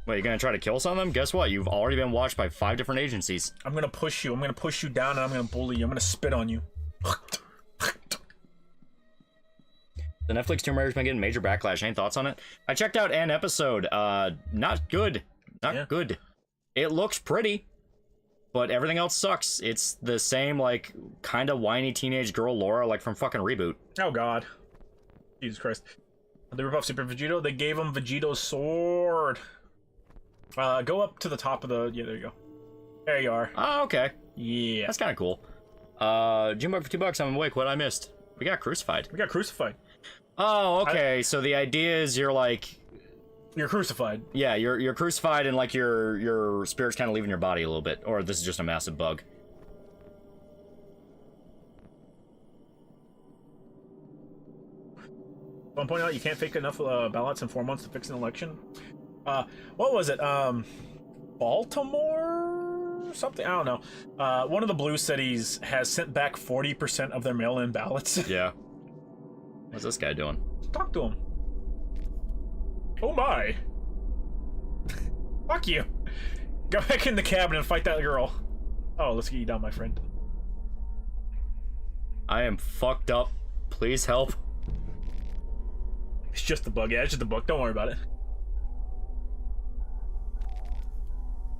Wait, you going to try to kill some of them? Guess what? You've already been watched by 5 different agencies. I'm going to push you. I'm going to push you down and I'm going to bully you. I'm going to spit on you. The Netflix Tomb Raider's been getting major backlash. Any thoughts on it? I checked out an episode. Not good. Not good. It looks pretty, but everything else sucks. It's the same, like, kind of whiny teenage girl Laura, like from fucking Reboot. Oh, God. Jesus Christ. They rip off Super Vegito. They gave him Vegito's sword. Go up to the top of the... Yeah, there you go. There you are. Oh, okay. Yeah. That's kind of cool. Jimbo for $2, I'm awake. What I missed? We got crucified. We got crucified. Oh, okay. So the idea is you're like... You're crucified. Yeah, you're crucified and like your spirit's kind of leaving your body a little bit. Or this is just a massive bug. I'm pointing out you can't fake enough ballots in 4 months to fix an election. What was it? Baltimore? Something? I don't know. One of the blue cities has sent back 40% of their mail-in ballots. Yeah. What's this guy doing? Talk to him. Oh my. Fuck you. Go back in the cabin and fight that girl. Oh, let's get you down, my friend. I am fucked up. Please help. It's just the bug. Yeah, it's just the bug. Don't worry about it.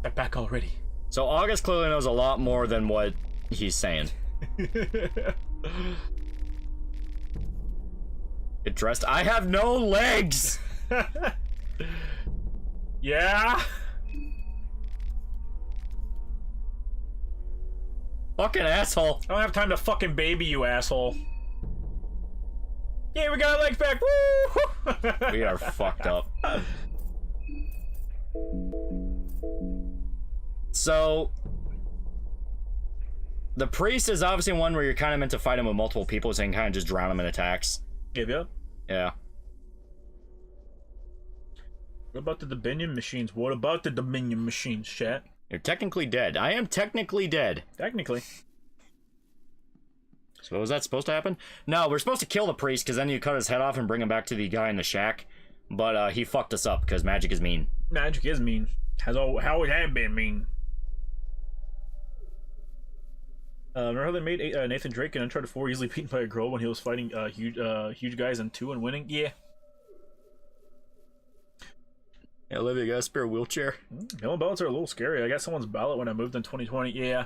They're back already. So August clearly knows a lot more than what he's saying. Get dressed. I have no legs! Yeah? Fucking asshole. I don't have time to fucking baby you, asshole. Yeah, we got our legs back. Woo! We are fucked up. So, the priest is obviously one where you're kind of meant to fight him with multiple people, so you can kind of just drown him in attacks. Give you? Yeah. What about the Dominion machines? What about the Dominion machines, chat? You're technically dead. I am technically dead. Technically. So was that supposed to happen? No, we're supposed to kill the priest, because then you cut his head off and bring him back to the guy in the shack. But he fucked us up, because magic is mean. Magic is mean. How it had been mean. Remember how they made Nathan Drake in Uncharted 4 easily beaten by a girl when he was fighting huge guys in 2 and winning? Yeah. Hey, Olivia, you got a spare wheelchair? Mail-in ballots are a little scary. I got someone's ballot when I moved in 2020. Yeah.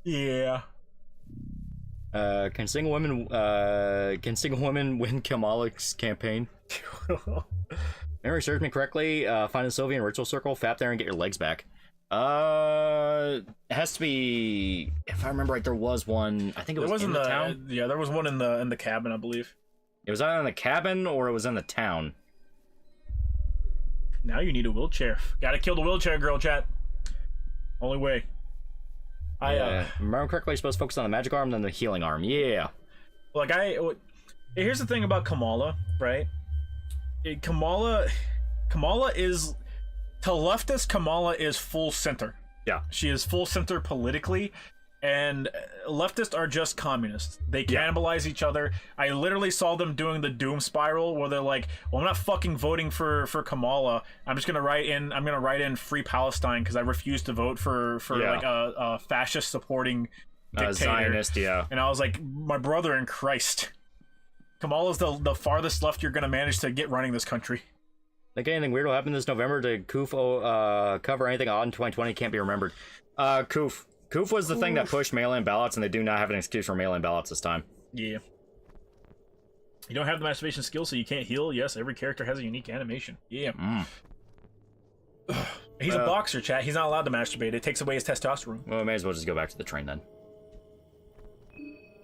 Yeah. Can single women win Kamala's campaign? Memory serves me correctly. Find a Sylvian ritual circle, fap there, and get your legs back. It has to be. If I remember right, there was one. I think it was in the town. Yeah, there was one in the cabin, I believe. It was either in the cabin or it was in the town. Now you need a wheelchair. Gotta kill the wheelchair girl, chat. Only way. Remember correctly, you're supposed to focus on the magic arm, then the healing arm. Yeah. Like here's the thing about Kamala, right? Kamala is, to leftists, Kamala is full center. Yeah. She is full center politically, and leftists are just communists. They cannibalize each other. I literally saw them doing the doom spiral where they're like, well, I'm not fucking voting for Kamala. I'm just gonna write in Free Palestine because I refuse to vote for like a fascist supporting dictator. Zionist, yeah. And I was like, my brother in Christ, Kamala's the farthest left you're gonna manage to get running this country. Think anything weird will happen this November to Koof cover anything odd in 2020 can't be remembered. Koof was the thing that pushed mail-in ballots, and they do not have an excuse for mail-in ballots this time. Yeah. You don't have the masturbation skill, so you can't heal. Yes, every character has a unique animation. Yeah. He's a boxer, chat. He's not allowed to masturbate. It takes away his testosterone. Well, we may as well just go back to the train then.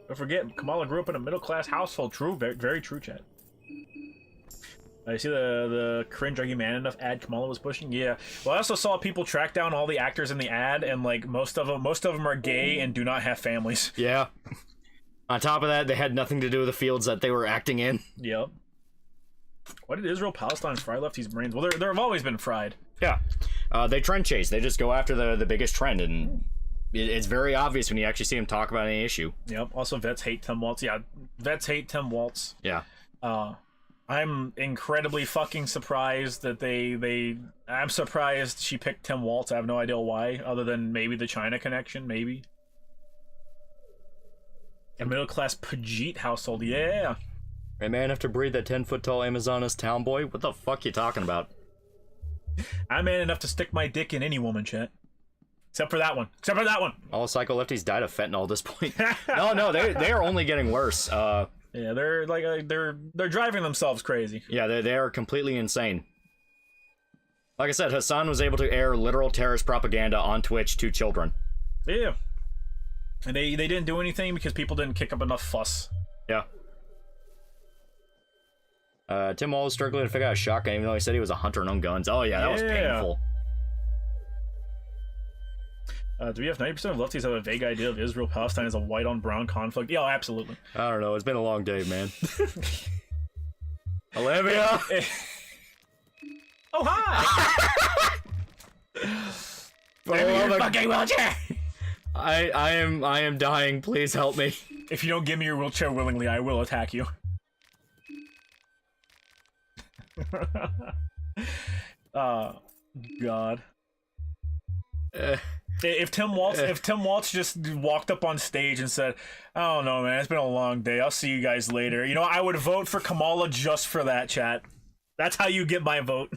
Don't forget, Kamala grew up in a middle-class household. True, very, very true, chat. I see the cringe, are you man enough ad Kamala was pushing? Yeah. Well, I also saw people track down all the actors in the ad, and like most of them are gay and do not have families. Yeah. On top of that, they had nothing to do with the fields that they were acting in. Yep. Why did Israel Palestine fry lefties' brains? Well, there have always been fried. Yeah. They trend chase. They just go after the biggest trend, and it's very obvious when you actually see them talk about any issue. Yep. Also, vets hate Tim Waltz. Yeah, vets hate Tim Waltz. Yeah. I'm incredibly fucking surprised that I'm surprised she picked Tim Waltz. I have no idea why, other than maybe the China connection, maybe. A middle-class Pajit household, yeah. Hey man, have to breed that 10-foot-tall Amazoness town boy? What the fuck you talking about? I'm man enough to stick my dick in any woman, chat. Except for that one. Except for that one! All psycho lefties died of fentanyl at this point. No, they are only getting worse. Yeah, they're like they're driving themselves crazy. Yeah, they are completely insane. Like I said, Hassan was able to air literal terrorist propaganda on Twitch to children. Yeah. And they didn't do anything because people didn't kick up enough fuss. Yeah. Tim Wall was struggling to figure out a shotgun, even though he said he was a hunter and owned guns. Oh yeah, that was painful. Do we have 90% of lefties have a vague idea of Israel-Palestine as a white-on-brown conflict? Yeah, absolutely. I don't know. It's been a long day, man. Olivia. Oh hi. Fucking wheelchair. I am dying. Please help me. If you don't give me your wheelchair willingly, I will attack you. God. If Tim Waltz just walked up on stage and said, "I don't know, man, it's been a long day. I'll see you guys later," you know, I would vote for Kamala just for that, chat. That's how you get my vote.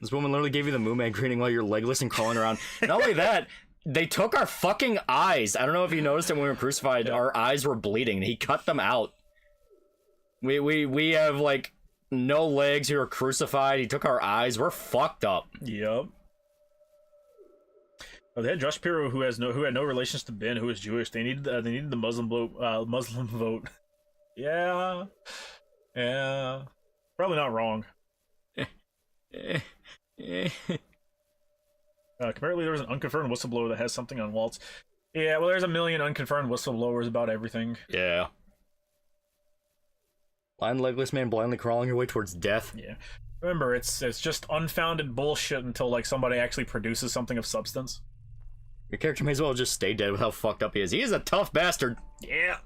This woman literally gave you the Moo Man greeting while you're legless and crawling around. Not only that, they took our fucking eyes. I don't know if you noticed it when we were crucified. Our eyes were bleeding. He cut them out. We have like no legs. We were crucified. He took our eyes. We're fucked up. Yep. Oh, they had Josh Pirro, who had no relations to Ben, who was Jewish. They needed the Muslim vote. Yeah. Probably not wrong. Apparently there was an unconfirmed whistleblower that has something on Waltz. Yeah, well, there's a million unconfirmed whistleblowers about everything. Yeah. Blind legless man blindly crawling your way towards death. Yeah. Remember, it's just unfounded bullshit until like somebody actually produces something of substance. Your character may as well just stay dead with how fucked up he is. He is a tough bastard. Yeah.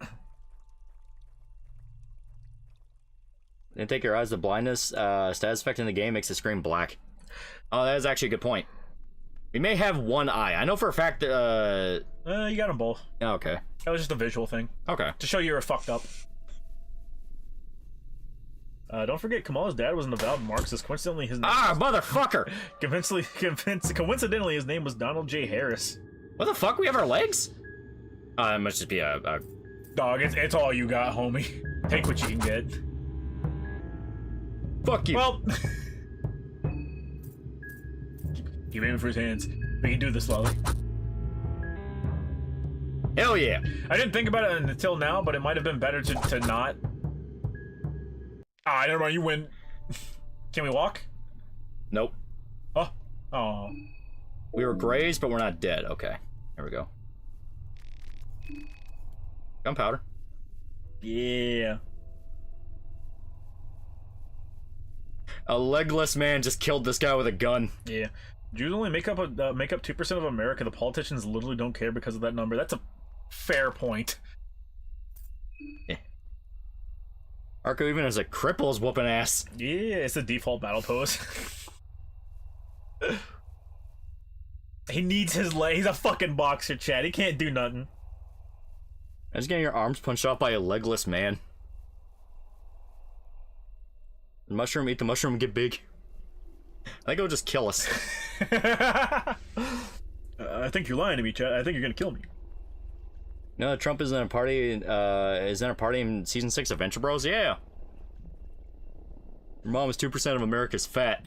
Didn't take your eyes. The blindness status effect in the game makes the screen black. Oh, that is actually a good point. We may have one eye. I know for a fact that you got them both. Oh, okay. That was just a visual thing. Okay. To show you were fucked up. Don't forget, Kamala's dad was an avowed Marxist. Coincidentally, his name motherfucker! Coincidentally, his name was Donald J. Harris. What the fuck? We have our legs? It must just be a... Dog, it's all you got, homie. Take what you can get. Fuck you. Well... Keep aiming for his hands. We can do this, Lolly. Hell yeah. I didn't think about it until now, but it might have been better to not. Ah, never mind, you win. Can we walk? Nope. Oh. We were grazed, but we're not dead. Okay. There we go. Gunpowder. Yeah. A legless man just killed this guy with a gun. Yeah. Jews only make up 2% of America. The politicians literally don't care because of that number. That's a fair point. Yeah. Arco, even as a cripple, is whooping ass. Yeah, it's the default battle pose. He needs his leg. He's a fucking boxer, Chad. He can't do nothing. I'm just getting your arms punched off by a legless man. The mushroom, eat the mushroom, get big. I think it'll just kill us. I think you're lying to me, Chad. I think you're gonna kill me. No, Trump is in a party. Is in a party in season 6 of Venture Bros. Yeah. Your mom is 2% of America's fat.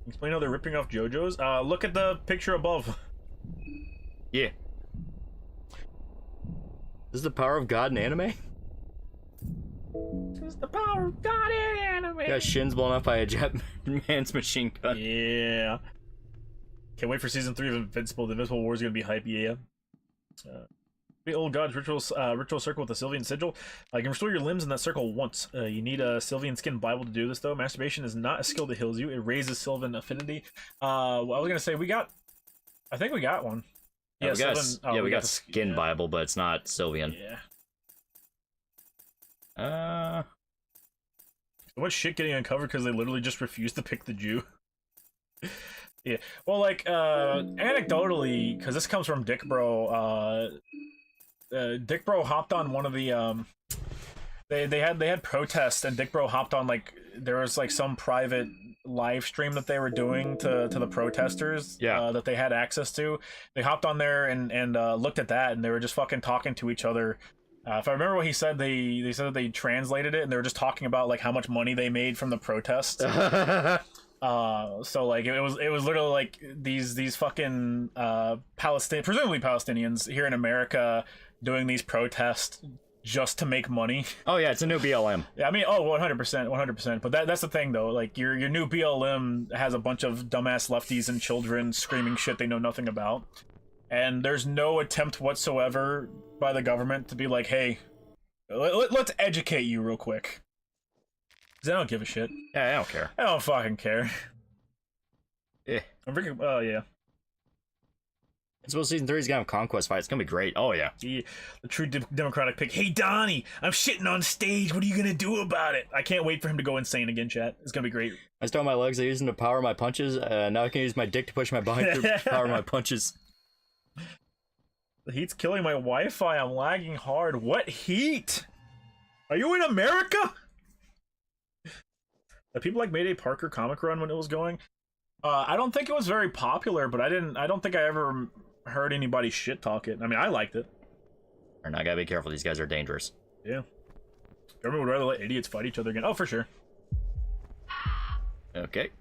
Explain how they're ripping off JoJo's. Look at the picture above. Yeah. This is the power of God in anime? This is the power of God in anime. Got shins blown off by a jet man's machine gun. Yeah. Can't wait for season 3 of Invincible. The Invincible War is gonna be hype. Yeah. The old god's ritual circle with a Sylvian sigil. You can restore your limbs in that circle once. You need a Sylvian skin Bible to do this, though. Masturbation is not a skill that heals you. It raises Sylvan affinity. Well, I was gonna say I think we got one. Yeah, we got skin Bible, but it's not Sylvian. Yeah. So much shit getting uncovered because they literally just refused to pick the Jew. Yeah. Well, like, anecdotally, because this comes from Dick Bro, Dick Bro hopped on one of the, they had protests, and Dick Bro hopped on, like, there was, like, some private live stream that they were doing to the protesters, that they had access to. They hopped on there and looked at that, and they were just fucking talking to each other. If I remember what he said, they said that they translated it, and they were just talking about, like, how much money they made from the protest. So like it was literally like these fucking presumably Palestinians here in America doing these protests just to make money. Oh yeah, it's a new BLM. Yeah, I mean, 100%. But that's the thing though. Like your new BLM has a bunch of dumbass lefties and children screaming shit they know nothing about, and there's no attempt whatsoever by the government to be like, hey, Let's educate you real quick. 'Cause I don't give a shit. Yeah, I don't care. I don't fucking care. Yeah. I'm freaking. Oh yeah. It's supposed season 3 is gonna have a conquest fight. It's gonna be great. Oh yeah. The true democratic pick. Hey Donnie, I'm shitting on stage. What are you gonna do about it? I can't wait for him to go insane again, chat. It's gonna be great. I stole my legs. I used them to power my punches. Now I can use my dick to push my body to power my punches. The heat's killing my Wi-Fi. I'm lagging hard. What heat? Are you in America? The people like Mayday Parker comic run when it was going. I don't think it was very popular, but I don't think I ever heard anybody shit talk it. I mean, I liked it. And I gotta be careful. These guys are dangerous. Yeah. Government would rather let idiots fight each other again. Oh, for sure. Okay.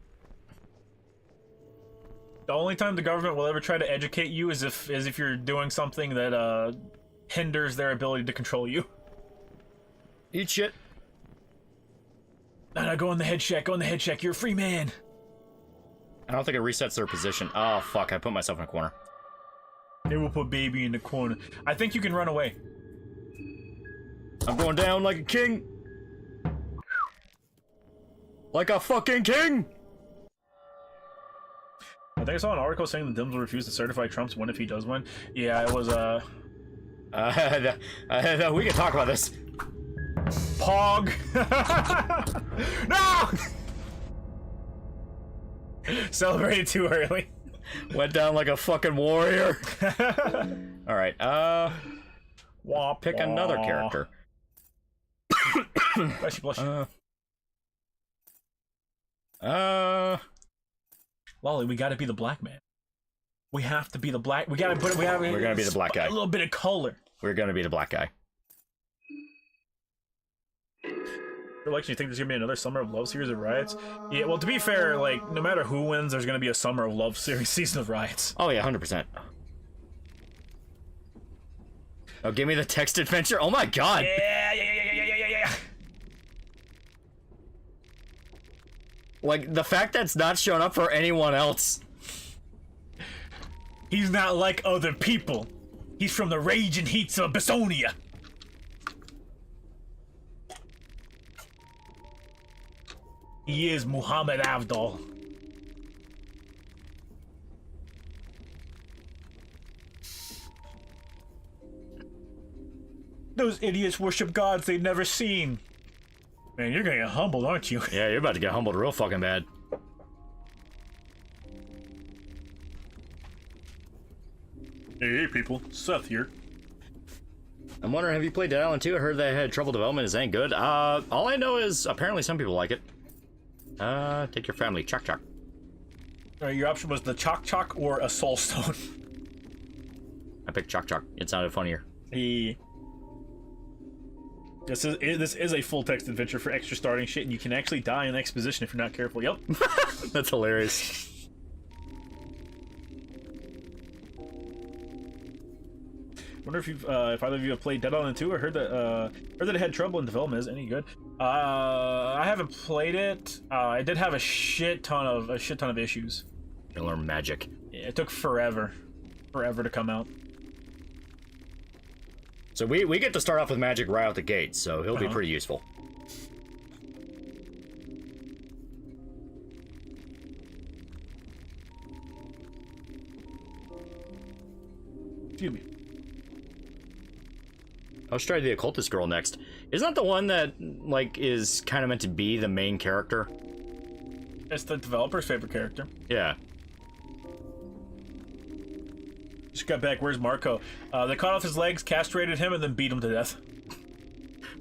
The only time the government will ever try to educate you is if you're doing something that hinders their ability to control you. Eat shit. No, go in the head shack. Go in the head shack. You're a free man. I don't think it resets their position. Oh fuck! I put myself in a corner. They will put baby in the corner. I think you can run away. I'm going down like a king. Like a fucking king. I think I saw an article saying the Dems will refuse to certify Trump's win if he does win. Yeah, it was we can talk about this. Pog. No. Celebrated too early. Went down like a fucking warrior. All right. Pick another character. Bless you. Lolly, we gotta be the black man. We have to be the black. We're gonna be the black guy. A little bit of color. We're gonna be the black guy. Election, you think there's gonna be another Summer of Love series of riots? Yeah, well, to be fair, like, no matter who wins, there's gonna be a Summer of Love series season of riots. Oh yeah, 100%. Oh, give me the text adventure. Oh my god. Yeah. Like, the fact that's not shown up for anyone else. He's not like other people. He's from the raging heats of Bissonia. He is Muhammad Avdol. Those idiots worship gods they've never seen. Man, you're gonna get humbled, aren't you? Yeah, you're about to get humbled real fucking bad. Hey people, Seth here. I'm wondering, have you played Dead Island 2? I heard they had trouble development. Is ain't good. All I know is apparently some people like it. Take your family. Choc choc. Your option was the Choc Choc or a Soul Stone. I picked choc choc. It sounded funnier. This is a full text adventure for extra starting shit, and you can actually die in exposition if you're not careful. Yep. That's hilarious. Wonder if if either of you have played Dead Island 2. I heard that it had trouble in development. Is it any good? I haven't played it. I did have a shit ton of issues. You learn magic. Yeah, it took forever to come out. So we get to start off with magic right out the gate, so he'll be pretty useful. Excuse me. Let's try the occultist girl next. Isn't that the one that, like, is kind of meant to be the main character? It's the developer's favorite character. Yeah. Just got back. Where's Marco? They cut off his legs, castrated him, and then beat him to death.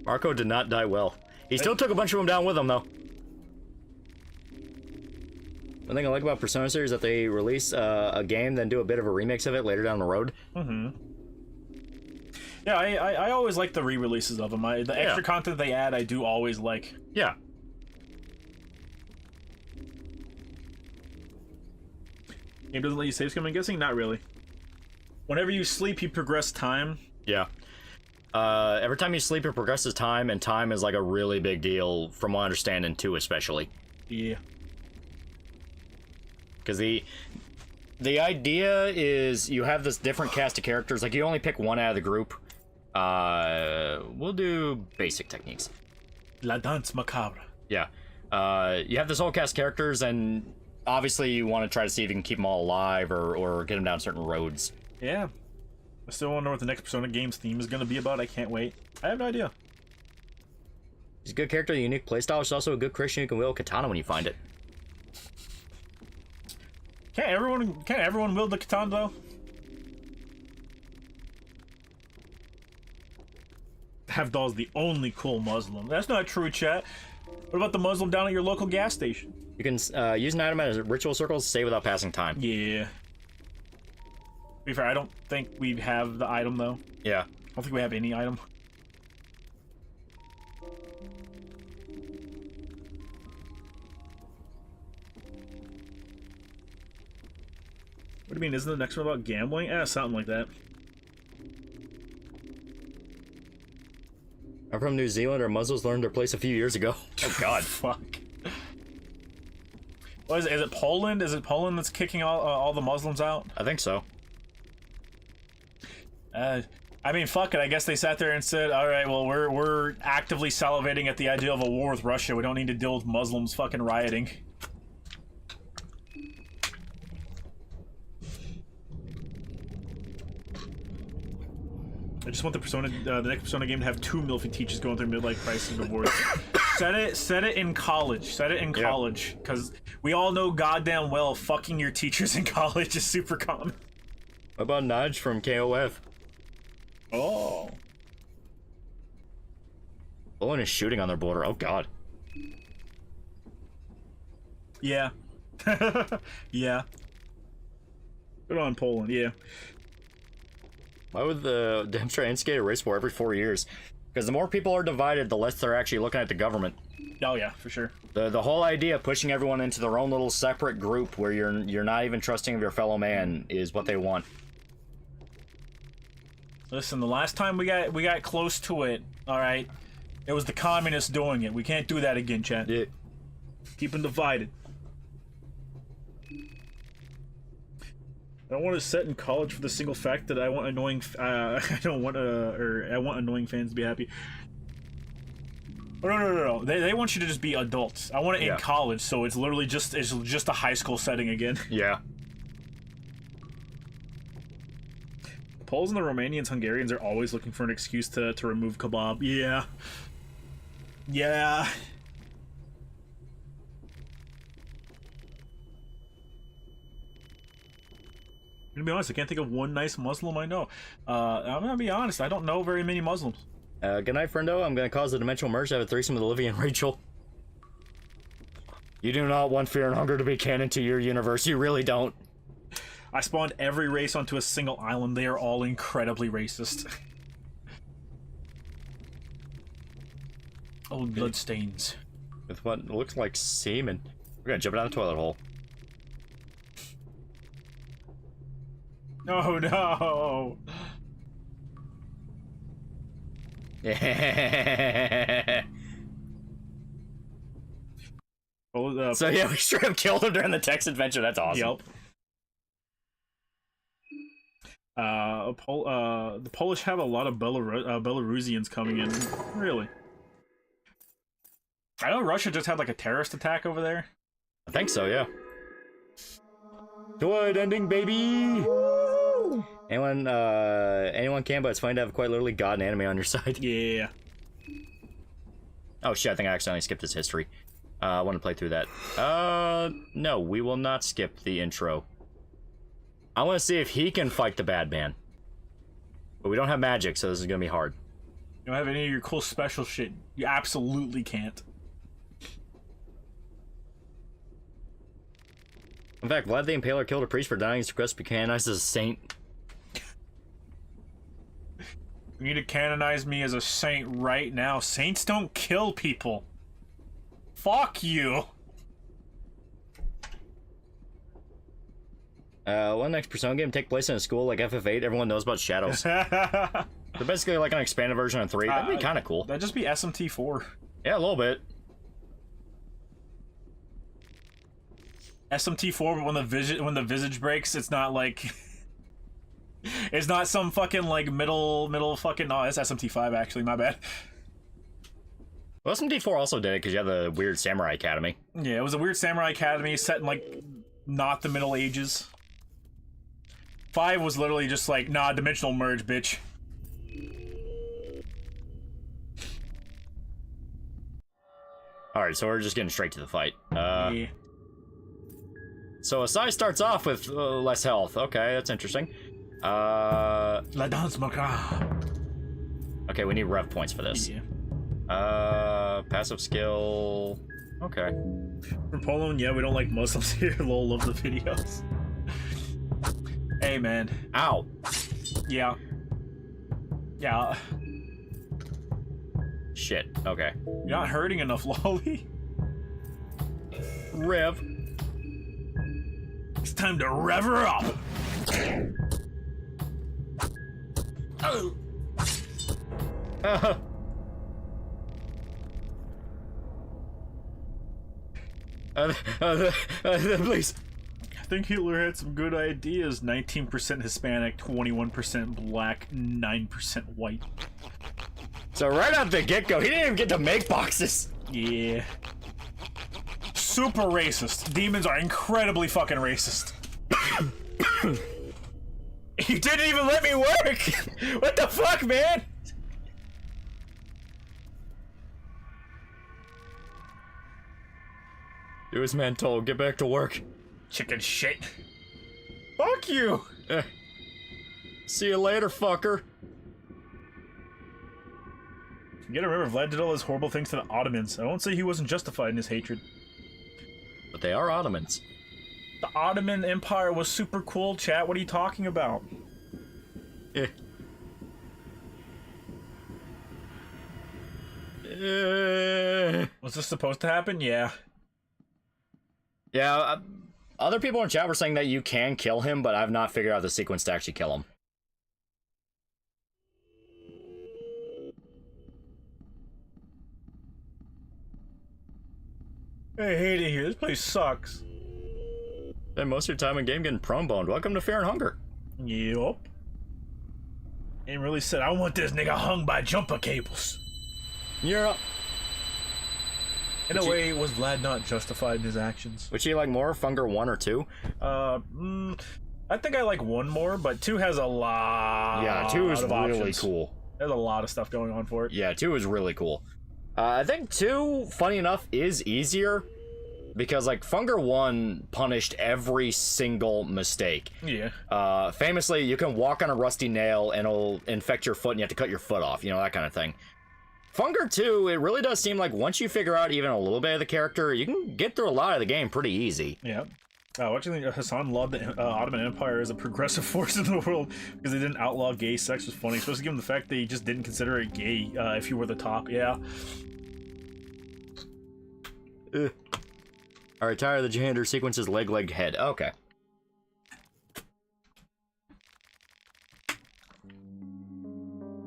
Marco did not die well. He still took a bunch of them down with him, though. One thing I like about Persona series is that they release a game, then do a bit of a remix of it later down the road. Mm-hmm. Yeah, I always like the re-releases of them. The extra content they add, I do always like. Yeah. Game doesn't let you save scum, I'm guessing? Not really. Whenever you sleep, you progress time. Yeah. Every time you sleep, it progresses time, and time is like a really big deal, from what I understand, in 2 especially. Yeah. Because the idea is you have this different cast of characters. Like, you only pick one out of the group, We'll do basic techniques. La danse macabre. Yeah. You have this whole cast of characters, and obviously you want to try to see if you can keep them all alive or get them down certain roads. Yeah. I still want to know what the next Persona game's theme is going to be about. I can't wait. I have no idea. He's a good character, a unique playstyle. He's also a good Christian who can wield katana when you find it. Can't everyone wield the katana though? Havdal's the only cool Muslim. That's not true, chat. What about the Muslim down at your local gas station? You can use an item as ritual circles to save without passing time. Yeah. To be fair, I don't think we have the item though. Yeah. I don't think we have any item. What do you mean? Isn't the next one about gambling? Something like that. I'm from New Zealand. Our Muslims learned their place a few years ago. Oh God. Fuck. What is it? Is it Poland? Is it Poland that's kicking all the Muslims out? I think so. I mean, fuck it. I guess they sat there and said, "All right, well, we're actively salivating at the idea of a war with Russia. We don't need to deal with Muslims fucking rioting." I just want the next Persona game to have 2 milfy teachers going through midlife crisis divorce. Set it in college. Set it in college, because we all know goddamn well fucking your teachers in college is super common. What about Nudge from KOF? Oh. Poland is shooting on their border. Oh God. Yeah. Yeah. Good on Poland. Yeah. Why would the demonstrate instigate a race war every 4 years? Because the more people are divided, the less they're actually looking at the government. Oh yeah, for sure. The whole idea of pushing everyone into their own little separate group where you're not even trusting of your fellow man is what they want. Listen, the last time we got close to it, all right, it was the communists doing it. We can't do that again, chat. Yeah. Keep them divided. I don't want to set in college for the single fact that I want annoying. I want annoying fans to be happy. Oh, no. They want you to just be adults. I want it in college, so it's literally just a high school setting again. Yeah. The Poles and the Romanians, Hungarians are always looking for an excuse to remove kebab. Yeah. Yeah. I'm gonna be honest, I can't think of one nice Muslim I know. I'm gonna be honest, I don't know very many Muslims. Good night, friendo. I'm gonna cause the dimensional merge to have a threesome with Olivia and Rachel. You do not want Fear and Hunger to be canon to your universe. You really don't. I spawned every race onto a single island. They are all incredibly racist. Oh, bloodstains. With what looks like semen. We're gonna jump down the toilet hole. Oh no! Yeah. Oh, So yeah, we straight up killed him during the text adventure. That's awesome. Yep. The Polish have a lot of Belarusians coming in. Really? I know Russia just had like a terrorist attack over there. I think so, yeah. Good ending, baby! Anyone can, but it's fine to have quite literally God and anime on your side. Yeah. Oh shit, I think I accidentally skipped his history. I want to play through that. No, we will not skip the intro. I want to see if he can fight the bad man. But we don't have magic, so this is going to be hard. You don't have any of your cool special shit. You absolutely can't. In fact, Vlad the Impaler killed a priest for dying. His request to be canonized as a saint. You need to canonize me as a saint right now. Saints don't kill people. Fuck you. One next Persona game take place in a school like FF8. Everyone knows about shadows. They're basically like an expanded version of 3. That'd be kind of cool. That'd just be SMT4. Yeah, a little bit. SMT4, but when the visage breaks, it's not like It's not some fucking like middle fucking. No, it's SMT5 actually. My bad. Well, SMT4 also did it because you have the weird Samurai Academy. Yeah, it was a weird Samurai Academy set in like not the Middle Ages. 5 was literally just like, nah, dimensional merge, bitch. Alright, so we're just getting straight to the fight. Yeah. So Asai starts off with less health. Okay, that's interesting. La danse macabre. Okay, we need rev points for this. Yeah. Passive skill. Okay. For Poland, yeah, we don't like Muslims here. Lol, love the videos. Hey, man. Ow. Yeah. Yeah. Shit. Okay. You're not hurting enough, Lolly. Rev. It's time to rev her up. Oh. Please. I think Hitler had some good ideas. 19% Hispanic, 21% black, 9% white. So right out the get-go, he didn't even get to make boxes. Yeah. Super racist. Demons are incredibly fucking racist. You didn't even let me work! What the fuck, man? Do as man told, get back to work. Chicken shit. Fuck you! See you later, fucker. You gotta remember, Vlad did all those horrible things to the Ottomans. I won't say he wasn't justified in his hatred. But they are Ottomans. The Ottoman Empire was super cool, chat. What are you talking about? Was this supposed to happen? Yeah. Yeah, other people in chat were saying that you can kill him, but I've not figured out the sequence to actually kill him. I hate it here. This place sucks. Spend most of your time in game getting prone-boned. Welcome to Fear and Hunger. Yup. And really said, I want this nigga hung by jumper cables. You're up. In a way, was Vlad not justified in his actions? Which you like more, Funger 1 or 2? I think I like 1 more, but 2 has a lot. Yeah, 2 is of really options. cool. There's a lot of stuff going on for it. Yeah, 2 is really cool. I think 2, funny enough, is easier because like Funger 1 punished every single mistake. Yeah. Famously, you can walk on a rusty nail and it'll infect your foot and you have to cut your foot off, you know, that kind of thing. Funger 2, it really does seem like once you figure out even a little bit of the character, you can get through a lot of the game pretty easy. Yeah. What do you think? Hassan loved the Ottoman Empire as a progressive force in the world because they didn't outlaw gay sex. Was funny, especially given the fact they just didn't consider it gay if you were the top. Yeah. Alright, tired of the gender sequences, leg, head. Okay.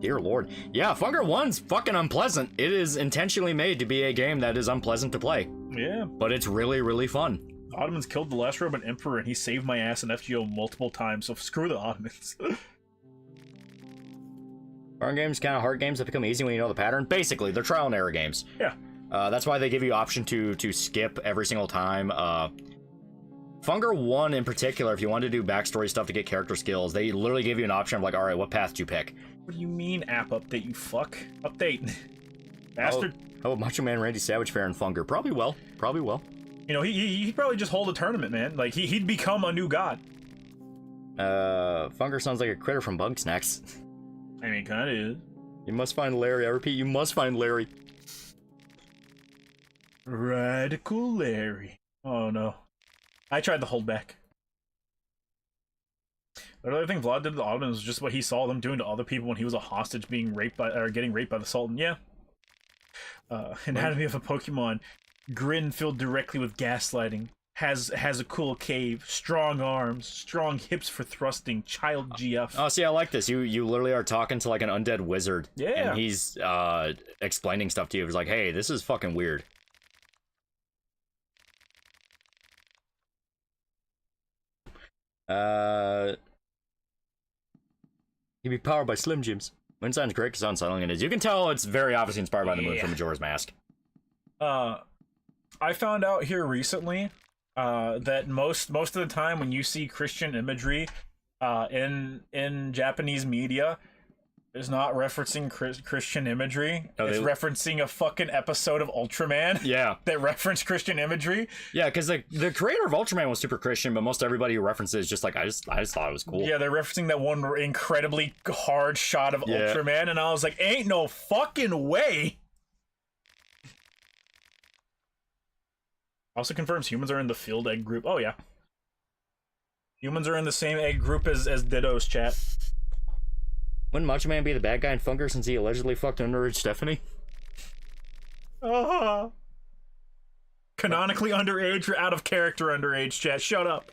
Dear Lord. Yeah, Funger 1's fucking unpleasant. It is intentionally made to be a game that is unpleasant to play. Yeah. But it's really, really fun. The Ottomans killed the last Roman emperor and he saved my ass in FGO multiple times, so screw the Ottomans. Hard games, kind of hard games that become easy when you know the pattern. Basically, they're trial and error games. Yeah. That's why they give you option to skip every single time. Funger 1 in particular, if you want to do backstory stuff to get character skills, they literally give you an option of like, alright, what path do you pick? What do you mean app update, you fuck? Update. Bastard. Oh, Macho Man Randy Savage fair and Funger. Probably will. Probably will. You know, he'd probably just hold a tournament, man. Like, he'd become a new god. Funger sounds like a critter from Bug Snacks. I mean, kinda is. You must find Larry. I repeat, you must find Larry. Radical Larry. Oh, no. I tried to hold back. The other thing Vlad did to the Ottomans was just what he saw them doing to other people when he was a hostage being raped by, or getting raped by the Sultan. Yeah. Anatomy of a Pokemon. Grin filled directly with gaslighting. Has a cool cave. Strong arms. Strong hips for thrusting. Child GF. Oh, see, I like this. You literally are talking to like an undead wizard. Yeah. And he's explaining stuff to you. He's like, hey, this is fucking weird. He'd be powered by Slim Jims. Moon sounds great because how unsettling it is. You can tell it's very obviously inspired by the moon from Majora's Mask. I found out here recently that most of the time when you see Christian imagery in Japanese media, it's not referencing Christian imagery. No, it's referencing a fucking episode of Ultraman. Yeah. That referenced Christian imagery. Yeah, because the creator of Ultraman was super Christian, but most everybody who references just like, I just thought it was cool. Yeah, they're referencing that one incredibly hard shot of Ultraman, and I was like, ain't no fucking way. Also confirms humans are in the field egg group. Oh, yeah. Humans are in the same egg group as Ditto's chat. Wouldn't Macho Man be the bad guy in Funker since he allegedly fucked underage Stephanie? Canonically underage or out of character underage, chat. Shut up.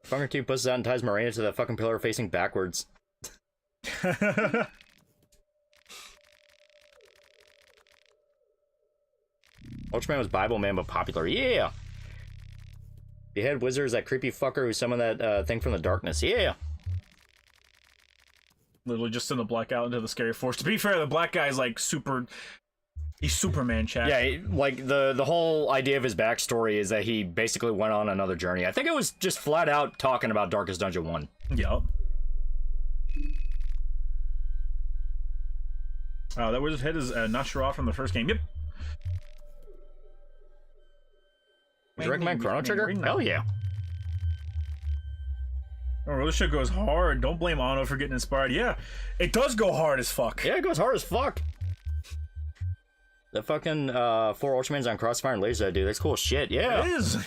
Funker 2 pushes out and ties Marina to that fucking pillar facing backwards. Ultraman was Bible Man but popular. Yeah! Behead Wizard is that creepy fucker who summoned that thing from the darkness. Yeah! Literally just send the black out into the scary force. To be fair, the black guy is like he's Superman, chat. Yeah, like the whole idea of his backstory is that he basically went on another journey. I think it was just flat out talking about Darkest Dungeon 1. Yup. That wizard's head is Nashara from the first game. Yep. Would you recommend Chrono Trigger? Hell yeah. Oh, this shit goes hard. Don't blame Ano for getting inspired. Yeah, it does go hard as fuck. Yeah, it goes hard as fuck. The fucking 4 Ultramans on Crossfire and Laser, dude. That's cool shit. Yeah. It is.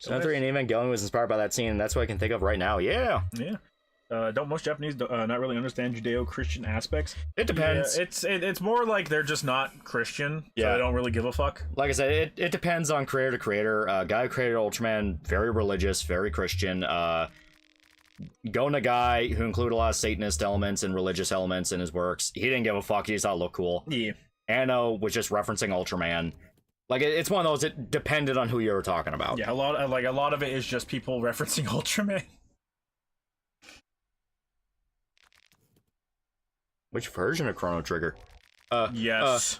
Son 3 and Evangelion was inspired by that scene, and that's what I can think of right now. Yeah. Yeah. Don't most Japanese not really understand Judeo-Christian aspects? It depends. Yeah, it's more like they're just not Christian. Yeah. So they don't really give a fuck. Like I said, it depends on creator to creator. Guy who created Ultraman, very religious, very Christian. Go Nagai, who included a lot of Satanist elements and religious elements in his works. He didn't give a fuck. He just thought it looked cool. Yeah. Anno was just referencing Ultraman. Like, it's one of those, it depended on who you were talking about. Yeah, a lot of it is just people referencing Ultraman. Which version of Chrono Trigger? Yes.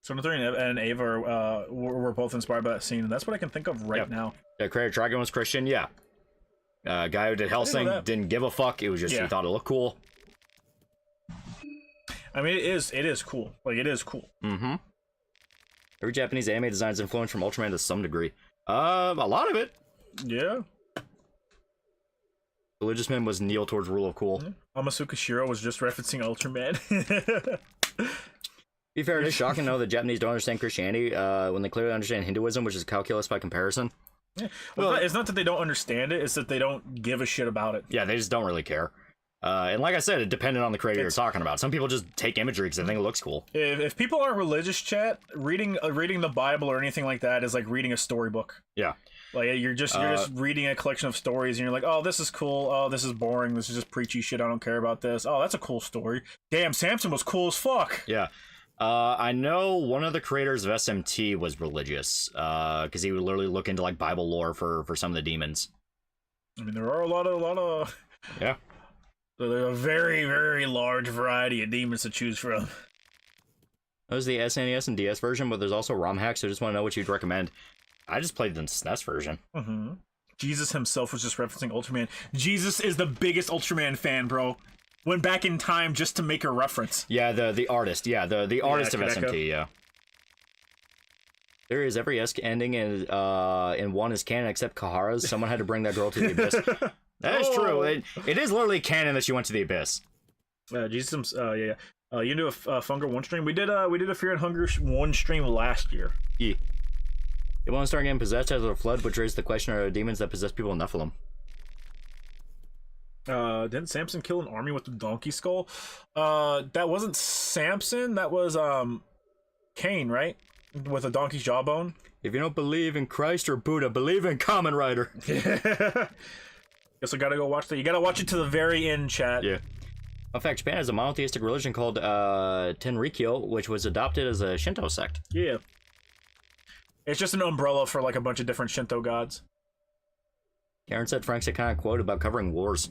Sona 3 and Ava were both inspired by that scene, and that's what I can think of right now. Yeah, creator Dragon was Christian, yeah. Guy who did Hellsing didn't give a fuck. It was just he thought it looked cool. I mean, it is cool. Like, it is cool. Mm-hmm. Every Japanese anime design is influenced from Ultraman to some degree. A lot of it. Yeah. Religious man was kneel towards rule of cool. Amasuka Shiro was just referencing Ultraman. Be fair, it is shocking to know that Japanese don't understand Christianity when they clearly understand Hinduism, which is calculus by comparison. Yeah. Well, it's not that they don't understand it, it's that they don't give a shit about it. Yeah, they just don't really care. And like I said, it depended on the creator you're talking about. Some people just take imagery because they think it looks cool. If people aren't religious, chat, reading the Bible or anything like that is like reading a storybook. Yeah. Like, you're just reading a collection of stories, and you're like, oh, this is cool. Oh, this is boring. This is just preachy shit. I don't care about this. Oh, that's a cool story. Damn, Samson was cool as fuck. Yeah. I know one of the creators of SMT was religious, because he would literally look into like Bible lore for some of the demons. I mean, there are a lot of yeah. There's a very, very large variety of demons to choose from. That was the SNES and DS version, but there's also ROM hacks, so I just want to know what you'd recommend. I just played the SNES version. Mm-hmm. Jesus himself was just referencing Ultraman. Jesus is the biggest Ultraman fan, bro. Went back in time just to make a reference. Yeah, the artist. Yeah, the artist of SMT, yeah. There is every S ending in one is canon except Kahara's. Someone had to bring that girl to the abyss. That is true. It is literally canon that she went to the abyss. Jesus, yeah. You do a Funker 1 stream? We did a Fear and Hunger 1 stream last year. Yeah. You want to start getting possessed after the flood, which raises the question, are demons that possess people in Nephilim? Didn't Samson kill an army with the donkey skull? That wasn't Samson. That was Cain, right? With a donkey's jawbone. If you don't believe in Christ or Buddha, believe in Kamen Rider. Guess I gotta go watch that. You gotta watch it to the very end, chat. Yeah. In fact, Japan has a monotheistic religion called Tenrikyo, which was adopted as a Shinto sect. Yeah. It's just an umbrella for like a bunch of different Shinto gods. Karen said Frank said kind of quote about covering wars.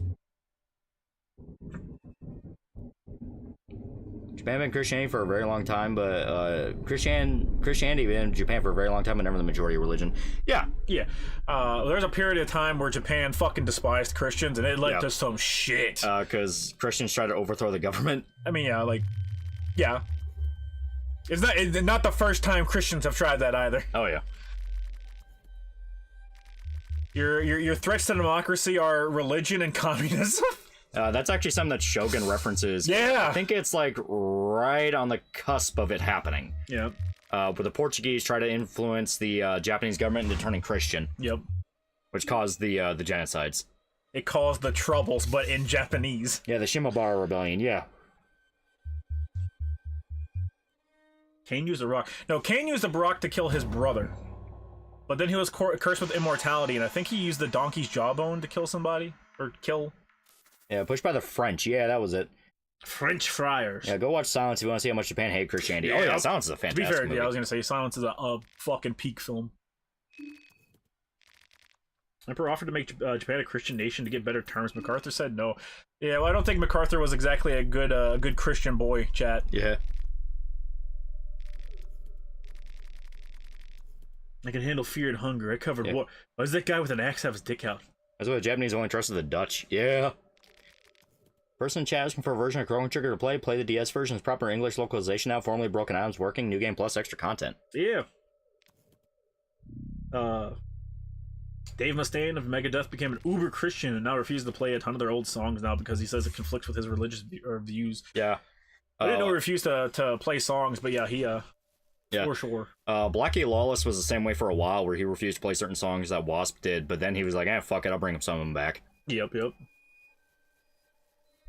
Japan been Christianity for a very long time, but Christianity been in Japan for a very long time, but never the majority religion. Yeah. There's a period of time where Japan fucking despised Christians, and it led to some shit. Because Christians tried to overthrow the government. I mean, yeah. It's not the first time Christians have tried that either. Oh yeah. Your threats to democracy are religion and communism. That's actually something that Shogun references. Yeah. I think it's like right on the cusp of it happening. Yeah. Where the Portuguese try to influence the Japanese government into turning Christian. Yep. Which caused the genocides. It caused the troubles, but in Japanese. Yeah, the Shimabara Rebellion, yeah. Cain used a rock. No, Cain used a rock to kill his brother. But then he was cursed with immortality, and I think he used the donkey's jawbone to kill somebody. Or kill... Yeah, pushed by the French. Yeah, that was it. French friars. Yeah, go watch Silence if you want to see how much Japan hated Christianity. Oh yeah, Silence is a fantastic To be fair, movie. yeah, I was gonna say Silence is a fucking peak film. Emperor offered to make Japan a Christian nation to get better terms. MacArthur said no. Yeah, well, I don't think MacArthur was exactly a good Christian boy. Chat. Yeah. I can handle fear and hunger. I covered war. Why does that guy with an axe have his dick out? That's why the Japanese only trusted the Dutch. Yeah. Person in chat asking for a version of Chrono Trigger to play. Play the DS version. It's proper English localization now. Formerly Broken Atoms working. New game plus extra content. Yeah. Dave Mustaine of Megadeth became an uber Christian and now refuses to play a ton of their old songs now because he says it conflicts with his religious views. Yeah. I didn't know he refused to play songs, but yeah, he for sure. Blackie Lawless was the same way for a while, where he refused to play certain songs that Wasp did, but then he was like, fuck it, I'll bring some of them back. Yep.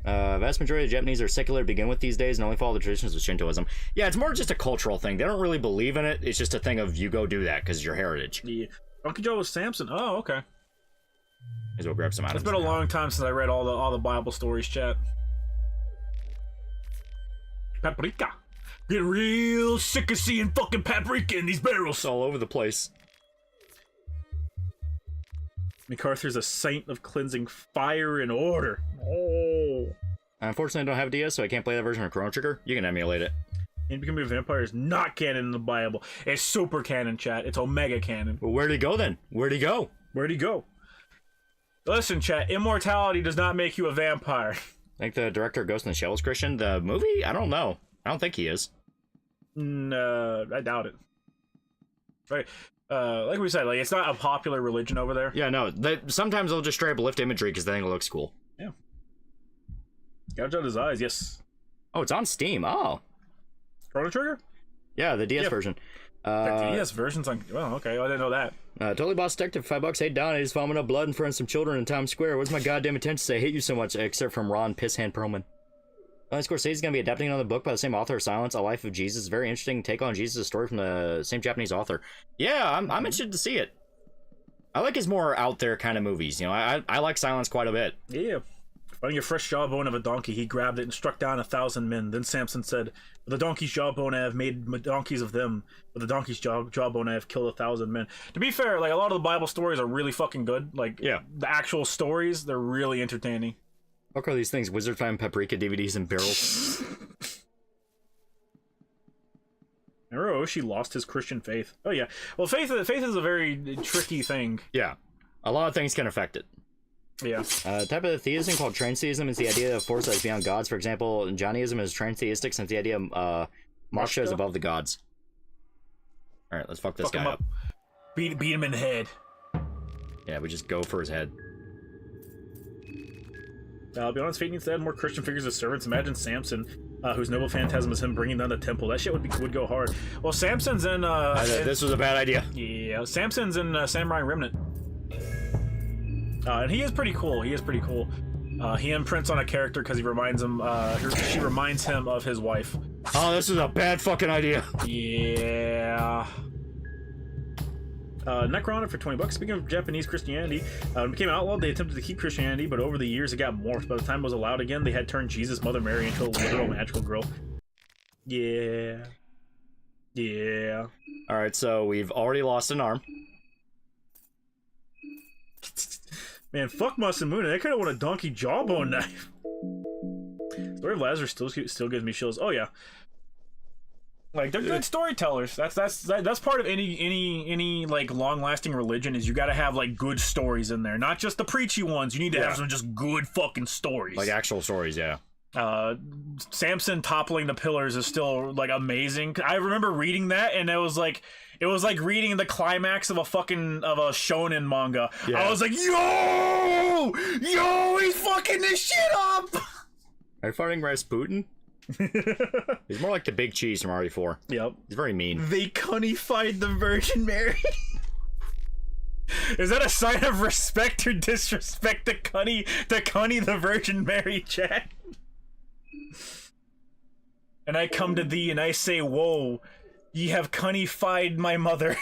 Vast majority of Japanese are secular to begin with these days and only follow the traditions of Shintoism. Yeah, it's more just a cultural thing. They don't really believe in it. It's just a thing of you go do that because it's your heritage. Yeah. Donkey Joe was Samson. Oh, okay. May as well grab some items. It's been a long time since I read all the Bible stories, chat. Paprika. Get real sick of seeing fucking paprika in these barrels. All over the place. MacArthur's a saint of cleansing fire and order. Oh. Unfortunately, I don't have a DS, so I can't play that version of Chrono Trigger. You can emulate it. And Becoming a Vampire is not canon in the Bible. It's super canon, chat. It's omega canon. Well, where'd he go then? Where'd he go? Listen, chat. Immortality does not make you a vampire. I think the director of Ghost in the Shell is Christian. The movie? I don't know. I don't think he is. No, I doubt it. Right. Like we said, it's not a popular religion over there. Yeah, no. Sometimes they'll just straight up lift imagery because they think it looks cool. Yeah. Gouge out his eyes, yes. Oh, it's on Steam. Oh. Chrono Trigger? Yeah, the DS version. The DS version's on... Oh, okay. I didn't know that. Totally Boss Detective, $5. Hey, Don, I just vomited up blood in front of some children in Times Square. What's my goddamn intent to say I hate you so much, except from Ron Pisshand Perlman. Scorsese is going to be adapting another book by the same author of Silence, A Life of Jesus. Very interesting take on Jesus' story from the same Japanese author. Yeah, I'm interested to see it. I like his more out there kind of movies. I like Silence quite a bit. Yeah. Finding a fresh jawbone of a donkey, he grabbed it and struck down 1,000 men. Then Samson said, "With the donkey's jawbone I have made donkeys of them. With the donkey's jawbone I have killed 1,000 men." To be fair, a lot of the Bible stories are really fucking good. The actual stories, they're really entertaining. What are these things? Wizard Time Paprika DVDs and barrels. Hiroshi lost his Christian faith. Oh yeah. Well, faith is a very tricky thing. Yeah. A lot of things can affect it. Yeah. Type of theism called transtheism is the idea of force that is beyond gods. For example, Jainism is transtheistic since the idea of moksha is above the gods. Alright, let's fuck this guy up. Beat him in the head. Yeah, we just go for his head. I'll be honest, fate needs to add more Christian figures as servants. Imagine Samson, whose noble phantasm is him bringing down the temple. That shit would go hard. Well, Samson's in... this was a bad idea. Yeah, Samson's in Samurai Remnant. And he is pretty cool. He imprints on a character because he reminds him... she reminds him of his wife. Oh, this is a bad fucking idea. Yeah... Necron for $20. Speaking of Japanese Christianity, when it became outlawed, they attempted to keep Christianity, but over the years it got morphed. By the time it was allowed again, they had turned Jesus, Mother Mary into a literal magical girl. Yeah. Alright, so we've already lost an arm. Man, fuck Masamune. I kind of want a donkey jawbone knife. Story of Lazarus still gives me chills. Oh yeah, like they're good storytellers. That's part of any like long lasting religion is you got to have like good stories in there, not just the preachy ones. You need to have some just good fucking stories, like actual stories. Yeah. Samson toppling the pillars is still like amazing. I remember reading that and it was like reading the climax of a shonen manga. Yeah. I was like, yo, he's fucking this shit up. Are you fighting Rasputin? He's more like the big cheese from RE4. Yep. He's very mean. They cunnified the Virgin Mary. Is that a sign of respect or disrespect to cunny the Virgin Mary, chat? And I come to thee and I say, whoa, ye have cunnified my mother.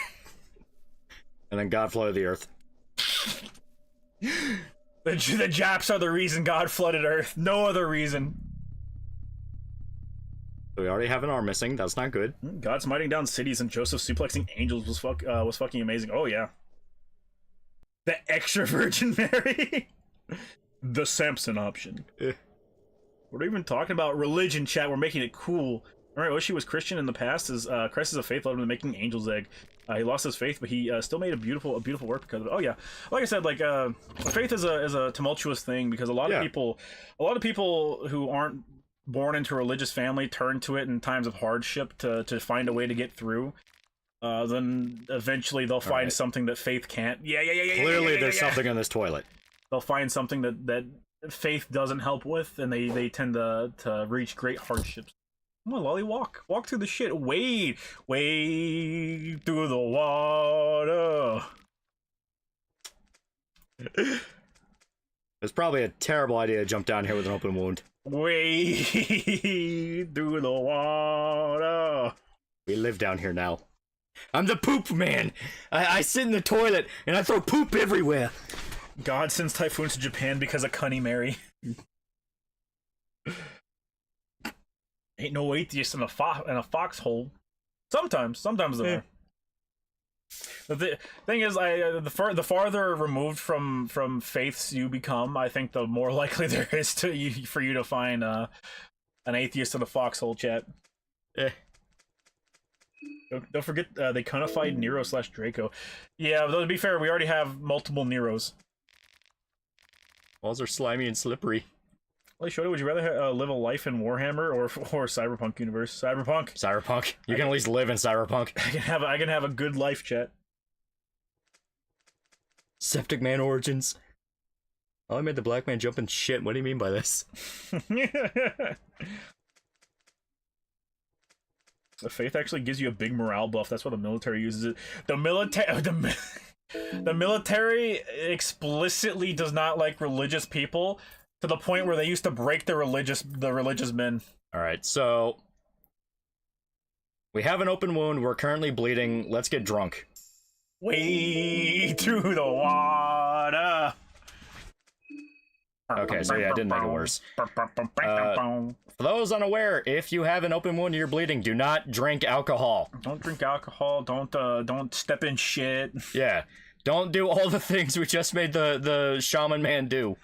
And then God flooded the earth. The Japs are the reason God flooded Earth. No other reason. So we already have an arm missing. That's not good. God smiting down cities and Joseph suplexing angels was fucking amazing. Oh yeah. The extra Virgin Mary. The Samson option. We're even talking about religion, chat. We're making it cool. All right, Oshi was Christian in the past. Christ is a faith led him to making Angel's Egg. He lost his faith, but he still made a beautiful work because of it. Oh yeah, like I said, like faith is a tumultuous thing because a lot of people who aren't born into a religious family turn to it in times of hardship to find a way to get through. Then eventually they'll find something that faith can't. Clearly, there's something in this toilet. They'll find something that faith doesn't help with, and they tend to reach great hardships. Come on, Lolly, walk through the shit. Wade through the water. It's probably a terrible idea to jump down here with an open wound. Wade through the water. We live down here now. I'm the poop man. I sit in the toilet and I throw poop everywhere. God sends typhoons to Japan because of Cunny Mary. Ain't no atheist in a foxhole. Sometimes there are. The thing is, the farther removed from faiths you become, I think the more likely there is for you to find an atheist in a foxhole, chat. Don't forget they cunnified Nero / Draco. Yeah, though to be fair, we already have multiple Neros. Walls are slimy and slippery. Well, Shota, would you rather live a life in Warhammer or Cyberpunk universe? Cyberpunk. You can at least live in Cyberpunk. I can have a good life, chat. Septic Man origins. Oh, I made the black man jump in shit. What do you mean by this? The faith actually gives you a big morale buff. That's why the military uses it. The military explicitly does not like religious people to the point where they used to break the religious men. All right, so we have an open wound. We're currently bleeding. Let's get drunk. Wade through the water. Okay, so yeah, I didn't make it worse. For those unaware, if you have an open wound and you're bleeding, do not drink alcohol. Don't drink alcohol. Don't step in shit. Yeah, don't do all the things we just made the shaman man do.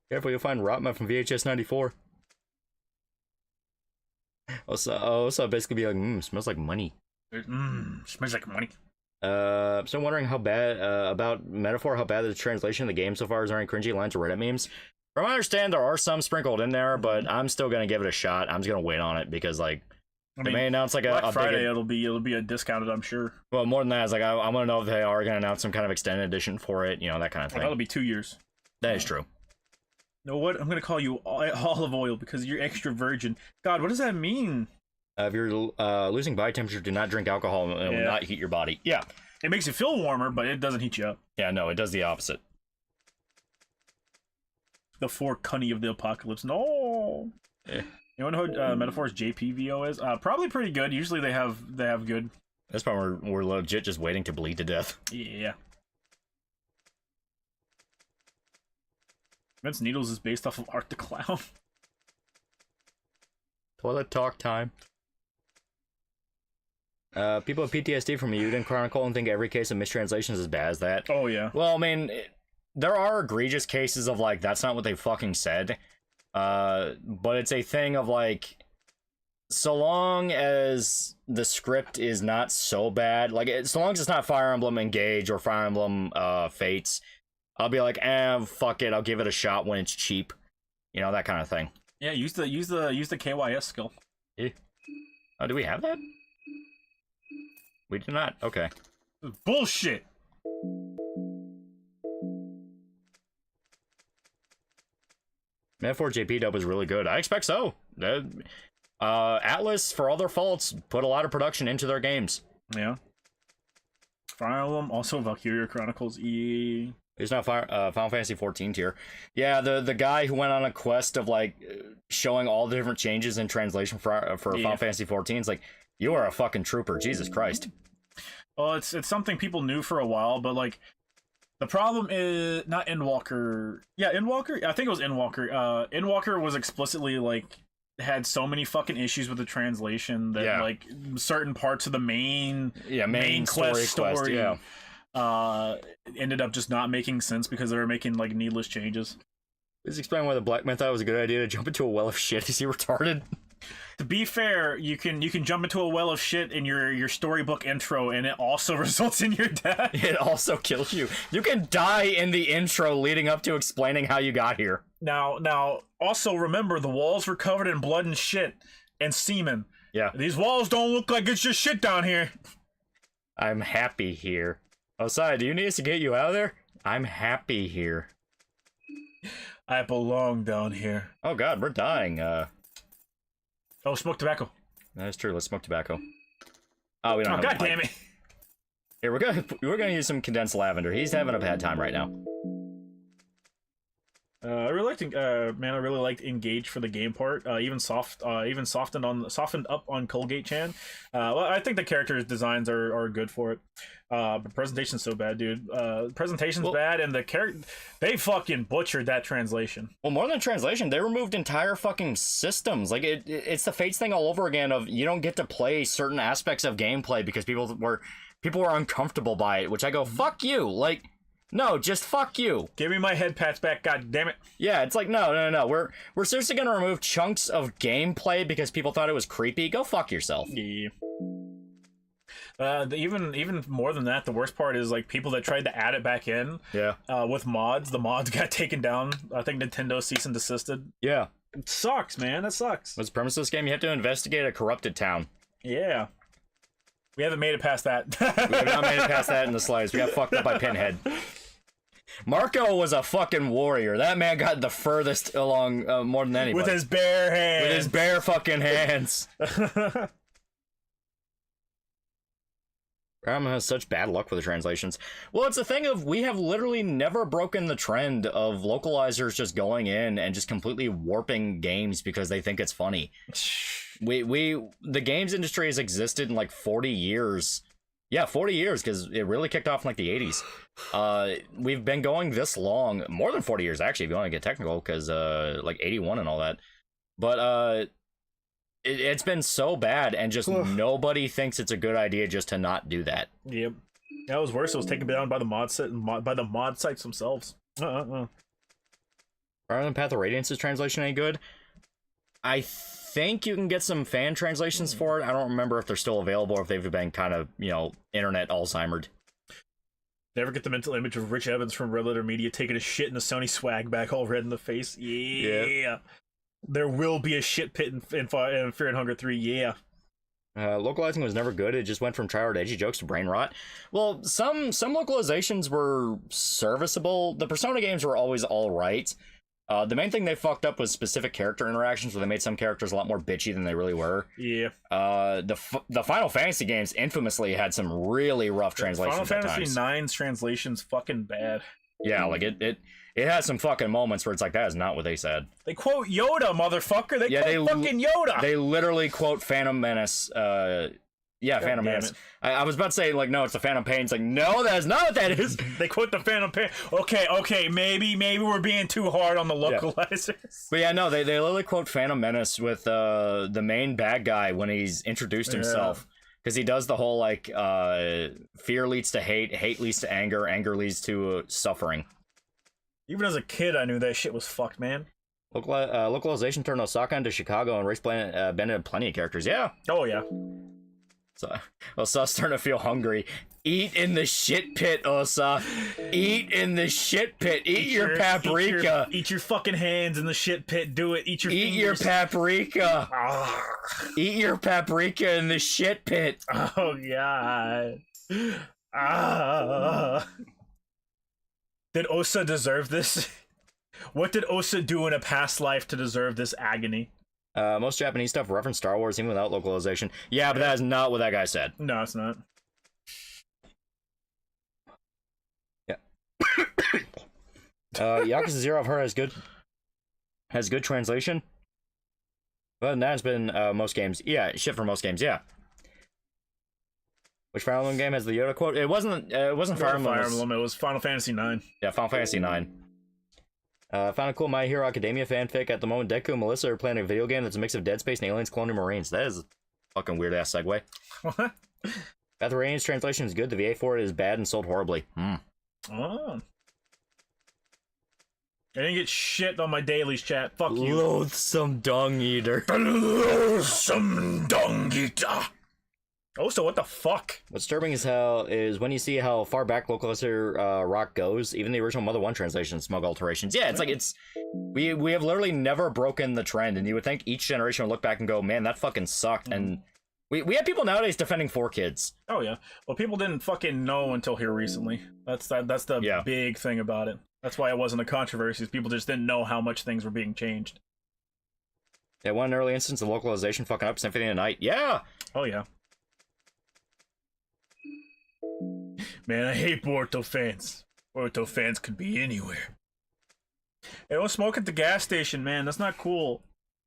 Careful, you'll find Rotma from VHS 94. Also basically be like, smells like money. Smells like money. So I'm wondering how bad, about Metaphor, how bad the translation of the game so far is. There any cringy lines or Reddit memes? From what I understand, there are some sprinkled in there, but I'm still gonna give it a shot. I'm just gonna wait on it because, like, they may announce like Black Friday. It'll be a discounted, I'm sure. Well, more than that, it's like I want to know if they are gonna announce some kind of extended edition for it. You know, that kind of thing. That'll be 2 years. That is true. You know what? I'm gonna call you olive oil because you're extra virgin. God, what does that mean? If you're losing body temperature, do not drink alcohol. It will not heat your body. Yeah. It makes you feel warmer, but it doesn't heat you up. Yeah, no, it does the opposite. The 4 cunny of the apocalypse. No. You know what Metaphor's JPVO is? Probably pretty good. Usually they have good. This part we're legit just waiting to bleed to death. Yeah. Vince Needles is based off of Art the Clown. Toilet talk time. People have PTSD from Euden Chronicle and think every case of mistranslation is as bad as that. Oh yeah. Well, I mean, there are egregious cases of like that's not what they fucking said. But it's a thing of like, so long as the script is not so bad, like so long as it's not Fire Emblem Engage or Fire Emblem Fates, I'll be like, fuck it, I'll give it a shot when it's cheap, you know, that kind of thing. Yeah, use the KYS skill. Yeah. Oh, do we have that? We do not. Okay. Bullshit. Metaphor JP dub was really good. I expect so. Atlas, for all their faults, put a lot of production into their games. Yeah. Fire Emblem, also Valkyria Chronicles E. He's not Final Fantasy 14 tier. Yeah, the guy who went on a quest of like showing all the different changes in translation for Final Fantasy 14 is like, you are a fucking trooper, Jesus Christ. Well, it's something people knew for a while, but like the problem is not Endwalker. Yeah, Endwalker. I think it was Endwalker. Endwalker was explicitly like had so many fucking issues with the translation that like certain parts of the main quest ended up just not making sense because they were making like needless changes. Please explain why the black man thought it was a good idea to jump into a well of shit. Is he retarded? To be fair, you can jump into a well of shit in your storybook intro, and it also results in your death. It also kills you. You can die in the intro leading up to explaining how you got here. Now, also remember the walls were covered in blood and shit and semen. Yeah. These walls don't look like it's just shit down here. I'm happy here. Osai, do you need us to get you out of there? I'm happy here. I belong down here. Oh god, we're dying. Oh, smoke tobacco. That's true. Let's smoke tobacco. Oh, we don't. Oh, god damn it! Here, we're gonna use some condensed lavender. He's having a bad time right now. I really liked Engage for the game part. Even softened up on Colgate-chan. Well, I think the characters' designs are good for it. But presentation's so bad, dude. Presentation's bad, and they fucking butchered that translation. Well, more than translation, they removed entire fucking systems. Like it's the Fates thing all over again. Of you don't get to play certain aspects of gameplay because people were uncomfortable by it. Which I go, fuck you. Like. No, just fuck you. Give me my head pats back, god damn it. Yeah, it's like, no. We're seriously gonna remove chunks of gameplay because people thought it was creepy? Go fuck yourself. Yeah. Even more than that, the worst part is like people that tried to add it back in. Yeah. With mods, the mods got taken down. I think Nintendo cease and desisted. Yeah. It sucks, man. That sucks. What's the premise of this game? You have to investigate a corrupted town. Yeah. We haven't made it past that. We have not made it past that in the slides. We got fucked up by Pinhead. Marco was a fucking warrior. That man got the furthest along more than anybody. With his bare hands. With his bare fucking hands. Grandma has such bad luck with the translations. Well, it's a thing of we have literally never broken the trend of localizers just going in and just completely warping games because they think it's funny. The games industry has existed in like 40 years. Yeah, 40 years, because it really kicked off in like the 80s. We've been going this long, more than 40 years actually, if you want to get technical, because like 81 and all that. But it's been so bad, and just nobody thinks it's a good idea just to not do that. Yep. That was worse. It was taken down by the mod sites themselves. Rather than Path of Radiance's translation ain't good. I think you can get some fan translations for it. I don't remember if they're still available or if they've been kind of, internet Alzheimer'd. Never get the mental image of Rich Evans from Red Letter Media taking a shit in a Sony swag bag all red in the face. Yeah. There will be a shit pit in Fear and Hunger 3. Yeah. Localizing was never good. It just went from tryhard edgy jokes to brain rot. Well, some localizations were serviceable. The Persona games were always all right. The main thing they fucked up was specific character interactions, where they made some characters a lot more bitchy than they really were. Yeah. The Final Fantasy games infamously had some really rough translations. Final Fantasy IX's translation's fucking bad. Yeah, like it has some fucking moments where it's like, that is not what they said. They quote Yoda, motherfucker. They quote fucking Yoda. They literally quote Phantom Menace. Phantom Menace. I was about to say, like, no, it's the Phantom Pain. It's like, no, that is not what that is. They quote the Phantom Pain. Okay, maybe we're being too hard on the localizers. Yeah. But yeah, no, they literally quote Phantom Menace with the main bad guy when he's introduced himself. Because he does the whole, like, fear leads to hate, hate leads to anger, anger leads to suffering. Even as a kid, I knew that shit was fucked, man. Localization turned Osaka into Chicago, and race bended plenty of characters. Yeah. Oh, yeah. So, Osa's starting to feel hungry. Eat in the shit pit, Osa. Eat in the shit pit. Eat your paprika. Eat your fucking hands in the shit pit. Do it. Eat your fingers. Your paprika. Eat your paprika in the shit pit. Oh, God. Did Osa deserve this? What did Osa do in a past life to deserve this agony? Most Japanese stuff reference Star Wars even without localization. Yeah, but that is not what that guy said. No, it's not. Yeah. Yakuza 0 I've heard has good translation. But that's been most games. Yeah, shit for most games, yeah. Which Fire Emblem game has the Yoda quote? It wasn't Fire Emblem. It was Final Fantasy 9. Yeah, Final Fantasy 9. Found a cool My Hero Academia fanfic. At the moment, Deku and Melissa are playing a video game that's a mix of Dead Space and Aliens Colonial Marines. That is a fucking weird ass segue. What? Path of Radiance translation is good. The VA for it is bad and sold horribly. Oh. I didn't get shit on my dailies chat. Fuck you. Loathsome dung eater. Loathsome dung eater. Oh, so what the fuck? What's disturbing as hell is when you see how far back localizer rock goes. Even the original Mother 1 translation, smug alterations. Yeah, it's like we have literally never broken the trend, and you would think each generation would look back and go, man, that fucking sucked. And we have people nowadays defending 4Kids. Oh yeah. Well, people didn't fucking know until here recently. That's the big thing about it. That's why it wasn't a controversy. People just didn't know how much things were being changed. Yeah, one early instance of localization fucking up Symphony of the Night. Yeah. Oh yeah. Man, I hate Boruto fans. Boruto fans could be anywhere. They don't smoke at the gas station, man. That's not cool.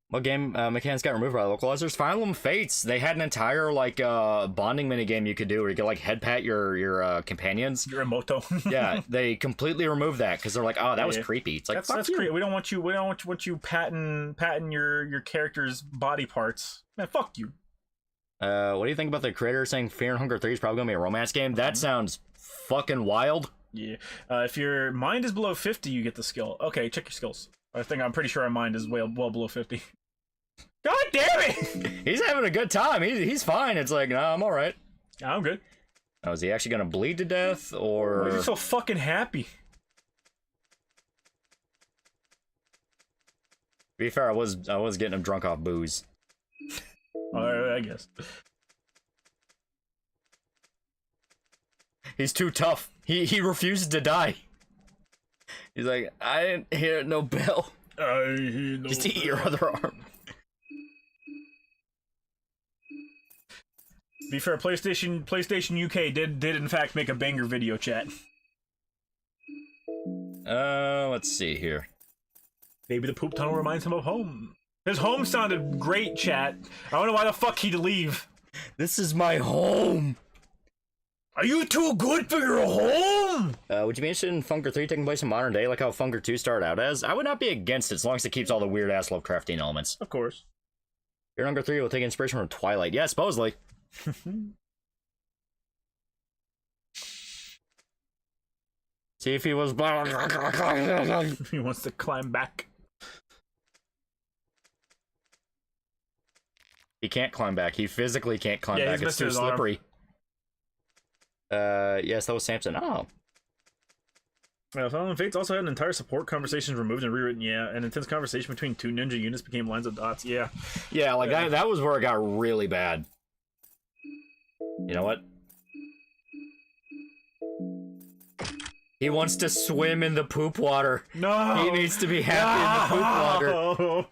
What game mechanics got removed by localizers? Fire Emblem Fates. They had an entire like bonding minigame you could do where you could like head pat your companions. Your emoto. Yeah, they completely removed that because they're like, oh, that was creepy. It's like that's creepy. We don't want you patting your character's body parts. Man, fuck you. What do you think about the creator saying Fear and Hunger 3 is probably gonna be a romance game? That sounds fucking wild. Yeah. If your mind is below 50, you get the skill. Okay, check your skills. I'm pretty sure our mind is well below 50. God damn it! He's having a good time. He's fine. It's like, nah, I'm all right. I'm good. Oh, is he actually gonna bleed to death, or? Why is he so fucking happy? To be fair, I was getting him drunk off booze. I guess. He's too tough. He refuses to die. He's like, I didn't hear no bell. Just eat your other arm. To be fair, PlayStation UK did in fact make a banger video chat. Let's see here. Maybe the poop tunnel reminds him of home. His home sounded great, chat. I don't know why the fuck he'd leave. This is my home. Are you too good for your home? Would you be interested in Funker 3 taking place in modern day, like how Funker 2 started out as? I would not be against it, as long as it keeps all the weird-ass Lovecraftian elements. Of course. Your Funker 3 will take inspiration from Twilight. Yeah, supposedly. See if he was... He wants to climb back. He can't climb back. He physically can't climb back. It's too slippery. Yes, that was Samson. Oh. Final Fates also had an entire support conversations removed and rewritten. Yeah, an intense conversation between two ninja units became lines of dots. Yeah. Yeah, like that was where it got really bad. You know what? He wants to swim in the poop water. No! He needs to be happy in the poop water.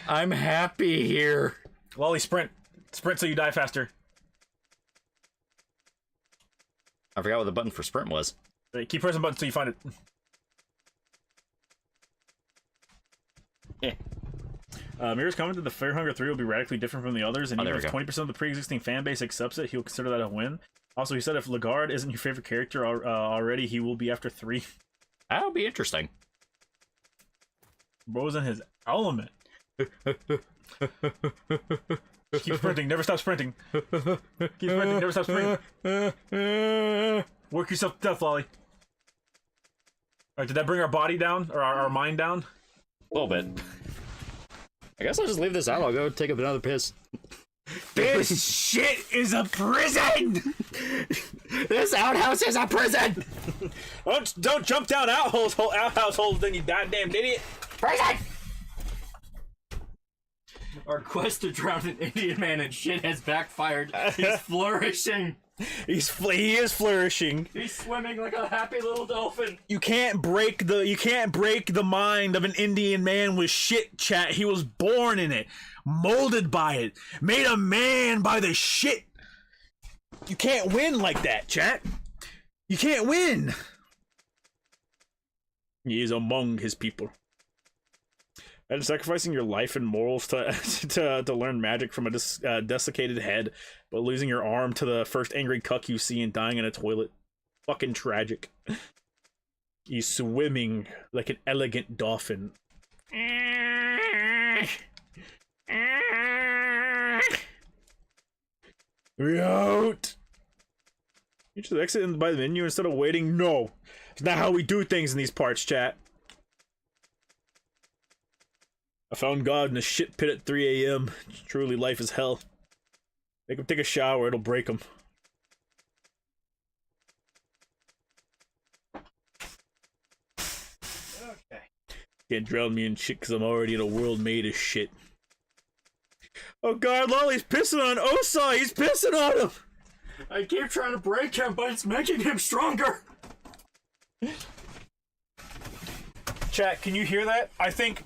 I'm happy here. Lolly, sprint. Sprint so you die faster. I forgot what the button for sprint was. Keep pressing buttons until you find it. Yeah. Mirror's commented the Fair Hunger 3 will be radically different from the others, and even if 20% of the pre-existing fan base accepts it, he'll consider that a win. Also, he said if Lagarde isn't your favorite character already, he will be after 3. That'll be interesting. Bro's in his element. Keep sprinting. Never stop sprinting. Keep sprinting. Never stop sprinting. Work yourself to death, Lolly. Alright, did that bring our body down? Or our mind down? A little bit. I guess I'll just leave this out. I'll go take another piss. This shit is a prison! This outhouse is a prison! Don't jump down outhouse holes, then you goddamn idiot! Prison! Our quest to drown an Indian man in shit has backfired. He's flourishing. He is flourishing. He's swimming like a happy little dolphin. You can't break the mind of an Indian man with shit, chat. He was born in it, molded by it, made a man by the shit. You can't win like that, chat. You can't win. He is among his people. And sacrificing your life and morals to learn magic from a desiccated head, but losing your arm to the first angry cuck you see and dying in a toilet. Fucking tragic. He's swimming like an elegant dolphin. We're out! You should exit by the menu instead of waiting? No! It's not how we do things in these parts, chat. I found God in a shit pit at 3 a.m. Truly, life is hell. Make him take a shower, it'll break him. Okay. Can't drown me in shit because I'm already in a world made of shit. Oh god, Lolly's pissing on Osa! He's pissing on him! I keep trying to break him, but it's making him stronger! Chat, can you hear that? I think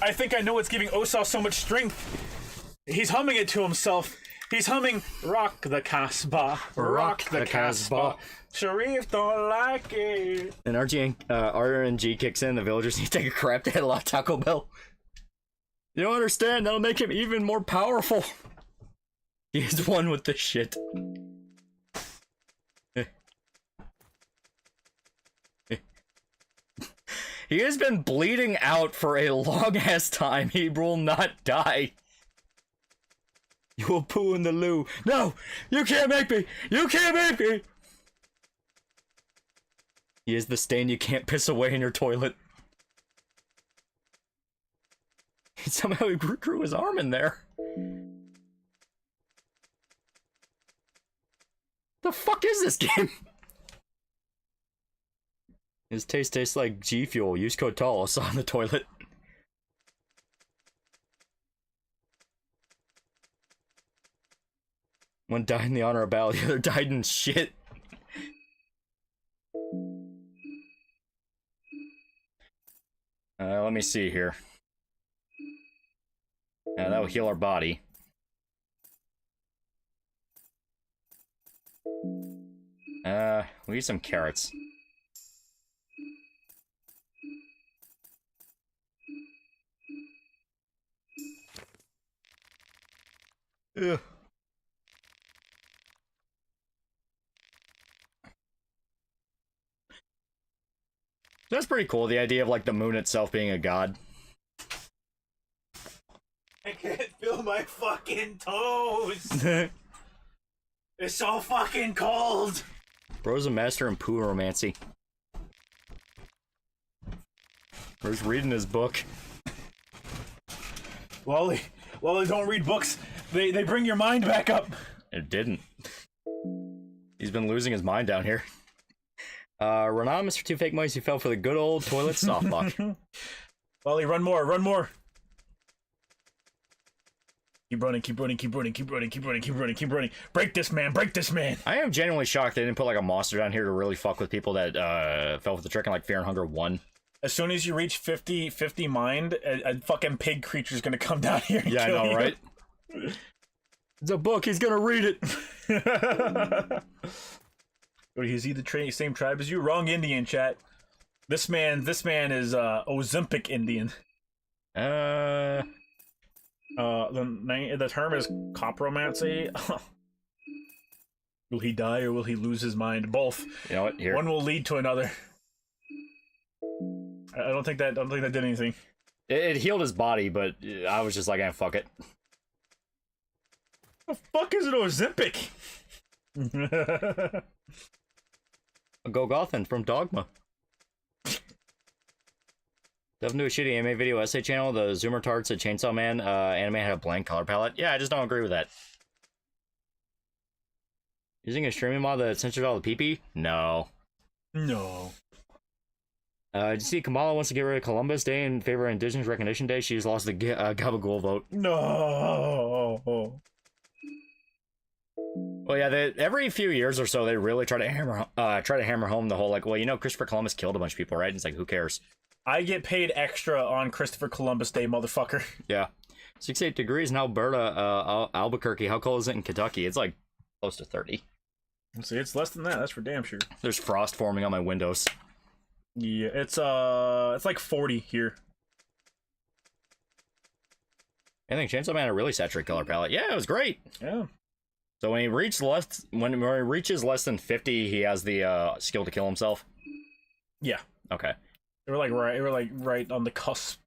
I know what's giving Osa so much strength. He's humming it to himself. He's humming, rock the Casbah, rock the Casbah. Sharif don't like it. And RNG kicks in, the villagers need to take a crap to a Taco Bell. You don't understand, that'll make him even more powerful. He is one with the shit. He has been bleeding out for a long ass time. He will not die. You will poo in the loo. No! You can't make me! You can't make me! He is the stain you can't piss away in your toilet. Somehow he grew his arm in there. The fuck is this game? His taste tastes like G Fuel. Use code TALL. I saw in the toilet. One died in the honor of battle, the other died in shit. Let me see here. That will heal our body. We need some carrots. Ugh. That's pretty cool, the idea of like the moon itself being a god. I can't feel my fucking toes. It's so fucking cold. Bro's a master in poo romancy. Bro's reading his book. Lolly, don't read books. They bring your mind back up. It didn't. He's been losing his mind down here. Anonymous for 2 fake mice who fell for the good old toilet softlock. Lolly, run more, run more. Keep running, keep running, keep running, keep running, keep running, keep running, keep running. Break this man, break this man. I am genuinely shocked they didn't put like a monster down here to really fuck with people that fell for the trick in like Fear and Hunger 1. As soon as you reach 50 mind, a fucking pig creature's gonna come down here and yeah, kill I know, you. right? It's a book, he's gonna read it. Or is he the same tribe as you? Wrong Indian, chat. This man is Ozempic Indian. The term is copromancy. Will he die or will he lose his mind? Both. You know what? Here. One will lead to another. I don't think that did anything. It healed his body, but I was just like, fuck it. The fuck is an Ozempic? Go Gothan from Dogma. Devin do a shitty anime video essay channel. The Zoomer Tarts at Chainsaw Man anime had a blank color palette. Yeah, I just don't agree with that. Using a streaming mod that censored all the PP? No. No. Did you see Kamala wants to get rid of Columbus Day in favor of Indigenous Recognition Day? She just lost the Gabagool vote. No. Well, yeah, every few years or so, they really try to hammer home the whole, like, well, you know, Christopher Columbus killed a bunch of people, right? And it's like, who cares? I get paid extra on Christopher Columbus Day, motherfucker. Yeah. 68 degrees in Alberta, Albuquerque. How cold is it in Kentucky? It's like close to 30. See, it's less than that. That's for damn sure. There's frost forming on my windows. Yeah, it's like 40 here. I think Chainsaw Man had a really saturated color palette. Yeah, it was great. Yeah. So when he reaches less than 50, he has the skill to kill himself. Yeah. Okay. They were like right on the cusp.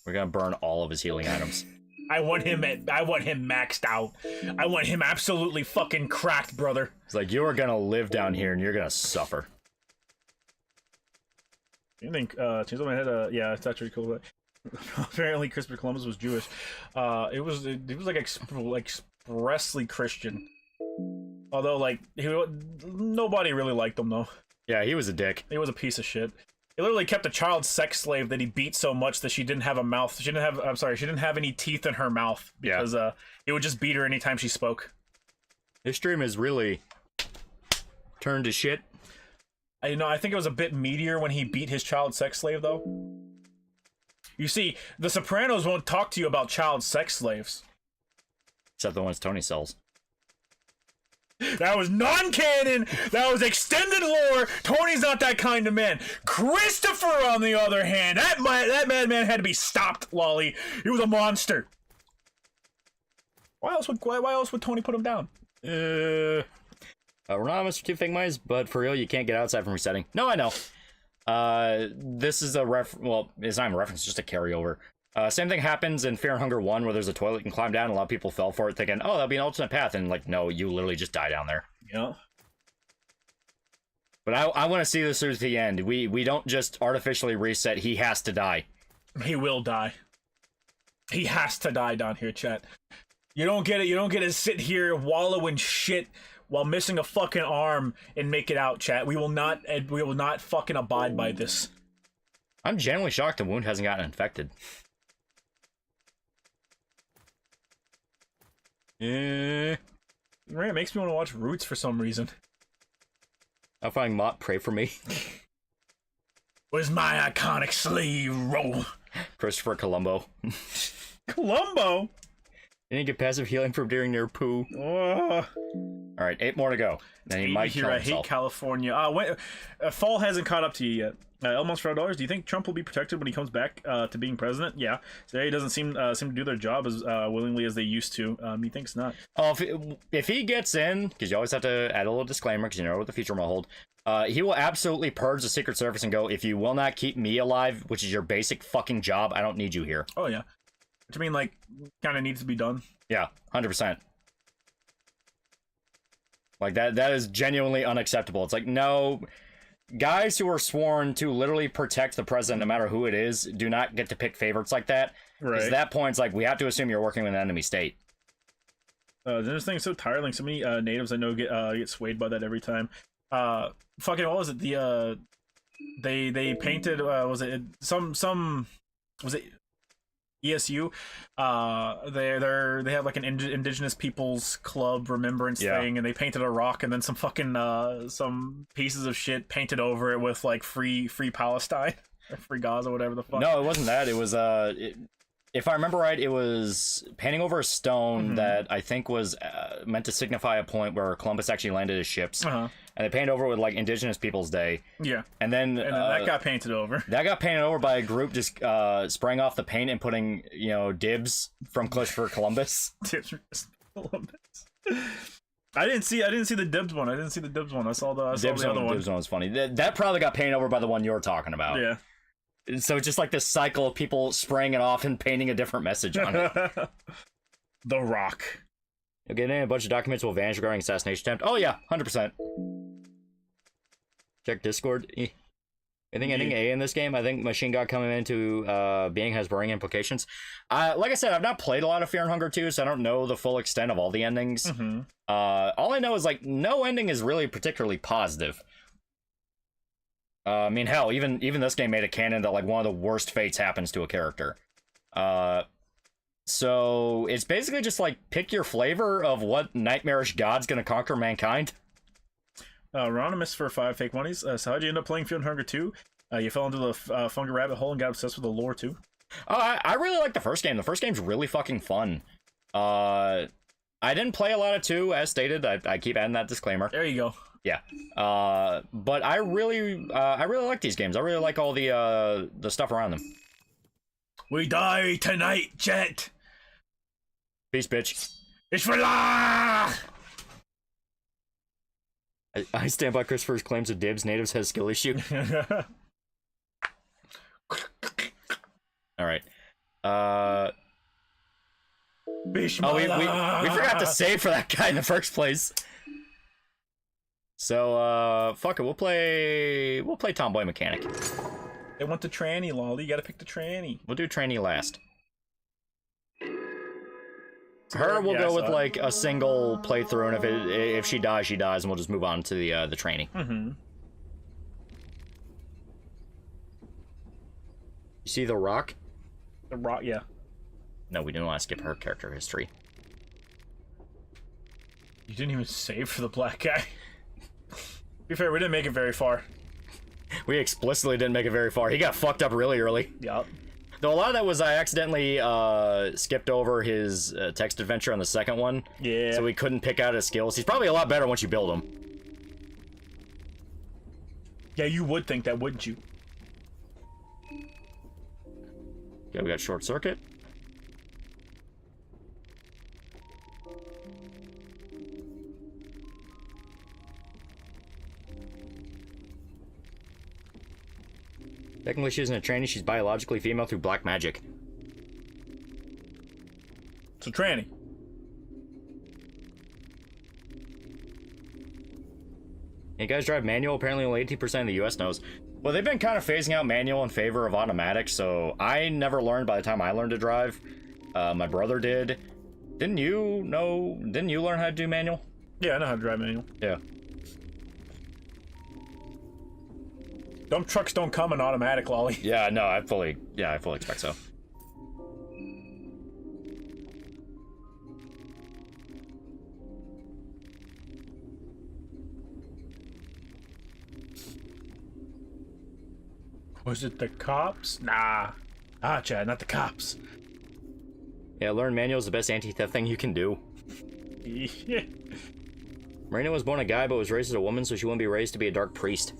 We're gonna burn all of his healing items. I want him maxed out. I want him absolutely fucking cracked, brother. It's like, you are gonna live down here and you're gonna suffer. You think Chainsaw Man had a it's actually cool. Apparently Christopher Columbus was Jewish. It was like expressly Christian. Although like nobody really liked him though. Yeah, he was a dick. He was a piece of shit. He literally kept a child sex slave that he beat so much that she didn't have a mouth. She didn't have any teeth in her mouth because he would just beat her anytime she spoke. This stream is really turned to shit. I think it was a bit meatier when he beat his child sex slave though. You see, The Sopranos won't talk to you about child sex slaves. Except the ones Tony sells. That was non-canon. That was extended lore. Tony's not that kind of man. Christopher, on the other hand, that madman had to be stopped, Lolly. He was a monster. Why else would Tony put him down? We're not Mr. Two Fake Mice, but for real, you can't get outside from resetting. No, I know. This is a well, it's not even a reference, it's just a carryover. Same thing happens in Fear and Hunger 1, where there's a toilet you can climb down, and a lot of people fell for it, thinking, oh, that'll be an alternate path, and like, no, you literally just die down there. Yeah. But I want to see this through to the end. We don't just artificially reset, he has to die. He will die. He has to die down here, chat. You don't get it. You don't get to sit here wallow in shit while missing a fucking arm and make it out, chat. We will not fucking abide by this. I'm genuinely shocked the wound hasn't gotten infected. Yeah. Right, it makes me want to watch Roots for some reason. I'll find Mott pray for me. Where's my iconic slave role? Christopher Columbo. Columbo? You didn't get passive healing from during near poo. Alright, 8 more to go. Then he might kill himself. I hate California. Fall hasn't caught up to you yet. Almost $5. Do you think Trump will be protected when he comes back to being president? Yeah. Today doesn't seem to do their job as willingly as they used to. Methinks not. Oh, if he gets in, because you always have to add a little disclaimer, because you know what the future will hold. He will absolutely purge the Secret Service and go, if you will not keep me alive, which is your basic fucking job, I don't need you here. Oh yeah. Which I mean, like, kind of needs to be done. Yeah, 100%. Like that is genuinely unacceptable. It's like, no, guys who are sworn to literally protect the president, no matter who it is, do not get to pick favorites like that. Right. Because at that point, it's like, we have to assume you're working with an enemy state. This thing's so tiring. So many natives I know get swayed by that every time. Fucking, what was it? They painted, was it ESU? They have like an indigenous peoples club remembrance thing, and they painted a rock and then some fucking some pieces of shit painted over it with like free Palestine or free Gaza, whatever the fuck. No, it wasn't that. It was if I remember right, it was painting over a stone that I think was meant to signify a point where Columbus actually landed his ships. And they painted over it with like Indigenous Peoples Day. Yeah. And then that got painted over. That got painted over by a group just spraying off the paint and putting, dibs from Christopher Columbus. Dibs from Columbus. I didn't see the dibs one. I saw the other one. Dibs one was funny. That probably got painted over by the one you're talking about. Yeah. So just like this cycle of people spraying it off and painting a different message on it. The Rock. You'll get in, a bunch of documents will vanish regarding assassination attempt. Oh yeah, 100%. Check Discord. I think ending A in this game, I think Machine God coming into being has boring implications. Like I said, I've not played a lot of Fear and Hunger 2, so I don't know the full extent of all the endings. All I know is, like, no ending is really particularly positive. I mean, hell, even this game made a canon that, like, one of the worst fates happens to a character. So it's basically just, like, pick your flavor of what nightmarish god's gonna conquer mankind. Anonymous for 5 fake monies. So how'd you end up playing Fear and Hunger 2? You fell into the fungi rabbit hole and got obsessed with the lore too? I really like the first game. The first game's really fucking fun. I didn't play a lot of 2, as stated. I keep adding that disclaimer. There you go. Yeah. But I really like these games. I really like all the stuff around them. We die tonight, Jet. Peace, bitch. It's for la. I stand by Christopher's claims of dibs. Natives has skill issue. All right. We forgot to save for that guy in the first place. So fuck it. We'll play Tomboy Mechanic. They want the tranny, Lolly. You gotta pick the tranny. We'll do tranny last. Her we'll go with like a single playthrough, and if she dies, she dies, and we'll just move on to the training. Mm-hmm. You see The Rock? The Rock, yeah. No, we didn't want to skip her character history. You didn't even save for the black guy. To be fair, we didn't make it very far. We explicitly didn't make it very far. He got fucked up really early. Yup. Though a lot of that was I accidentally skipped over his text adventure on the second one. Yeah. So we couldn't pick out his skills. He's probably a lot better once you build him. Yeah, you would think that, wouldn't you? Okay, we got Short Circuit. Technically, she isn't a tranny. She's biologically female through black magic. It's a tranny. Hey guys, drive manual. Apparently only 18% of the US knows. Well, they've been kind of phasing out manual in favor of automatic, so I never learned by the time I learned to drive. My brother did. Didn't you learn how to do manual? Yeah, I know how to drive manual. Yeah. Dump trucks don't come in automatic, Lolly. Yeah, no, I fully expect so. Was it the cops? Nah. Ah, Chad, not the cops. Yeah, learn manual is the best anti-theft thing you can do. Yeah. Marina was born a guy but was raised as a woman, so she wouldn't be raised to be a dark priest.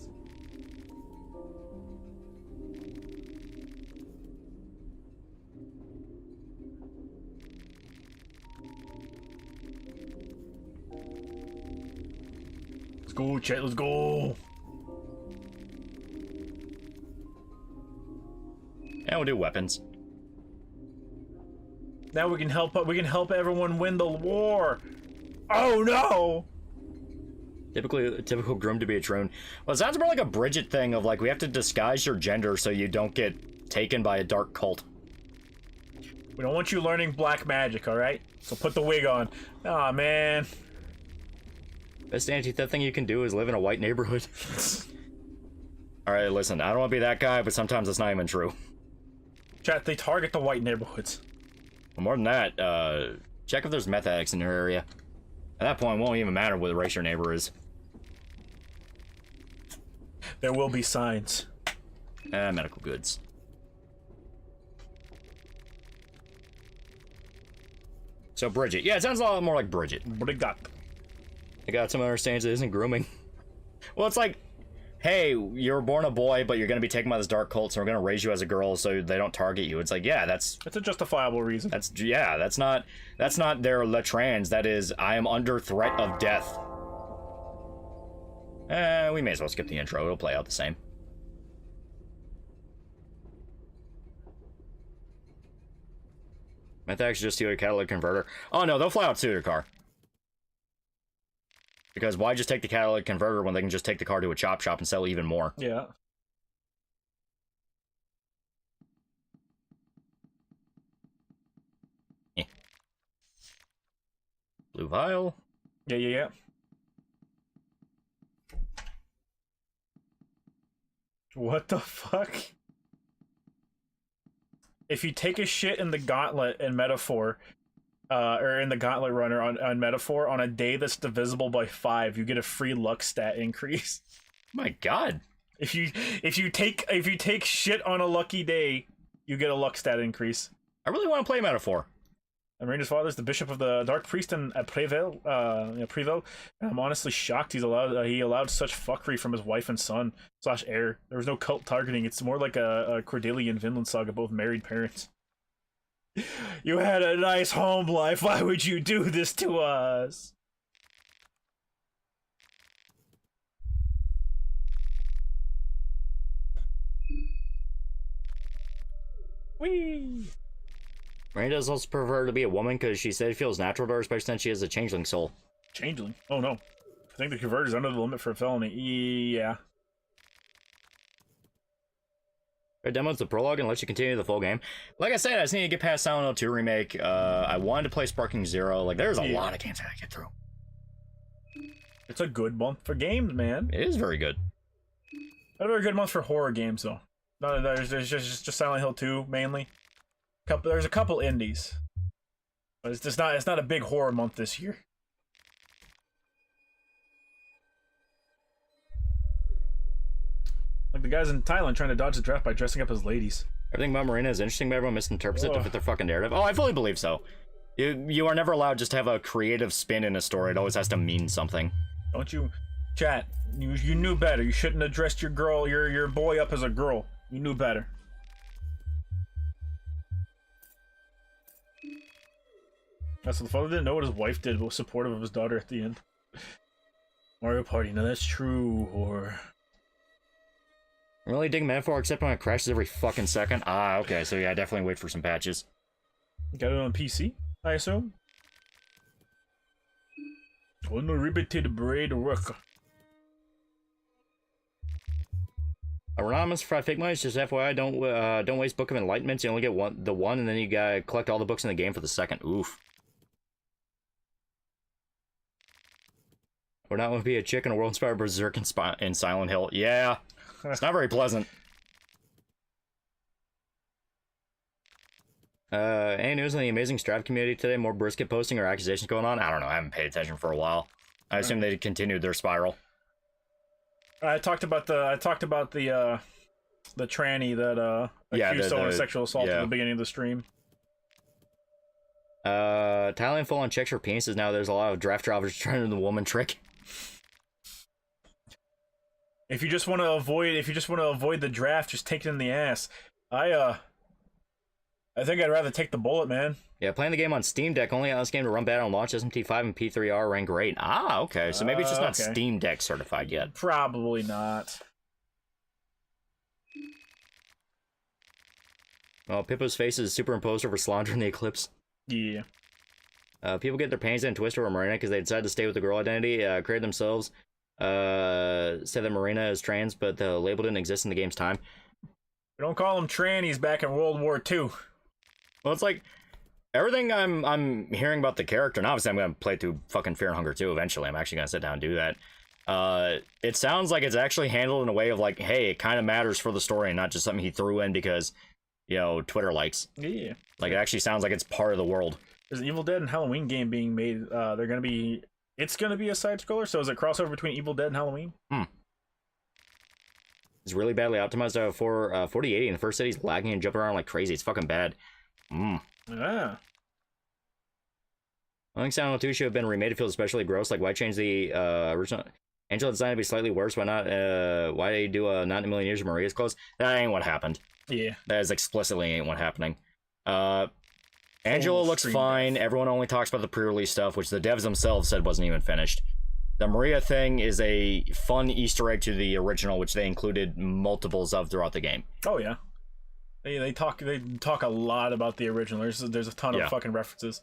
Let's go, Chet, let's go. And we'll do weapons. Now we can help everyone win the war. Oh no! Typical groom to be a troon. Well, it sounds more like a Bridget thing of like we have to disguise your gender so you don't get taken by a dark cult. We don't want you learning black magic, alright? So put the wig on. Aw, man. Best anti-theft thing you can do is live in a white neighborhood. Alright, listen, I don't want to be that guy, but sometimes it's not even true. Chat, they target the white neighborhoods. Well, more than that, check if there's meth addicts in your area. At that point, it won't even matter what race your neighbor is. There will be signs. Medical goods. So Bridget. Yeah, it sounds a lot more like Bridget. What it got? I got some understands it isn't grooming. Well, it's like, hey, you were born a boy, but you're going to be taken by this dark cult, so we're going to raise you as a girl so they don't target you. It's like, yeah, that's a justifiable reason. That's not their le trans. That is, I am under threat of death. We may as well skip the intro. It'll play out the same. I think just steal a catalytic converter. Oh no, they'll fly out to your car. Because why just take the catalytic converter when they can just take the car to a chop shop and sell even more? Yeah. Blue vial. Yeah. What the fuck? If you take a shit in the gauntlet in Metaphor, or in the gauntlet runner on Metaphor, on a day that's divisible by 5, you get a free luck stat increase. My god. If you take shit on a lucky day, you get a luck stat increase. I really want to play Metaphor. Marina's father is the bishop of the Dark Priest in Preville. And I'm honestly shocked he allowed such fuckery from his wife and son / heir. There was no cult targeting. It's more like a Cordelian Vinland Saga, both married parents. You had a nice home life. Why would you do this to us? Whee! Marina does also prefer to be a woman because she said it feels natural to her, especially since she has a changeling soul. Changeling? Oh no. I think the converter's under the limit for a felony. Yeah. It demos the prologue and lets you continue the full game. Like I said, I just need to get past Silent Hill 2 Remake. I wanted to play Sparking Zero. Like, there's a lot of games I gotta get through. It's a good month for games, man. It is very good. Not a very good month for horror games, though. No, there's just Silent Hill 2, mainly. There's a couple indies. But it's not a big horror month this year. Like the guys in Thailand trying to dodge the draft by dressing up as ladies. Everything about Marina is interesting, but everyone misinterprets it to fit their fucking narrative. Oh, I fully believe so. You are never allowed just to have a creative spin in a story. It always has to mean something. Don't you, chat? You knew better. You shouldn't have dressed your boy up as a girl. You knew better. So the father didn't know what his wife did, but was supportive of his daughter at the end. Mario Party. Now that's true, or... I'm really digging Metaphor, except when it crashes every fucking second. Ah, okay, so yeah, definitely wait for some patches. Got it on PC, I assume? On the riveted braid work. Anonymous Fried Fake Money, just FYI, don't waste Book of Enlightenments. You only get the one, and then you gotta collect all the books in the game for the second. Oof. We're not gonna be a chick in a world inspired berserk in Silent Hill. Yeah. It's not very pleasant. Any news on the amazing Strav community today? More brisket posting or accusations going on? I don't know. I haven't paid attention for a while. I assume they continued their spiral. I talked about the tranny that accused someone of sexual assault at the beginning of the stream. Thailand full on checks for penises now. There's a lot of draft drivers trying the woman trick. If you just want to avoid the draft, just take it in the ass. I think I'd rather take the bullet, man. Yeah, playing the game on Steam Deck only allows this game to run bad on launch. SMT5 and P3R ran great. Ah, okay. So maybe it's just not Steam Deck certified yet. Probably not. Well, Pippo's face is superimposed over Slandra in the Eclipse. Yeah. People get their panties in twisted over Marina because they decided to stay with the girl identity, create themselves, say that Marina is trans, but the label didn't exist in the game's time. We don't call them trannies back in World War II. Well, it's like everything I'm hearing about the character, and obviously I'm gonna play through fucking Fear and Hunger 2 eventually. I'm actually gonna sit down and do that. It sounds like it's actually handled in a way of like, hey, it kind of matters for the story and not just something he threw in because, you know, Twitter likes. Yeah. Like, it actually sounds like it's part of the world. There's an Evil Dead and Halloween game being made. It's gonna be a side scroller. So is it crossover between Evil Dead and Halloween? It's really badly optimized for 4080, and the first city's lagging and jumping around like crazy. It's fucking bad. Yeah. I think Silent Hill 2 should have been remade to feel especially gross. Like, why change the original Angela design to be slightly worse? Why not? Why do not in a million years of Maria's clothes? That ain't what happened. Yeah. That is explicitly ain't what happening. Angela looks fine. Everyone only talks about the pre-release stuff, which the devs themselves said wasn't even finished. The Maria thing is a fun Easter egg to the original, which they included multiples of throughout the game. Oh, yeah. They talk a lot about the original. There's a ton of fucking references.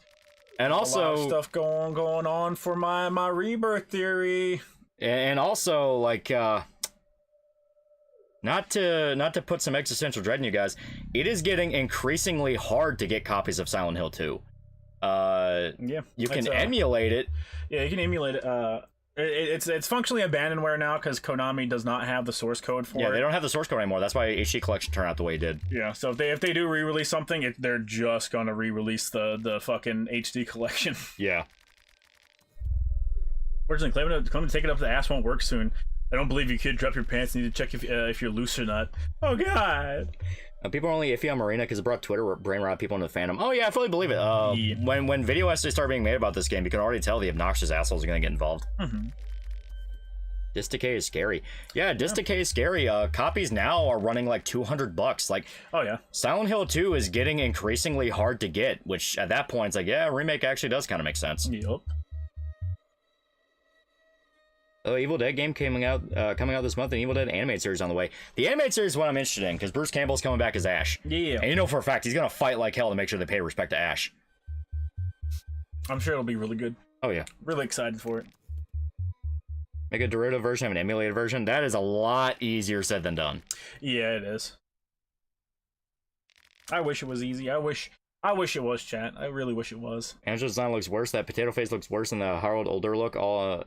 And also a lot of stuff going on for my rebirth theory. And also, like, not to put some existential dread in you guys, it is getting increasingly hard to get copies of Silent Hill 2. You can emulate it. Yeah, you can emulate it. It's functionally abandonware now because Konami does not have the source code for it. Yeah, they don't have the source code anymore. That's why HD Collection turned out the way it did. Yeah, so if they do re-release something, they're just gonna re-release the fucking HD Collection. Yeah. Fortunately, claiming to take it up the ass won't work soon. I don't believe you, kid. Drop your pants. Need to check if you're loose or not. Oh god. People are only iffy on Marina because it brought Twitter brain rot people into the fandom. Oh yeah, I fully believe it. When video essays start being made about this game, you can already tell the obnoxious assholes are going to get involved. Disc Decay is scary. Yeah, Disc Decay is scary. Copies now are running like $200. Like, oh yeah, Silent Hill 2 is getting increasingly hard to get, which at that point it's like, yeah, remake actually does kind of make sense. Yep. Oh, Evil Dead game coming out this month, and Evil Dead animated series on the way. The animated series is what I'm interested in, because Bruce Campbell's coming back as Ash. Yeah. And you know for a fact, he's going to fight like hell to make sure they pay respect to Ash. I'm sure it'll be really good. Oh, yeah. Really excited for it. Make a derivative version of an emulated version. That is a lot easier said than done. Yeah, it is. I wish it was easy. I wish it was, chat. I really wish it was. Angela's design looks worse. That potato face looks worse than the Harold older look.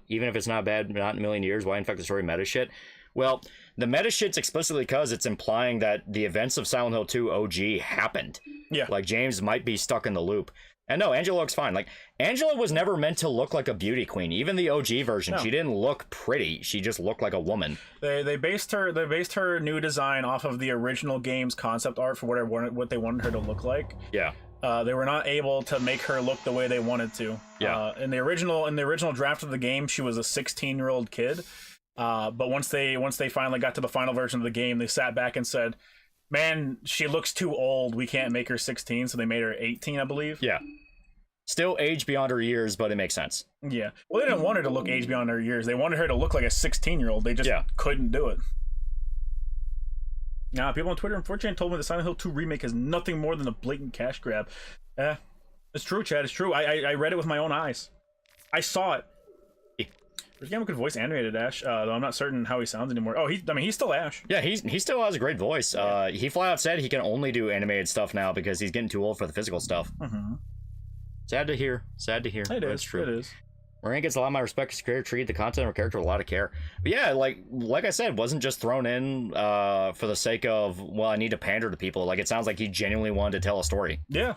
Even if it's not bad, not in a million years, why infect the story meta shit? Well, the meta shit's explicitly because it's implying that the events of Silent Hill 2 OG happened. Yeah. Like, James might be stuck in the loop. And no, Angela looks fine. Like, Angela was never meant to look like a beauty queen. Even the OG version, she didn't look pretty. She just looked like a woman. They based her new design off of the original game's concept art for what they wanted her to look like. Yeah. They were not able to make her look the way they wanted to. Yeah. In the original draft of the game, she was a 16-year-old kid. But once they finally got to the final version of the game, they sat back and said, "Man, she looks too old. We can't make her 16." So they made her 18, I believe. Yeah. Still age beyond her years, but it makes sense. Yeah. Well, they didn't want her to look age beyond her years. They wanted her to look like a 16-year-old. They just couldn't do it. Now, people on Twitter unfortunately told me the Silent Hill 2 remake is nothing more than a blatant cash grab. It's true, Chad. It's true. I read it with my own eyes. I saw it. There's a game who could voice animated Ash, though I'm not certain how he sounds anymore. Oh, he's still Ash. Yeah, he still has a great voice. He flat out said he can only do animated stuff now because he's getting too old for the physical stuff. Sad to hear. Sad to hear. That's true. It is. Marina gets a lot of my respect as a creator, treated the content of her character with a lot of care. But yeah, like I said, wasn't just thrown in for the sake of, well, I need to pander to people. Like, it sounds like he genuinely wanted to tell a story. Yeah.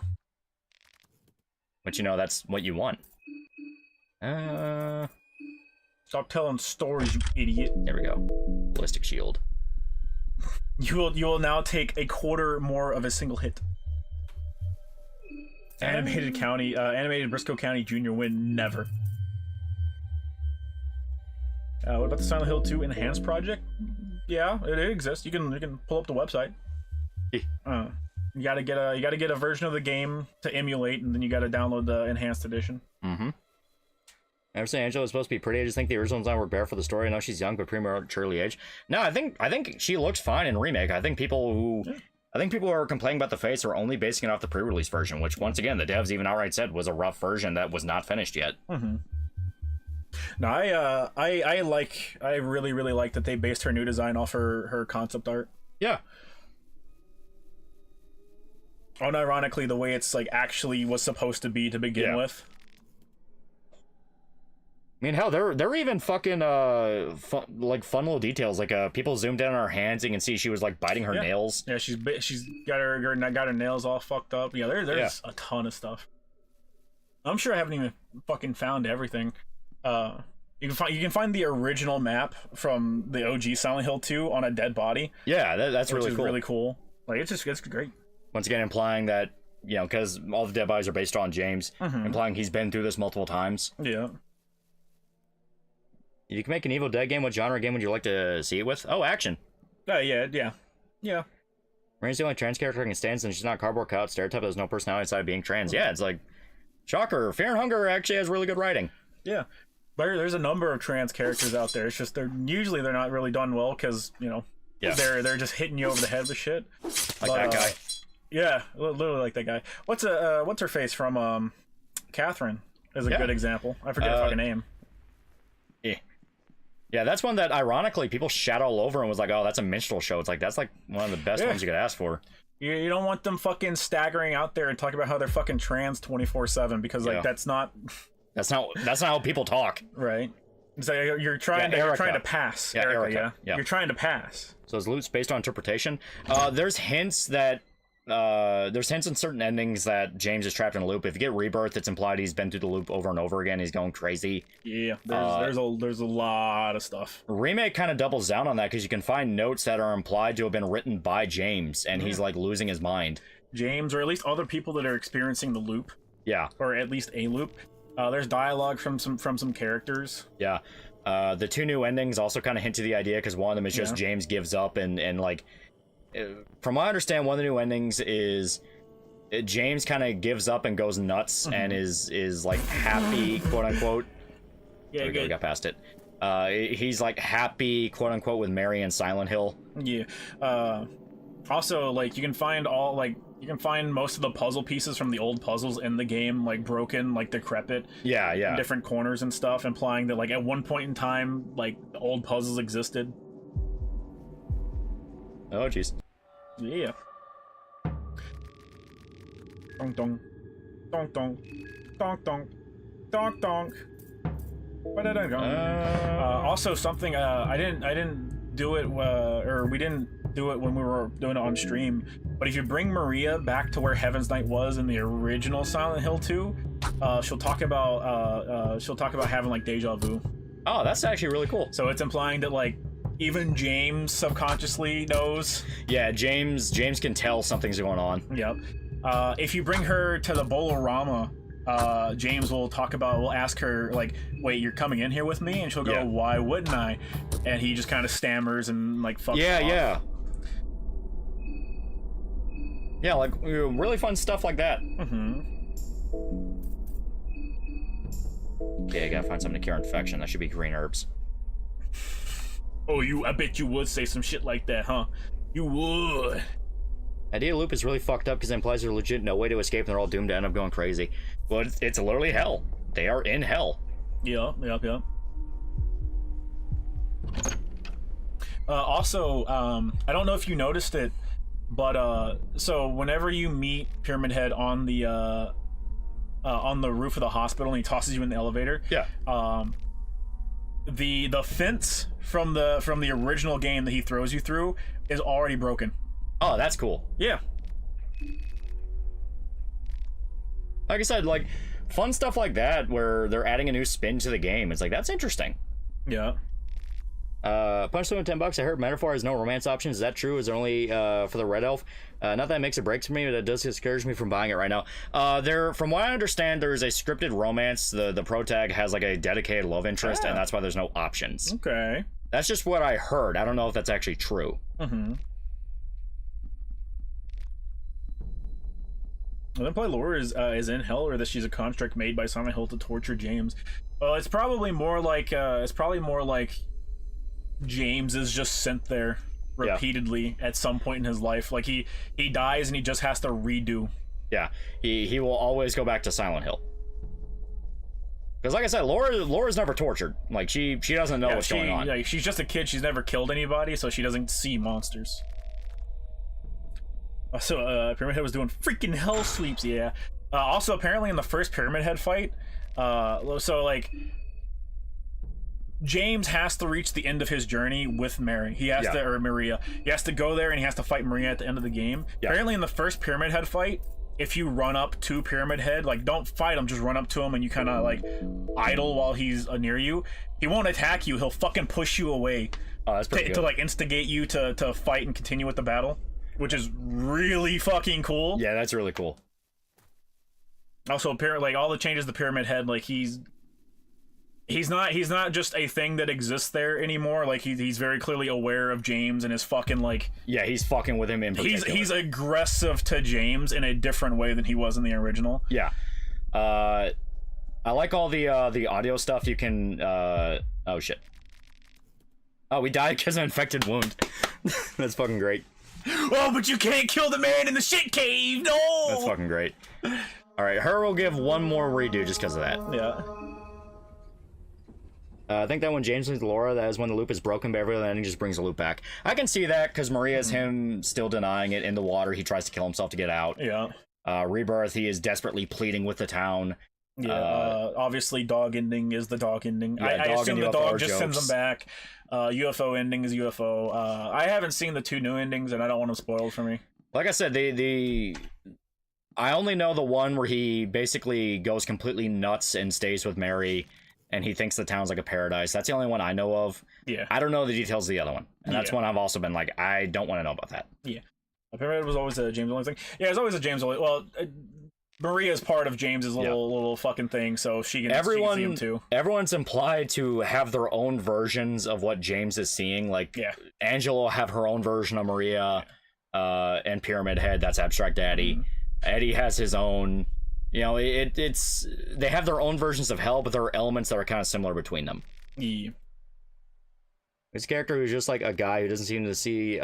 But, you know, that's what you want. Stop telling stories, you idiot. There we go. Ballistic shield. You will now take a quarter more of a single hit. Animated Briscoe County Junior win, never. What about the Silent Hill 2 Enhanced project? Yeah, it exists. You can pull up the website. You gotta get a version of the game to emulate, and then you gotta download the Enhanced edition. I never say Angela was supposed to be pretty. I just think the original design worked better for the story. I know she's young, but prematurely aged. No, I think she looks fine in remake. I think people who are complaining about the face are only basing it off the pre-release version, which once again the devs even outright said was a rough version that was not finished yet. No, I really like that they based her new design off her concept art. Yeah. Unironically, the way it's like actually was supposed to be to begin with. I mean, hell, there were even fucking fun little details. Like people zoomed in on her hands, you can see she was like biting her nails. Yeah, she's got her nails all fucked up. Yeah, there's a ton of stuff. I'm sure I haven't even fucking found everything. You can find the original map from the OG Silent Hill 2 on a dead body. Yeah, that's really cool. Really cool. Like it's great. Once again, implying that, you know, because all the dead bodies are based on James, implying he's been through this multiple times. Yeah. You can make an Evil Dead game. What genre game would you like to see it with? Oh, action. Yeah. Marina's the only trans character I can stand since she's not cardboard cutout, stereotype, has no personality outside of being trans. Yeah, it's like, shocker. Fear and Hunger actually has really good writing. Yeah. There's a number of trans characters out there. It's just they're not really done well because, you know, they're just hitting you over the head with shit. Like that guy. Yeah, literally like that guy. What's her face from Catherine is a good example. I forget her fucking name. Yeah, that's one that ironically people shat all over and was like, oh, that's a minstrel show. It's like that's like one of the best ones you could ask for. You don't want them fucking staggering out there and talking about how they're fucking trans 24/7 because like that's not how people talk. Right. So you're trying to pass. Yeah, Erica. You're trying to pass. So is loot's based on interpretation. There's hints in certain endings that James is trapped in a loop. If you get rebirth, it's implied he's been through the loop over and over again. He's going crazy. Yeah, there's a lot of stuff. Remake kind of doubles down on that because you can find notes that are implied to have been written by James, and he's like losing his mind. James, or at least other people that are experiencing the loop. Yeah, or at least a loop. There's dialogue from some characters. Yeah. The two new endings also kind of hint to the idea because one of them is just James gives up and like, from what I understand, one of the new endings is James kind of gives up and goes nuts and is like happy, quote unquote. Yeah, we got past it. He's like happy, quote unquote, with Mary in Silent Hill. Yeah. Also, like you can find most of the puzzle pieces from the old puzzles in the game, like broken, like decrepit. Yeah. In different corners and stuff, implying that like at one point in time, like the old puzzles existed. Oh, jeez. Yeah. Dong dong, dong dong, dong dong, dong dong. Also, something I didn't do it, or we didn't do it when we were doing it on stream, but if you bring Maria back to where Heaven's Night was in the original Silent Hill 2, she'll talk about having like deja vu. Oh, that's actually really cool. So it's implying that like even James subconsciously knows. Yeah, James can tell something's going on. Yep. If you bring her to the Bolorama, James will ask her like, wait, you're coming in here with me? And she'll go, why wouldn't I? And he just kind of stammers and like fucks off. Yeah, like really fun stuff like that. Okay, I gotta find something to cure infection. That should be green herbs. Oh, I bet you would say some shit like that, huh? You would. Idea loop is really fucked up because it implies there's legit no way to escape and they're all doomed to end up going crazy. Well, it's literally hell. They are in hell. Yep. Also, I don't know if you noticed it, but so whenever you meet Pyramid Head on the roof of the hospital and he tosses you in the elevator, the fence from the original game that he throws you through is already broken. Oh, that's cool. Yeah. Like I said, like fun stuff like that where they're adding a new spin to the game. It's like that's interesting. Yeah. Punch through $10. I heard Metaphor has no romance options. Is that true? Is there only for the Red Elf? Not that it makes or breaks for me, but it does discourage me from buying it right now. From what I understand, there's a scripted romance. The pro tag has like a dedicated love interest, and that's why there's no options. Okay. That's just what I heard. I don't know if that's actually true. Then play Laura is in hell, or that she's a construct made by Silent Hill to torture James. Well, it's probably more like James is just sent there repeatedly at some point in his life. Like he dies and he just has to redo. Yeah, he will always go back to Silent Hill. Because like I said, Laura's never tortured. Like she doesn't know what's going on. Like, she's just a kid. She's never killed anybody, so she doesn't see monsters. So Pyramid Head was doing freaking hell sweeps, yeah. Also, apparently in the first Pyramid Head fight, so like James has to reach the end of his journey with Mary. He has to, or Maria. He has to go there and he has to fight Maria at the end of the game. Yeah. Apparently in the first Pyramid Head fight, if you run up to Pyramid Head, like don't fight him, just run up to him and you kind of like idle while he's near you. He won't attack you. He'll fucking push you away. Oh, that's pretty good. To like instigate you to fight and continue with the battle. Which is really fucking cool. Yeah, that's really cool. Also, apparently, like all the changes to Pyramid Head, like he's not just a thing that exists there anymore. Like he's very clearly aware of James and is fucking like he's fucking with him in particular. He's aggressive to James in a different way than he was in the original. Yeah. I like all the audio stuff. You can oh shit. Oh, we died because of an infected wound. That's fucking great. Oh, but you can't kill the man in the shit cave. No. That's fucking great. All right, her will give one more redo just because of that. Yeah. I think that when James meets Laura, that is when the loop is broken, but every other ending just brings the loop back. I can see that because Maria's him still denying it in the water. He tries to kill himself to get out. Yeah. Rebirth, he is desperately pleading with the town. Yeah. Obviously, dog ending is the dog ending. Yeah, I assume the dog just sends jokes. them back. UFO ending is UFO. I haven't seen the 2 new endings, and I don't want them spoiled for me. Like I said, I only know the one where he basically goes completely nuts and stays with Mary, and he thinks the town's like a paradise. That's the only one I know of. Yeah. I don't know the details of the other one. And that's one I've also been like, I don't want to know about that. Yeah. Apparently it was always a James only thing. Yeah, it's always a James only. Well, Maria's part of James's little fucking thing, so she can see him too. Everyone's implied to have their own versions of what James is seeing. Like, Angela will have her own version of Maria, and Pyramid Head, that's Abstract Daddy. Eddie has his own. You know, it's they have their own versions of hell, but there are elements that are kind of similar between them. Yeah. His character who's just like a guy who doesn't seem to see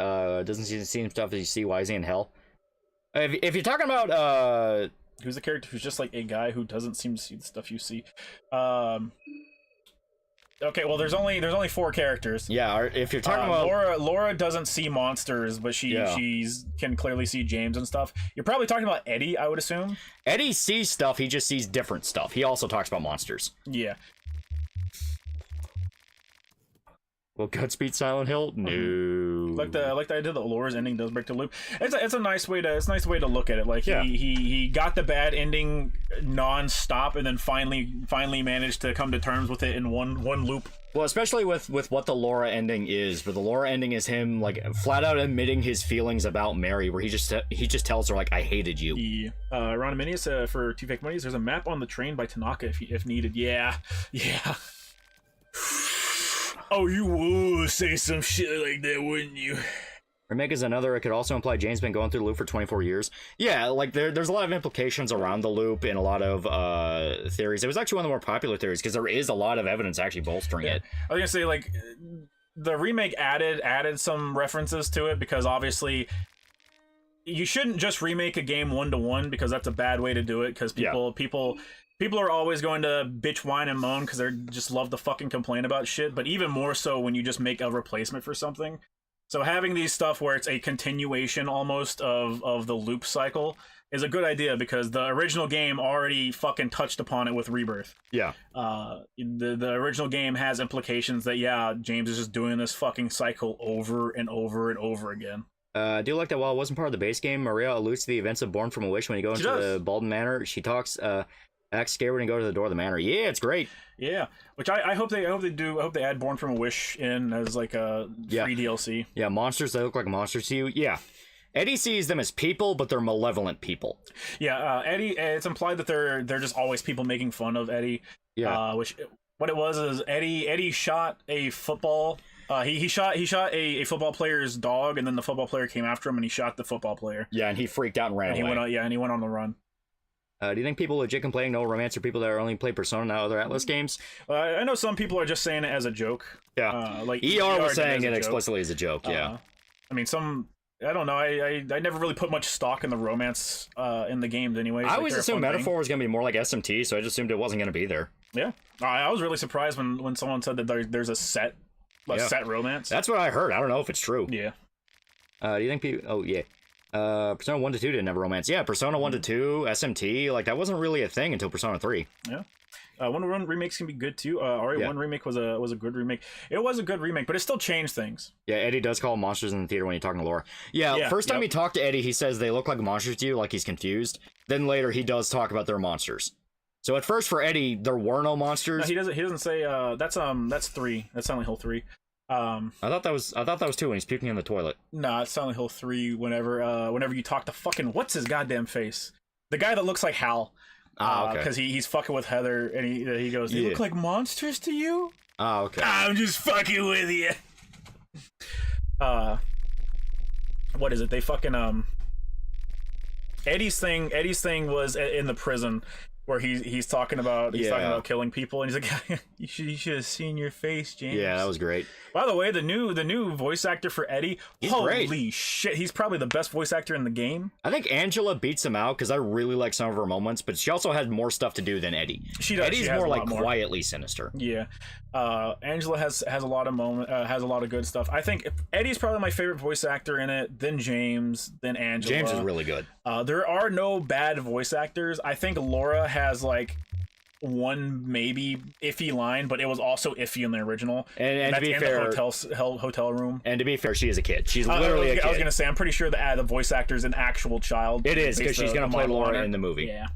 stuff that you see. Why is he in hell? If you're talking about who's the character who's just like a guy who doesn't seem to see the stuff you see? Okay, well, there's only 4 characters. Yeah, if you're talking about Laura doesn't see monsters, but she's can clearly see James and stuff. You're probably talking about Eddie, I would assume. Eddie sees stuff, he just sees different stuff. He also talks about monsters. Yeah. Will Guts beat Silent Hill? No. Like the idea that Laura's ending does break the loop. It's a nice way to look at it. Like he got the bad ending non-stop and then finally managed to come to terms with it in one loop. Well, especially with what the Laura ending is, where the Laura ending is him like flat out admitting his feelings about Mary, where he just tells her like, I hated you. Yeah. Ron Aminius for 2 Fake Monies. There's a map on the train by Tanaka if needed. Yeah. Oh, you would say some shit like that, wouldn't you? Remake is another. It could also imply James been going through the loop for 24 years. Yeah, like there's a lot of implications around the loop and a lot of theories. It was actually one of the more popular theories because there is a lot of evidence actually bolstering it. I was gonna say, like, the remake added some references to it because obviously you shouldn't just remake a game 1-to-1 because that's a bad way to do it because people are always going to bitch, whine, and moan because they just love to fucking complain about shit, but even more so when you just make a replacement for something. So having these stuff where it's a continuation almost of the loop cycle is a good idea because the original game already fucking touched upon it with Rebirth. Yeah. The original game has implications that, James is just doing this fucking cycle over and over and over again. I do like that while it wasn't part of the base game, Maria alludes to the events of Born from a Wish when you go into the Baldwin Manor. She talks... act scared when you go to the door of the manor. Yeah, it's great. Yeah, which I hope they add Born from a Wish in as like a free DLC. Yeah, monsters that look like monsters to you. Yeah, Eddie sees them as people, but they're malevolent people. Yeah, Eddie. It's implied that they're just always people making fun of Eddie. Yeah. Which what it was is Eddie shot a football. He shot a football player's dog, and then the football player came after him, and he shot the football player. Yeah, and he freaked out and ran away. And he went on the run. Do you think people legit complaining no romance are people that only play Persona, not other Atlas games? I know some people are just saying it as a joke. Yeah, like ER was saying it explicitly as a joke. Yeah, I mean, I don't know. I never really put much stock in the romance in the games anyway. I always assumed Metaphor was going to be more like SMT, so I just assumed it wasn't going to be there. Yeah, I was really surprised when someone said that there's a set romance. That's what I heard. I don't know if it's true. Yeah. Do you think people... Oh, yeah. Persona 1 to 2 didn't have a romance. Yeah, Persona 1 to 2, SMT, like that wasn't really a thing until Persona 3. Yeah. 1 remakes can be good too. RE1 remake was a good remake. It was a good remake, but it still changed things. Yeah, Eddie does call monsters in the theater when you're talking to Laura. Yeah, first time he talked to Eddie, he says they look like monsters to you, like he's confused. Then later he does talk about their monsters. So at first for Eddie, there were no monsters. No, he doesn't say that's 3. That's Silent Hill 3. I thought that was 2 when he's puking in the toilet. Nah, it's Silent Hill 3 whenever you talk to fucking what's his goddamn face? The guy that looks like Hal. Okay. Because he's fucking with Heather and he goes, they look like monsters to you? Okay. I'm just fucking with you. What is it? They fucking Eddie's thing was in the prison. where he's talking about killing people, and he's like, you should have seen your face, James. Yeah, that was great. By the way, the new voice actor for Eddie, holy great. shit, he's probably the best voice actor in the game. I think Angela beats him out because I really like some of her moments, but she also has more stuff to do than Eddie. She does. Eddie's more like quietly sinister. Yeah, Angela has a lot of has a lot of good stuff. I think Eddie's probably my favorite voice actor in it. Then James, then Angela. James is really good. There are no bad voice actors. I think Laura has like one maybe iffy line, but it was also iffy in the original. And to be fair, the hotel room. And to be fair, she is a kid. She's literally a kid. I was gonna say, I'm pretty sure the voice actor is an actual child. It is, because she's gonna play Laura in the movie. Yeah.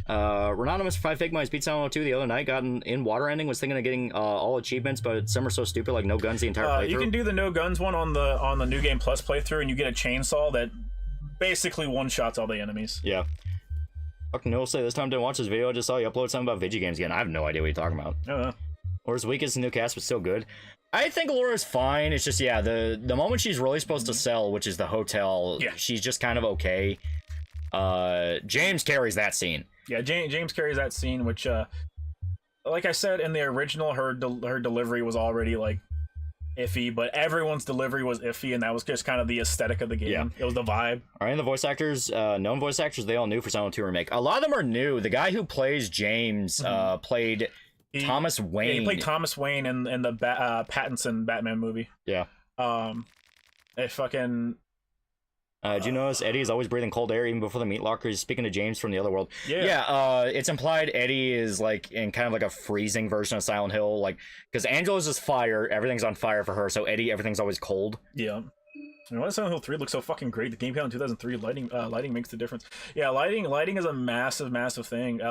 Renanimous for 5 Fake Mice beat Silent Hill 2 the other night. Got in water ending. Was thinking of getting all achievements, but some are so stupid, like no guns the entire playthrough. You can do the no guns one on the New Game Plus playthrough, and you get a chainsaw that basically one shots all the enemies. Yeah. Fucking no, say this time didn't watch this video. I just saw you upload something about video games again. I have no idea what you're talking about. Laura's weakest in new cast was still good. I think Laura's fine. It's just the moment she's really supposed to sell, which is the hotel, she's just kind of okay. James carries that scene. Yeah, James carries that scene, which like I said in the original, her delivery was already like iffy, but everyone's delivery was iffy, and that was just kind of the aesthetic of the game. Yeah. It was the vibe. All right, and the voice actors, known voice actors, they all new for Silent Hill Remake. A lot of them are new. The guy who plays James played Thomas Wayne. Yeah, he played Thomas Wayne in the Pattinson Batman movie. Yeah. It fucking... Did you notice Eddie is always breathing cold air even before the meat locker? He's speaking to James from the other world. Yeah. It's implied Eddie is like in kind of like a freezing version of Silent Hill, like because Angela's is fire, everything's on fire for her. So Eddie, everything's always cold. Yeah. And why does Silent Hill 3 look so fucking great? The game came out in 2003. Lighting makes the difference. Yeah, lighting is a massive thing.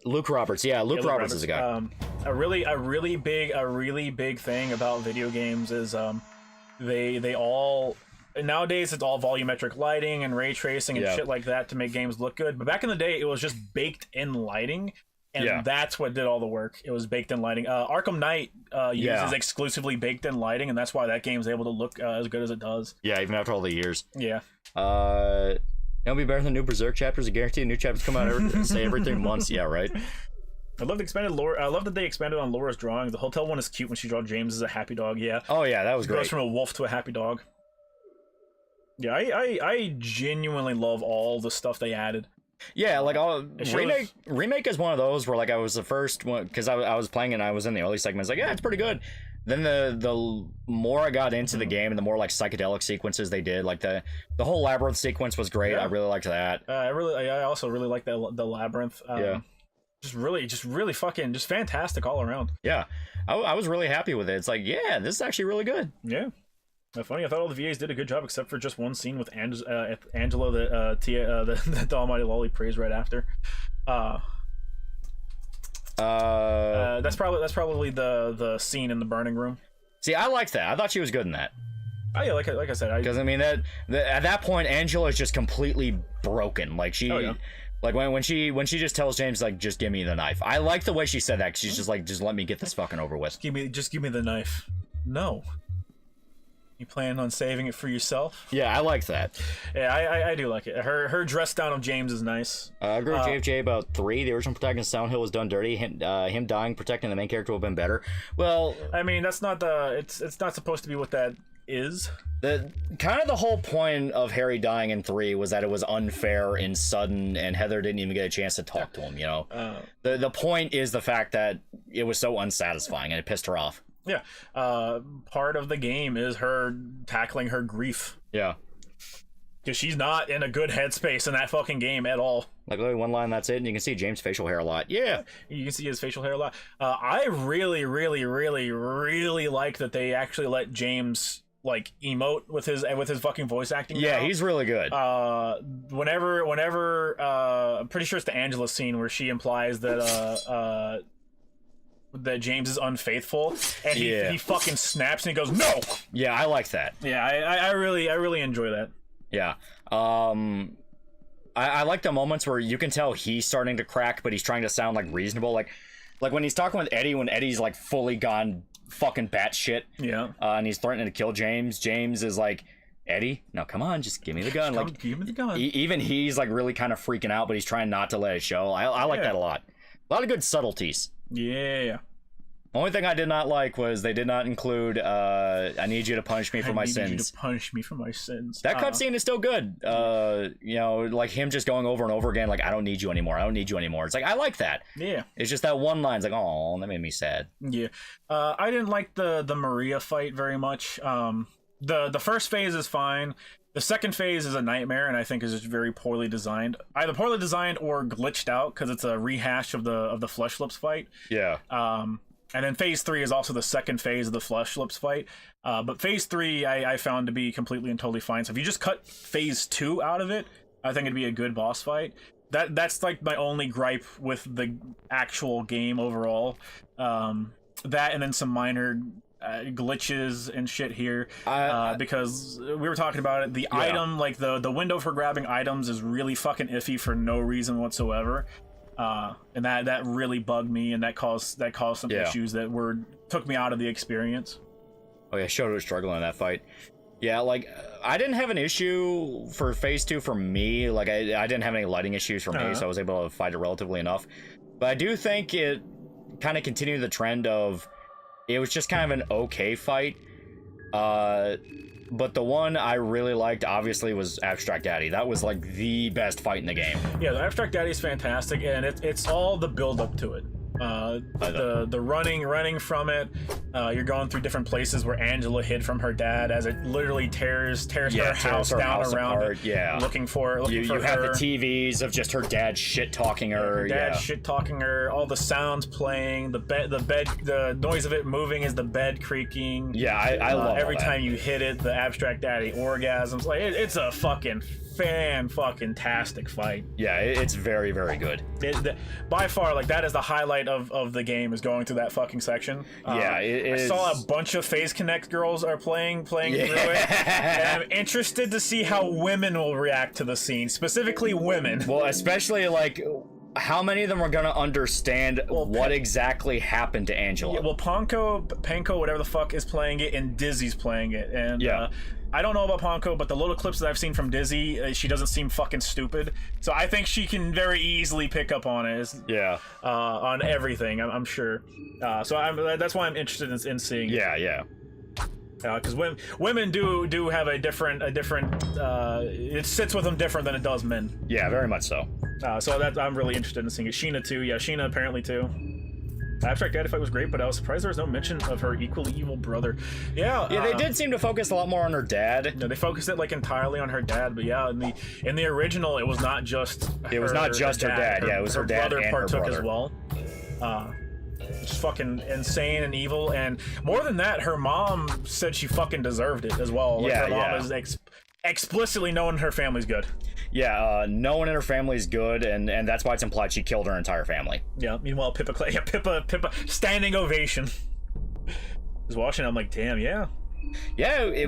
Luke Roberts. Yeah, Luke Roberts is a guy. A really big thing about video games is they all. Nowadays, it's all volumetric lighting and ray tracing and shit like that to make games look good. But back in the day, it was just baked-in lighting, and that's what did all the work. It was baked-in lighting. Arkham Knight uses exclusively baked-in lighting, and that's why that game's able to look as good as it does. Yeah, even after all the years. Yeah. It'll be better than new Berserk chapters. I guarantee new chapters come out every 3 months. Yeah, right. I love the expanded lore. I love that they expanded on Laura's drawing. The hotel one is cute when she draws James as a happy dog. Yeah. Oh yeah, that was great. Goes from a wolf to a happy dog. Yeah, I genuinely love all the stuff they added. Yeah, like remake is one of those where like I was the first one because I was playing and I was in the early segments like yeah it's pretty good. Then the more I got into the game and the more like psychedelic sequences they did, like the whole labyrinth sequence was great. I really liked that. I also really like the labyrinth. Just really fucking just fantastic all around. Yeah, I was really happy with it. It's like yeah, this is actually really good. Yeah. Funny, I thought all the VAs did a good job except for just one scene with Angela that TheAlmightyLoli praised right after. That's probably the scene in the burning room. See, I liked that. I thought she was good in that. Oh yeah, like I said, because I mean that at that point Angela is just completely broken. Like she. Like when she just tells James like just give me the knife. I like the way she said that. 'Cause she's just like just let me get this fucking over with. Just give me the knife. No. You plan on saving it for yourself? Yeah, I like that. Yeah, I do like it. Her dress down of James is nice. I agree with JFJ about 3. The original protagonist Silent Hill was done dirty. Him dying, protecting the main character would have been better. Well, I mean that's not it's not supposed to be what that is. The kind of the whole point of Harry dying in 3 was that it was unfair and sudden, and Heather didn't even get a chance to talk to him. You know, the point is the fact that it was so unsatisfying and it pissed her off. Yeah, part of the game is her tackling her grief. Yeah, because she's not in a good headspace in that fucking game at all. Like only one line, that's it, and you can see James' facial hair a lot. Yeah, you can see his facial hair a lot. I really like that they actually let James like emote with his fucking voice acting. Yeah, now. He's really good. Whenever I'm pretty sure it's the Angela scene where she implies that that James is unfaithful, and he fucking snaps and he goes no. Yeah, I like that. Yeah, I really enjoy that. Yeah, I like the moments where you can tell he's starting to crack, but he's trying to sound like reasonable, like when he's talking with Eddie, when Eddie's like fully gone fucking batshit. Yeah, and he's threatening to kill James. James is like Eddie, no, come on, just give me the gun. Like, give me the gun. Even he's like really kind of freaking out, but he's trying not to let it show. I like that a lot. A lot of good subtleties. Yeah. Only thing I did not like was they did not include I need you to punish me for my I need you sins. to punish me for my sins. That cutscene is still good. You know, like him just going over and over again, like, I don't need you anymore. I don't need you anymore. It's like, I like that. Yeah. It's just that one line's like, oh, that made me sad. Yeah. I didn't like the Maria fight very much. The first phase is fine. The second phase is a nightmare, and I think is just very poorly designed. Either poorly designed or glitched out, because it's a rehash of the Flesh Lips fight. Yeah. And then phase 3 is also the second phase of the Flesh Lips fight. But phase 3 I found to be completely and totally fine. So if you just cut phase 2 out of it, I think it'd be a good boss fight. That's like my only gripe with the actual game overall. That and then some minor glitches and shit here, because we were talking about it. The item, like the window for grabbing items, is really fucking iffy for no reason whatsoever. And that really bugged me, and that caused some issues that took me out of the experience. Oh yeah, Shoto was struggling in that fight. Yeah, like I didn't have an issue for phase 2 for me. Like I didn't have any lighting issues for me, so I was able to fight it relatively enough. But I do think it kind of continued the trend of it was just kind of an okay fight. But the one I really liked, obviously, was Abstract Daddy. That was, like, the best fight in the game. Yeah, the Abstract Daddy is fantastic, and it's all the build-up to it. The running from it. You're going through different places where Angela hid from her dad as it literally tears her house down around apart. it, Yeah, looking for you her. have the TVs of just her dad shit talking her. Shit talking her. All the sounds playing. The noise of it moving is the bed creaking. Yeah, I love every all that. time you hit it. The Abstract Daddy orgasms. Like it's a fucking fan-fucking-tastic fight. Yeah, it's very, very good. By far, like, that is the highlight of the game, is going through that fucking section. Yeah, I saw a bunch of Phase Connect girls are playing through it, and I'm interested to see how women will react to the scene, specifically women. Well, especially, like, how many of them are going to understand what exactly happened to Angela? Yeah, well, Panko, whatever the fuck, is playing it, and Dizzy's playing it, and I don't know about Panko, but the little clips that I've seen from Dizzy, she doesn't seem fucking stupid. So I think she can very easily pick up on it. On everything, I'm sure. So that's why I'm interested in seeing it. Yeah. Because women do have a different. It sits with them different than it does men. Yeah, very much so. So I'm really interested in seeing it. Sheena too. Yeah, Sheena apparently too. Abstract Daddy fight was great, but I was surprised there was no mention of her equally evil brother. Yeah, they did seem to focus a lot more on her dad. No, they focused it like entirely on her dad. But yeah, in the original, it was not just. It was not just her dad. Yeah, it was her dad brother and partook her brother as well. It's fucking insane and evil, and more than that, her mom said she fucking deserved it as well. Like, her mom is explicitly knowing her family's good. Yeah, no one in her family is good, and that's why it's implied she killed her entire family. Yeah. Meanwhile, Pippa, standing ovation. I was watching. I'm like, damn, yeah. Yeah,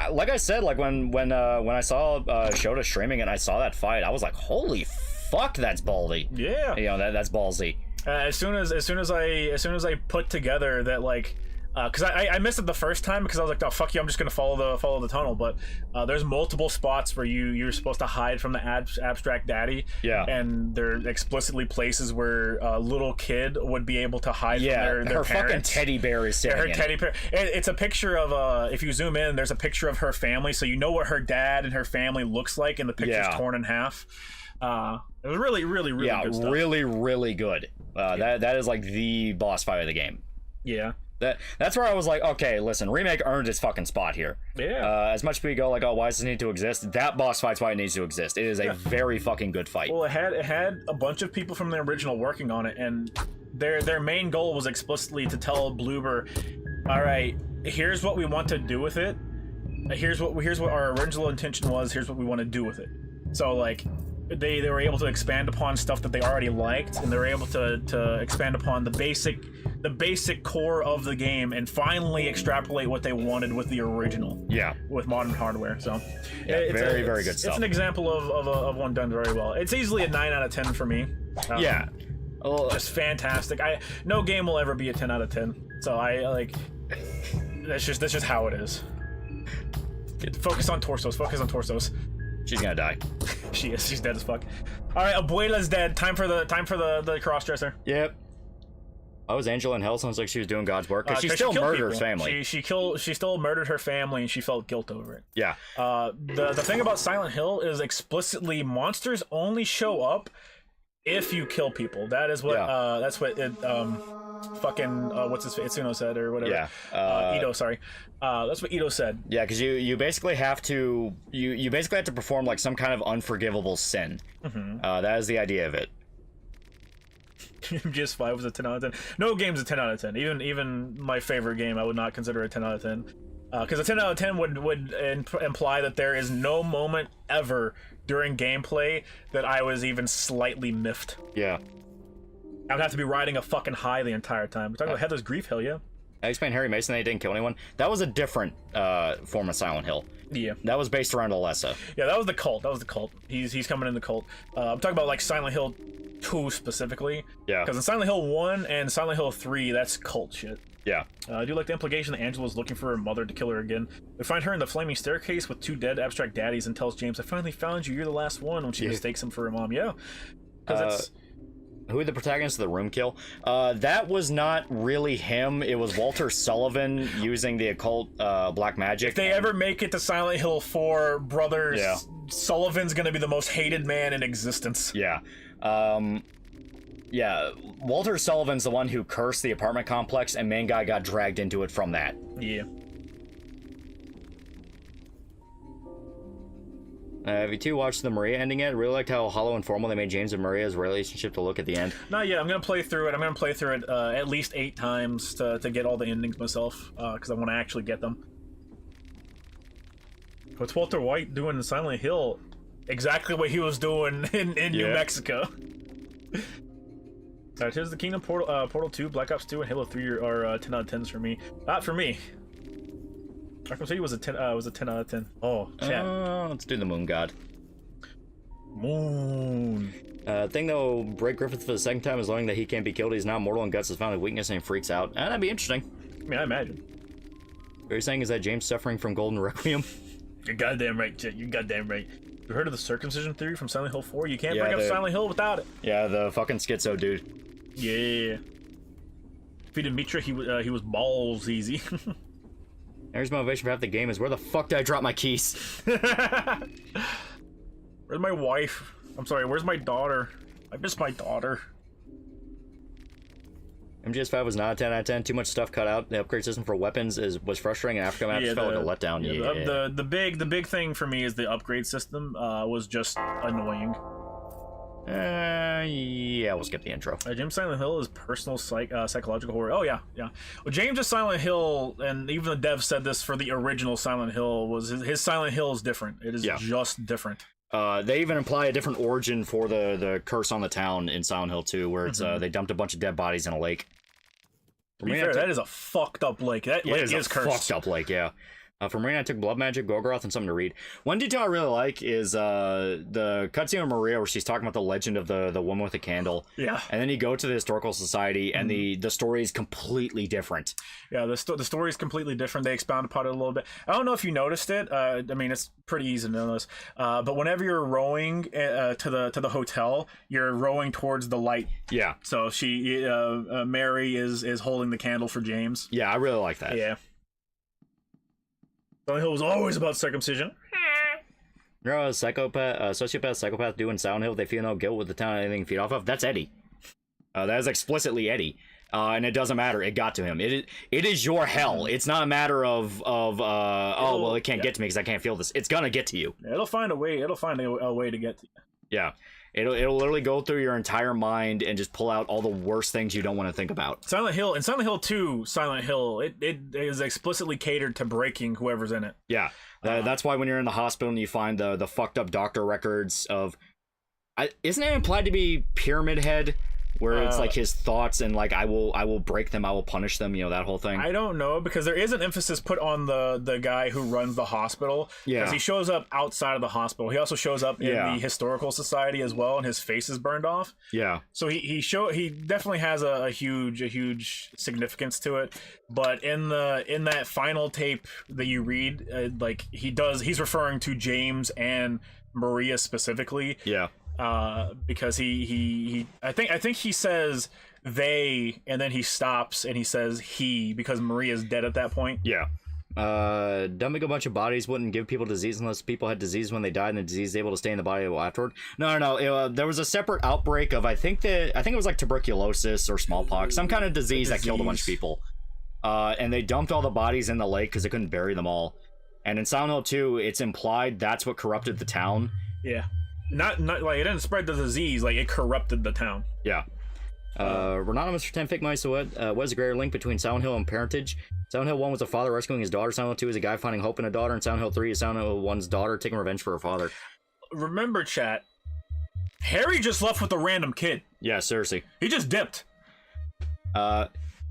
like I said, like when I saw Shota streaming and I saw that fight, I was like, holy fuck, that's ballsy. Yeah. You know, that's ballsy. As soon as I put together that, like, because I missed it the first time because I was like, oh fuck you, I'm just gonna follow the tunnel. But there's multiple spots where you're supposed to hide from the Abstract Daddy. Yeah. And they're explicitly places where a little kid would be able to hide from their her parents. Fucking teddy bear is sitting. Her teddy bear. It's a picture of if you zoom in, there's a picture of her family, so you know what her dad and her family looks like, and the picture's torn in half. It was really good stuff. really good. That is like the boss fight of the game. Yeah. That's where I was like, okay, listen, Remake earned its fucking spot here. Yeah. As much as we go like, oh, why does this need to exist? That boss fight's why it needs to exist. It is a very fucking good fight. Well, it had a bunch of people from the original working on it, and their main goal was explicitly to tell Bloober, all right, here's what we want to do with it. Here's what our original intention was. Here's what we want to do with it. So, like, they were able to expand upon stuff that they already liked, and they were able to expand upon the basic core of the game, and finally extrapolate what they wanted with the original. Yeah. With modern hardware. So yeah, it's very good stuff. It's an example of one done very well. It's easily a 9 out of 10 for me. Yeah. Just fantastic. No game will ever be a 10 out of 10. So I like that's just how it is. Focus on torsos. Focus on torsos. She's gonna die. She is. She's dead as fuck. All right, Abuela's dead. Time for the crossdresser. Yep. Oh, was Angela in hell? Sounds like she was doing God's work. Cause she still murdered her family. She still murdered her family, and she felt guilt over it. Yeah. The thing about Silent Hill is explicitly monsters only show up if you kill people. That is what that's what it fucking what's his face Itsuno said or whatever. Yeah. Ito, sorry. That's what Ito said. Yeah, because you basically have to you basically have to perform like some kind of unforgivable sin. That is the idea of it. GS5 was a 10 out of 10. No game's a 10 out of 10. Even my favorite game, I would not consider a 10 out of 10. Because a 10 out of 10 would imply that there is no moment ever during gameplay that I was even slightly miffed. Yeah. I would have to be riding a fucking high the entire time. We're talking about Heather's Grief, hell yeah. I explained Harry Mason that he didn't kill anyone. That was a different form of Silent Hill. Yeah. That was based around Alessa. Yeah, that was the cult. He's coming in the cult. I'm talking about like Silent Hill 2 specifically. Yeah. Because in Silent Hill 1 and Silent Hill 3, that's cult shit. Yeah. I do like the implication that Angela's looking for her mother to kill her again. We find her in the flaming staircase with 2 dead abstract daddies and tells James, "I finally found you. You're the last one." When she mistakes him for her mom. Yeah. Because it's... Who the protagonist of the room kill? That was not really him. It was Walter Sullivan using the occult black magic. If they ever make it to Silent Hill 4, brothers, Sullivan's gonna be the most hated man in existence. Yeah. Yeah, Walter Sullivan's the one who cursed the apartment complex, and main guy got dragged into it from that. Yeah. Have you two watched the Maria ending yet? I really liked how hollow and formal they made James and Maria's relationship to look at the end. Not yet. I'm gonna play through it. At least 8 times to get all the endings myself, because I want to actually get them. What's Walter White doing in Silent Hill? Exactly what he was doing in New Mexico. Alright, here's the Kingdom Portal 2, Black Ops 2, and Halo 3 are 10 out of 10s for me. Not for me. Arkham City was a 10 out of 10. Oh, chat. Let's do the Moon God. Moon. Thing though, Brett Griffith for the second time is learning that he can't be killed. He's not mortal and Guts has found a weakness and he freaks out. That'd be interesting. I mean, I imagine. What you're saying is that James suffering from Golden Requiem? You're goddamn right, Chet. You're goddamn right. You heard of the circumcision theory from Silent Hill 4? You can't bring up Silent Hill without it. Yeah, the fucking schizo dude. Yeah. Defeated Mitra, he was balls easy. There's motivation for half the game is where the fuck did I drop my keys? Where's my wife? I'm sorry, where's my daughter? I miss my daughter. MGS5 was not a 10 out of 10. Too much stuff cut out. The upgrade system for weapons was frustrating, and Aftermath just felt like a letdown. The big thing for me is the upgrade system was just annoying. Yeah, we'll skip the intro. James Silent Hill is personal psychological horror. Oh yeah. Well, James' Silent Hill, and even the dev said this for the original Silent Hill, was his Silent Hill is different. It is just different. They even imply a different origin for the curse on the town in Silent Hill 2, where it's they dumped a bunch of dead bodies in a lake. To be fair, that is a fucked up lake. That lake is cursed. Fucked up lake, yeah. For Marina, I took Blood Magic, Gorgoroth, and something to read. One detail I really like is the cutscene of Maria where she's talking about the legend of the woman with the candle. Yeah. And then you go to the Historical Society, and the story is completely different. Yeah, the story is completely different. They expound upon it a little bit. I don't know if you noticed it. I mean, it's pretty easy to notice. But whenever you're rowing to the hotel, you're rowing towards the light. Yeah. So Mary is holding the candle for James. Yeah, I really like that. Yeah. Silent Hill was always about circumcision. You know, sociopath, psychopath do in Silent Hill, they feel no guilt with the town anything feed off of. That's Eddie. That is explicitly Eddie. And it doesn't matter. It got to him. It is your hell. It's not a matter of oh, well, it can't get to me because I can't feel this. It's gonna get to you. It'll find a way. It'll find a way to get to you. Yeah. It'll literally go through your entire mind and just pull out all the worst things you don't want to think about. Silent Hill, in Silent Hill 2, Silent Hill, it is explicitly catered to breaking whoever's in it. Yeah. That's why when you're in the hospital and you find the fucked up doctor records of... isn't it implied to be Pyramid Head where it's like his thoughts and like I will break them, I will punish them, you know, that whole thing. I don't know, because there is an emphasis put on the guy who runs the hospital. Yeah, because he shows up outside of the hospital. He also shows up in the historical society as well, and his face is burned off. Yeah, so he definitely has a huge significance to it. But in that final tape that you read, like he's referring to James and Maria specifically. Yeah. Because I think he says they, and then he stops and he says he, because Maria's dead at that point. Yeah. Dumping a bunch of bodies wouldn't give people disease unless people had disease when they died and the disease is able to stay in the body afterward. No. There was a separate outbreak of I think it was like tuberculosis or smallpox, some kind of disease that killed a bunch of people. And they dumped all the bodies in the lake because they couldn't bury them all. And in Silent Hill 2, it's implied that's what corrupted the town. Yeah. Not like it didn't spread the disease, like it corrupted the town. Yeah. Renata Mr. 10 Fake Mice, so what is the greater link between Silent Hill and parentage? Silent Hill 1 was a father rescuing his daughter. Silent Hill 2 is a guy finding hope in a daughter. And Silent Hill 3 is Silent Hill 1's daughter taking revenge for her father. Remember, chat, Harry just left with a random kid. Yeah, seriously. He just dipped.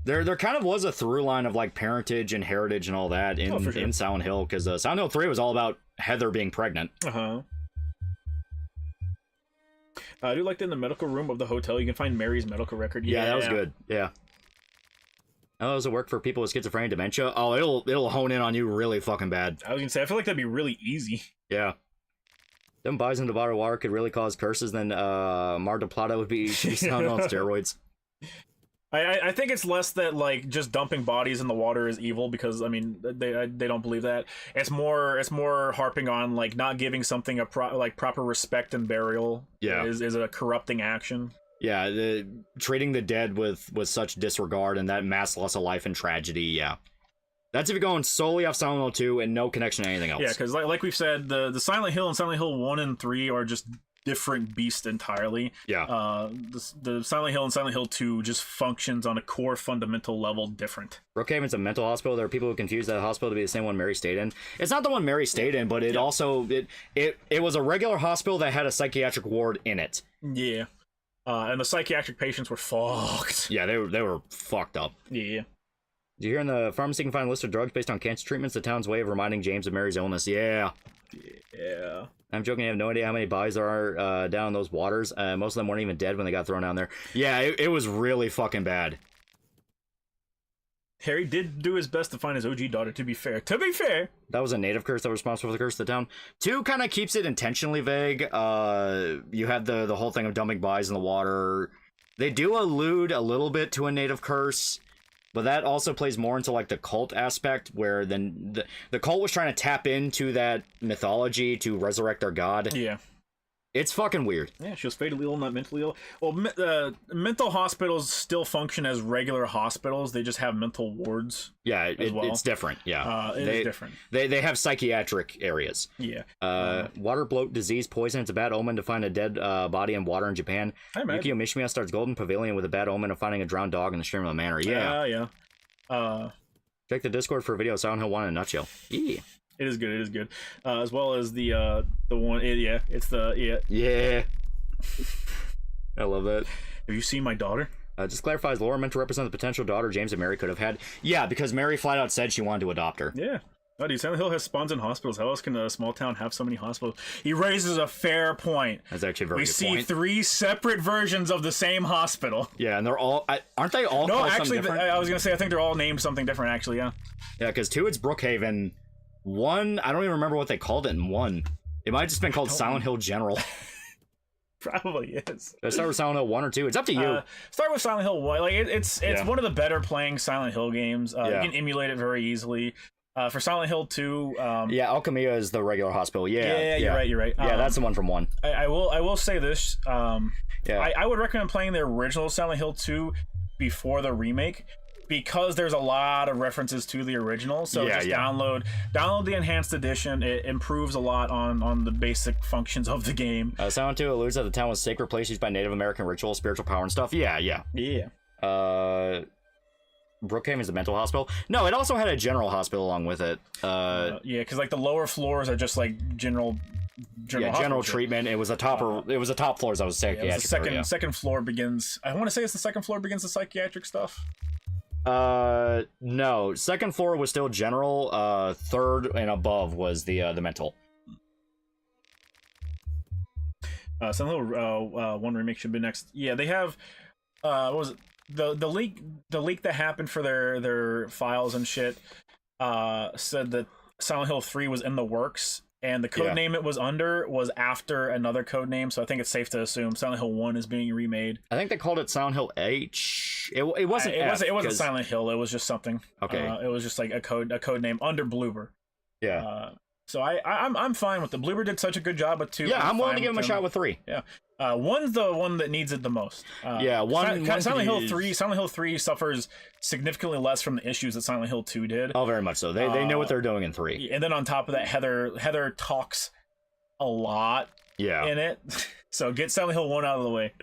There kind of was a through line of like parentage and heritage and all that in Silent Hill, because Silent Hill 3 was all about Heather being pregnant. I do like that in the medical room of the hotel you can find Mary's medical record. Yeah, that was good. Yeah. Oh, does it work for people with schizophrenia and dementia? Oh, it'll hone in on you really fucking bad. I was gonna say, I feel like that'd be really easy. Yeah. Them buys in the bottled water could really cause curses, then Mar de Plata would be Silent Hill on steroids. I think it's less that like just dumping bodies in the water is evil, because I mean they don't believe that. It's more harping on like not giving something a proper respect and burial. Yeah, is a corrupting action. Yeah, treating the dead with such disregard and that mass loss of life and tragedy. Yeah, that's if you're going solely off Silent Hill 2 and no connection to anything else. Yeah, because like we've said, the Silent Hill and Silent Hill 1 and 3 are just different beasts entirely. Yeah. The Silent Hill and Silent Hill 2 just functions on a core fundamental level different. Brookhaven's a mental hospital. There are people who confuse that hospital to be the same one Mary stayed in. It's not the one Mary stayed in, but it also it was a regular hospital that had a psychiatric ward in it. Yeah. And the psychiatric patients were fucked. Yeah, they were fucked up. Yeah. Did you hear in the pharmacy you can find a list of drugs based on cancer treatments, the town's way of reminding James of Mary's illness? Yeah. Yeah. I'm joking, I have no idea how many bodies there are down in those waters. Most of them weren't even dead when they got thrown down there. Yeah, it was really fucking bad. Harry did do his best to find his OG daughter, to be fair. To be fair! That was a native curse that was responsible for the curse of the town. 2 kind of keeps it intentionally vague. You had the whole thing of dumping bodies in the water. They do allude a little bit to a native curse, but that also plays more into like the cult aspect, where then the cult was trying to tap into that mythology to resurrect their god. Yeah. It's fucking weird. Yeah, she was fatally ill, not mentally ill. Well, mental hospitals still function as regular hospitals. They just have mental wards. Yeah, it's different. Yeah, it is different. They have psychiatric areas. Yeah. Water bloat, disease, poison. It's a bad omen to find a dead body in water in Japan. Yukio Mishima starts Golden Pavilion with a bad omen of finding a drowned dog in the stream of the manor. Yeah. Yeah. Check the Discord for a video of Silent Hill 1 in a nutshell. Yeah. It is good. It is good. As well as the one. It's the. Yeah. I love that. Have you seen my daughter? Just clarifies, Laura meant to represent the potential daughter James and Mary could have had. Yeah, because Mary flat out said she wanted to adopt her. Yeah. Oh, dude, Silent Hill has spawns in hospitals. How else can a small town have so many hospitals? He raises a fair point. That's actually a very good point. We see 3 separate versions of the same hospital. Yeah, and they're all... aren't they all called actually, something different? I was going to say, I think they're all named something different, actually, yeah. Yeah, because 2, it's Brookhaven. 1, I don't even remember what they called it in 1. It might have just been called Silent Hill General. Probably is. Should I start with Silent Hill 1 or 2? It's up to you. Start with Silent Hill 1. Like it's one of the better playing Silent Hill games. You can emulate it very easily. For Silent Hill 2, Alchemia is the regular hospital. Yeah, you're right. Yeah, that's the one from 1. I will say this. I would recommend playing the original Silent Hill 2 before the remake, because there's a lot of references to the original. So download the enhanced edition. It improves a lot on the basic functions of the game. Silent 2 alludes that the town was sacred place used by Native American ritual, spiritual power and stuff. Yeah. Brookhaven is a mental hospital. No, it also had a general hospital along with it. Because like the lower floors are just like general general treatment. It was a top. It was the top floors. I was psychiatric. Yeah, the second floor begins. I want to say it's the second floor begins the psychiatric stuff. No. Second floor was still general. Third and above was the mental. Silent Hill 1 remake should be next. Yeah, they have. What was it? The leak that happened for their files and shit said that Silent Hill 3 was in the works, and the code name it was under was after another code name, so I think it's safe to assume Silent Hill 1 is being remade. I think they called it Silent Hill H. It wasn't it wasn't Silent Hill, it was just something. Okay. It was just like a code name under Bloober. Yeah. So I'm fine with the Bloober did such a good job with 2. Yeah, I'm willing to give him a shot with 3. Yeah. 1's the one that needs it the most. Silent Hill 3 suffers significantly less from the issues that Silent Hill 2 did. Oh, very much so. They know what they're doing in 3. And then on top of that, Heather talks a lot in it. So get Silent Hill 1 out of the way.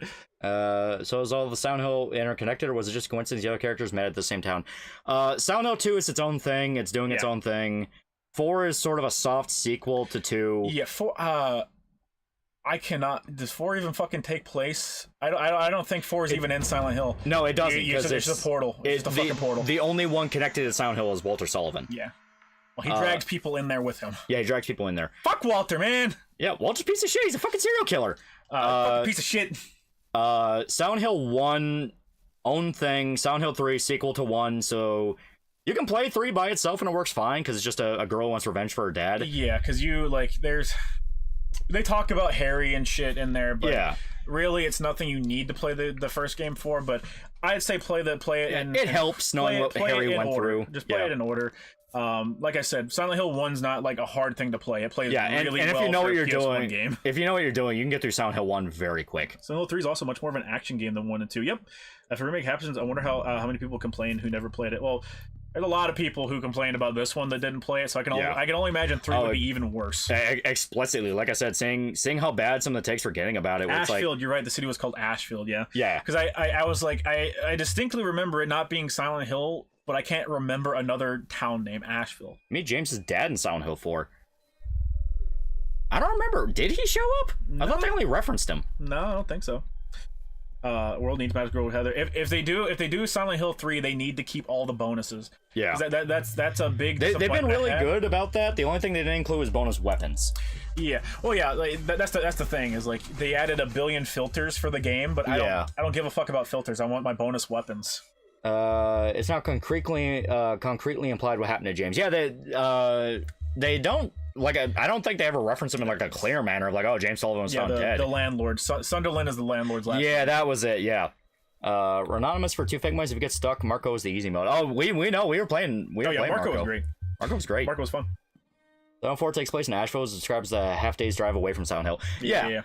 So is all the Silent Hill interconnected, or was it just coincidence the other characters met at the same town? Silent Hill 2 is its own thing. It's doing its own thing. 4 is sort of a soft sequel to 2. Yeah, 4. I cannot. Does 4 even fucking take place? I don't think 4 is even in Silent Hill. No, it doesn't. It's just a portal. It's just a fucking portal. The only one connected to Silent Hill is Walter Sullivan. Yeah. Well, he drags people in there with him. Yeah, he drags people in there. Fuck Walter, man. Yeah, Walter's a piece of shit. He's a fucking serial killer. Fucking piece of shit. Silent Hill 1, own thing. Silent Hill 3, sequel to 1. So you can play 3 by itself and it works fine because it's just a girl wants revenge for her dad. Yeah, because they talk about Harry and shit in there, but really it's nothing you need to play the first game for. But I'd say play it and it helps knowing what Harry went through. Just play it in order. Like I said, Silent Hill 1's not like a hard thing to play. It plays really well. If you know what you're doing, game. If you know what you're doing, you can get through Silent Hill 1 very quick. Silent Hill 3 is also much more of an action game than 1 and 2. Yep. If a remake happens, I wonder how many people complain who never played it. Well, there's a lot of people who complained about this one that didn't play it, so I can only imagine 3 would be even worse. Explicitly, like I said, seeing how bad some of the takes were getting about it. Ashfield, you're right. The city was called Ashfield. Yeah. Yeah. Because I was like, I distinctly remember it not being Silent Hill, but I can't remember another town named Asheville. Meet James's dad in Silent Hill 4. I don't remember. Did he show up? No. I thought they only referenced him. No, I don't think so. World needs Magic Girl with Heather. If they do Silent Hill 3, they need to keep all the bonuses. Yeah, that's a big. They've been really good about that. The only thing they didn't include was bonus weapons. Yeah, well, yeah, like, that's the thing is like they added 1 billion filters for the game, but I don't give a fuck about filters. I want my bonus weapons. It's not concretely implied what happened to James. Yeah, they don't. Like, I don't think they ever reference him in like a clear manner of like, oh, James Sullivan was found dead. The landlord, Sunderland is the landlord's last name. That was it. Yeah. Anonymous for 2 fake mice. If you get stuck, Marco is the easy mode. Oh, we know we were playing. Marco was great. Marco was great. Marco was fun. Silent 4 takes place in Asheville. It describes a half-day's drive away from Silent Hill. Yeah.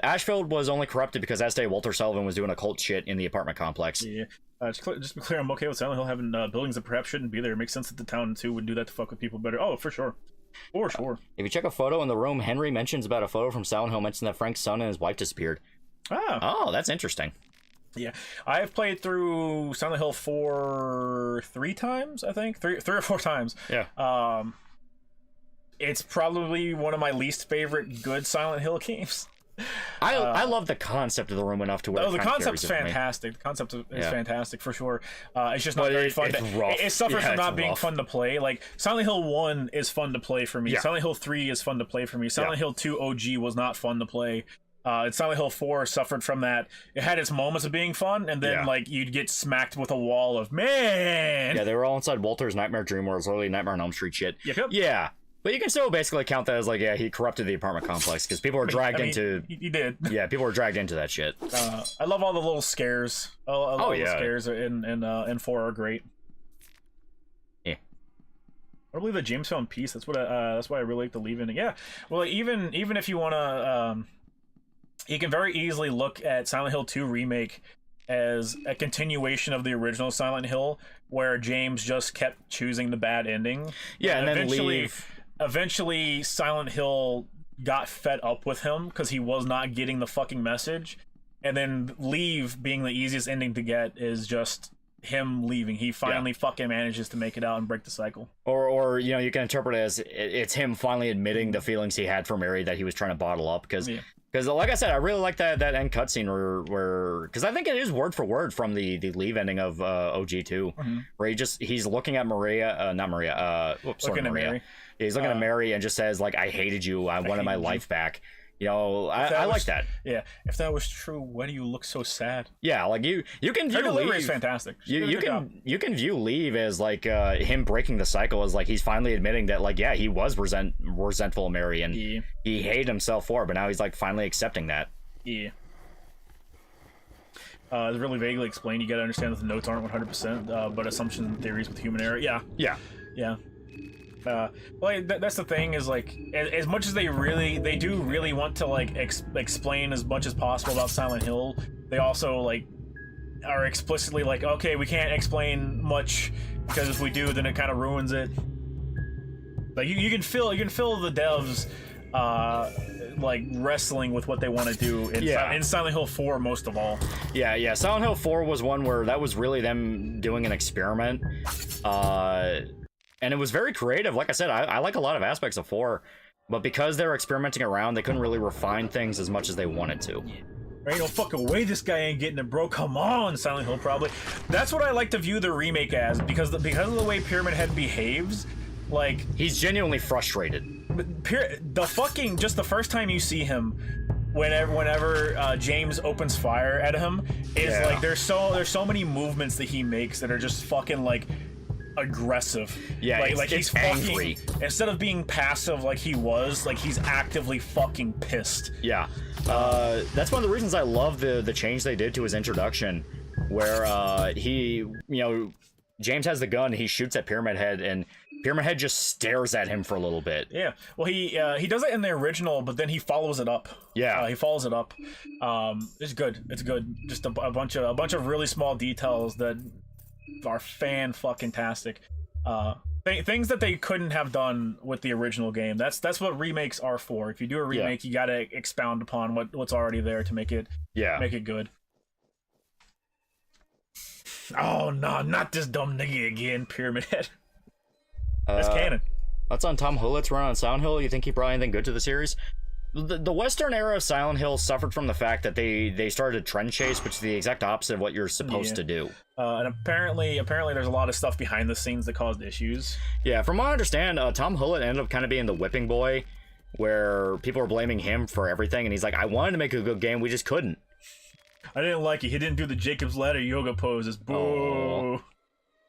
Ashfield was only corrupted because that day Walter Sullivan was doing occult shit in the apartment complex. Yeah. Just to be clear, I'm okay with Silent Hill having buildings that perhaps shouldn't be there. It makes sense that the town too would do that to fuck with people better. Oh, for sure. For sure. If you check a photo in the room, Henry mentions about a photo from Silent Hill mentioning that Frank's son and his wife disappeared. Oh, that's interesting. Yeah, I've played through Silent Hill 4 3 times, I think. 3 or 4 times. Yeah. It's probably one of my least favorite good Silent Hill games. I love the concept of the room enough to where the concept's fantastic. The concept is fantastic for sure. It's just not very fun. It suffers from not being fun to play. Like Silent Hill 1 is fun to play for me. Silent Hill 3 is fun to play for me. Silent Hill 2 OG was not fun to play. And Silent Hill 4 suffered from that. It had its moments of being fun, and then like you'd get smacked with a wall of man. Yeah, they were all inside Walter's Nightmare Dream World, early Nightmare on Elm Street shit. Yep. Yeah. But you can still basically count that as like, he corrupted the apartment complex because people were dragged into. He did. Yeah, people were dragged into that shit. I love all the little scares. The scares in 4 are great. Yeah. I believe that James found peace. That's why I really like the leave in. Yeah. Well, even if you want to, you can very easily look at Silent Hill 2 remake as a continuation of the original Silent Hill, where James just kept choosing the bad ending. Yeah, and then eventually Silent Hill got fed up with him because he was not getting the fucking message. And then leave being the easiest ending to get is just him leaving. He finally fucking manages to make it out and break the cycle. Or you know, you can interpret it as it's him finally admitting the feelings he had for Mary that he was trying to bottle up. Because like I said, I really like that end cutscene where because I think it is word for word from the leave ending of OG2, where he's looking at Maria, not Maria, Looking at Mary. Yeah, he's looking at Mary and just says like, I hated you, I wanted my life back. You know, I like that. Yeah, if that was true, why do you look so sad? Yeah, like you can view Her delivery Leave. is fantastic. You can view Leave as like him breaking the cycle, as like he's finally admitting that like he was resentful of Mary and he hated himself for it, but now he's like finally accepting that. Yeah. It's really vaguely explained. You gotta understand that the notes aren't 100%, but assumptions and theories with human error. Yeah. Well, that's the thing is like as much as they do really want to like explain as much as possible about Silent Hill, they also like are explicitly like, okay, we can't explain much because if we do, then it kind of ruins it. Like you can feel the devs like wrestling with what they want to do in Silent Hill 4 most of all. Yeah. Silent Hill 4 was one where that was really them doing an experiment. And it was very creative. Like I said, I like a lot of aspects of 4, but because they were experimenting around, they couldn't really refine things as much as they wanted to. Ain't no fucking way this guy ain't getting it, bro. Come on, Silent Hill probably. That's what I like to view the remake as, because of the way Pyramid Head behaves. Like, he's genuinely frustrated. Just the first time you see him, whenever James opens fire at him, is like there's so many movements that he makes that are just fucking like aggressive. Yeah, like he's angry. Fucking, instead of being passive like he was, like he's actively fucking pissed. Yeah. That's one of the reasons I love the change they did to his introduction, where James has the gun, he shoots at Pyramid Head, and Pyramid Head just stares at him for a little bit. Yeah. Well, he does it in the original, but then he follows it up. Yeah. He follows it up. It's good. It's good. Just a bunch of really small details that are fan-fucking-tastic. Things that they couldn't have done with the original game. That's what remakes are for. If you do a remake, you gotta expound upon what's already there to make it good. Oh no, not this dumb nigga again, Pyramid Head. That's canon. That's on Tom Hullett's run on Silent Hill. You think he brought anything good to the series? The Western era of Silent Hill suffered from the fact that they started a trend chase, which is the exact opposite of what you're supposed to do. And apparently there's a lot of stuff behind the scenes that caused issues. Yeah, from what I understand, Tom Hullett ended up kind of being the whipping boy, where people were blaming him for everything, and he's like, I wanted to make a good game, we just couldn't. I didn't like it. He didn't do the Jacob's Ladder yoga poses. Boo.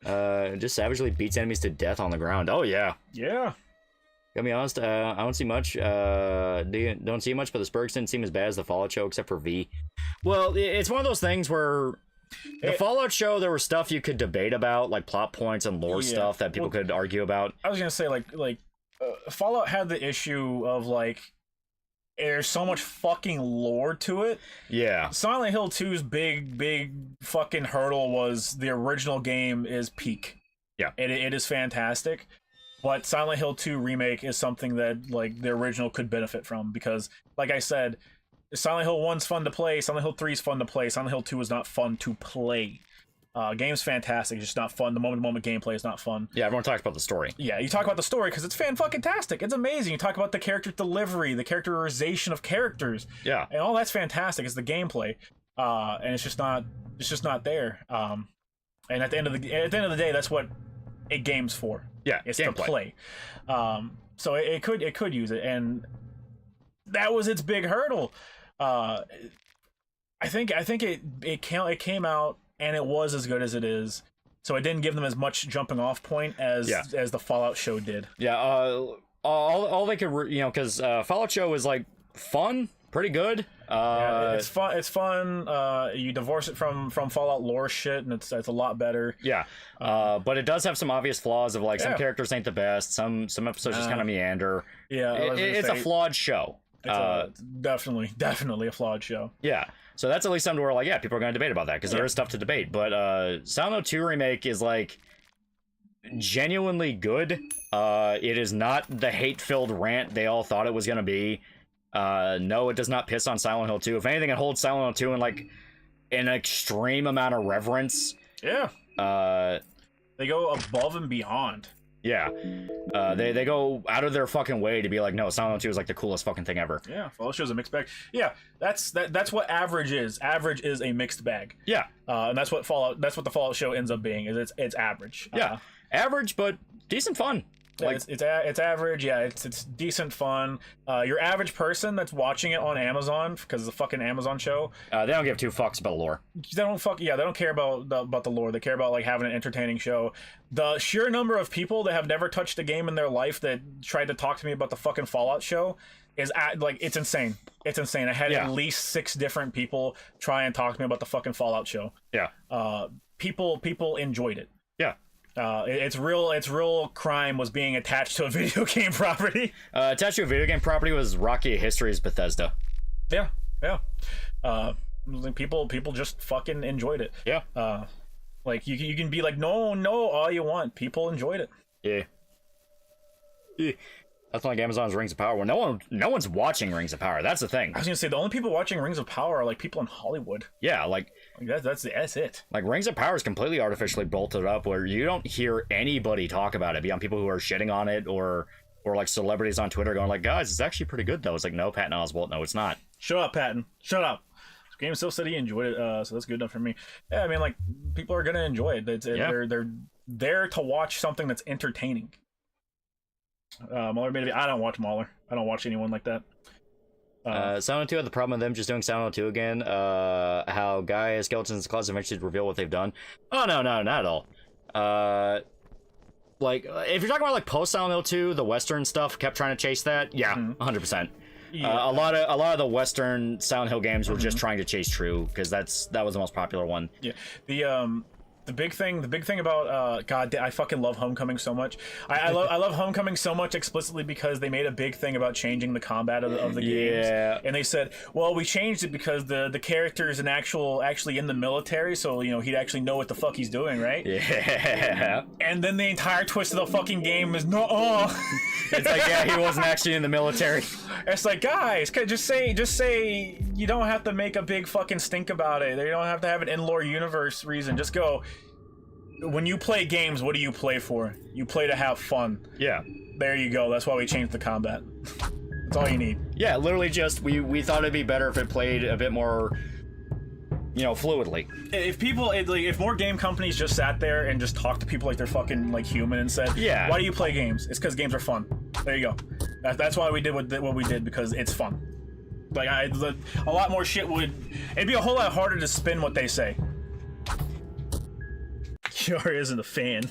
Just savagely beats enemies to death on the ground. Oh, yeah. Yeah. Gotta be honest, I don't see much. Don't see much, but the Spurgs didn't seem as bad as the Fallout show, except for V. Well, it's one of those things where the Fallout show, there was stuff you could debate about, like plot points and lore stuff that people could argue about. I was gonna say, Fallout had the issue of, like, there's so much fucking lore to it. Yeah. Silent Hill 2's big fucking hurdle was the original game is peak. Yeah. It is fantastic. But Silent Hill 2 Remake is something that, like, the original could benefit from, because, like I said, Silent Hill 1's fun to play, Silent Hill 3's fun to play, Silent Hill 2 is not fun to play. Game's fantastic, it's just not fun. The moment-to-moment gameplay is not fun. Yeah, everyone talks about the story. Yeah, you talk about the story because it's fan-fucking-tastic. It's amazing. You talk about the character delivery, the characterization of characters. Yeah. And all that's fantastic. It's the gameplay. And it's just not there. And at the end of the day, that's what a game's for. Yeah, it's gameplay. to play. So it could use it, and that was its big hurdle. I think it came out and it was as good as it is. So it didn't give them as much jumping off point as the Fallout show did. Yeah, all they could, because Fallout show was like fun, pretty good. It's fun. It's fun. You divorce it from Fallout lore shit, and it's a lot better. Yeah, but it does have some obvious flaws of, like, some characters ain't the best. Some episodes just kind of meander. Yeah, it's a flawed show. It's definitely a flawed show. Yeah. So that's at least something where, like, people are going to debate about that, because there is stuff to debate. But Silent Hill 2 Remake is, like, genuinely good. It is not the hate-filled rant they all thought it was going to be. No, it does not piss on Silent Hill 2. If anything, it holds Silent Hill 2 in, like, an extreme amount of reverence. Yeah. They go above and beyond. Yeah. They go out of their fucking way to be like, no, Silent Hill 2 is like the coolest fucking thing ever. Yeah, Fallout shows a mixed bag. Yeah, that's what average is. Average is a mixed bag. Yeah. And that's what the Fallout show ends up being. Is it's average. Yeah. Average, but decent fun. Like, it's average. Yeah, it's decent fun. Your average person that's watching it on Amazon, because it's a fucking Amazon show, they don't give two fucks about lore. They don't care about the lore. They care about like having an entertaining show. The sheer number of people that have never touched a game in their life that tried to talk to me about the fucking Fallout show is it's insane. It's insane. I had at least 6 different people try and talk to me about the fucking Fallout show. Yeah. People enjoyed it. Yeah. It's real crime was being attached to a video game property. Attached to a video game property was Rocky History's Bethesda. Yeah. People just fucking enjoyed it. Yeah. Like you can be like no all you want. People enjoyed it. Yeah. That's like Amazon's Rings of Power. Well, no one's watching Rings of Power. That's the thing. I was gonna say the only people watching Rings of Power are like people in Hollywood. Yeah, like that's it. Like Rings of Power is completely artificially bolted up, where you don't hear anybody talk about it beyond people who are shitting on it or like celebrities on Twitter going like, guys, it's actually pretty good though. It's like, no, Patton Oswalt, no, it's not. Shut up, Patton. Shut up. Game still said he enjoyed it, so that's good enough for me. Yeah, I mean, like people are gonna enjoy it. They're there to watch something that's entertaining. Mauler made it. I don't watch Mauler. I don't watch anyone like that. Silent Hill 2 had the problem of them just doing Silent Hill 2 again. How Guy Skeletons in the Closet eventually reveal what they've done. Oh no, not at all. Like if you're talking about like post Silent Hill 2, the Western stuff kept trying to chase that. Yeah, 100%. Yeah. A lot of the Western Silent Hill games were just trying to chase true because that was the most popular one. Yeah. The big thing about God, I fucking love Homecoming so much. I love Homecoming so much explicitly because they made a big thing about changing the combat of the games. And they said, well, we changed it because the character is actually in the military, so he'd actually know what the fuck he's doing, right? Yeah. And then the entire twist of the fucking game is It's like, yeah, he wasn't actually in the military. It's like, guys, just say you don't have to make a big fucking stink about it. You don't have to have an in-lore universe reason. Just go. When you play games, what do you play for? You play to have fun. Yeah. There you go. That's why we changed the combat. That's all you need. Yeah, literally just we thought it'd be better if it played a bit more, fluidly. If more game companies just sat there and just talked to people like they're fucking like human and said, yeah, why do you play games? It's because games are fun. There you go. That's why we did what we did, because it's fun. Like a lot more shit it'd be a whole lot harder to spin what they say. Sure isn't a fan.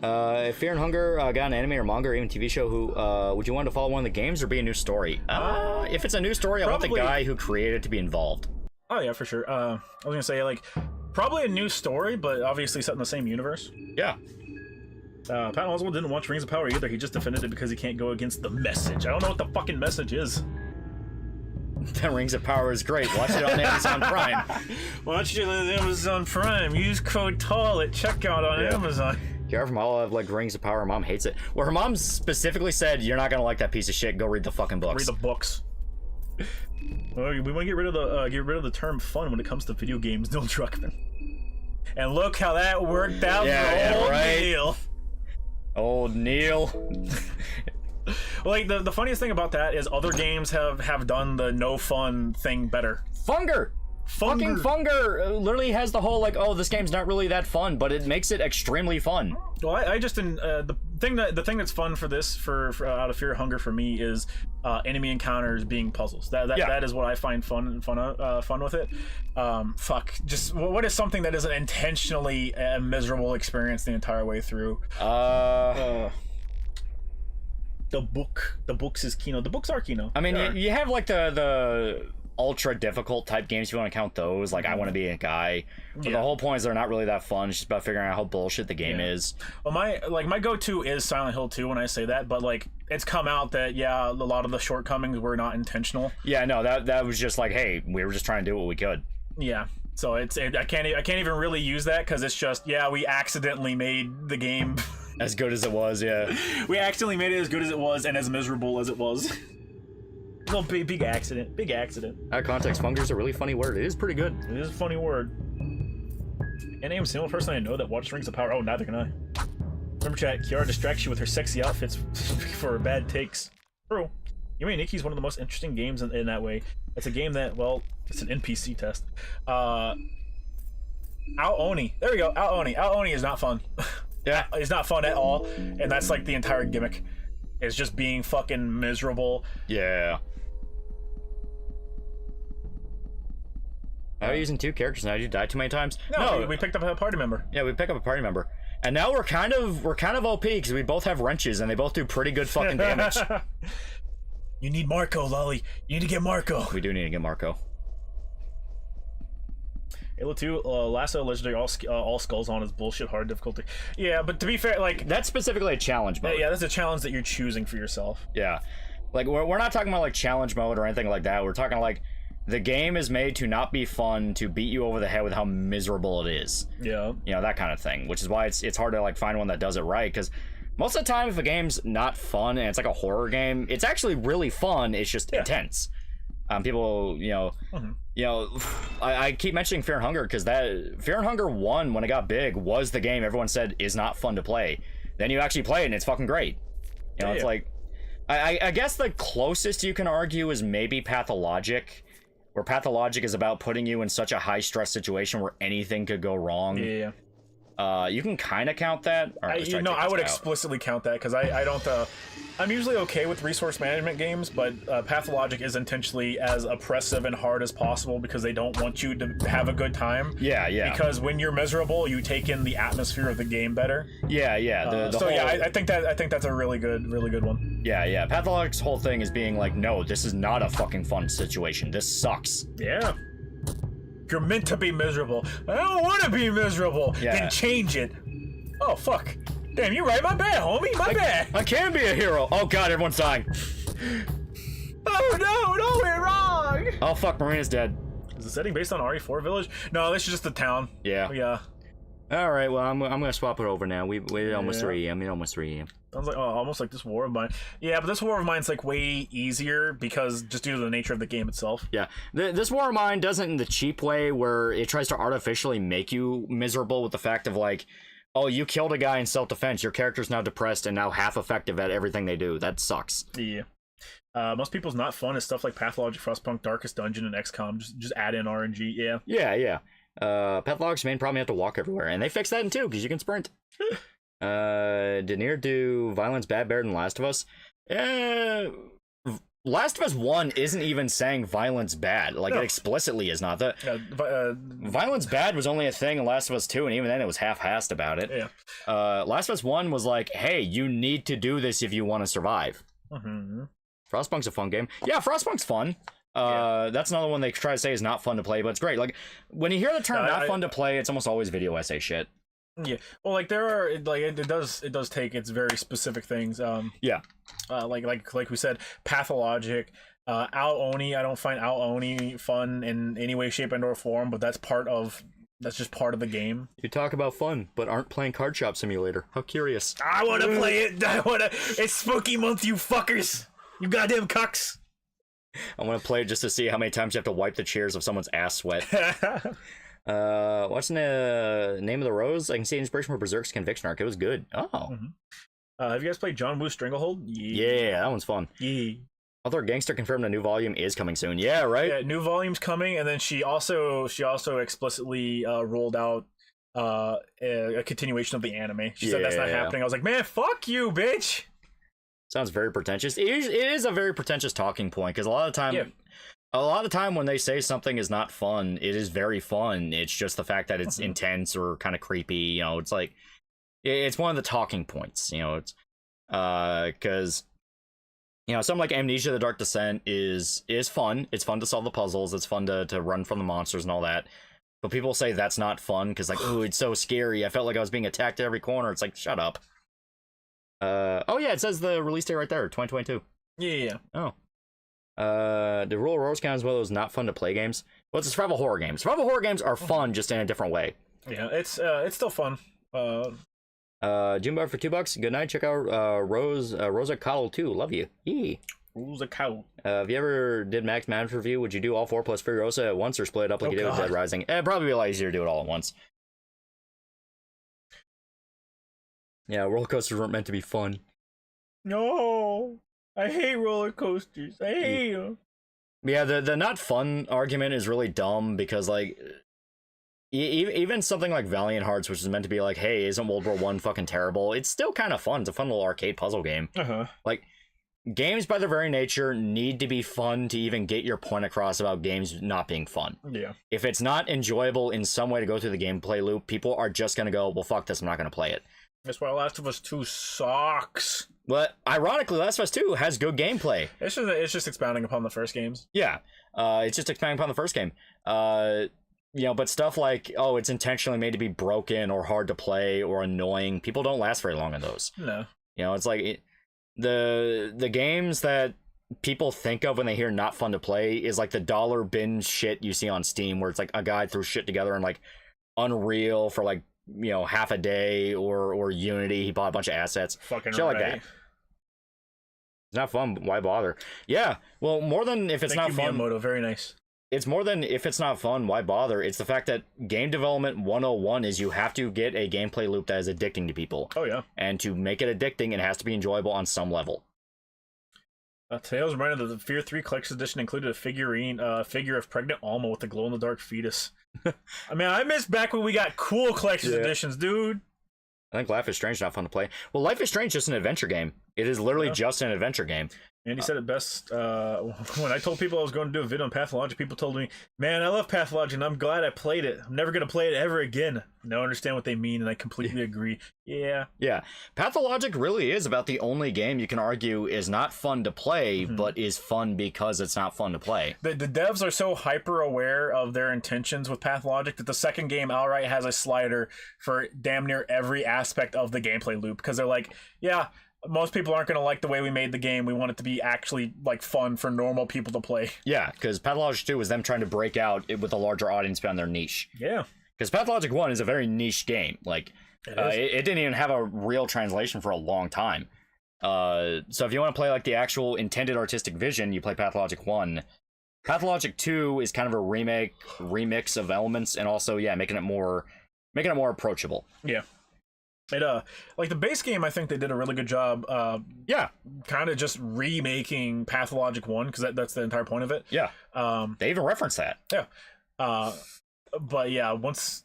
If Fear and Hunger got an anime or manga or even TV show, who would you want to follow one of the games or be a new story? If it's a new story, I want the guy who created it to be involved. Oh yeah, for sure. I was gonna say like probably a new story, but obviously set in the same universe. Yeah. Patton Oswalt didn't watch Rings of Power either. He just defended it because he can't go against the message. I don't know what the fucking message is. The Rings of Power is great. Watch it on Amazon Prime. Watch it on Amazon Prime. Use code TALL at checkout on Amazon. Here from all of like Rings of Power, mom hates it. Well, her mom specifically said, "You're not gonna like that piece of shit. Go read the fucking books." Read the books. Well, we want to get rid of the term "fun" when it comes to video games, Neil Druckmann. And look how that worked out for old Neil. Old Neil. Well, like the funniest thing about that is other games have done the no fun thing better. Fucking Funger literally has the whole like, oh, this game's not really that fun, but it makes it extremely fun. Well, I just the thing that's fun for this for out of Fear Hunger for me is enemy encounters being puzzles. That is what I find fun with it. Just what is something that isn't intentionally a miserable experience the entire way through? The books is Kino. The books are Kino. I mean, you have like the ultra difficult type games if you want to count those. Like I Want to Be a Guy. But the whole point is they're not really that fun. It's just about figuring out how bullshit the game is. Well, my go-to is Silent Hill 2 when I say that, but like it's come out that a lot of the shortcomings were not intentional. Yeah, no, that was just like, hey, we were just trying to do what we could. Yeah. So I can't even really use that because it's just we accidentally made the game as good as it was. Yeah, we accidentally made it as good as it was and as miserable as it was. Little big accident. Big accident. Out of context, funger's a really funny word. It is pretty good. It is a funny word. Can't name a single person I know that watched Rings of Power. Oh, neither can I. Remember, chat, Kiara distracts you with her sexy outfits for her bad takes. True. Yumi Niki's one of the most interesting games in that way. It's a game that, well, it's an NPC test. Ao-Oni. There we go. Ao-Oni. Ao-Oni is not fun. Yeah. It's not fun at all. And that's like the entire gimmick. It's just being fucking miserable. Yeah. Are you using 2 characters now? Did you die too many times? No, we picked up a party member. Yeah, we pick up a party member. And now we're kind of OP because we both have wrenches and they both do pretty good fucking damage. You need Marco, Lolly. You need to get Marco. We do need to get Marco. Halo 2, Lasso Legendary all skulls on is bullshit hard difficulty. Yeah, but to be fair, like... That's specifically a challenge mode. Yeah, that's a challenge that you're choosing for yourself. Yeah. Like, we're not talking about, like, challenge mode or anything like that. We're talking, like, the game is made to not be fun, to beat you over the head with how miserable it is. Yeah. You know, that kind of thing. Which is why it's hard to, like, find one that does it right, because most of the time, if a game's not fun and it's like a horror game, it's actually really fun, it's just intense. People, you know, I keep mentioning Fear and Hunger because that Fear and Hunger 1, when it got big, was the game everyone said is not fun to play. Then you actually play it and it's fucking great. You know, it's like, I guess the closest you can argue is maybe Pathologic, where Pathologic is about putting you in such a high stress situation where anything could go wrong. Yeah. You can kind of count that. I would explicitly count that because I don't. I'm usually okay with resource management games, but Pathologic is intentionally as oppressive and hard as possible because they don't want you to have a good time. Yeah. Because when you're miserable, you take in the atmosphere of the game better. Yeah. I think that's a really good one. Yeah. Pathologic's whole thing is being like, no, this is not a fucking fun situation. This sucks. Yeah. You're meant to be miserable. I don't want to be miserable. Yeah. Then change it. Oh, fuck. Damn, you're right. My bad, homie. My bad. I can be a hero. Oh, God, everyone's dying. Oh, no, we're wrong. Oh, fuck, Marina's dead. Is the setting based on RE4 Village? No, this is just the town. Yeah. All right, well, I'm going to swap it over now. We're almost 3 a.m. Almost 3 a.m. Sounds like almost like this War of Mine. Yeah, but this War of Mine's like way easier because just due to the nature of the game itself. Yeah, this War of Mine doesn't in the cheap way where it tries to artificially make you miserable with the fact of like, oh, you killed a guy in self-defense. Your character's now depressed and now half effective at everything they do. That sucks. Yeah. Most people's not fun is stuff like Pathologic, Frostpunk, Darkest Dungeon, and XCOM. Just add in RNG. Yeah. Pathologic's main problem, you have to walk everywhere, and they fixed that in 2 because you can sprint. Denier do Violence bad better than Last of Us? Last of Us 1 isn't even saying violence bad. Like, it explicitly is not. Violence bad was only a thing in Last of Us 2, and even then it was half-assed about it. Yeah. Last of Us 1 was like, hey, you need to do this if you want to survive. Mm-hmm. Frostpunk's a fun game. Yeah, Frostpunk's fun. That's another one they try to say is not fun to play, but it's great. Like, when you hear the term fun to play, it's almost always video essay shit. Yeah, well, like there are like it does take its very specific things. Like we said, Pathologic, Ao-Oni. I don't find Ao-Oni fun in any way, shape, and or form, but that's just part of the game. You talk about fun, but aren't playing Card Shop Simulator. How curious. I want to play it. It's Spooky Month, you fuckers. You goddamn cucks. I want to play it just to see how many times you have to wipe the chairs of someone's ass sweat. What's the name of the Rose? I can see inspiration for Berserk's Conviction arc. It was good. Oh. Mm-hmm. Have you guys played John Woo's Stranglehold? Yeah, that one's fun. Yeah. Author Gangster confirmed a new volume is coming soon. Yeah, right? Yeah, new volume's coming, and then she also explicitly rolled out a continuation of the anime. She said that's not happening. I was like, man, fuck you, bitch. Sounds very pretentious. It is a very pretentious talking point, because a lot of the time when they say something is not fun, it is very fun. It's just the fact that it's intense or kind of creepy. You know, it's like, it's one of the talking points. You know, it's because you know, something like Amnesia: The Dark Descent is fun. It's fun to solve the puzzles. It's fun to run from the monsters and all that. But people say that's not fun because, like, oh, it's so scary. I felt like I was being attacked at every corner. It's like, shut up. Oh yeah, it says the release date right there, 2022. Yeah. Oh. The Rule of Rose counts as one of those not fun to play games. Well, it's a survival horror game. Survival horror games are fun, just in a different way. Yeah, it's still fun. Jimbo for $2. Good night. Check out Rosa Coddle 2. Love you. Yee. Rosa Cow. If you ever did Max Man's review, would you do all 4 plus Furiosa at once or split it up like you did with Dead Rising? It'd probably be a lot easier to do it all at once. Yeah, roller coasters weren't meant to be fun. No, I hate roller coasters. I hate them. Yeah, the not fun argument is really dumb because like even something like Valiant Hearts, which is meant to be like, hey, isn't World War One fucking terrible? It's still kind of fun. It's a fun little arcade puzzle game. Like games by their very nature need to be fun to even get your point across about games not being fun. Yeah. If it's not enjoyable in some way to go through the gameplay loop, people are just gonna go, well, fuck this, I'm not gonna play it. That's why Last of Us 2 sucks. But ironically, Last of Us 2 has good gameplay. It's just expounding upon the first games. Yeah, it's just expanding upon the first game. You know, but stuff like, oh, it's intentionally made to be broken or hard to play or annoying, people don't last very long on those. No. You know, it's like the games that people think of when they hear not fun to play is like the dollar binge shit you see on Steam, where it's like a guy threw shit together in like Unreal for like, you know, half a day, or Unity, he bought a bunch of assets, Fucking shit right. like that. It's not fun, but why bother? Yeah, well, more than if it's Thank not you, fun. Miyamoto. Very nice. It's more than if it's not fun, why bother? It's the fact that game development 101 is you have to get a gameplay loop that is addicting to people. Oh yeah. And to make it addicting, it has to be enjoyable on some level. Today I was reminded that the Fear 3 Collector's Edition included a figure of pregnant Alma with a glow-in-the-dark fetus. I mean, I miss back when we got cool collector's editions, dude. I think Life is Strange not fun to play. Well, Life is Strange is just an adventure game. It is literally just an adventure game. Andy said it best when I told people I was going to do a video on Pathologic. People told me, "Man, I love Pathologic, and I'm glad I played it. I'm never going to play it ever again." Now I understand what they mean, and I completely agree. Yeah. Pathologic really is about the only game you can argue is not fun to play, but is fun because it's not fun to play. The devs are so hyper aware of their intentions with Pathologic that the second game outright has a slider for damn near every aspect of the gameplay loop, because they're like, yeah, most people aren't going to like the way we made the game. We want it to be actually like fun for normal people to play. Yeah, because Pathologic 2 was them trying to break out with a larger audience beyond their niche. Yeah. Because Pathologic 1 is a very niche game. Like, it didn't even have a real translation for a long time. So if you want to play like the actual intended artistic vision, you play Pathologic 1. Pathologic 2 is kind of a remix of elements, and also, yeah, making it more approachable. Yeah. It like the base game, I think they did a really good job. Kind of just remaking Pathologic 1, because that's the entire point of it. Yeah. They even reference that. Yeah. But yeah, once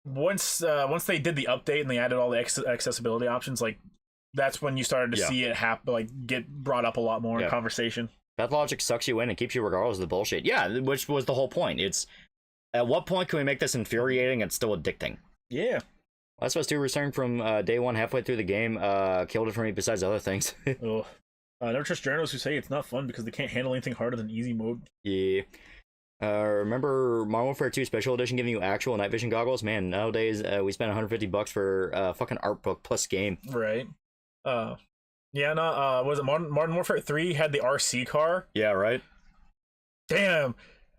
they did the update and they added all the accessibility options, like that's when you started to see it get brought up a lot more in conversation. Pathologic sucks you in and keeps you regardless of the bullshit. Yeah, which was the whole point. It's at what point can we make this infuriating and still addicting? Yeah. Last of Us 2 returning from day one halfway through the game killed it for me besides other things. I never trust journalists who say it's not fun because they can't handle anything harder than easy mode. Yeah. Remember Modern Warfare 2 Special Edition giving you actual night vision goggles? Man, nowadays we spend $150 for a fucking art book plus game. Right. Was it Modern Warfare 3 had the RC car? Yeah, right? Damn.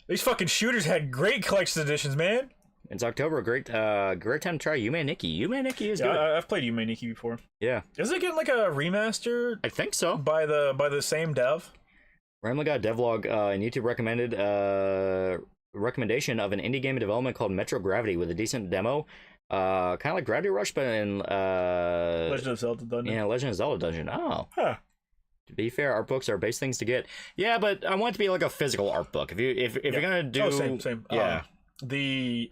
These fucking shooters had great collector's editions, man. It's October, great time to try Yume Nikki. Yume Nikki is good. I've played Yume Nikki before. Yeah. Is it getting like a remaster? I think so. By the same dev? Randomly got a devlog and YouTube recommended recommendation of an indie game in development called Metro Gravity with a decent demo. Kind of like Gravity Rush, but in Legend of Zelda Dungeon. Yeah, Legend of Zelda Dungeon. Oh. Huh. To be fair, art books are base things to get. Yeah, but I want it to be like a physical art book. If you're gonna do same. Yeah. The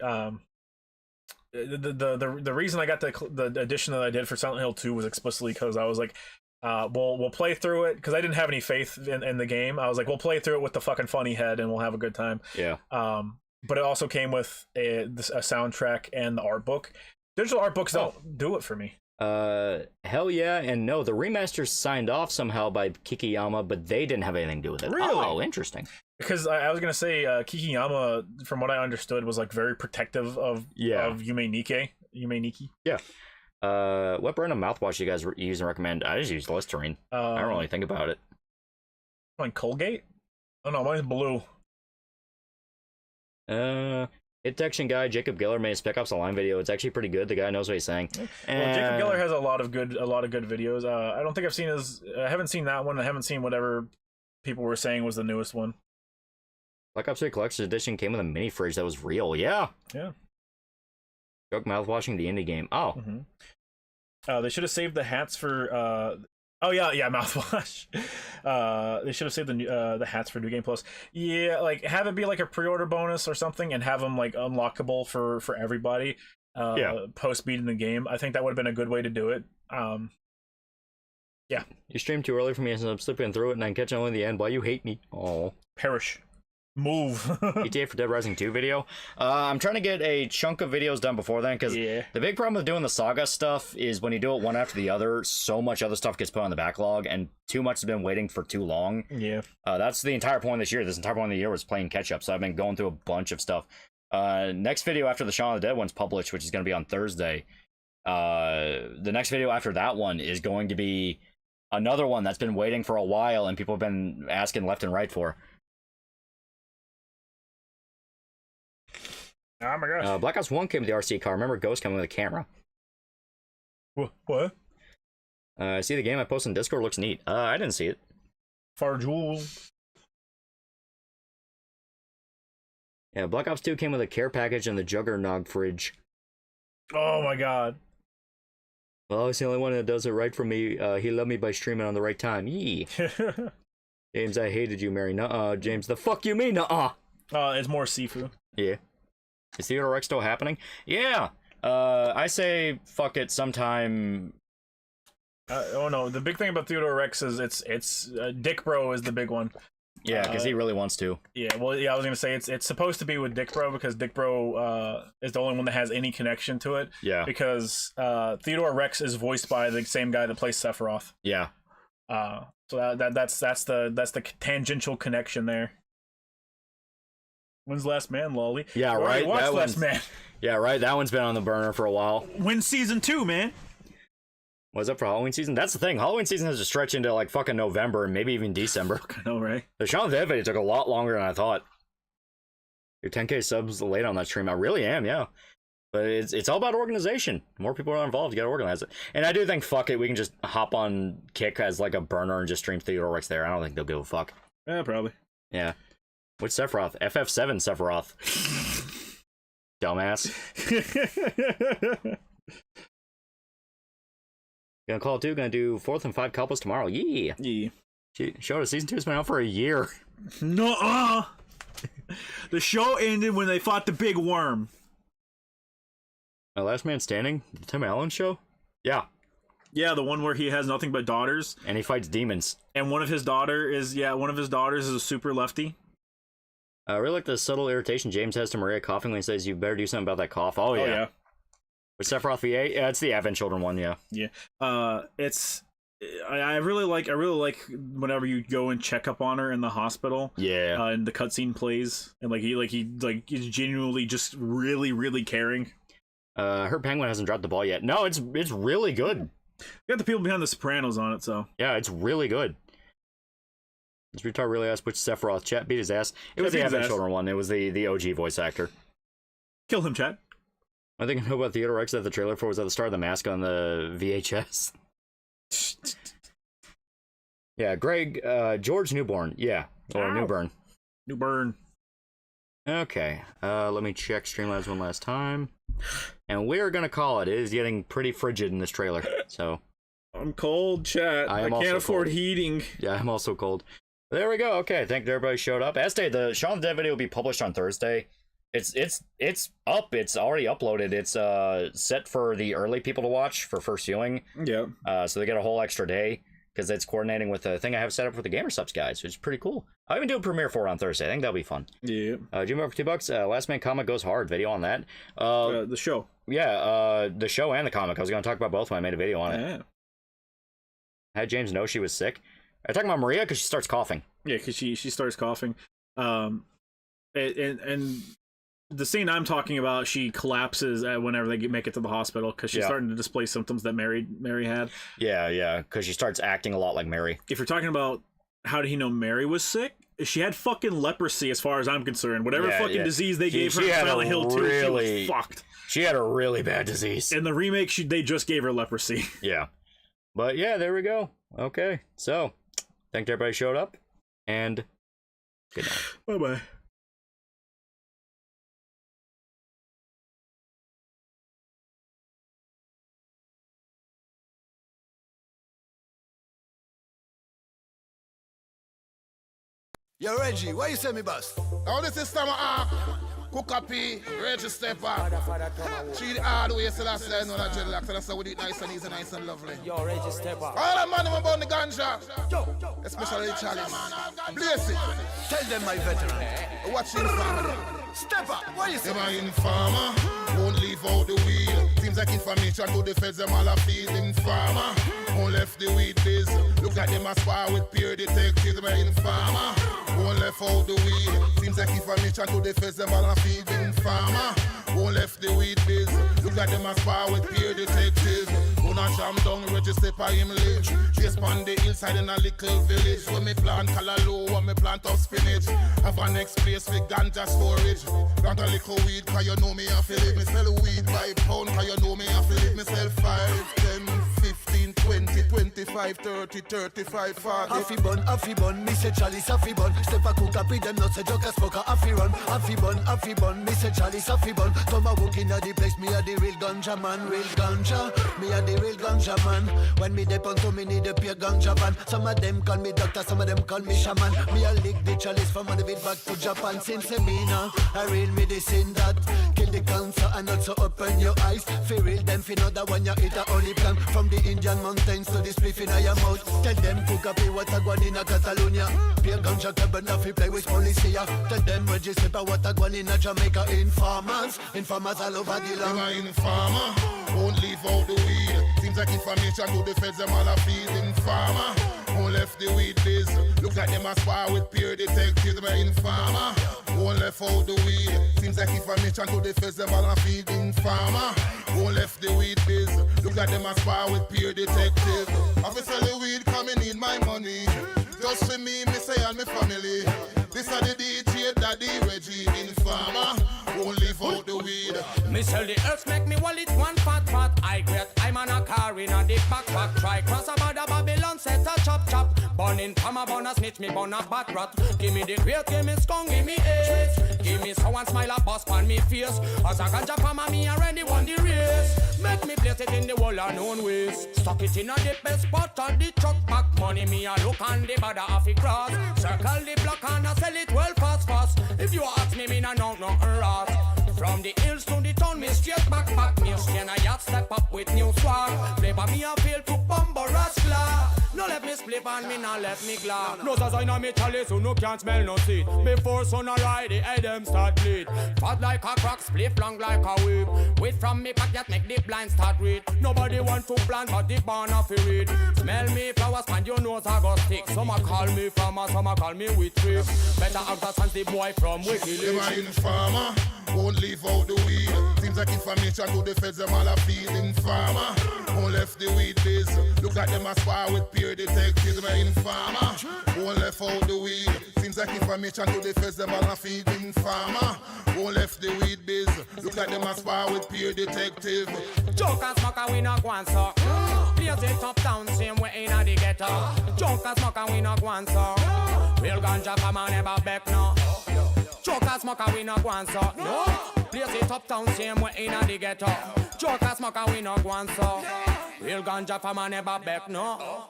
reason I got the edition that I did for Silent Hill 2 was explicitly because I was like, we'll play through it, because I didn't have any faith in the game. I was like, we'll play through it with the fucking funny head and we'll have a good time. Yeah. But it also came with a soundtrack and the art book. Digital art books don't do it for me. Hell yeah and no. The remasters signed off somehow by Kikiyama, but they didn't have anything to do with it. Really? Oh, interesting. Because I was gonna say Kikiyama, from what I understood, was like very protective of Yume Nikki. Yeah. What brand of mouthwash you guys use and recommend? I just use Listerine. I don't really think about it. Mine Colgate? Oh no, mine's blue. Hit detection guy Jacob Geller made a Spec Ops: The Line video. It's actually pretty good. The guy knows what he's saying. Well, Jacob Geller has a lot of good videos. I don't think I haven't seen that one. I haven't seen whatever people were saying was the newest one. Black Ops 3 Collector's Edition came with a mini fridge that was real. Yeah. Yeah. Joke mouthwashing the indie game. Oh. They should have saved the hats for. Oh yeah, mouthwash. They should have saved the hats for New Game Plus. Yeah, like have it be like a pre-order bonus or something, and have them like unlockable for everybody. Post beating the game. I think that would have been a good way to do it. Yeah. You streamed too early for me, so I'm slipping through it, and I can catch on in the end. Why you hate me? Oh. Perish. Move. GTA for Dead Rising 2 video. I'm trying to get a chunk of videos done before then, because the big problem with doing the saga stuff is when you do it one after the other, so much other stuff gets put on the backlog, and too much has been waiting for too long. Yeah. That's the entire point of this year. This entire point of the year was playing catch-up, so I've been going through a bunch of stuff. Next video after the Shaun of the Dead one's published, which is going to be on Thursday, the next video after that one is going to be another one that's been waiting for a while, and people have been asking left and right for. Oh my gosh. Black Ops 1 came with the RC car. Remember Ghost coming with a camera. What? I see the game I posted in Discord looks neat. I didn't see it. Farjul. Yeah, Black Ops 2 came with a care package and the Juggernog fridge. Oh my god. Well, he's the only one that does it right for me. He loved me by streaming on the right time. Yee. James, I hated you, Mary. Nuh-uh. James, the fuck you mean, nuh-uh? It's more Sifu. Yeah. Is Theodore Rex still happening? Yeah. I say fuck it sometime. Oh no, the big thing about Theodore Rex is it's Dick Bro is the big one. Yeah, because he really wants to. Yeah, well, yeah, I was gonna say it's supposed to be with Dick Bro because Dick Bro is the only one that has any connection to it. Yeah. Because Theodore Rex is voiced by the same guy that plays Sephiroth. Yeah. So that's the tangential connection there. When's Last Man, Lolly? Yeah, right. Watch Last Man. Yeah, right. That one's been on the burner for a while. When's season 2, man? What's up for Halloween season? That's the thing. Halloween season has to stretch into like fucking November and maybe even December. I know, right? The Shaun of the Dead video took a lot longer than I thought. Your 10K subs late on that stream. I really am, yeah. But it's all about organization. The more people are involved, you gotta organize it. And I do think, fuck it, we can just hop on Kick as like a burner and just stream Theodore Rex there. I don't think they'll give a fuck. Yeah, probably. Yeah. Which Sephiroth? FF7 Sephiroth. Dumbass. Gonna call it 2, gonna do 4th and 5 Calpus tomorrow. Yeah. Yeah. Show season 2 has been out for a year. No. The show ended when they fought the big worm. Last Man Standing? The Tim Allen show? Yeah. Yeah, the one where he has nothing but daughters. And he fights demons. And one of his daughters is a super lefty. I really like the subtle irritation James has to Maria coughing when he says, you better do something about that cough. Oh, yeah. With Sephiroth VA? Yeah, it's the Advent Children one, yeah. Yeah. I really like whenever you go and check up on her in the hospital. Yeah. And the cutscene plays. And he's genuinely just really, really caring. Her Penguin hasn't dropped the ball yet. No, it's really good. You got the people behind the Sopranos on it, so. Yeah, it's really good. This retard really asked which Sephiroth. Chat beat his ass. It was the Advent Children one. It was the OG voice actor. Kill him, chat. I think I know about Theodore Rex that the trailer for was at the start of the mask on the VHS. Yeah, Greg, George Newborn. Yeah, or Newburn. Newburn. Okay, let me check Streamlabs one last time. And we're gonna call it. It is getting pretty frigid in this trailer, so. I'm cold, chat. I can't afford heating. Yeah, I'm also cold. There we go. Okay, thank you everybody showed up. As stated, the Shaun of the Dead video will be published on Thursday. It's up. It's already uploaded. It's set for the early people to watch for first viewing. Yeah. So they get a whole extra day because it's coordinating with the thing I have set up for the Gamer Subs guys, which is pretty cool. I'll even do a premiere for it on Thursday. I think that'll be fun. Yeah. Jim over for $2. Last Man Comic goes hard. Video on that. The show. Yeah. The show and the comic. I was going to talk about both when I made a video on it. Yeah. How did James know she was sick? Are you talking about Maria? Because she starts coughing. Yeah, because she starts coughing. And the scene I'm talking about, she collapses whenever they make it to the hospital because she's starting to display symptoms that Mary had. Yeah, because she starts acting a lot like Mary. If you're talking about how did he know Mary was sick, she had fucking leprosy as far as I'm concerned. Whatever disease they gave her in Silent Hill 2, she was fucked. She had a really bad disease. In the remake, they just gave her leprosy. Yeah. But yeah, there we go. Okay, so thank you everybody showed up, and good night. Bye-bye. Yo, Reggie, why you say me boss? Now this is Summer Ark, Cookapi, Reggie Stepper. She the hard way, so that's why I know that dreadlocks. So that's how we do it nice and easy, nice and lovely. Yo, Reggie Stepper. All that man them about the ganja, especially the chalice. Blaze it. Tell them my veteran. Watch the family. Stepper, why you say? Them a informer, won't leave out the weed. Seems like information to the feds, them all a feed informer. Won't left the weed biz. Look like them a spar with peer detectives, them a informer. Won't left out the weed. Seems like information to the feds, them all a feed informer. Won't left the weed biz. Look like them a spar with peer detectives. Gonna jam down, register for him live. Chase on the hillside in a little village. When me plant callaloo, when me plant up spinach. Have a next place with ganja storage. Plant a little weed, cause you know me have to live. Me sell weed by pound, cause you know me have to live. Me sell 5, 10, 15, 20, 25, 30, 35, 40. Affy bun, me say Charlie, affy bun. Step a cook up with them, not say joker smoker, affy run. Affy bun, me say Charlie, affy bun. Come a walk in a the place, me a the real ganja man, real ganja. Me a the real ganja man. When me dep on to me need a pure ganja van. Some of them call me doctor, some of them call me shaman. Me a lick the chalice from the bit back to Japan. Since me now, a real medicine that kill the cancer and also open your eyes. Fi real them fi know that when you eat a only plant from the Indian mountains to the spliff in your mouth. Tell them cook up what a gone in a Catalonia. Pure ganja cabin fi play with police here. Tell them register what a gone in a Jamaica. Informers all over the land. I'm a informer, won't leave out the weed. Seems like information to the feds, them all a feed informer. Won't left the weed biz. Look like them a spar with peer detectives, them a informer. Won't left out the weed. Seems like information to the feds, them all a feed informer. Won't left the weed biz. Look like them a spar with peer detectives. Officer the weed, come and need my money. Just for me say and my family. This are the DJ Daddy Reggie informer. Won't leave out the weed. Me sell the earth, make me wallet one fat. I great, I'm on a car in a deep backpack. Try cross about the Babylon, set a chop. Born in Palma, born a snitch, me born a bat rat. Give me the crate, give me skunk, give me ace. Give me someone smile a boss on me face. As a ganja farmer, me already won the race. Make me place it in the wall unknown ways. Stock it in a the best spot of the truck back. Money me a look on the border of the cross. Circle the block and I sell it well fast. If you ask me no nothing wrong. From the hills to the town, me straight back. Me stand a yacht, step up with new swag. Flavor me a feel to bumbo rascal. No let me split and me not let me glad. No as I know me chalice, so no can't smell no seed. Before sun a ride, the head them start bleed. Fat like a crack, split long like a whip. Wait from me pocket, make the blind start read. Nobody want to plant, but the barn off a read. Smell me flowers, and your nose I got stick. Some a call me farmer, some a call me with trip. Better act as fancy boy from WikiLeaks. Them a informer, won't leave out the weed. Seems like information to the feds, them all a feed informer. Won't left the weed biz. Look like them a spar with peer detectives, them a informer. Won't left out the weed. Seems like information to the feds, them all a feed informer. Won't left the weed biz. Look like them a spar with peer detectives. Joke and smoke and we not go and suck. Place it up down, same way in the ghetto. Joke and smoke and we not go and suck. Real ganja farmer never back no. Joke and smoke and we not go and suck. No. Place it up town, same way in the ghetto. Joke and smoke and we not go and suck. Real ganja farmer never back no.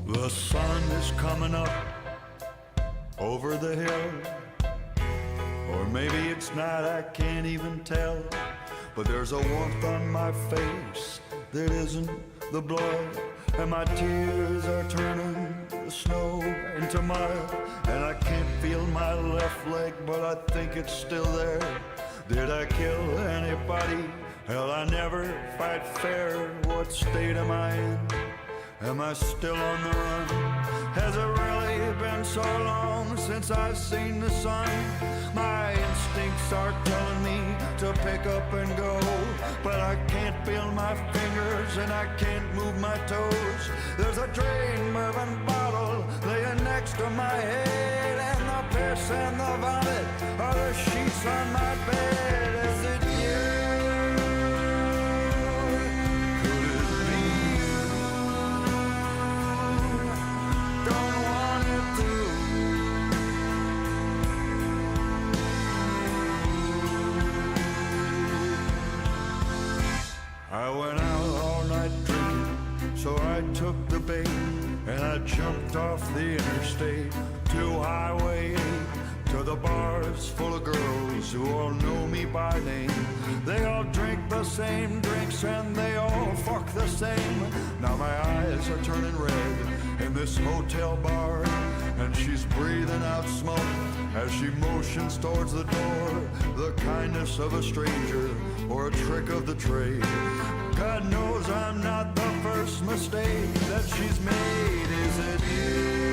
The sun is coming up over the hill, or maybe it's not, I can't even tell. But there's a warmth on my face that isn't the blood, and my tears are turning the snow into mud, and I can't feel my left leg, but I think it's still there. Did I kill anybody? Hell, I never fight fair. What state am I in? Am I still on the run? Has it really been so long since I've seen the sun? My instincts are telling me to pick up and go, but I can't feel my fingers and I can't move my toes. There's a drain moving bottle laying next to my head, and the piss and the vomit are the sheets on my bed. Is it you? I went out all night drinking, so I took the bait and I jumped off the interstate to Highway 8, to the bars full of girls who all know me by name. They all drink the same drinks and they all fuck the same. Now my eyes are turning red in this hotel bar, and she's breathing out smoke as she motions towards the door. The kindness of a stranger or a trick of the trade. God knows I'm not the first mistake that she's made. Is it you?